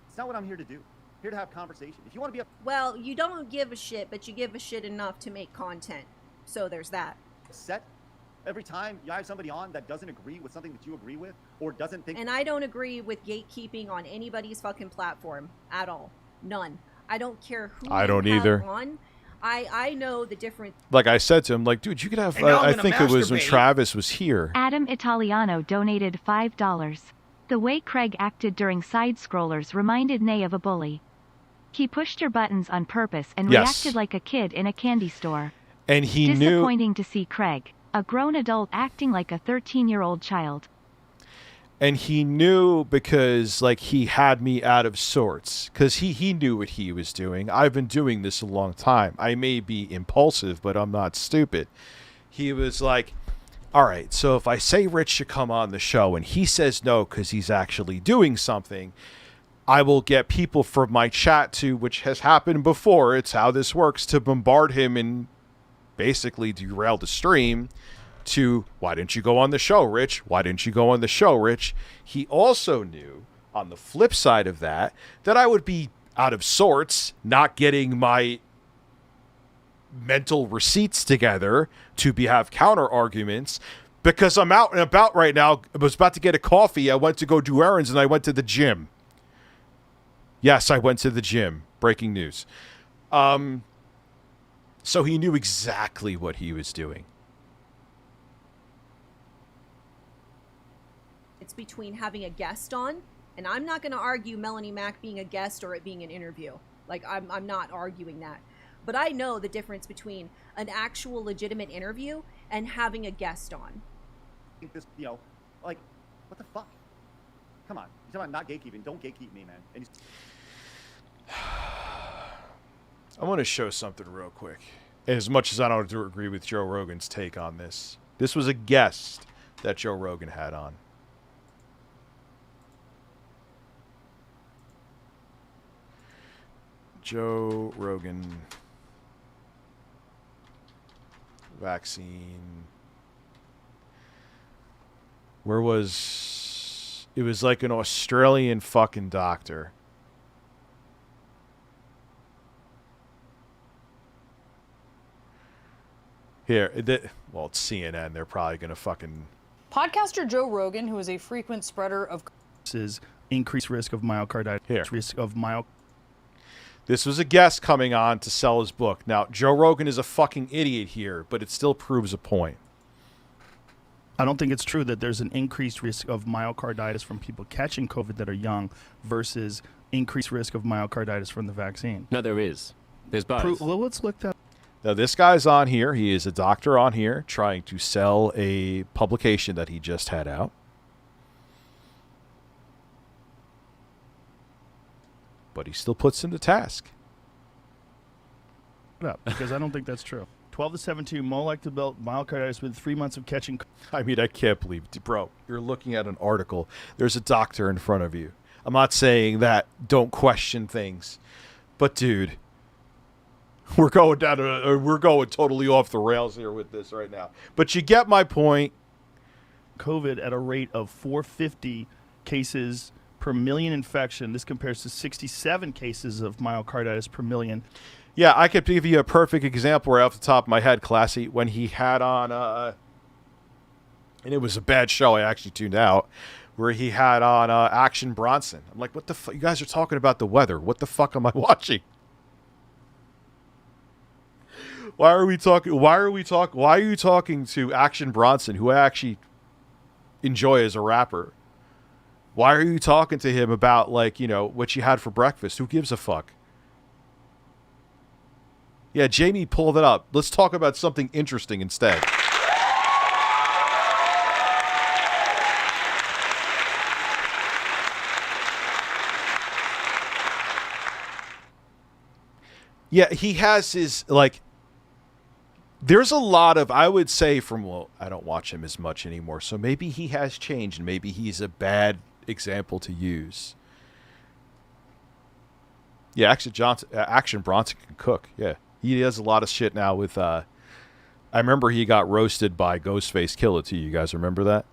It's not what I'm here to do. I'm here to have conversation. If you want to be Well, you don't give a shit, but you give a shit enough to make content. So there's that. upset every time you have somebody on that doesn't agree with something that you agree with or doesn't think. And I don't agree with gatekeeping on anybody's fucking platform at all. None. I don't care who I don't you have either. on. I know the difference. Like I said to him, like, dude, you could have, I think it was when Travis was here. Adam Italiano donated $5. The way Craig acted during side-scrollers reminded Nay of a bully. He pushed your buttons on purpose and reacted like a kid in a candy store. And he knew... Disappointing to see Craig, a grown adult, acting like a 13-year-old child. And he knew because, like, he had me out of sorts. Because he knew what he was doing. I've been doing this a long time. I may be impulsive, but I'm not stupid. He was like, all right, so if I say Rich should come on the show and he says no because he's actually doing something, I will get people from my chat to, which has happened before, it's how this works, to bombard him and basically derail the stream to, why didn't you go on the show, Rich? Why didn't you go on the show, Rich? He also knew, on the flip side of that, that I would be out of sorts, not getting my mental receipts together to have counter arguments, because I'm out and about right now. I was about to get a coffee. I went to go do errands, and I went to the gym. Yes, I went to the gym. Breaking news. So he knew exactly what he was doing. It's between having a guest on, and I'm not going to argue Melanie Mack being a guest or it being an interview. Like, I'm not arguing that. But I know the difference between an actual legitimate interview and having a guest on. This, you know, like, what the fuck? Come on. You're talking about not gatekeeping. Don't gatekeep me, man. And I want to show something real quick. As much as I don't agree with Joe Rogan's take on this. This was a guest that Joe Rogan had on. Joe Rogan vaccine. Where was... It was like an Australian fucking doctor. Here, well, it's CNN. They're probably going to fucking... Podcaster Joe Rogan, who is a frequent spreader of... Is increased risk of myocarditis. Here. Risk of This was a guest coming on to sell his book. Now, Joe Rogan is a fucking idiot here, but it still proves a point. I don't think it's true that there's an increased risk of myocarditis from people catching COVID that are young versus increased risk of myocarditis from the vaccine. No, there is. There's both. Well, let's look that. Now, this guy's on here. He is a doctor on here trying to sell a publication that he just had out. But he still puts him to task. Up, because I don't think that's true. 12 to 17, more like to build myocarditis with 3 months of catching. I mean, I can't believe it. Bro, you're looking at an article. There's a doctor in front of you. I'm not saying that don't question things. But, dude, we're going totally off the rails here with this right now. But you get my point. COVID at a rate of 450 cases per million infection. This compares to 67 cases of myocarditis per million. Yeah, I could give you a perfect example right off the top of my head, Classy, when he had on, and it was a bad show, I actually tuned out, where he had on Action Bronson. I'm like, what the fuck? You guys are talking about the weather. What the fuck am I watching? Why are you talking to Action Bronson, who I actually enjoy as a rapper? Why are you talking to him about, like, you know, what you had for breakfast? Who gives a fuck? Yeah, Jamie pulled it up. Let's talk about something interesting instead. Yeah, he has his, like, there's a lot of, I would say from, well, I don't watch him as much anymore, so maybe he has changed, and maybe he's a bad example to use. Yeah, Action Bronson can cook, yeah. He does a lot of shit now with, I remember he got roasted by Ghostface Killer too. You guys remember that?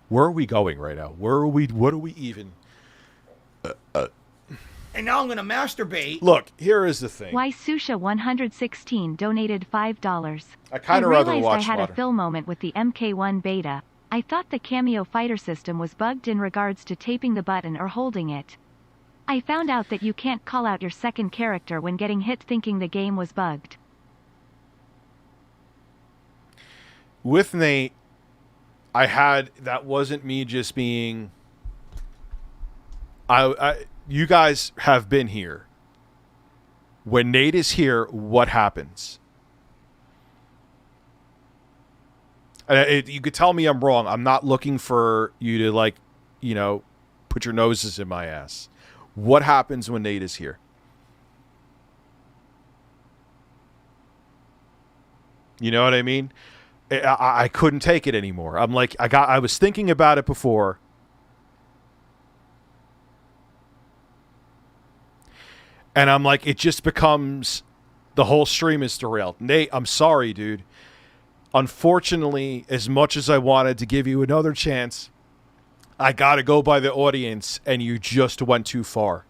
Where are we going right now? What are we even... And now I'm going to masturbate. Look, here is the thing. Why Susha 116 donated $5. I kind of rather watch I had water. a fill moment with the MK1 beta. I thought the Cameo fighter system was bugged in regards to taping the button or holding it. I found out that you can't call out your second character when getting hit thinking the game was bugged. With Nate, I had, that wasn't me just being, you guys have been here. When Nate is here, what happens? You could tell me I'm wrong. I'm not looking for you to, like, you know, put your noses in my ass. What happens when Nate is here? You know what I mean? I couldn't take it anymore. I'm like, I was thinking about it before. And I'm like, it just becomes, the whole stream is derailed. Nate, I'm sorry, dude. Unfortunately, as much as I wanted to give you another chance, I got to go by the audience, and you just went too far.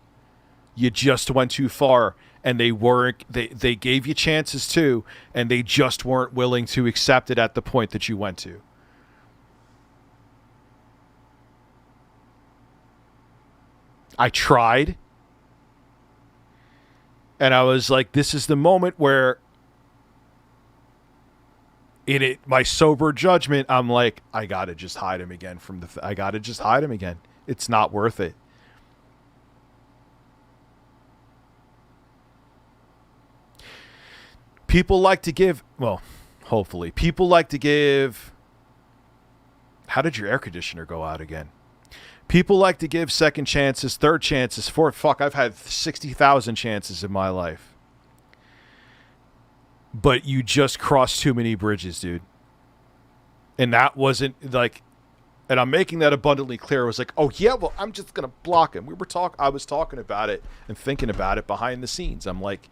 You just went too far, and they weren't, they gave you chances too, and they just weren't willing to accept it at the point that you went to. I tried. And I was like, this is the moment where, in my sober judgment, I'm like, I gotta just hide him again I gotta just hide him again. It's not worth it. People like to give, well, hopefully, people like to give, how did your air conditioner go out again? People like to give second chances, third chances, fourth. Fuck, I've had 60,000 chances in my life. But you just crossed too many bridges, dude. And that wasn't like, and I'm making that abundantly clear. It was like, oh yeah, well, I'm just gonna block him. I was talking about it and thinking about it behind the scenes. I'm like,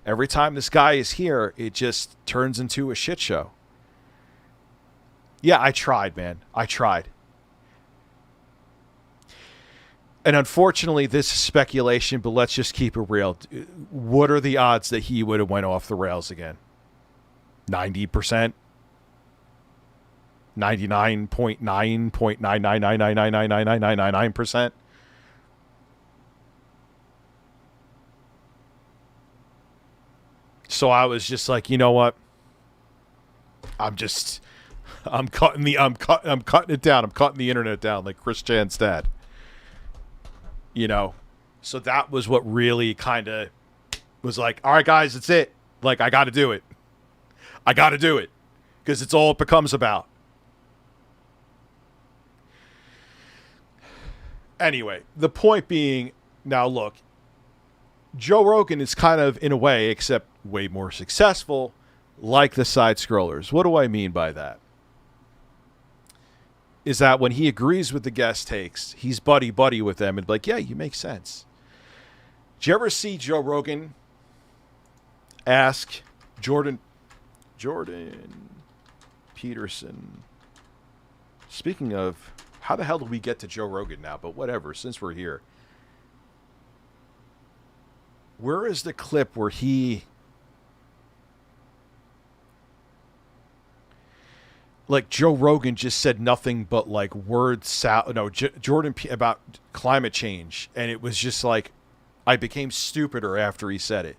every time this guy is here, it just turns into a shit show. Yeah, I tried, man. I tried. And unfortunately, this is speculation, but let's just keep it real. What are the odds that he would have went off the rails again? 90%? 99.9.99999999999%? So I was just like, you know what? I'm cutting it down. I'm cutting the internet down like Chris Chan's dad. You know, so that was what really kind of was like, all right, guys, that's it. Like, I got to do it. I got to do it because it's all it becomes about. Anyway, the point being, now look, Joe Rogan is kind of, in a way, except way more successful, like the side scrollers. What do I mean by that? Is that when he agrees with the guest takes, he's buddy-buddy with them and be like, yeah, you make sense. Did you ever see Joe Rogan ask Jordan Peterson, speaking of, how the hell did we get to Joe Rogan now? But whatever, since we're here. Where is the clip where he... Like, Joe Rogan just said nothing but, like, Jordan about climate change. And it was just like, I became stupider after he said it.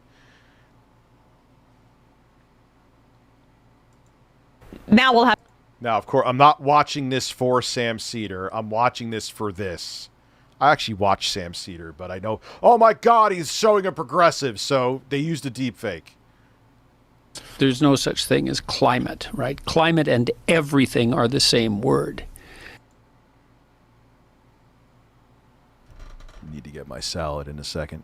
Now we'll have... Now, of course, I'm not watching this for Sam Cedar. I'm watching this for this. I actually watched Sam Cedar, but I know, oh my God, he's showing a progressive. So they used a deep fake. There's no such thing as climate, right? Climate and everything are the same word. Need to get my salad in a second.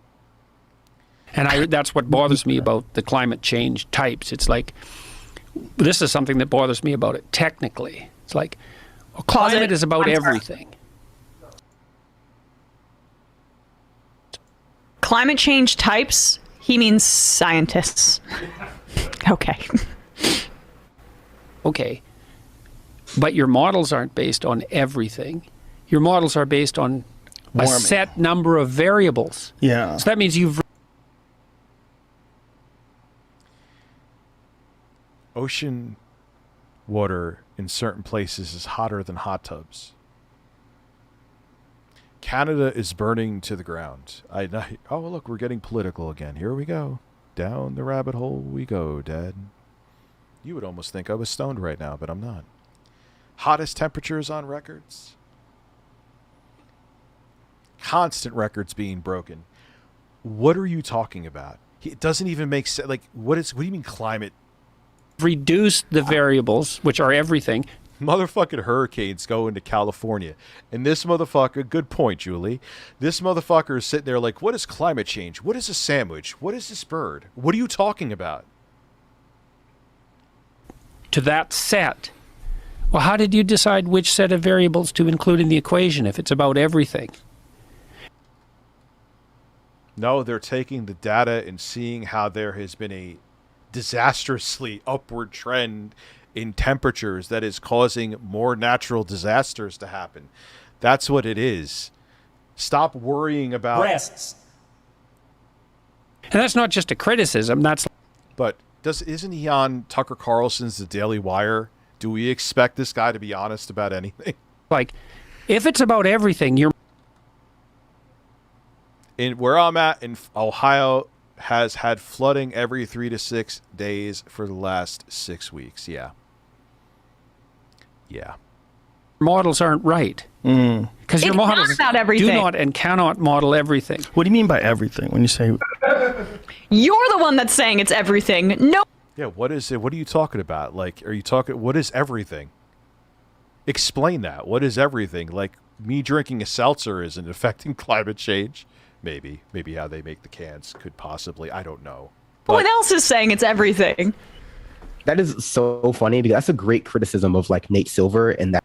And that's what bothers me about the climate change types. It's like, this is something that bothers me about it technically. It's like, well, climate is about everything. Climate change types, he means scientists. Okay. Okay. But your models aren't based on everything. Your models are based on a set number of variables. Yeah. So that means you've... Ocean water in certain places is hotter than hot tubs. Canada is burning to the ground. Oh, look, we're getting political again. Here we go. Down the rabbit hole we go, Dad. You would almost think I was stoned right now, but I'm not. Hottest temperatures on records. Constant records being broken. What are you talking about? It doesn't even make sense. Like, what do you mean climate? Reduce the variables, which are everything. Motherfucking hurricanes go into California. And this motherfucker, good point, Julie. This motherfucker is sitting there like, what is climate change? What is a sandwich? What is this bird? What are you talking about? To that set. Well, how did you decide which set of variables to include in the equation if it's about everything? No, they're taking the data and seeing how there has been a disastrously upward trend in temperatures that is causing more natural disasters to happen. That's what it is. Stop worrying about breasts. And that's not just a criticism. That's. But isn't he on Tucker Carlson's The Daily Wire? Do we expect this guy to be honest about anything? Like, if it's about everything, you're. In where I'm at in Ohio has had flooding every 3 to 6 days for the last 6 weeks. Yeah. Models aren't right. Because your models not everything. do not and cannot model everything. What do you mean by everything when you say... You're the one that's saying it's everything. No. Yeah, what is it? What are you talking about? Like, are you talking... What is everything? Explain that. What is everything? Like, me drinking a seltzer isn't affecting climate change? Maybe how they make the cans could possibly. I don't know. But what else is saying it's everything? That is so funny because that's a great criticism of like Nate Silver and that.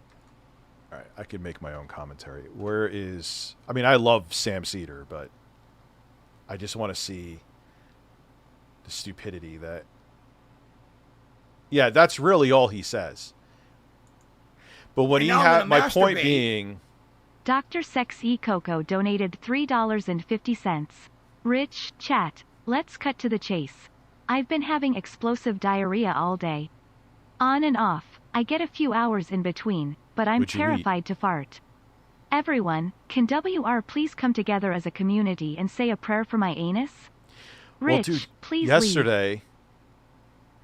All right, I can make my own commentary. Where is... I mean, I love Sam Cedar, but I just want to see the stupidity that... Yeah, that's really all he says. But when he had... My point being... Dr. Sex E. Coco donated $3.50. Rich, chat, let's cut to the chase. I've been having explosive diarrhea all day. On and off, I get a few hours in between, but I'm terrified to fart. Everyone, can WR please come together as a community and say a prayer for my anus? Rich, well, dude, please yesterday... leave.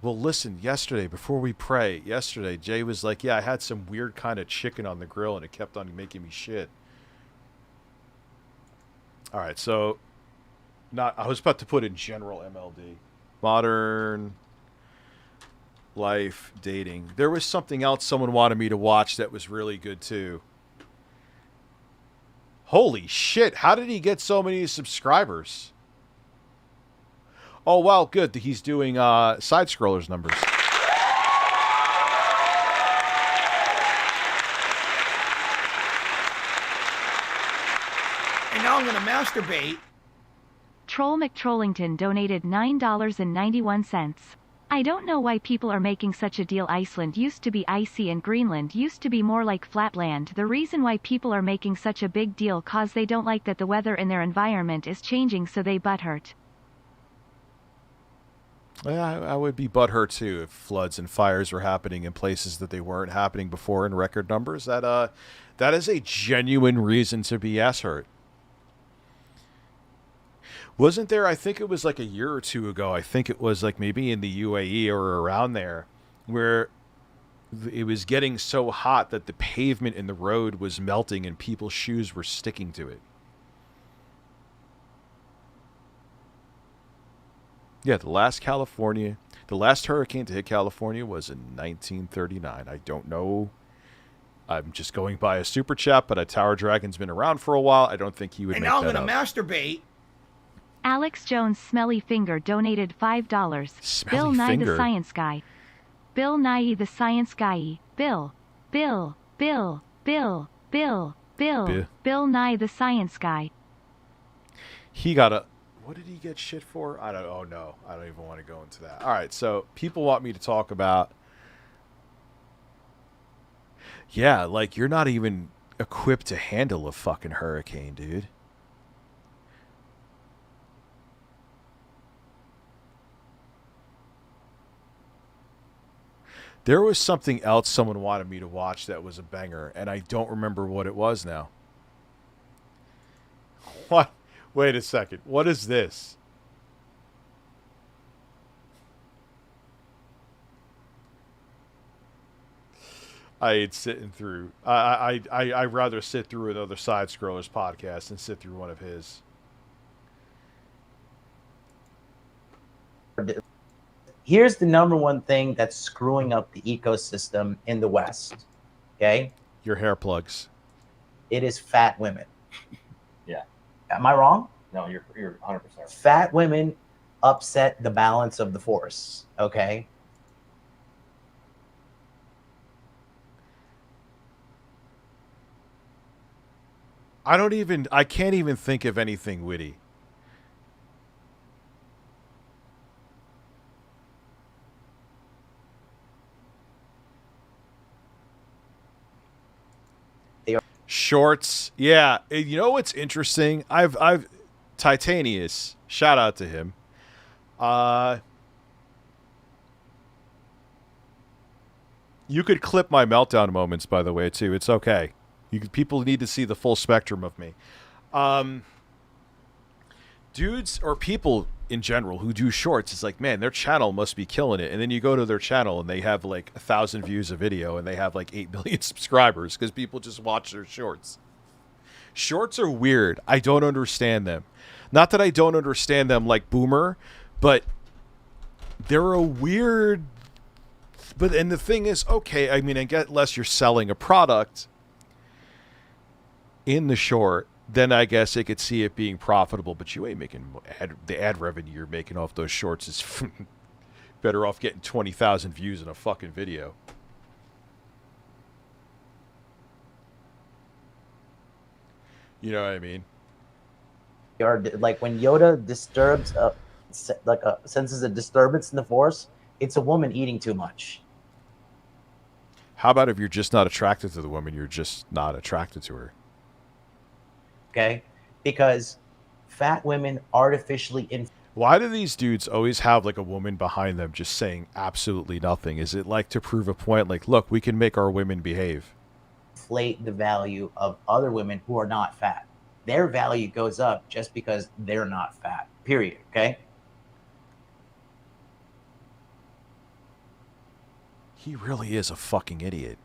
Well, listen, yesterday, before we pray, Jay was like, yeah, I had some weird kind of chicken on the grill, and it kept on making me shit. All right, so I was about to put in general MLD. Modern life dating. There was something else someone wanted me to watch that was really good, too. Holy shit, how did he get so many subscribers? Oh, wow, good. He's doing side-scrollers numbers. And now I'm going to masturbate. Troll McTrollington donated $9.91. I don't know why people are making such a deal. Iceland used to be icy and Greenland used to be more like flatland. The reason why people are making such a big deal cause they don't like that the weather in their environment is changing, so they butthurt. I would be butthurt too if floods and fires were happening in places that they weren't happening before in record numbers. That is a genuine reason to be ass hurt. Wasn't there, I think it was like a year or two ago, I think it was like maybe in the UAE or around there, where it was getting so hot that the pavement in the road was melting and people's shoes were sticking to it. Yeah, the last hurricane to hit California was in 1939. I don't know. I'm just going by a super chat, but a Tower Dragon's been around for a while. I don't think he would make that up. And now I'm going to masturbate. Alex Jones Smelly Finger donated $5. Smelly Bill Nye Finger. the Science Guy. Bill Nye the Science Guy. Bill Nye the Science Guy. He got a... What did he get shit for? I don't... Oh, no. I don't even want to go into that. All right, so people want me to talk about... Yeah, like, you're not even equipped to handle a fucking hurricane, dude. There was something else someone wanted me to watch that was a banger, and I don't remember what it was now. What? Wait a second. What is this? I ain't sitting through. I'd rather sit through another Side Scrollers podcast than sit through one of his. Here's the number one thing that's screwing up the ecosystem in the West. Okay? Your hair plugs. It is fat women. Yeah. Am I wrong? No, you're 100%. Fat women upset the balance of the force. Okay? I can't even think of anything witty. Shorts. Yeah. You know what's interesting? I've Titanius. Shout out to him. You could clip my meltdown moments, by the way, too. It's okay. People need to see the full spectrum of me. Dudes or people in general who do shorts, it's like, man, their channel must be killing it. And then you go to their channel and they have like 1,000 views a video and they have like 8 million subscribers because people just watch their shorts. Shorts are weird. I don't understand them. Not that I don't understand them like Boomer, but they're a weird... and the thing is, okay, I mean, I get unless you're selling a product in the short, then I guess I could see it being profitable, but you ain't making the ad revenue you're making off those shorts is better off getting 20,000 views in a fucking video. You know what I mean? Like when Yoda disturbs, senses a disturbance in the force, it's a woman eating too much. How about if you're just not attracted to the woman, you're just not attracted to her? Okay, because fat women artificially Why do these dudes always have like a woman behind them just saying absolutely nothing? Is it like to prove a point? Like, look, we can make our women behave. inflate the value of other women who are not fat. Their value goes up just because they're not fat. Period. Okay. He really is a fucking idiot.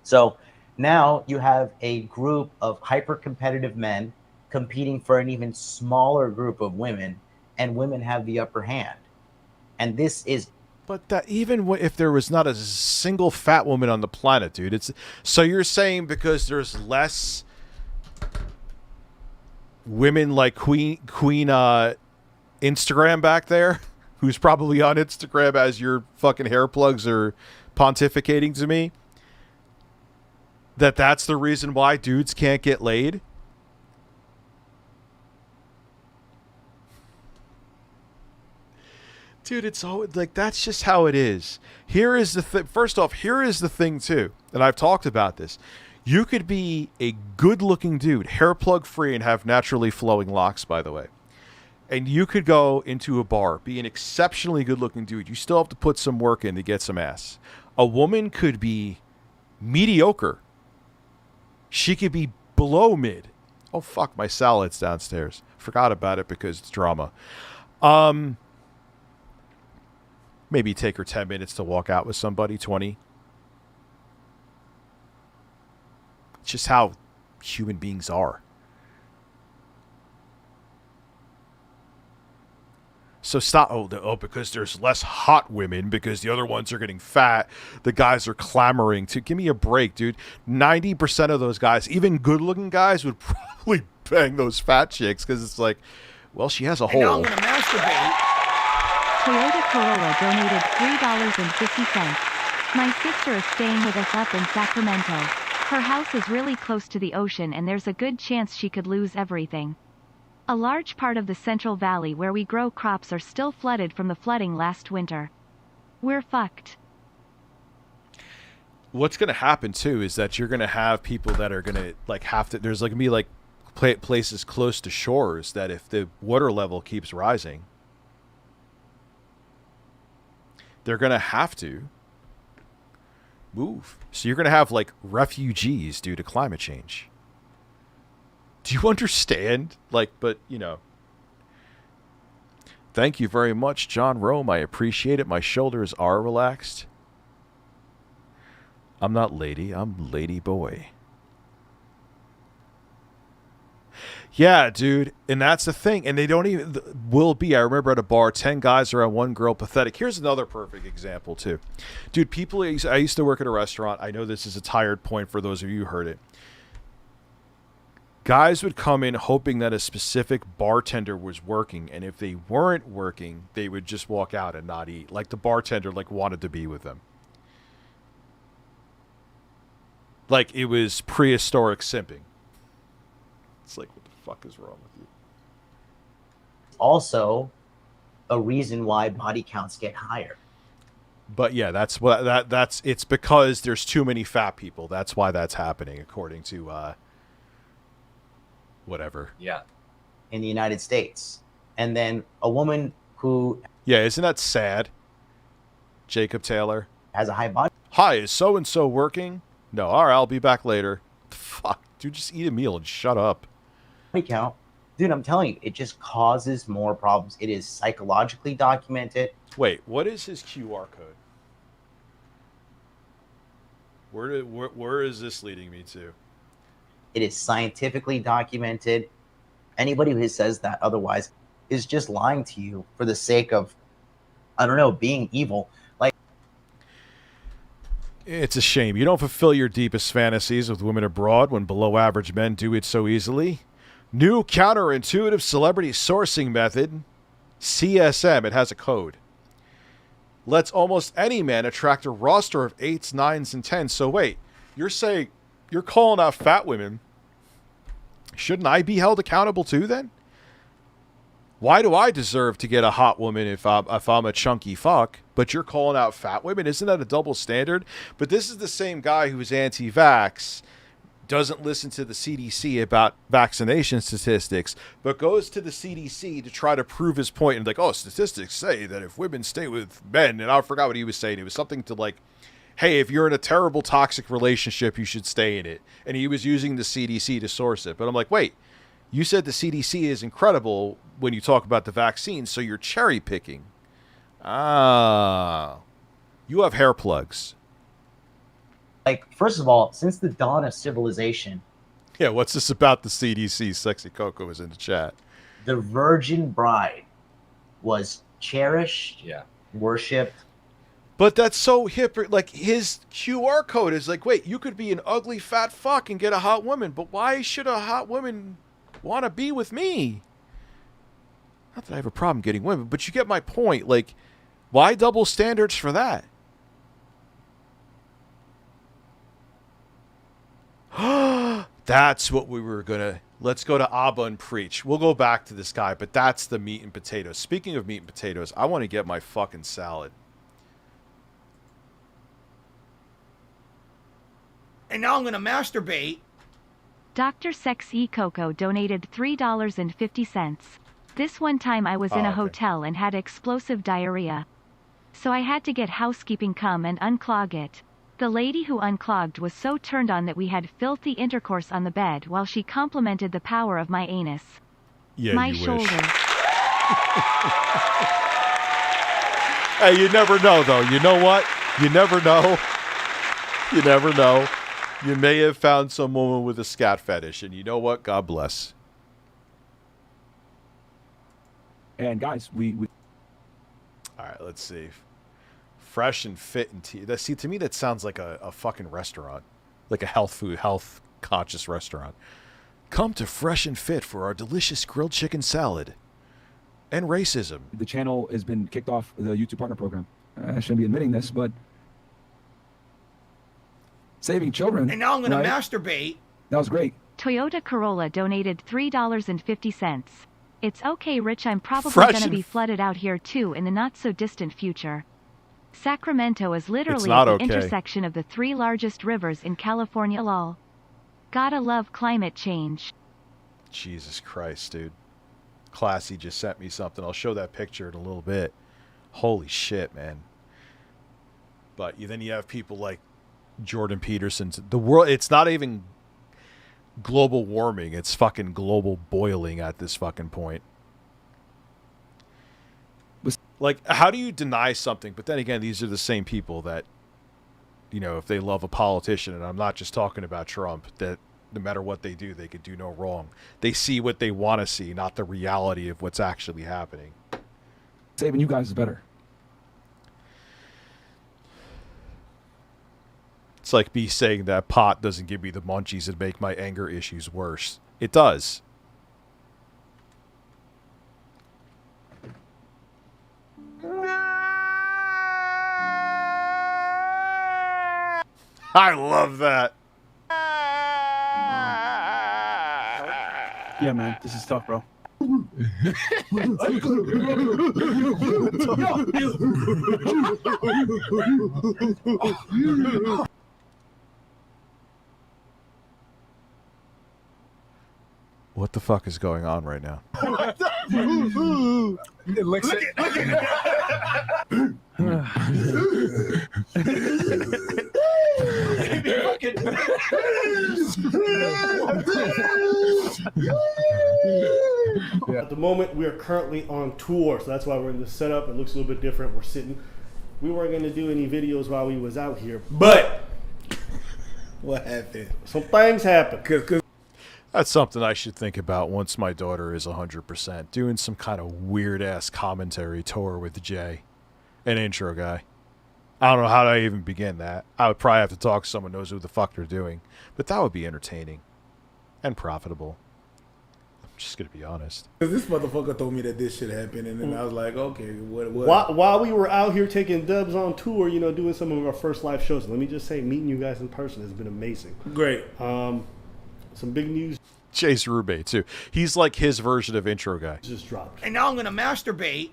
So now you have a group of hyper-competitive men competing for an even smaller group of women, and women have the upper hand. And this is... But that even if there was not a single fat woman on the planet, dude, it's... So you're saying because there's less women like Queen Instagram back there, who's probably on Instagram as your fucking hair plugs are pontificating to me, that's the reason why dudes can't get laid? Dude, it's all like, that's just how it is. Here is the thing. First off, here is the thing too, and I've talked about this. You could be a good-looking dude, hair plug free, and have naturally flowing locks, by the way. And you could go into a bar, be an exceptionally good-looking dude. You still have to put some work in to get some ass. A woman could be mediocre. She could be below mid. Oh, fuck, my salad's downstairs. Forgot about it because it's drama. Maybe take her 10 minutes to walk out with somebody, 20. It's just how human beings are. So stop. Because there's less hot women because the other ones are getting fat. The guys are clamoring to give me a break, dude. 90% of those guys, even good-looking guys, would probably bang those fat chicks because it's like, well, she has a hole. And now I'm gonna masturbate. Toyota Corolla donated $3.50. My sister is staying with us up in Sacramento. Her house is really close to the ocean and there's a good chance she could lose everything. A large part of the Central Valley where we grow crops are still flooded from the flooding last winter. We're fucked. What's going to happen too is that you're going to have people that are going to like have to, there's like going to be like places close to shores that if the water level keeps rising, they're going to have to move. So you're going to have like refugees due to climate change. Do you understand? Like, but you know, thank you very much, John Rome. I appreciate it. My shoulders are relaxed. I'm not lady, I'm lady boy. Yeah, dude. And that's the thing. And they don't even, will be. I remember at a bar, 10 guys around one girl, pathetic. Here's another perfect example, too. Dude, people, I used to work at a restaurant. I know this is a tired point for those of you who heard it. Guys would come in hoping that a specific bartender was working. And if they weren't working, they would just walk out and not eat. Like the bartender like wanted to be with them. Like it was prehistoric simping. It's like, what the fuck is wrong with you? Also, a reason why body counts get higher. But yeah, that's what that's. It's because there's too many fat people. That's why that's happening, according to whatever. Yeah. In the United States, and then a woman who isn't that sad? Jacob Taylor has a high body. Hi, is so and so working? No, all right, I'll be back later. Fuck, dude, just eat a meal and shut up. Count. Dude, I'm telling you, it just causes more problems. It is psychologically documented. Wait, what is his QR code? Where is this leading me to? It is scientifically documented. Anybody who says that otherwise is just lying to you for the sake of, I don't know, being evil. Like, it's a shame. You don't fulfill your deepest fantasies with women abroad when below average men do it so easily. New counterintuitive celebrity sourcing method, CSM. It has a code. Lets almost any man attract a roster of 8s, 9s, and 10s. So wait, you're saying you're calling out fat women. Shouldn't I be held accountable too then? Why do I deserve to get a hot woman if I'm a chunky fuck? But you're calling out fat women? Isn't that a double standard? But this is the same guy who's anti-vax, doesn't listen to the CDC about vaccination statistics, but goes to the CDC to try to prove his point and like, oh, statistics say that if women stay with men, and I forgot what he was saying. It was something to like, hey, if you're in a terrible toxic relationship, you should stay in it. And he was using the CDC to source it. But I'm like, wait, you said the CDC is incredible when you talk about the vaccine, so you're cherry picking. Ah, you have hair plugs. Like, first of all, since the dawn of civilization. Yeah, what's this about the CDC? Sexy Coco is in the chat. The virgin bride was cherished, worshipped. But that's so hip. Like, his QR code is like, wait, you could be an ugly fat fuck and get a hot woman, but why should a hot woman want to be with me? Not that I have a problem getting women, but you get my point. Like, why double standards for that? That's what we were gonna. Let's go to Abba and preach. We'll go back to this guy, but that's the meat and potatoes. Speaking of meat and potatoes, I want to get my fucking salad. And now I'm gonna masturbate. Dr. Sex E Coco donated $3.50. This one time I was in a hotel and had explosive diarrhea. So I had to get housekeeping come and unclog it. The lady who unclogged was so turned on that we had filthy intercourse on the bed while she complimented the power of my anus. Yeah, my you shoulders. wish. Hey, you never know, though. You know what? You never know. You never know. You may have found some woman with a scat fetish, and you know what? God bless. And guys, we All right, let's see. Fresh and fit and tea. See, to me, that sounds like a fucking restaurant, like a health conscious restaurant. Come to Fresh and Fit for our delicious grilled chicken salad. And racism. The channel has been kicked off the YouTube Partner Program. I shouldn't be admitting this, but saving children. And now I'm going right? to masturbate. That was great. Toyota Corolla donated $3.50. It's okay, Rich. I'm probably Fresh going to and be flooded out here too in the not-so-distant future. Sacramento is literally not at the okay. intersection of the 3 largest rivers in California. Lol. Gotta love climate change. Jesus Christ, dude. Classy just sent me something. I'll show that picture in a little bit. Holy shit, man. But then you have people like Jordan Peterson. The world, it's not even global warming. It's fucking global boiling at this fucking point. Like, how do you deny something? But then again, these are the same people that, if they love a politician, and I'm not just talking about Trump, that no matter what they do, they could do no wrong. They see what they want to see, not the reality of what's actually happening. Saving you guys is better. It's like me saying that pot doesn't give me the munchies and make my anger issues worse. It does. I love that. Yeah, man, this is tough, bro. What the fuck is going on right now? It looks At the moment, we are currently on tour, so that's why we're in the setup. It looks a little bit different. We're sitting. We weren't going to do any videos while we was out here, but what happened? Some things happened. That's something I should think about once my daughter is 100%. Doing some kind of weird-ass commentary tour with Jay. An intro guy. I don't know how to even begin that. I would probably have to talk to someone who knows who the fuck they're doing. But that would be entertaining. And profitable. I'm just going to be honest. This motherfucker told me that this shit happened, and then I was like, okay, what? While we were out here taking dubs on tour, doing some of our first live shows, let me just say, meeting you guys in person has been amazing. Great. Some big news. Chase Rube, too. He's like his version of intro guy. Just dropped. And now I'm going to masturbate.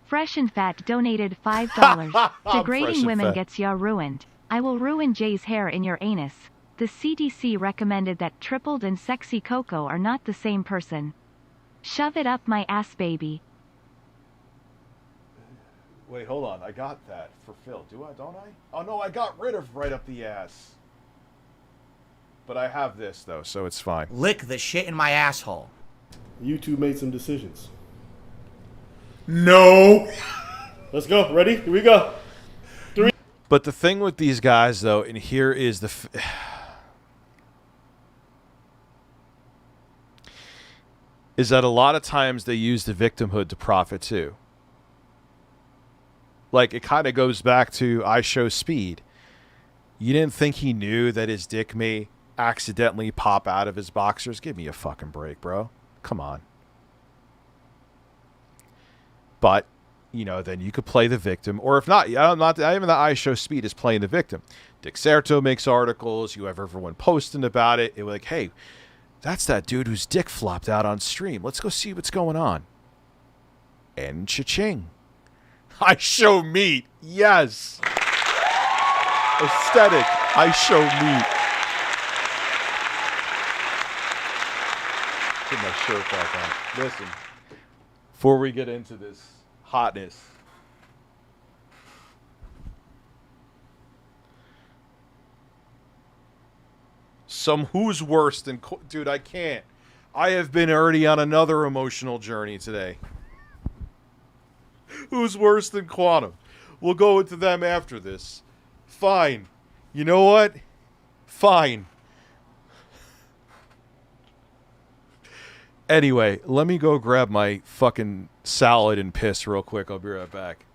Fresh and Fat donated $5. Degrading Fresh and women Fat. gets ya ruined. I will ruin Jay's hair in your anus. The CDC recommended that tripled and sexy Coco are not the same person. Shove it up my ass, baby. Wait, hold on. I got that for Phil. Don't I? Oh, no, I got rid of right up the ass. But I have this, though, so it's fine. Lick the shit in my asshole. YouTube made some decisions. No. Let's go. Ready? Here we go. 3. But the thing with these guys, though, and here is the... is that a lot of times they use the victimhood to profit, too. Like, it kind of goes back to I Show Speed. You didn't think he knew that his dick may accidentally pop out of his boxers? Give me a fucking break, bro. Come on. But, then you could play the victim. Or if not, even the I Show Speed is playing the victim. Dick Serto makes articles. You have everyone posting about it. It was like, hey, that's that dude whose dick flopped out on stream. Let's go see what's going on. And cha-ching. I Show Meat. Yes. Aesthetic. I Show Meat. Put my shirt back on. Listen. Before we get into this hotness. Who's worse than... Dude, I can't. I have been already on another emotional journey today. Who's worse than Quantum? We'll go into them after this. Fine. You know what? Fine. Anyway, let me go grab my fucking salad and piss real quick. I'll be right back.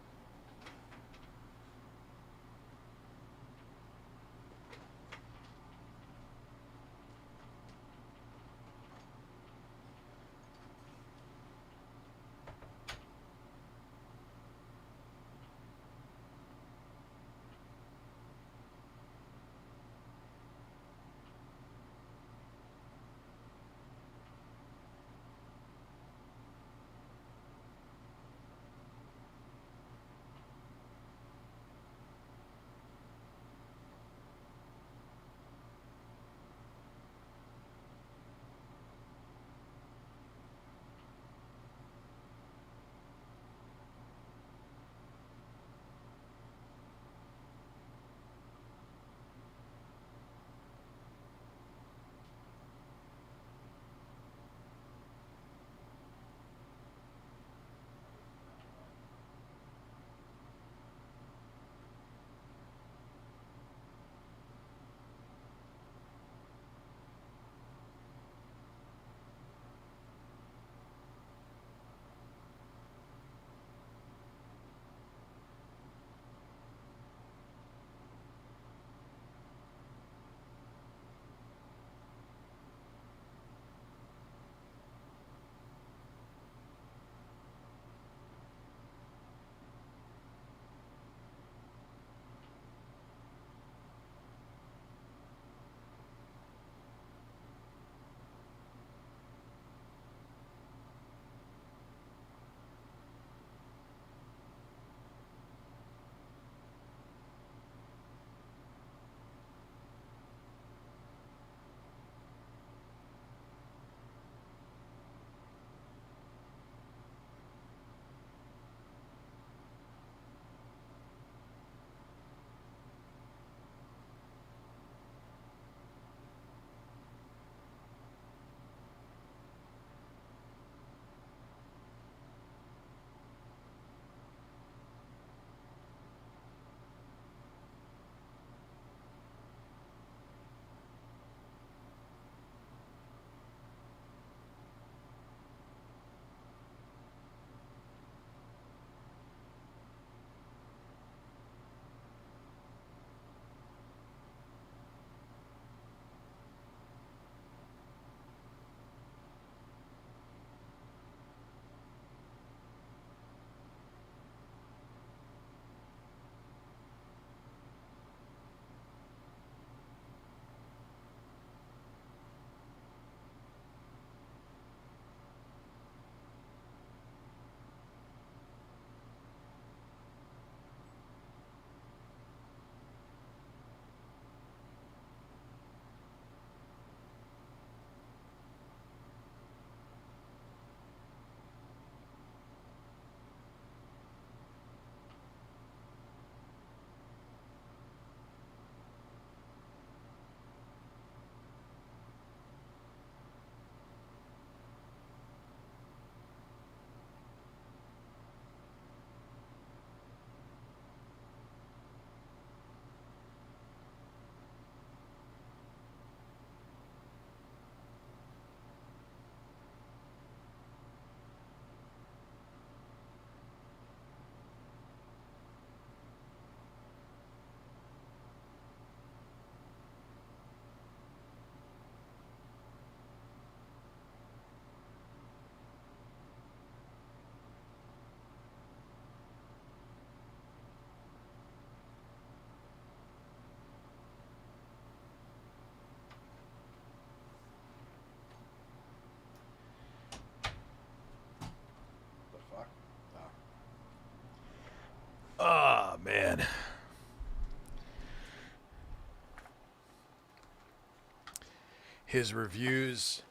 His reviews.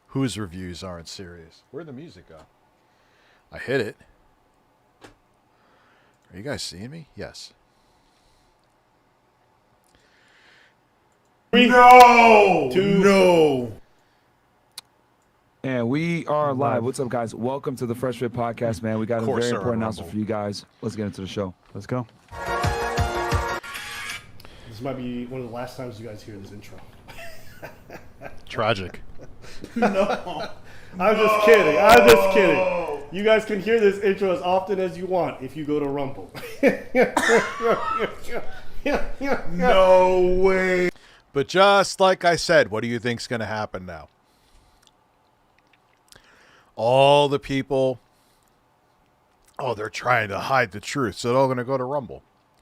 Whose reviews aren't serious? Where'd the music go? I hit it. Are you guys seeing me? Yes. No! No! And we are live. What's up, guys? Welcome to the Fresh Fit Podcast, man. We got a very important announcement for you guys. Let's get into the show. Let's go. This might be one of the last times you guys hear this intro. Tragic. No. I'm just kidding. I'm just kidding. You guys can hear this intro as often as you want if you go to Rumble. No way. But just like I said, what do you think's going to happen now? All the people, they're trying to hide the truth, so they're all going to go to Rumble.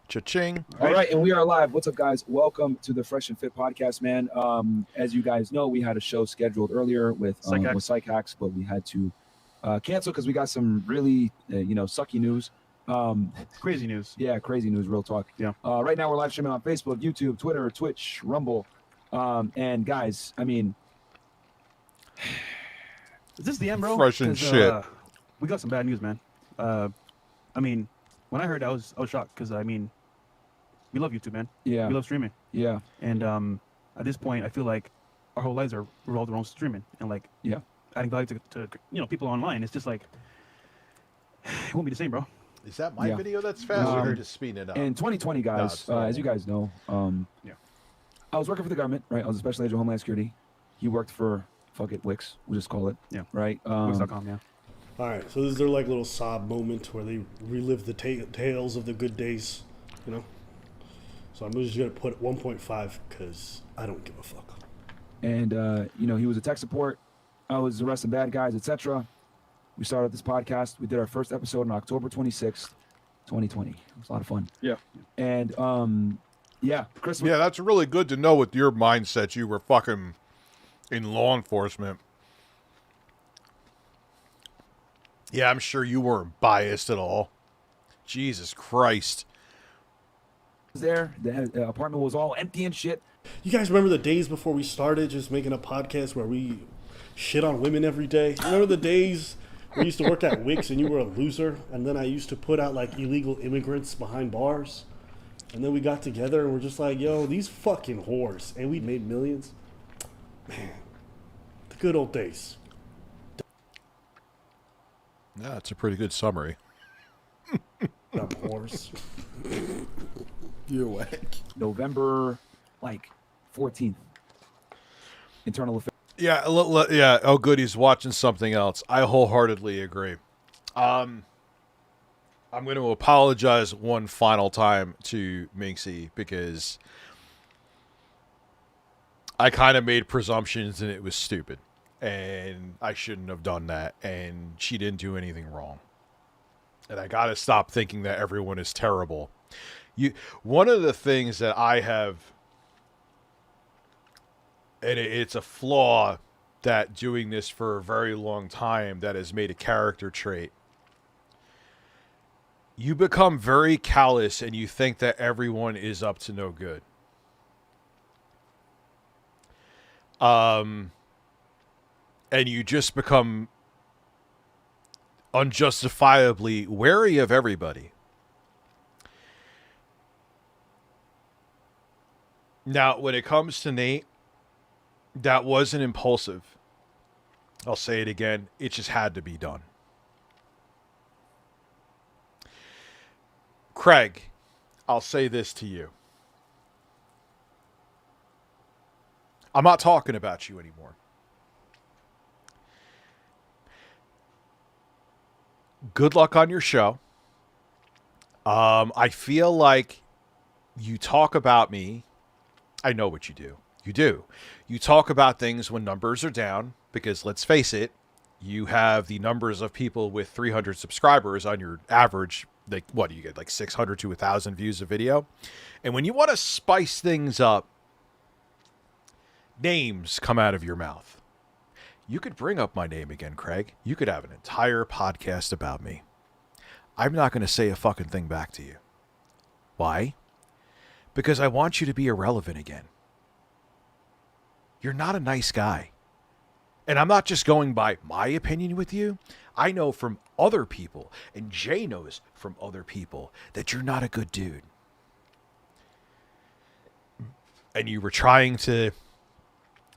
Cha-ching. All right, and we are live. What's up, guys? Welcome to the Fresh and Fit Podcast, man. As you guys know, we had a show scheduled earlier with Psych Hacks, but we had to cancel because we got some really, sucky news. Crazy news. Yeah, crazy news, real talk. Yeah. Right now, we're live streaming on Facebook, YouTube, Twitter, Twitch, Rumble. And guys, I mean... Is this the end, bro? Fresh and shit. We got some bad news, man. I mean, when I heard that, I was shocked because, I mean, we love YouTube, man. Yeah. We love streaming. Yeah. And at this point, I feel like our whole lives are revolved around streaming and, like, adding value to people online. It's just like, it won't be the same, bro. Is that my video that's fast or you're just speeding it up? In 2020, guys, as you guys know, I was working for the government, right? I was a special agent of Homeland Security. He worked for, Wix, we'll just call it. Yeah. Right? Wix.com, yeah. All right, so this is their like little sob moment where they relive the tales of the good days, So I'm just gonna put 1.5 because I don't give a fuck. And he was a tech support. I was arresting bad guys, etc. We started this podcast. We did our first episode on October 26th, 2020. It was a lot of fun. Yeah. And Chris. Yeah, that's really good to know with your mindset. You were fucking in law enforcement. Yeah, I'm sure you weren't biased at all. Jesus Christ. There, the apartment was all empty and shit. You guys remember the days before we started just making a podcast where we shit on women every day? Remember the days we used to work at Wix and you were a loser, and then I used to put out like illegal immigrants behind bars, and then we got together and we're just like, yo, these fucking whores, and we made millions. Man, the good old days. Yeah, that's a pretty good summary. Dumb whores. You're whack. November 14th. Internal affairs. Yeah, yeah. Oh, good. He's watching something else. I wholeheartedly agree. I'm going to apologize one final time to Minxy because I kind of made presumptions and it was stupid. And I shouldn't have done that. And she didn't do anything wrong. And I got to stop thinking that everyone is terrible. One of the things that I have, and it's a flaw that doing this for a very long time that has made a character trait. You become very callous and you think that everyone is up to no good. And you just become unjustifiably wary of everybody. Now, when it comes to Nate, that wasn't impulsive. I'll say it again. It just had to be done. Craig, I'll say this to you. I'm not talking about you anymore. Good luck on your show. I feel like you talk about me. I know what you do. You do. You talk about things when numbers are down because, let's face it, you have the numbers of people with 300 subscribers on your average. Like, what do you get? Like 600 to 1,000 views a video. And when you want to spice things up, names come out of your mouth. You could bring up my name again, Craig. You could have an entire podcast about me. I'm not going to say a fucking thing back to you. Why? Because I want you to be irrelevant again. you're not a nice guy. And I'm not just going by my opinion with you. I know from other people, and Jay knows from other people, that you're not a good dude. And you were trying to,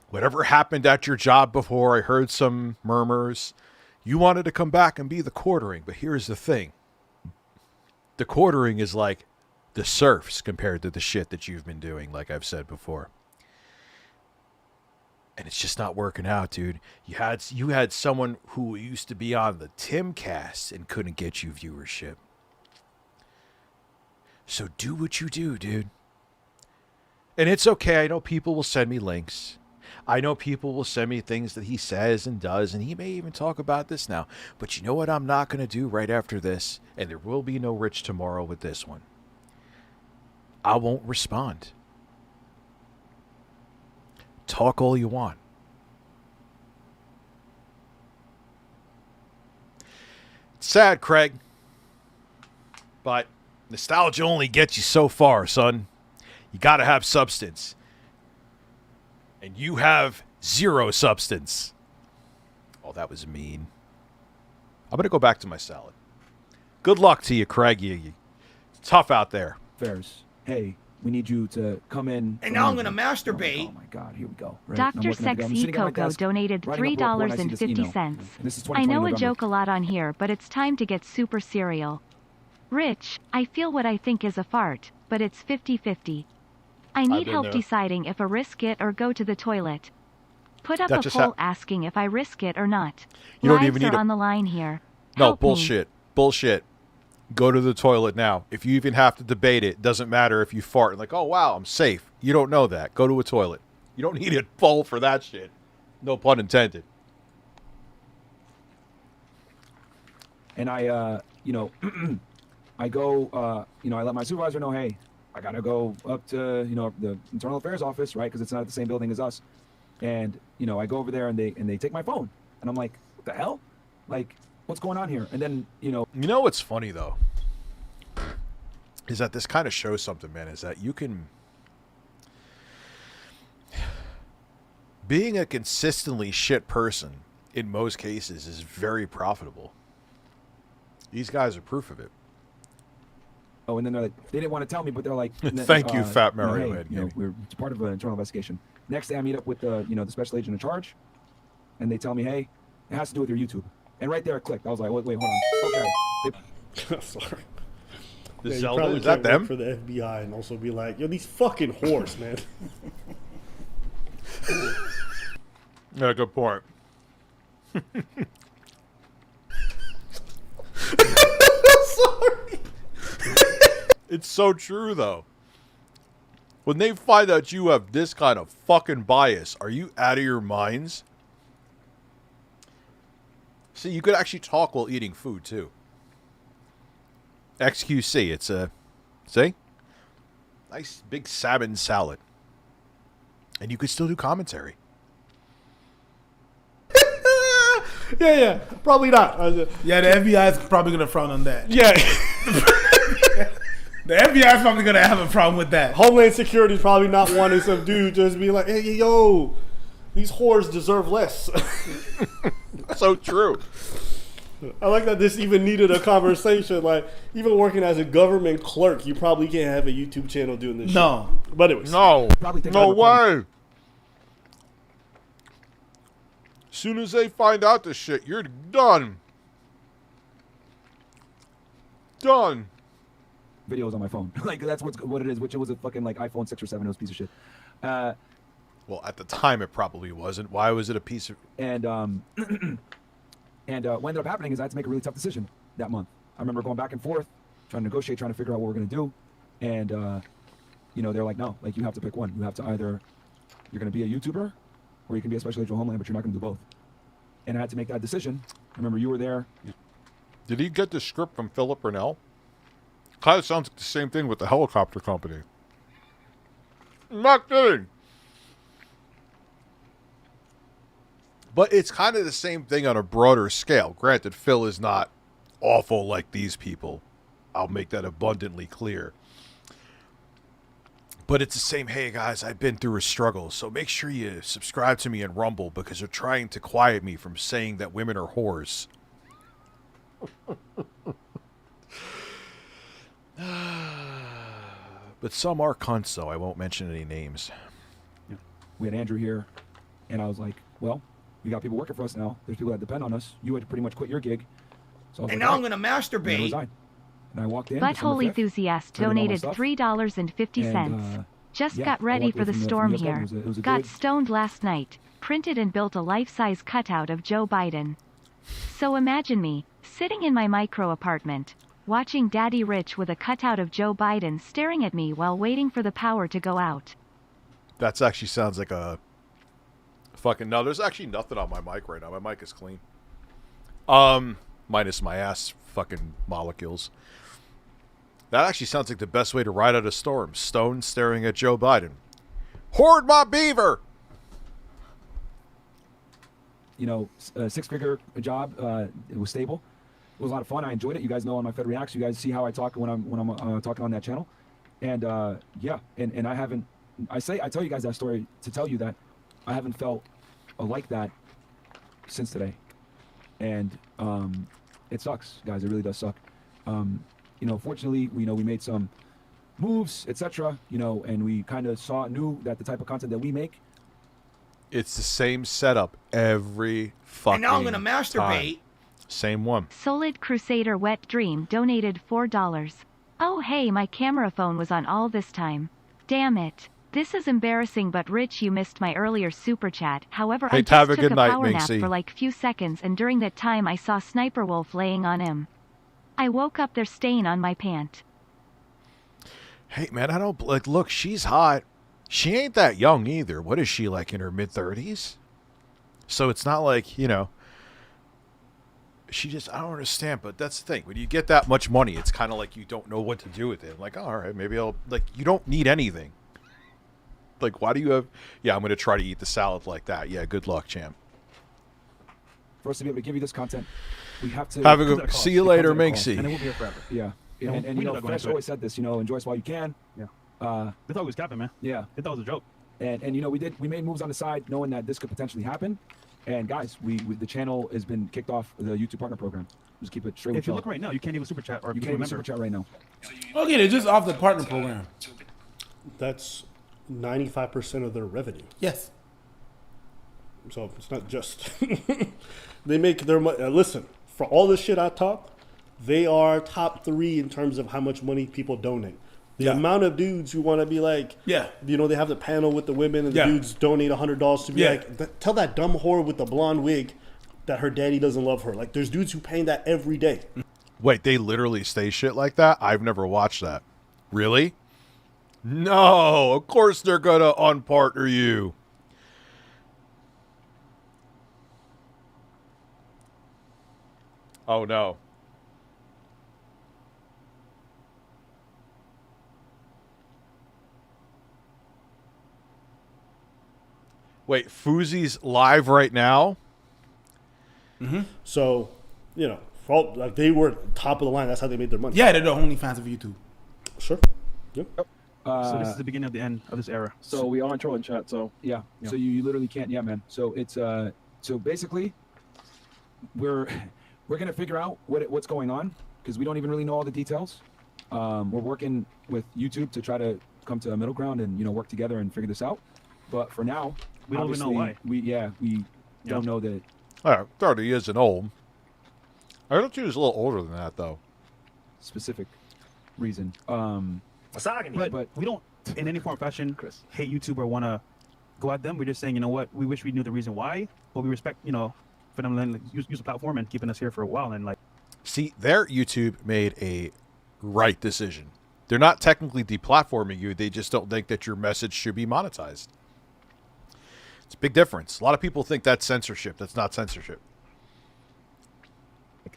whatever happened at your job before, I heard some murmurs, you wanted to come back and be the quartering. But here's the thing. The quartering is like the serfs compared to the shit that you've been doing, like I've said before. And it's just not working out, dude. You had someone who used to be on the Timcast and couldn't get you viewership. So do what you do, dude. And it's okay. I know people will send me links. I know people will send me things that he says and does, and he may even talk about this now. But you know what I'm not going to do right after this? And there will be no Rich tomorrow with this one. I won't respond. Talk all you want. It's sad, Craig. But nostalgia only gets you so far, son. You got to have substance. And you have zero substance. Oh, that was mean. I'm going to go back to my salad. Good luck to you, Craig. It's tough out there. Fairs. Hey, we need you to come in. And now I'm going to masturbate. Oh my God, here we go. Right? Dr. Sexy Coco donated $3.50. I know a joke a lot on here, but it's time to get super serial. Rich, I feel what I think is a fart, but it's 50-50. I need help deciding if I risk it or go to the toilet. Put up a poll asking if I risk it or not. You don't even need to... on the line here. No, bullshit. Bullshit. Go to the toilet now. If you even have to debate it, doesn't matter if you fart. Like, oh, wow, I'm safe. You don't know that. Go to a toilet. You don't need a poll for that shit. No pun intended. And I, I go, I let my supervisor know, hey, I got to go up to, the internal affairs office, right? Because it's not at the same building as us. And, I go over there and they take my phone. And I'm like, what the hell? Like, what's going on here? And then, You know what's funny, though? Is that this kind of shows something, man, is that you can... Being a consistently shit person, in most cases, is very profitable. These guys are proof of it. Oh, and then they're like, they didn't want to tell me, but they're like... Thank you, Fat Mario. It's part of an internal investigation. Next day, I meet up with the special agent in charge, and they tell me, hey, it has to do with your YouTube. And right there, it clicked. I was like, wait, hold on. Okay. Sorry. The Yeah, Zelda, is that them? For the FBI and also be like, yo, these fucking whores, man. Yeah, good point. Sorry. It's so true, though. When they find out you have this kind of fucking bias, are you out of your minds? See, you could actually talk while eating food, too. XQC, it's a, see? Nice big salmon salad. And you could still do commentary. Yeah, probably not. Yeah, the FBI is probably going to frown on that. Yeah. The FBI is probably going to have a problem with that. Homeland Security is probably not wanting some dude just be like, hey, yo, these whores deserve less. So true. I like that this even needed a conversation. Like, even working as a government clerk, you probably can't have a YouTube channel doing this No. shit. But anyways. No. No way. As soon as they find out this shit, you're done. Done. Videos on my phone. Like, that's what it is, which it was a fucking, like, iPhone 6 or 7. It was a piece of shit. Well, at the time, it probably wasn't. Why was it a piece of... And what ended up happening is I had to make a really tough decision that month. I remember going back and forth, trying to negotiate, trying to figure out what we're going to do. And, they're like, no, like, you have to pick one. You have to either, you're going to be a YouTuber, or you can be a special agent of Homeland, but you're not going to do both. And I had to make that decision. I remember you were there. Did he get the script from Philip Burnell? Kind of sounds like the same thing with the helicopter company. I'm not kidding. But it's kind of the same thing on a broader scale. Granted, Phil is not awful like these people. I'll make that abundantly clear. But it's the same, hey guys, I've been through a struggle, so make sure you subscribe to me in Rumble because they're trying to quiet me from saying that women are whores. But some are cunts, though. I won't mention any names. We had Andrew here, and I was like, well, we got people working for us now. There's people that depend on us. You had to pretty much quit your gig. So I was And like, now "All I'm right." going to masturbate. And I resigned. And I walked in. Butthole December 5th, enthusiast turned in all my donated stuff, $3.50. and, Just yeah, got I ready walked for away the from storm US Open. here. It was a Got good- stoned last night. Printed and built a life-size cutout of Joe Biden. So imagine me, sitting in my micro apartment, watching Daddy Rich with a cutout of Joe Biden staring at me while waiting for the power to go out. That actually sounds like a fucking... No, there's actually nothing on my mic right now. My mic is clean. Minus my ass fucking molecules. That actually sounds like the best way to ride out a storm. Stone staring at Joe Biden. Hoard my beaver! You know, a six-figure job. It was stable. It was a lot of fun. I enjoyed it. You guys know on my Fed Reacts, you guys see how I talk when I'm talking on that channel. And yeah, and I haven't. I tell you guys that story to tell you that I haven't felt like that since today. And it sucks, guys. It really does suck. You know, fortunately, we made some moves, etc. You know, and we kind of knew that the type of content that we make. It's the same setup every fucking And now I'm going to masturbate. time. Same one. Solid Crusader Wet Dream donated $4. Oh hey, my camera phone was on all this time. Damn it. This is embarrassing, but Rich, you missed my earlier super chat. However, Hey, I just have a took good a night, power nap Minxy. for like few seconds, and during that time I saw Sniper Wolf laying on him. I woke up there stain on my pant. Hey, man, I don't... Like, look, she's hot. She ain't that young either. What is she, like, in her mid-30s? So it's not like, you know... She just... I don't understand, but that's the thing. When you get that much money, it's kind of like you don't know what to do with it. Like, oh, all right, maybe I'll... Like, you don't need anything. Like, why do you have... Yeah, I'm going to try to eat the salad like that. Yeah, good luck, champ. For us to be able to give you this content, we have to... Have a good... See you later, Minxy. And then we'll be here forever. Yeah. Yeah, And you know, Fresh always said this, you know, enjoy us while you can. Yeah. They thought it was capping, man. Yeah. They thought it was a joke. And you know, we made moves on the side knowing that this could potentially happen. And guys, the channel has been kicked off the YouTube partner program. Just keep it straight with If you look right now, you can't even super chat or you can't even super chat right now. Okay, they're just off the partner program. That's 95% of their revenue. Yes. So it's not just they make their money. Listen, for all this shit I talk, they are top 3 in terms of how much money people donate. The amount of dudes who want to be like, you know, they have the panel with the women and the dudes donate $100 to be like, tell that dumb whore with the blonde wig that her daddy doesn't love her. Like, there's dudes who paying that every day. Wait, they literally say shit like that? I've never watched that. Really? No, of course they're going to unpartner you. Oh, no. Wait, Fuzi's live right now? Mm-hmm. So, you know, for all, like, they were top of the line. That's how they made their money. Yeah, they're the only fans of YouTube. Sure. Yep. So this is the beginning of the end of this era. So we are in trolling chat. So yeah. So you literally can't. Yeah, man. So it's so basically, we're gonna figure out what's going on because we don't even really know all the details. We're working with YouTube to try to come to a middle ground and work together and figure this out. But for now, we don't even know why. We don't know that. All right, 30 isn't old. I don't think he was a little older than that though. Specific reason. But we don't, in any form or fashion, hate YouTube or want to go at them. We're just saying, you know what, we wish we knew the reason why, but we respect, for them to use the platform and keeping us here for a while. And like, see, their YouTube made a right decision. They're not technically deplatforming you. They just don't think that your message should be monetized. It's a big difference. A lot of people think that's censorship. That's not censorship.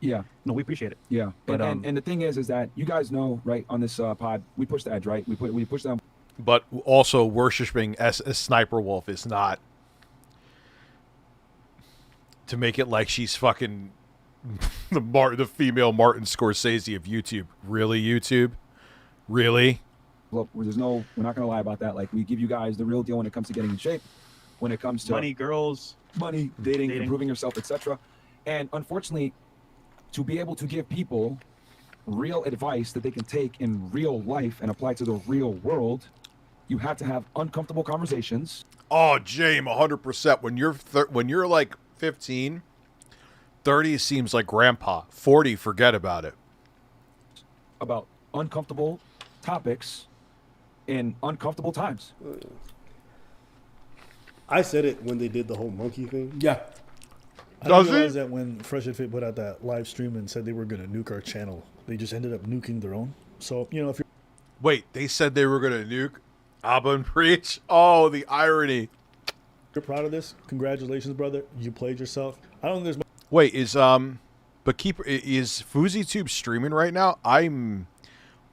Yeah. No, we appreciate it. Yeah. But and the thing is that you guys know, right, on this pod, we push the edge, right? We push them. But also worshiping a Sniper Wolf is not to make it like she's fucking the female Martin Scorsese of YouTube. Really, YouTube? Really? Look, there's no, we're not going to lie about that. Like, we give you guys the real deal when it comes to getting in shape, when it comes to Money, girls, dating, improving yourself, etc. And unfortunately, to be able to give people real advice that they can take in real life and apply to the real world, you have to have uncomfortable conversations. Oh, James, 100%. When you're like 15, 30 seems like grandpa. 40, forget about it. About uncomfortable topics in uncomfortable times. I said it when they did the whole monkey thing. Yeah. I Does didn't realize it? that when Fresh and Fit put out that live stream and said they were going to nuke our channel, they just ended up nuking their own. So, you know, if you're... Wait, they said they were going to nuke Abba and Preach? Oh, the irony. You're proud of this? Congratulations, brother. You played yourself. I don't think there's... Wait, is FouseyTube streaming right now? I'm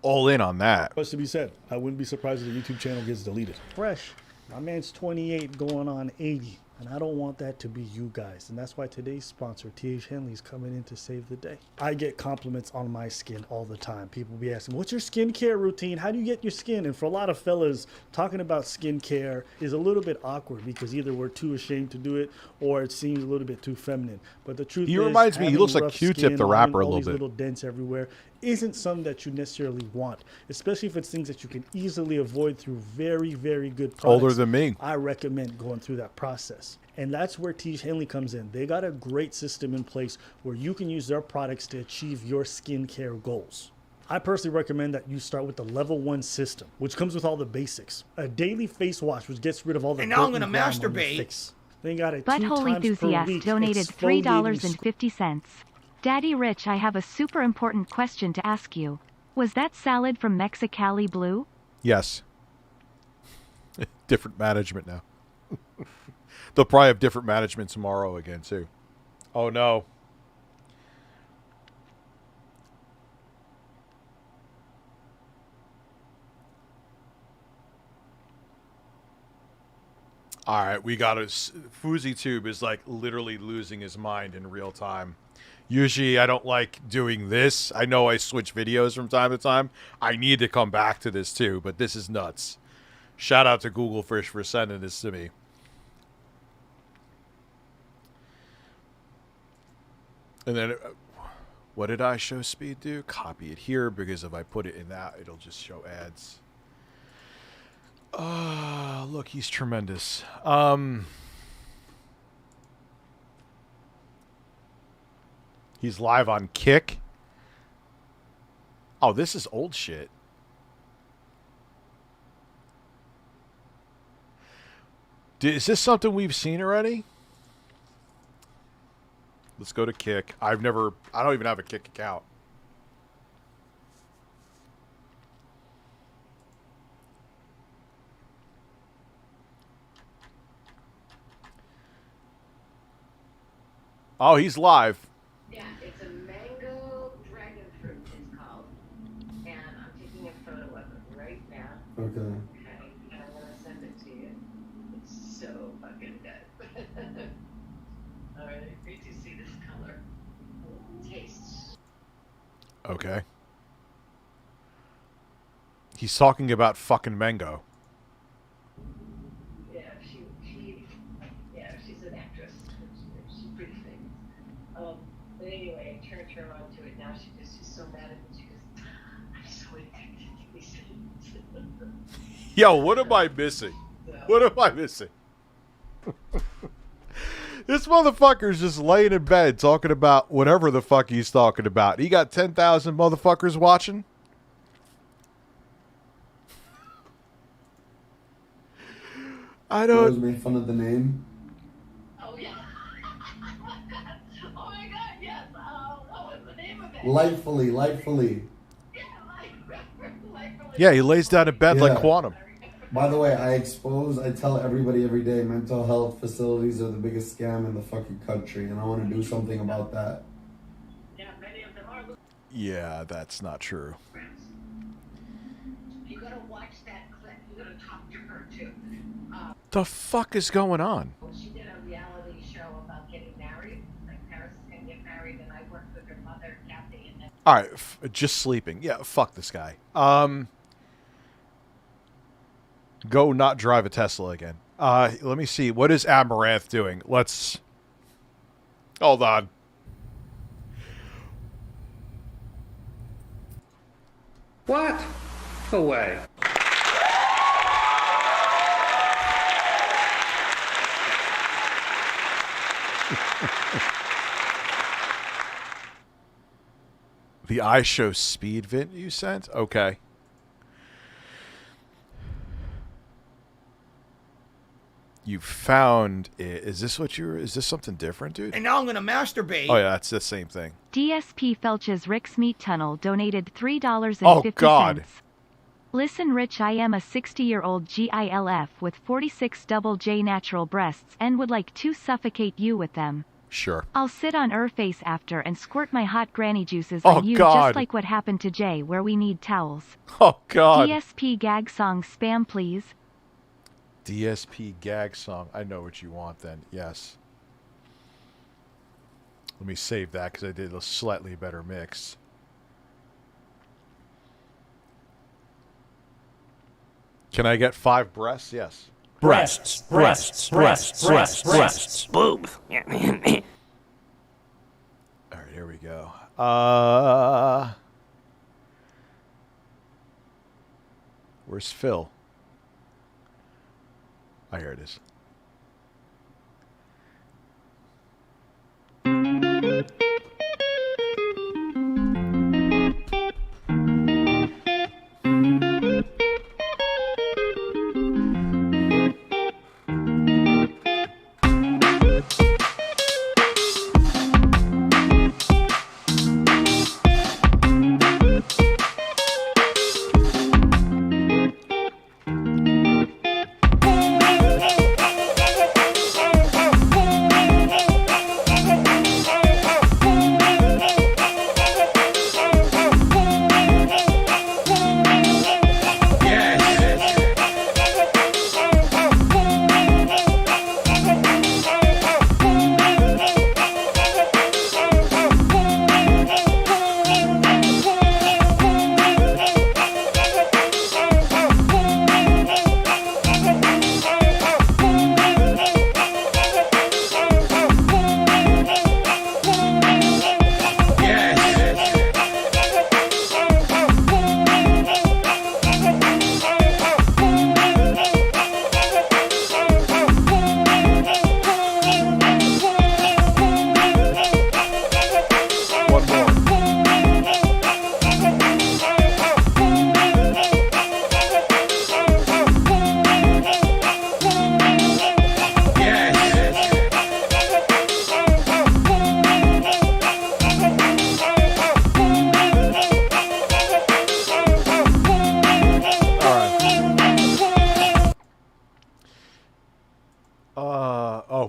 all in on that. much to be said. I wouldn't be surprised if the YouTube channel gets deleted. Fresh. My man's 28 going on 80. And I don't want that to be you guys. And that's why today's sponsor, T.H. Henley's coming in to save the day. I get compliments on my skin all the time. People be asking, what's your skincare routine? How do you get your skin? And for a lot of fellas, talking about skincare is a little bit awkward because either we're too ashamed to do it or it seems a little bit too feminine. But the truth is, He reminds me, he having looks like rough Q-Tip skin, the rapper a all little these bit. little dents everywhere isn't something that you necessarily want, especially if it's things that you can easily avoid through very, very good products. Older than me. I recommend going through that process. And that's where T. Henley comes in. They got a great system in place where you can use their products to achieve your skincare goals. I personally recommend that you start with the level 1 system, which comes with all the basics. A daily face wash, which gets rid of all the And now I'm dirt gonna and grime on your masturbate. face. Then you got a 2 Butthole times per Enthusiast week donated exfoliating $3.50. Daddy Rich, I have a super important question to ask you. Was that salad from Mexicali Blue? Yes. Different management now. They'll probably have different management tomorrow again, too. Oh, no. All right, we got us. FouseyTube is like literally losing his mind in real time. Usually I don't like doing this. I know I switch videos from time to time. I need to come back to this too, but this is nuts. Shout out to Google Fish for sending this to me. And then, what did I show speed do? Copy it here, because if I put it in that, it'll just show ads. Look, he's tremendous. He's live on Kick. Oh, this is old shit. Is this something we've seen already? Let's go to Kick. I don't even have a Kick account. Oh, he's live. Yeah, it's a mango dragon fruit, it's called. And I'm taking a photo of it right now. Okay. Okay, and I'm gonna send it to you. It's so fucking good. Alright, great to see this color. Tastes. Okay. He's talking about fucking mango. Yeah, she's an actress. She's pretty famous. But anyway, I turned her on to it. Now she's so mad at me. She goes, I'm so addicted to these things. Yo, what am I missing? What am I missing? This motherfucker's just laying in bed talking about whatever the fuck he's talking about. He got 10,000 motherfuckers watching. I Girls don't. made fun of the name. Oh, yeah. Oh, my God, yes. What was the name of it? Lightfully. Yeah, he lays down in bed like Yeah. Quantum. By the way, I tell everybody every day, mental health facilities are the biggest scam in the fucking country, and I want to do something about that. Yeah, that's not true. You gotta watch that clip. You gotta talk to her, too. The fuck is going on? She did a reality show about getting married. Like, Paris is gonna get married, and I worked with her mother, Kathy, and then... All right, just sleeping. Yeah, fuck this guy. Go not drive a Tesla again. Let me see. What is Amaranth doing? Let's... Hold on. What? No way. The iShow speed vid you sent? Okay. You found it. Is this what you're... Is this something different, dude? And now I'm gonna masturbate. Oh, yeah, that's the same thing. DSP Felch's Rick's Meat Tunnel donated $3.50. Oh, God. Listen, Rich, I am a 60-year-old GILF with 46 double J natural breasts and would like to suffocate you with them. Sure. I'll sit on her face after and squirt my hot granny juices Oh, on you, God. just like what happened to Jay, where we need towels. Oh, God. DSP gag song spam, please. DSP gag song. I know what you want then. Yes. Let me save that because I did a slightly better mix. Can I get 5 breasts? Yes. Breasts, breasts, breasts, breasts, breasts, boobs. All right, here we go. Where's Phil? Oh, here it is.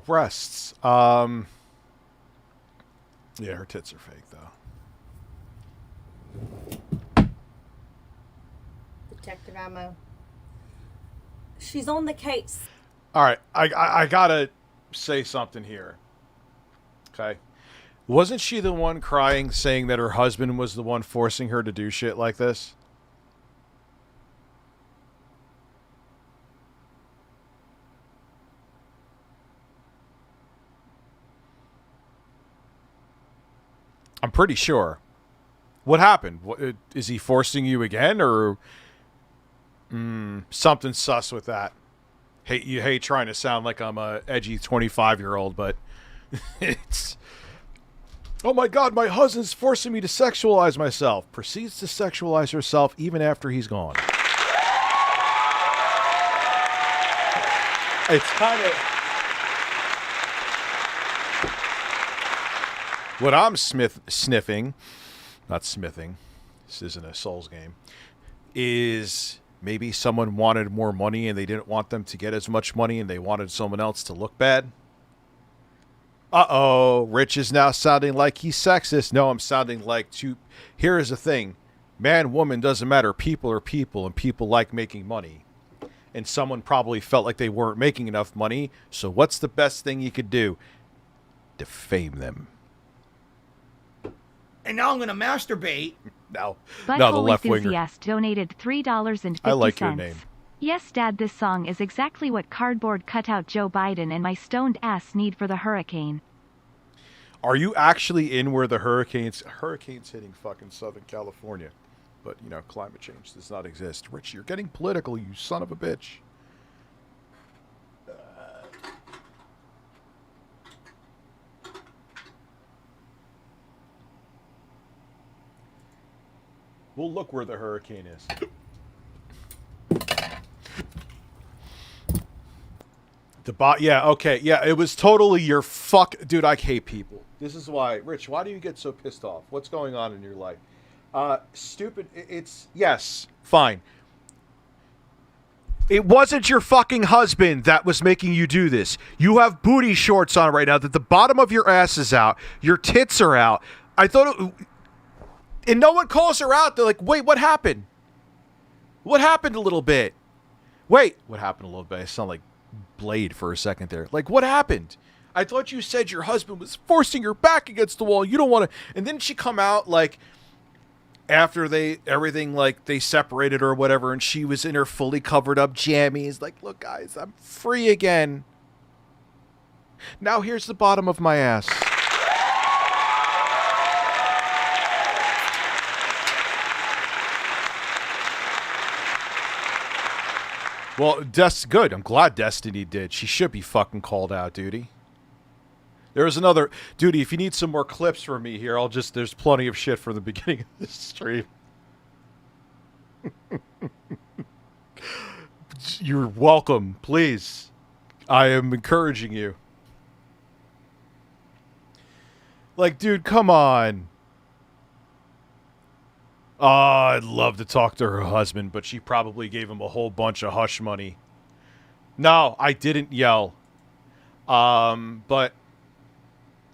Breasts. Yeah, her tits are fake though. Detective Ammo. She's on the case. All right, I gotta say something here. Okay, wasn't she the one crying, saying that her husband was the one forcing her to do shit like this? I'm pretty sure. What happened? What, is he forcing you again, or something sus with that? You hate trying to sound like I'm a edgy 25-year-old, but it's... Oh my God, my husband's forcing me to sexualize myself. Proceeds to sexualize herself even after he's gone. It's kind of... What I'm sniffing, not smithing, this isn't a Souls game, is maybe someone wanted more money and they didn't want them to get as much money and they wanted someone else to look bad. Uh-oh, Rich is now sounding like he's sexist. No, I'm sounding like here is the thing. Man, woman, doesn't matter. People are people, and people like making money. And someone probably felt like they weren't making enough money, so what's the best thing you could do? Defame them. And now I'm going to masturbate. No, Butthole no, the left winger. Enthusiast donated $3.50. I like your name. Yes, Dad, this song is exactly what cardboard cutout Joe Biden and my stoned ass need for the hurricane. Are you actually in where the hurricane's hitting fucking Southern California? But, you know, climate change does not exist. Rich, you're getting political, you son of a bitch. We'll look where the hurricane is. Yeah, okay. Yeah, it was totally your fuck. Dude, I hate people. This is why. Rich, why do you get so pissed off? What's going on in your life? Stupid. Yes, fine. It wasn't your fucking husband that was making you do this. You have booty shorts on right now that the bottom of your ass is out. Your tits are out. I thought and no one calls her out. They're like, wait, what happened? What happened a little bit? Wait, what happened a little bit? I sound like Blade for a second there. Like, what happened? I thought you said your husband was forcing your back against the wall. You don't want to. And didn't she come out like after they separated or whatever, and she was in her fully covered up jammies, like, look, guys, I'm free again. Now here's the bottom of my ass. Well, that's good. I'm glad Destiny did. She should be fucking called out, Duty. There's another... Duty, if you need some more clips from me here, there's plenty of shit for the beginning of this stream. You're welcome. Please. I am encouraging you. Like, dude, come on. Oh, I'd love to talk to her husband, but she probably gave him a whole bunch of hush money. No, I didn't yell. But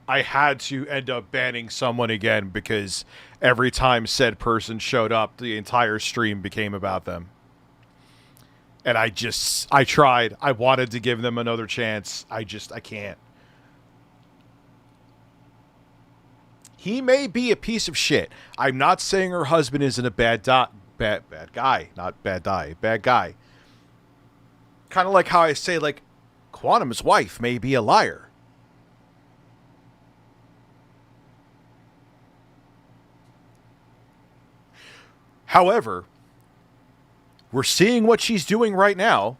I had to end up banning someone again because every time said person showed up, the entire stream became about them. And I tried. I wanted to give them another chance. I can't. He may be a piece of shit. I'm not saying her husband isn't a bad guy. Not bad guy. Bad guy. Kind of like how I say, like, Quantum's wife may be a liar. However, we're seeing what she's doing right now.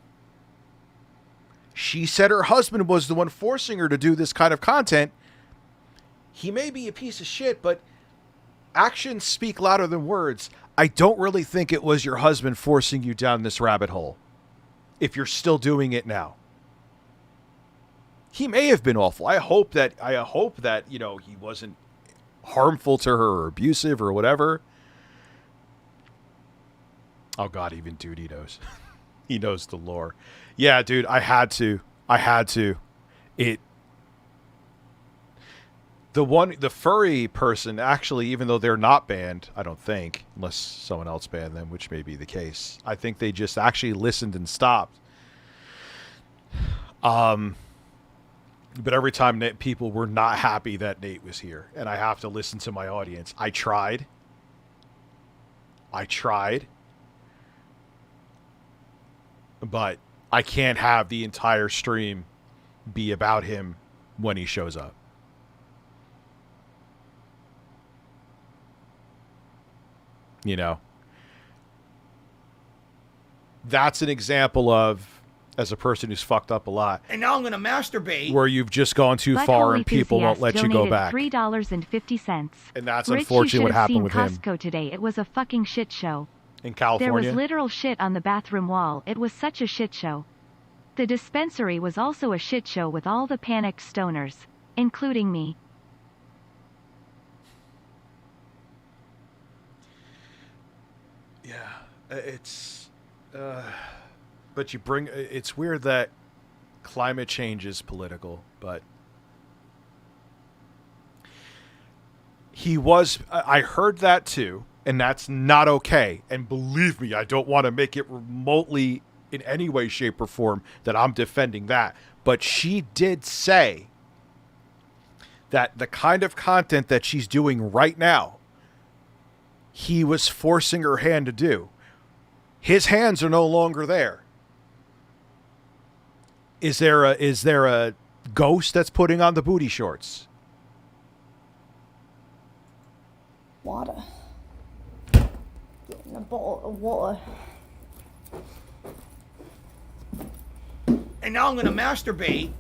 She said her husband was the one forcing her to do this kind of content. He may be a piece of shit, but actions speak louder than words. I don't really think it was your husband forcing you down this rabbit hole, if you're still doing it now. He may have been awful. I hope that, you know, he wasn't harmful to her or abusive or whatever. Oh, God, even Duty knows. He knows the lore. Yeah, dude, I had to. The furry person, actually, even though they're not banned, I don't think, unless someone else banned them, which may be the case. I think they just actually listened and stopped. But every time people were not happy that Nate was here, and I have to listen to my audience. I tried. But I can't have the entire stream be about him when he shows up. You know, that's an example of, as a person who's fucked up a lot. And now I'm going to masturbate. Where you've just gone too far and people won't let you go back. $3.50. And that's unfortunately what happened with him. Costco today. It was a fucking shit show. In California? There was literal shit on the bathroom wall. It was such a shit show. The dispensary was also a shit show with all the panicked stoners, including me. Yeah, it's but it's weird that climate change is political, but I heard that too, and that's not okay. And believe me, I don't want to make it remotely in any way, shape, or form that I'm defending that. But she did say that the kind of content that she's doing right now, he was forcing her hand to do. His hands are no longer there. Is there a ghost that's putting on the booty shorts? Water. Getting a bottle of water. And now I'm going to masturbate.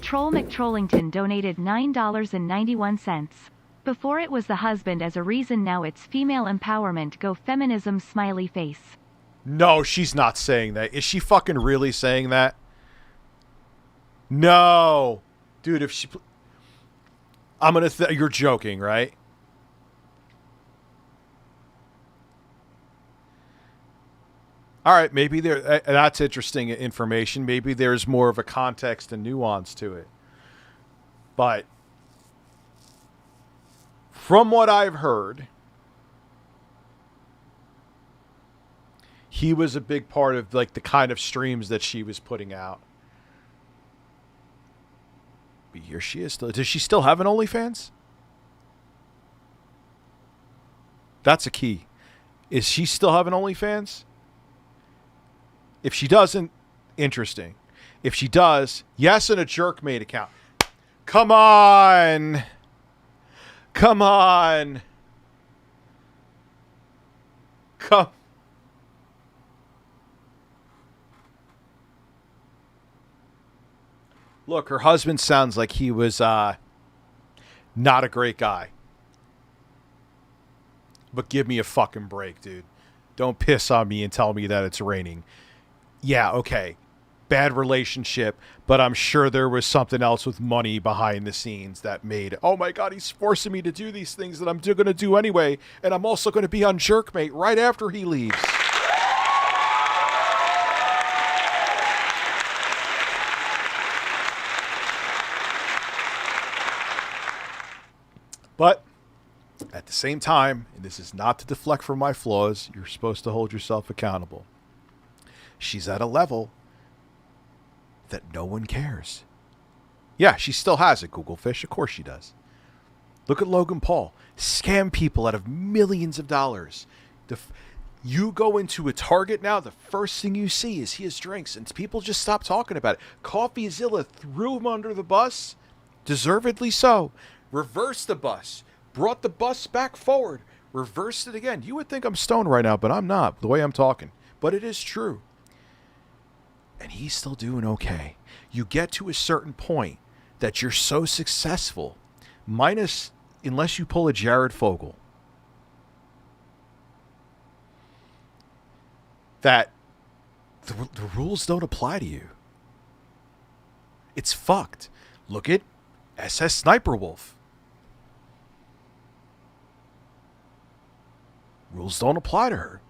Troll McTrollington donated $9.91. Before it was the husband as a reason, now it's female empowerment. Go feminism smiley face. No, she's not saying that. Is she fucking really saying that? No. Dude, if she... I'm going to... You're joking, right? All right, maybe there. That's interesting information. Maybe there's more of a context and nuance to it. But from what I've heard, he was a big part of like the kind of streams that she was putting out. But here she is still. Does she still have an OnlyFans? That's a key. Is she still have an OnlyFans? If she doesn't, interesting. If she does, yes, and a Jerkmate account. Come on. Come on. Come. Look, her husband sounds like he was not a great guy. But give me a fucking break, dude. Don't piss on me and tell me that it's raining. Yeah, okay. Bad relationship, but I'm sure there was something else with money behind the scenes that made, oh my God, he's forcing me to do these things that I'm going to do anyway, and I'm also going to be on Jerkmate right after he leaves. But at the same time, and this is not to deflect from my flaws, you're supposed to hold yourself accountable. She's at a level that no one cares. Yeah, she still has it, Google Fish. Of course she does. Look at Logan Paul. Scam people out of millions of dollars. You go into a Target now, the first thing you see is his drinks, and people just stop talking about it. CoffeeZilla threw him under the bus, deservedly so. Reversed the bus, brought the bus back forward, reversed it again. You would think I'm stoned right now, but I'm not, the way I'm talking. But it is true. And he's still doing okay. You get to a certain point that you're so successful, unless you pull a Jared Fogle, that the rules don't apply to you. It's fucked. Look at SS Sniper Wolf. Rules don't apply to her.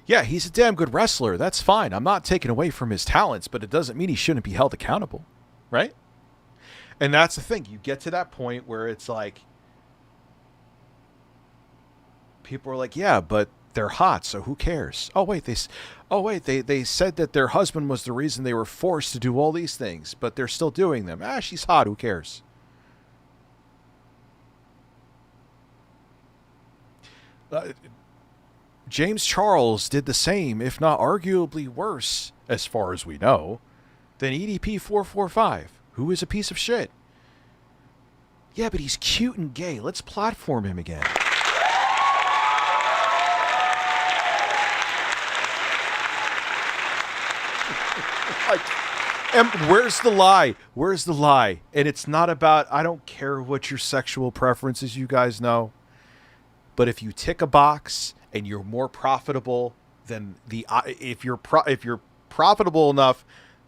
Yeah, he's a damn good wrestler. That's fine. I'm not taking away from his talents, but it doesn't mean he shouldn't be held accountable, right? And that's the thing. You get to that point where it's like, people are like, yeah, but they're hot, so who cares? Oh wait, they said that their husband was the reason they were forced to do all these things, but they're still doing them. She's hot. Who cares? James Charles did the same, if not arguably worse, as far as we know, than EDP445, who is a piece of shit. Yeah, but he's cute and gay. Let's platform him again. And where's the lie? Where's the lie? And it's not about, I don't care what your sexual preferences, you guys know. But if you tick a box and you're more profitable than if you're profitable enough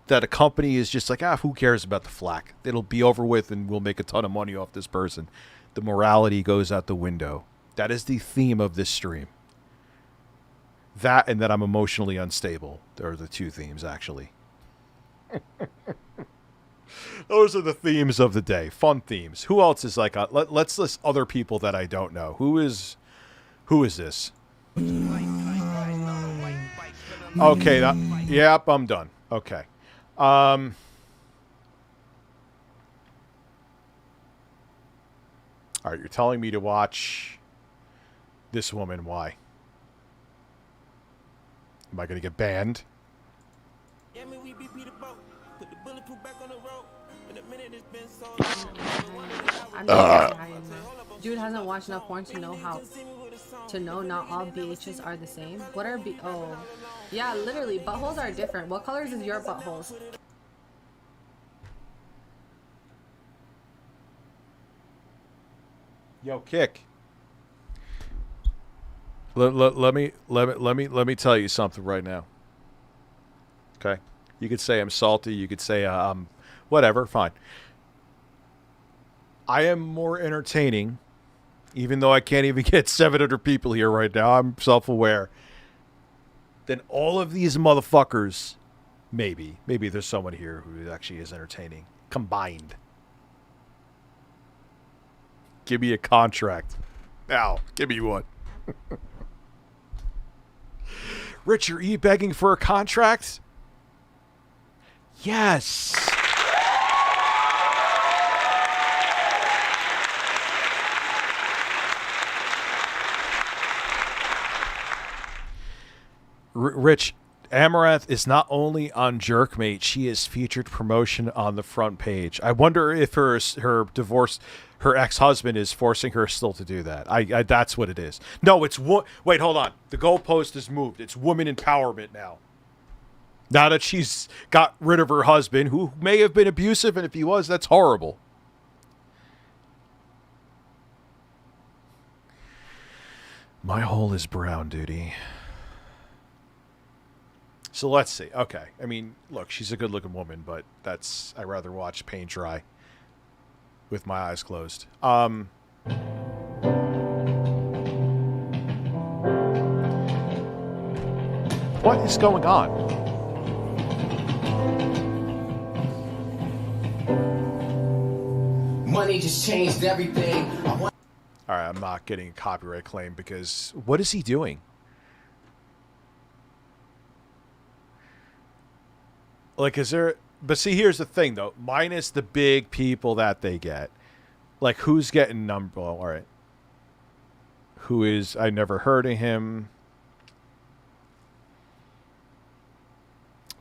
that a company is just like, who cares about the flack? It'll be over with and we'll make a ton of money off this person. The morality goes out the window. That is the theme of this stream. That and that I'm emotionally unstable. They're the two themes, actually. Those are the themes of the day. Fun themes. Who else is like let's list other people that I don't know. Who is this? Okay, yep, I'm done. Okay. All right, you're telling me to watch this woman. Why? Am I going to get banned? Dude hasn't watched enough porn to know not all BHs are the same. What are oh, yeah, literally buttholes are different. What colors is your buttholes? Yo, Kick. Let me tell you something right now. Okay, you could say I'm salty. You could say whatever. Fine. I am more entertaining, even though I can't even get 700 people here right now. I'm self-aware. Than all of these motherfuckers. Maybe there's someone here who actually is entertaining combined. Give me a contract. Now, give me one. Rich, are you begging for a contract? Yes. Rich, Amaranth is not only on Jerkmate, she is featured promotion on the front page. I wonder if her divorce, her ex-husband is forcing her still to do that. I that's what it is. No, it's wait, hold on. The goalpost has moved. It's woman empowerment now. Now that she's got rid of her husband, who may have been abusive, and if he was, that's horrible. My hole is brown, duty. So let's see. Okay. I mean, look, she's a good-looking woman, but I'd rather watch paint dry with my eyes closed. What is going on? Money just changed everything. All right, I'm not getting a copyright claim because what is he doing? Like, is there... But see, here's the thing, though. Minus the big people that they get. Like, who's getting number... Well, all right. Who is... I never heard of him.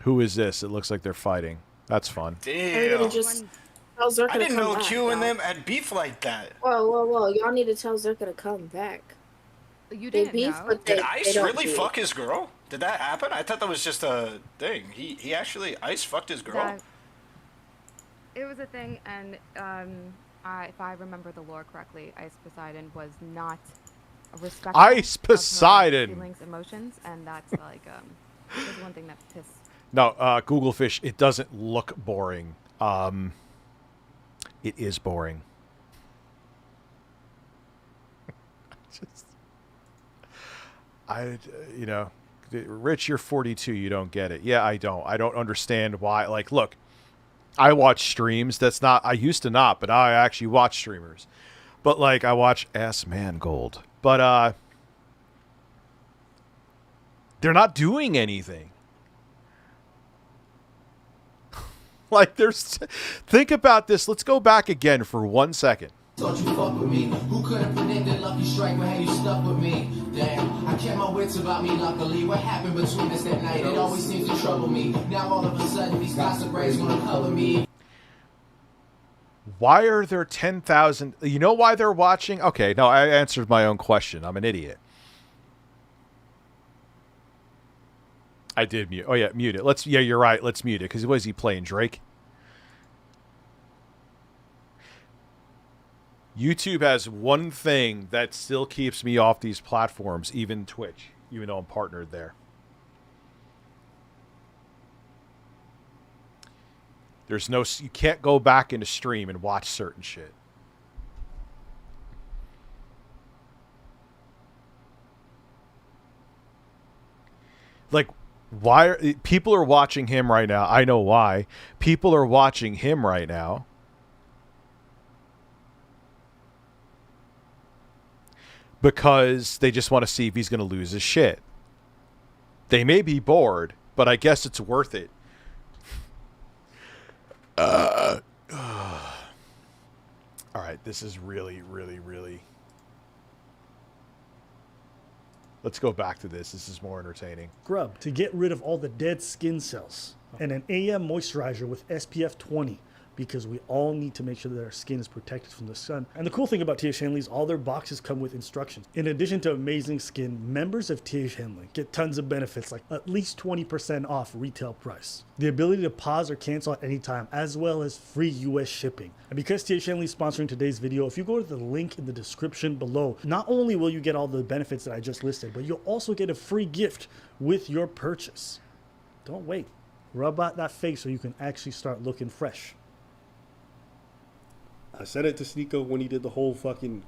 Who is this? It looks like they're fighting. That's fun. Damn. I didn't know Q and them had beef like that. Whoa. Y'all need to tell Zerka to come back. You didn't know? Did Ice really fuck his girl? Did that happen? I thought that was just a thing. He actually, Ice fucked his girl? It was a thing, and if I remember the lore correctly, Ice Poseidon was not respectful Ice Poseidon! Of her feelings, emotions, and that's like, was one thing that pissed. No, Google Fish, it doesn't look boring. It is boring. You know, Rich, you're 42. You don't get it. Yeah, I don't. I don't understand why. Like, look, I watch streams. That's not. I used to not, but I actually watch streamers. But like, I watch Ass Man Gold. But they're not doing anything. Like, there's. Think about this. Let's go back again for 1 second. Thought you fuck with me. Who could have predicted lucky strike when you stuck with me? Damn, I kept my wits about me luckily. What happened between us that night? It always seems to trouble me. Now all of a sudden these gossip rays gonna cover me. Why are there 10,000? You know why they're watching? Okay, no, I answered my own question. I'm an idiot. I did mute. Oh yeah, mute it. Yeah, you're right. Let's mute it because what is he playing, Drake? YouTube has one thing that still keeps me off these platforms, even Twitch, even though I'm partnered there. There's no, you can't go back into stream and watch certain shit. Like, why people are watching him right now? I know why. People are watching him right now because they just want to see if he's going to lose his shit. They may be bored, but I guess it's worth it. All right, this is really, really, really... Let's go back to this. This is more entertaining. Scrub to get rid of all the dead skin cells. And an AM moisturizer with SPF 20. Because we all need to make sure that our skin is protected from the sun. And the cool thing about TH Henley is all their boxes come with instructions. In addition to amazing skin, members of TH Henley get tons of benefits like at least 20% off retail price, the ability to pause or cancel at any time, as well as free US shipping. And because TH Henley is sponsoring today's video, if you go to the link in the description below, not only will you get all the benefits that I just listed, but you'll also get a free gift with your purchase. Don't wait. Rub out that face so you can actually start looking fresh. I said it to Sneeko when he did the whole fucking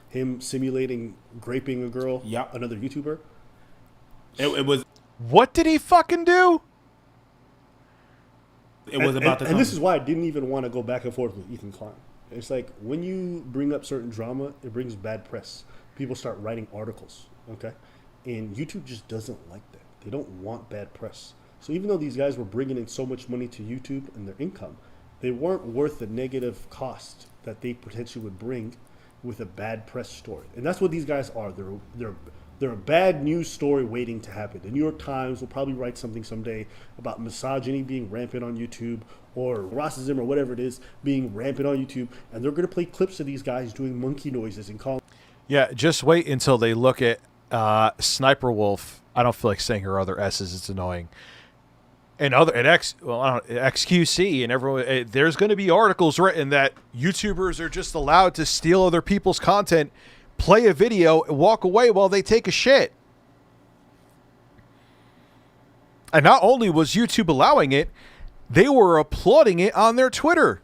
him simulating raping a girl. Yep. Another YouTuber. It was. What did he fucking do? It was about and this is why I didn't even want to go back and forth with Ethan Klein. It's like when you bring up certain drama, it brings bad press. People start writing articles, okay? And YouTube just doesn't like that. They don't want bad press. So even though these guys were bringing in so much money to YouTube and their income, they weren't worth the negative cost that they potentially would bring with a bad press story. And that's what these guys are. They're a bad news story waiting to happen. The New York Times will probably write something someday about misogyny being rampant on YouTube, or racism or whatever it is being rampant on YouTube, and they're going to play clips of these guys doing monkey noises and calling. Yeah, just wait until they look at Sniper Wolf. I don't feel like saying her other S's. It's annoying. And XQC and everyone, there's going to be articles written that YouTubers are just allowed to steal other people's content, play a video, and walk away while they take a shit. And not only was YouTube allowing it, they were applauding it on their Twitter.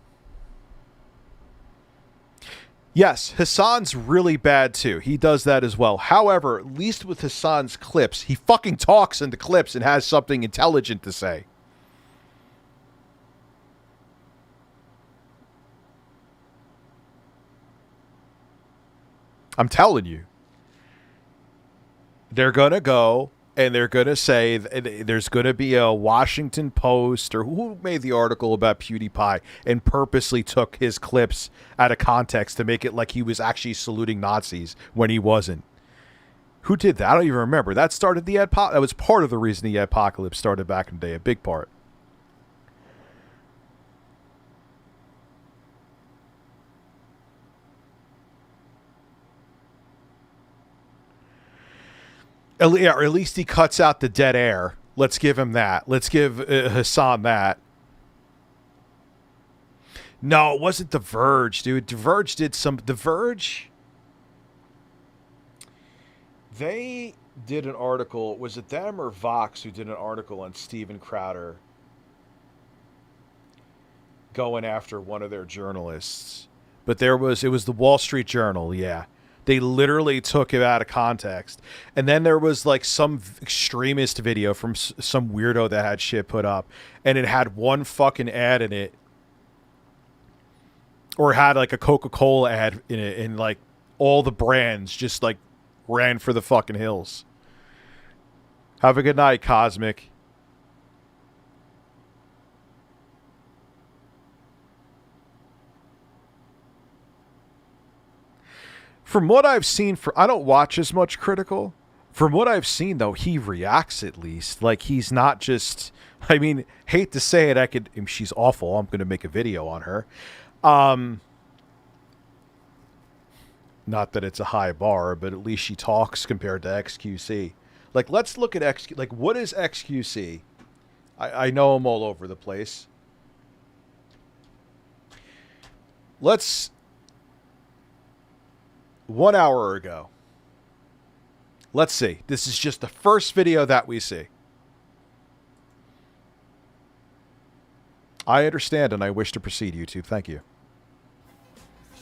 Yes, Hassan's really bad too. He does that as well. However, at least with Hassan's clips, he fucking talks in the clips and has something intelligent to say. I'm telling you. They're going to go and they're going to say there's going to be a Washington Post or who made the article about PewDiePie and purposely took his clips out of context to make it like he was actually saluting Nazis when he wasn't. Who did that? I don't even remember. That started the that was part of the reason the apocalypse started back in the day, a big part. Or at least he cuts out the dead air. Let's give him that. Let's give Hassan that. No, it wasn't The Verge, dude. The Verge did some... The Verge... They did an article. Was it them or Vox who did an article on Steven Crowder going after one of their journalists? But it was the Wall Street Journal, yeah. They literally took it out of context. And then there was like some extremist video from some weirdo that had shit put up. And it had one fucking ad in it. Or had like a Coca-Cola ad in it. And like all the brands just like ran for the fucking hills. Have a good night, Cosmic. From what I've seen, I don't watch as much Critical. From what I've seen, though, he reacts at least. Like, he's not just... I mean, hate to say it, she's awful. I'm going to make a video on her. Not that it's a high bar, but at least she talks compared to XQC. Like, let's look at XQC. Like, what is XQC? I know I'm all over the place. Let's... 1 hour ago. Let's see. This is just the first video that we see. I understand and I wish to proceed, YouTube. Thank you.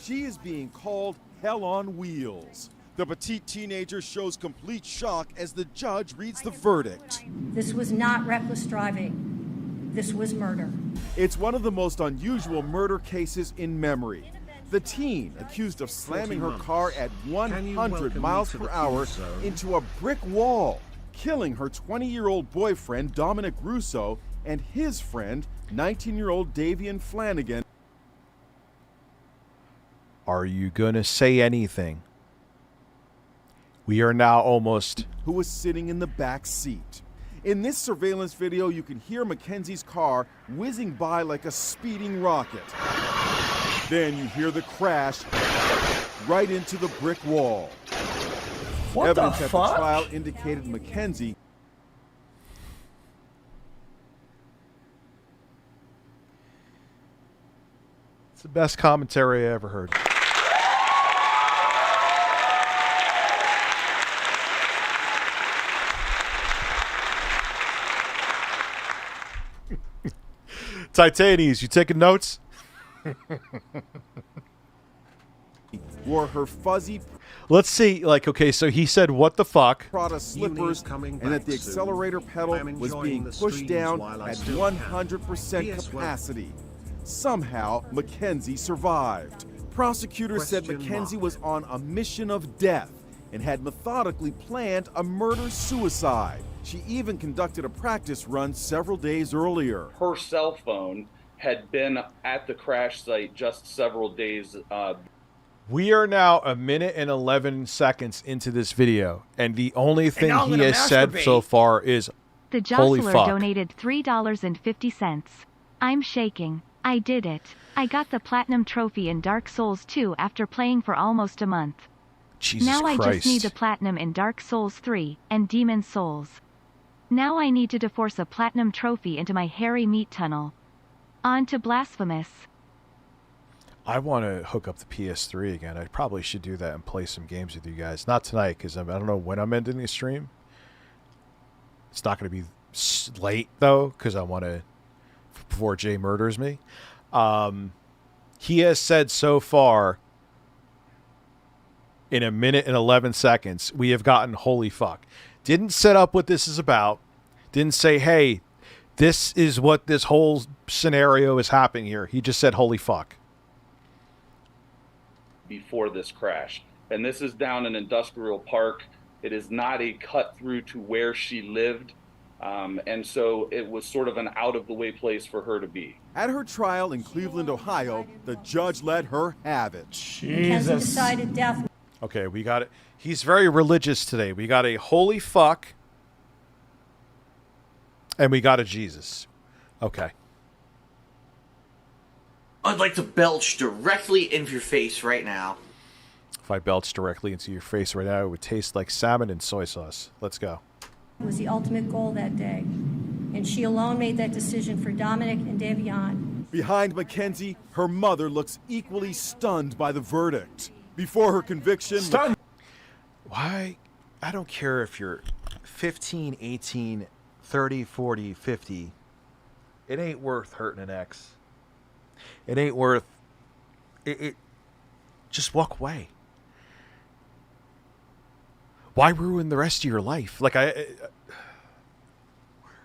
She is being called hell on wheels. The petite teenager shows complete shock as the judge reads the verdict. This was not reckless driving. This was murder. It's one of the most unusual murder cases in memory. The teen accused of slamming her car at 100 miles per hour into a brick wall, killing her 20-year-old boyfriend, Dominic Russo, and his friend, 19-year-old Davian Flanagan. Are you going to say anything? We are now almost... who was sitting in the back seat. In this surveillance video, you can hear Mackenzie's car whizzing by like a speeding rocket. Then you hear the crash right into the brick wall. What Evidence the at fuck? the trial indicated Mackenzie It's the best commentary I ever heard. Titanies, you taking notes? wore her fuzzy Let's see, like, okay, so he said, what the fuck? Prada slippers, and that the accelerator pedal was being pushed down at 100% capacity. Somehow, Mackenzie survived. Prosecutors said Mackenzie was on a mission of death and had methodically planned a murder-suicide. She even conducted a practice run several days earlier. Her cell phone had been at the crash site just several days. We are now 1 minute and 11 seconds into this video, and the only thing he has said so far is, The holy Jostler fuck. donated $3.50. I'm shaking. I did it. I got the Platinum Trophy in Dark Souls 2 after playing for almost a month. Jesus now I Christ. just need the Platinum in Dark Souls 3 and Demon's Souls. Now I need to force a Platinum Trophy into my hairy meat tunnel. On to Blasphemous. I want to hook up the PS3 again. I probably should do that and play some games with you guys. Not tonight, because I don't know when I'm ending the stream. It's not going to be late, though, because I want to... before Jay murders me. He has said so far, in 1 minute and 11 seconds, we have gotten holy fuck. Didn't set up what this is about. Didn't say, hey, this is what this whole scenario is happening here. He just said, holy fuck. Before this crash. And this is down in Industrial Park. It is not a cut through to where she lived. And so it was sort of an out-of-the-way place for her to be. At her trial in Cleveland, Ohio, the judge let her have it. Mackenzie decided death. Okay, we got it. He's very religious today. We got a holy fuck. And we got a Jesus. Okay. I'd like to belch directly into your face right now. If I belched directly into your face right now, it would taste like salmon and soy sauce. Let's go. Was the ultimate goal that day. And she alone made that decision for Dominic and Davion. Behind Mackenzie, her mother looks equally stunned by the verdict. Before her conviction... Stunned! Why? I don't care if you're 15, 18, 30, 40, 50. It ain't worth hurting an ex. It ain't worth... It just walk away. Why ruin the rest of your life? Like,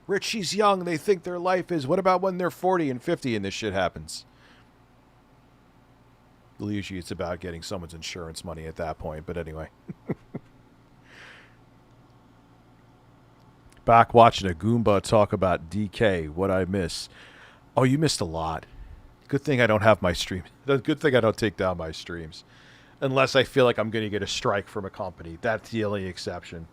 Rich, she's young. They think their life is... What about when they're 40 and 50 and this shit happens? Usually it's about getting someone's insurance money at that point. But anyway. Back watching a Goomba talk about DK. What I miss. Oh, you missed a lot. Good thing I don't have my stream. Good thing I don't take down my streams. Unless I feel like I'm going to get a strike from a company. That's the only exception.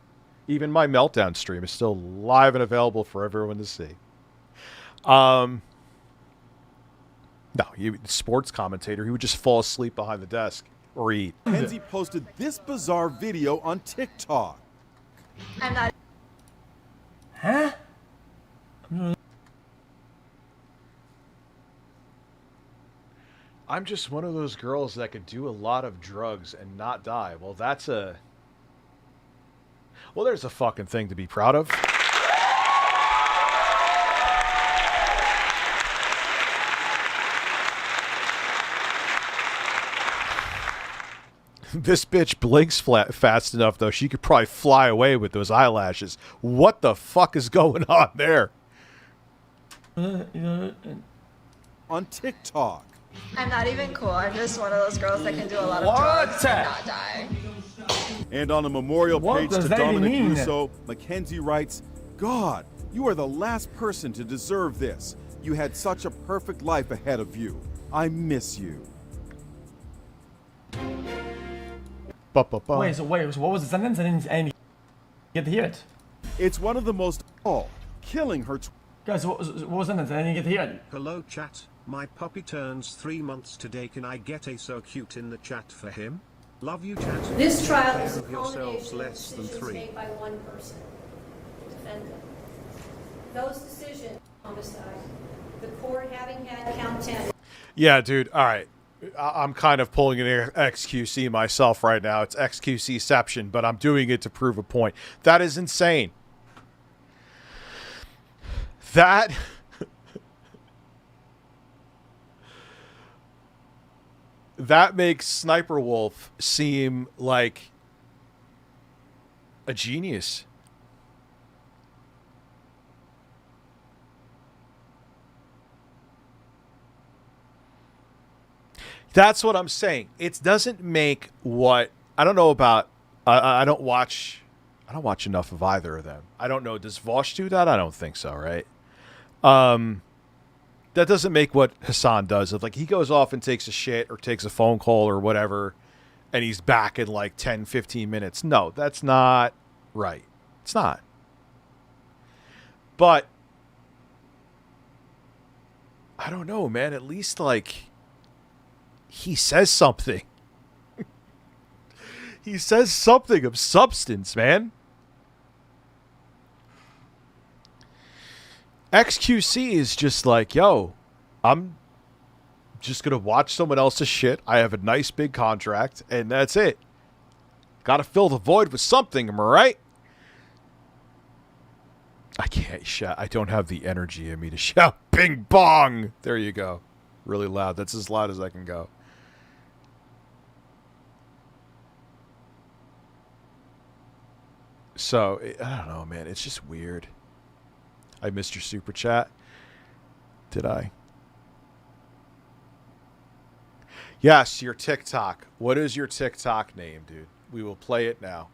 Even my Meltdown stream is still live and available for everyone to see. No, sports commentator. He would just fall asleep behind the desk or eat. Mackenzie posted this bizarre video on TikTok. I'm not... Huh? I'm just one of those girls that could do a lot of drugs and not die. Well, that's a... Well, there's a fucking thing to be proud of. This bitch blinks fast enough, though. She could probably fly away with those eyelashes. What the fuck is going on there? On TikTok. I'm not even cool. I'm just one of those girls that can do a lot of drugs and not die. And on a memorial What page does to that even Dominic mean? Russo, Mackenzie writes, God, you are the last person to deserve this. You had such a perfect life ahead of you. I miss you. Wait, so what was the sentence? I didn't get to hear it. It's one of the most killing her. Guys, what was the sentence? I didn't get to hear it. Hello chat, my puppy turns 3 months today. Can I get a so cute in the chat for him? Love you chat. This trial is a Of yourselves culmination of less than decisions 3. made by one person, the defendant. Those decisions, homicide, the court having had count 10. Yeah, dude. All right. I'm kind of pulling an XQC myself right now. It's XQCception, but I'm doing it to prove a point. That is insane. That makes Sniper Wolf seem like a genius. That's what I'm saying. It doesn't make what I don't know about. I don't watch enough of either of them. I don't know. Does Vosh do that? I don't think so. Right. That doesn't make what Hassan does. If like he goes off and takes a shit or takes a phone call or whatever, and he's back in like 10, 15 minutes. No, that's not right. It's not. But I don't know, man. At least like. He says something. He says something of substance, man. XQC is just like, yo, I'm just going to watch someone else's shit. I have a nice big contract, and that's it. Got to fill the void with something, am I right? I can't shout. I don't have the energy in me to shout bing bong. There you go. Really loud. That's as loud as I can go. So, I don't know, man. It's just weird. I missed your super chat. Did I? Yes, your TikTok. What is your TikTok name, dude? We will play it now.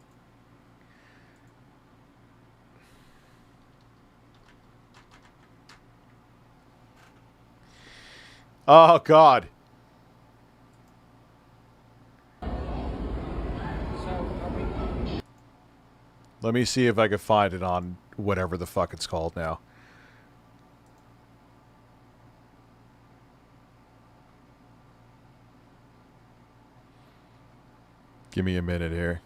Oh, God. Let me see if I can find it on whatever the fuck it's called now. Give me a minute here.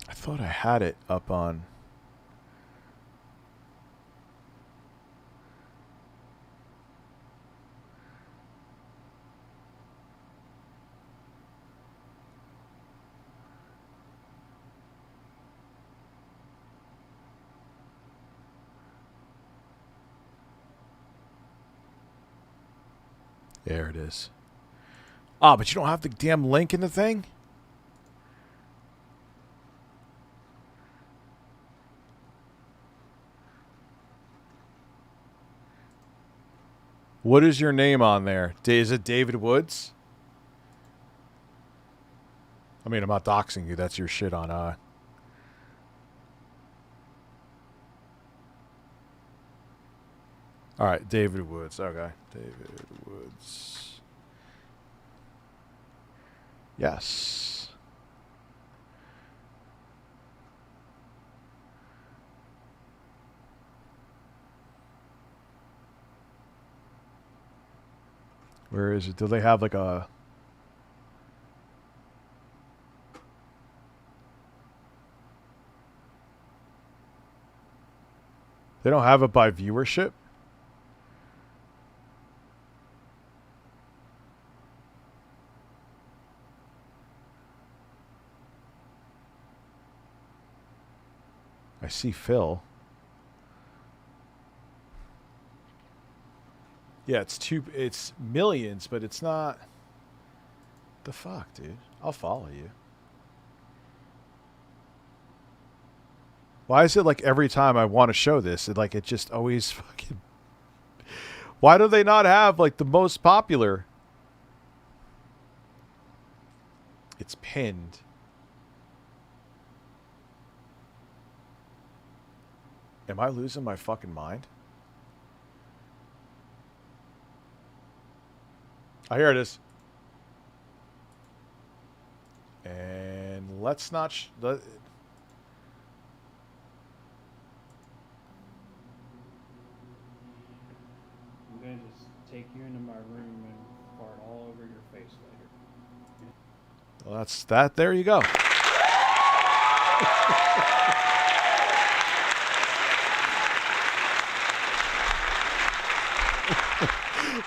I thought I had it up on... There it is. Ah, but you don't have the damn link in the thing? What is your name on there? Is it David Woods? I mean, I'm not doxing you. That's your shit on All right, David Woods. Okay, David Woods. Yes. Where is it? Do they have like a... They don't have it by viewership? I see Phil. Yeah, it's millions, but it's not. The fuck, dude? I'll follow you. Why is it like every time I want to show this, it just always fucking... Why do they not have like the most popular? It's pinned. Am I losing my fucking mind? Oh, here it is. And let's not... I'm gonna just take you into my room and fart all over your face later. Well, that's that. There you go.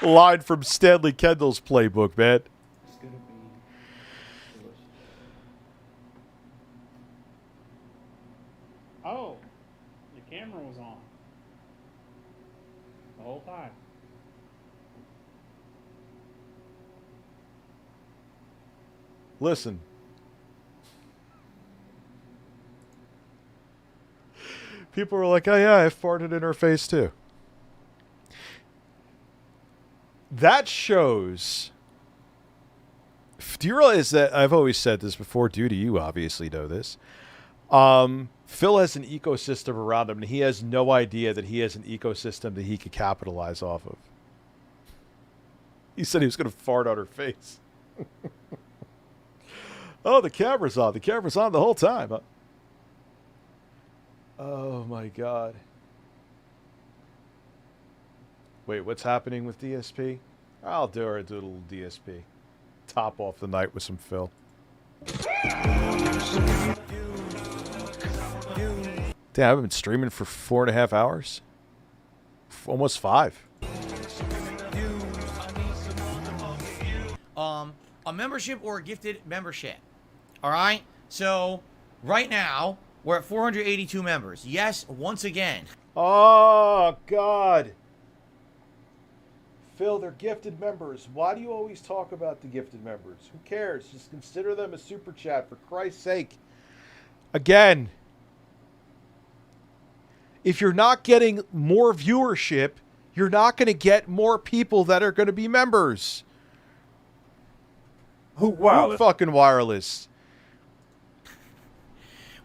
Line from Stanley Kendall's playbook, man. It's gonna be delicious. Oh, the camera was on the whole time. Listen. People were like, oh yeah, I farted in her face too. That shows... Do you realize that... I've always said this before, due to you obviously know this. Phil has an ecosystem around him, and he has no idea that he has an ecosystem that he could capitalize off of. He said he was going to fart on her face. Oh, the camera's on. The camera's on the whole time. Oh, my God. Wait, what's happening with DSP? I'll do her a little DSP. Top off the night with some Phil. Damn, I've been streaming for 4.5 hours. Almost 5. A membership or a gifted membership. All right? So, right now, we're at 482 members. Yes, once again. Oh, God. Phil, they're gifted members. Why do you always talk about the gifted members? Who cares? Just consider them a super chat, for Christ's sake. Again, if you're not getting more viewership, you're not going to get more people that are going to be members. Who fucking wireless?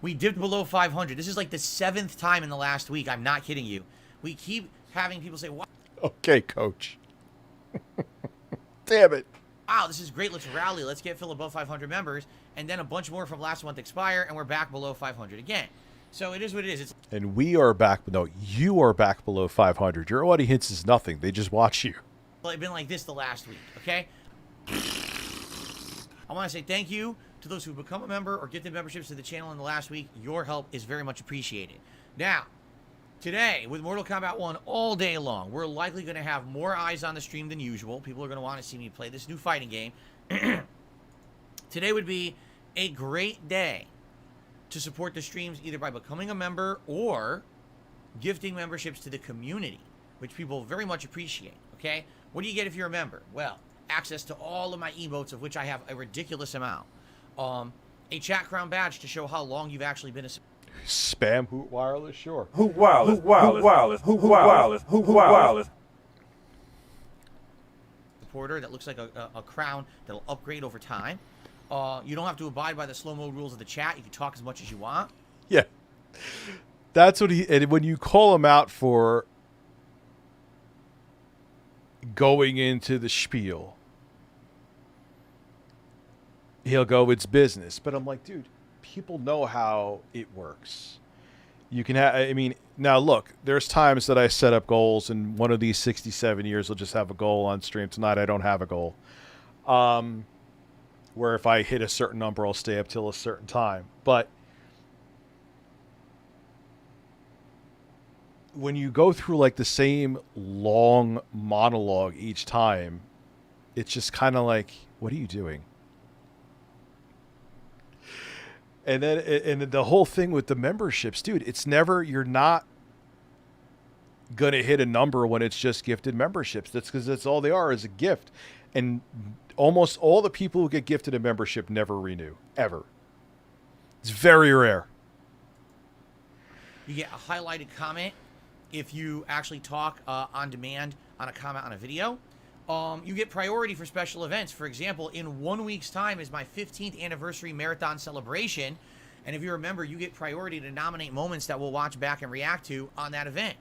We dipped below 500. This is like the 7th time in the last week. I'm not kidding you. We keep having people say, wow. Okay, coach. Damn it. Wow, this is great. Let's rally. Let's get Phil above 500 members. And then a bunch more from last month expire, and we're back below 500 again. So it is what it is. And we are back. No, you are back below 500. Your audience is nothing. They just watch you. Well, it's been like this the last week, okay? I want to say thank you to those who've become a member or gifted memberships to the channel in the last week. Your help is very much appreciated. Now, today, with Mortal Kombat 1 all day long, we're likely going to have more eyes on the stream than usual. People are going to want to see me play this new fighting game. Today would be a great day to support the streams either by becoming a member or gifting memberships to the community, which people very much appreciate, okay? What do you get if you're a member? Well, access to all of my emotes, of which I have a ridiculous amount. A chat crown badge to show how long you've actually been a... Spam Hoot Wireless, sure. Hoot Wireless, Hoot Wireless, Hoot Wireless, Hoot Wireless. Supporter that looks like a crown that'll upgrade over time. You don't have to abide by the slow-mo rules of the chat. You can talk as much as you want. Yeah. That's what he... And when you call him out for going into the spiel, he'll go, it's business. But I'm like, dude, people know how it works. You can have... I mean, now look, there's times that I set up goals, and one of these 67 years will just have a goal on stream. Tonight I don't have a goal. Where if I hit a certain number, I'll stay up till a certain time. But when you go through like the same long monologue each time, it's just kind of like, what are you doing? And then the whole thing with the memberships, dude, it's never, you're not going to hit a number when it's just gifted memberships. That's because that's all they are, is a gift. And almost all the people who get gifted a membership never renew, ever. It's very rare. You get a highlighted comment if you actually talk on demand on a comment on a video. You get priority for special events. For example, in 1 week's time is my 15th anniversary marathon celebration. And if you remember, you get priority to nominate moments that we'll watch back and react to on that event.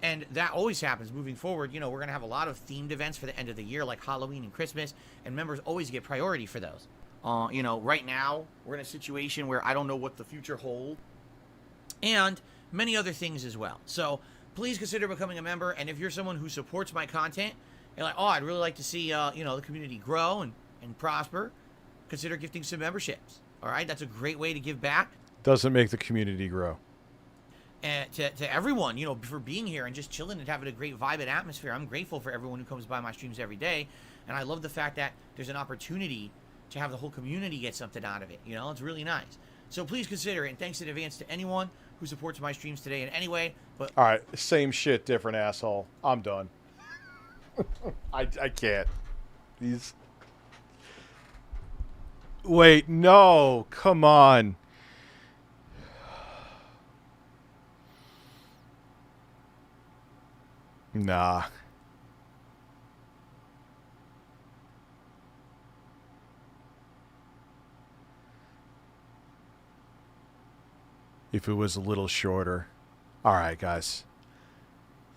And that always happens moving forward. You know, we're going to have a lot of themed events for the end of the year, like Halloween and Christmas, and members always get priority for those. You know, right now, we're in a situation where I don't know what the future holds, and many other things as well. So please consider becoming a member. And if you're someone who supports my content, you're like, oh, I'd really like to see, you know, the community grow and prosper, consider gifting some memberships. All right? That's a great way to give back. Doesn't make the community grow. And to everyone, you know, for being here and just chilling and having a great vibe and atmosphere. I'm grateful for everyone who comes by my streams every day. And I love the fact that there's an opportunity to have the whole community get something out of it. You know, it's really nice. So please consider it. And thanks in advance to anyone who supports my streams today in any way. But all right, same shit, different asshole. I'm done. I can't. These. Wait, no, come on. Nah. If it was a little shorter. All right, guys.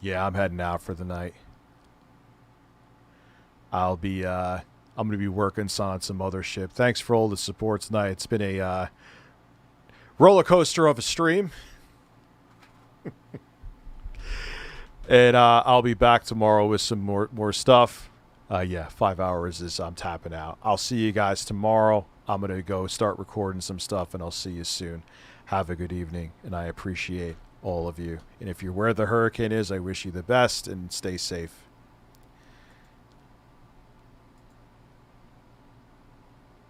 Yeah, I'm heading out for the night. I'm going to be working on some other shit. Thanks for all the support tonight. It's been a roller coaster of a stream. And I'll be back tomorrow with some more stuff. Yeah, 5 hours is I'm tapping out. I'll see you guys tomorrow. I'm going to go start recording some stuff, and I'll see you soon. Have a good evening, and I appreciate all of you. And if you're where the hurricane is, I wish you the best, and stay safe.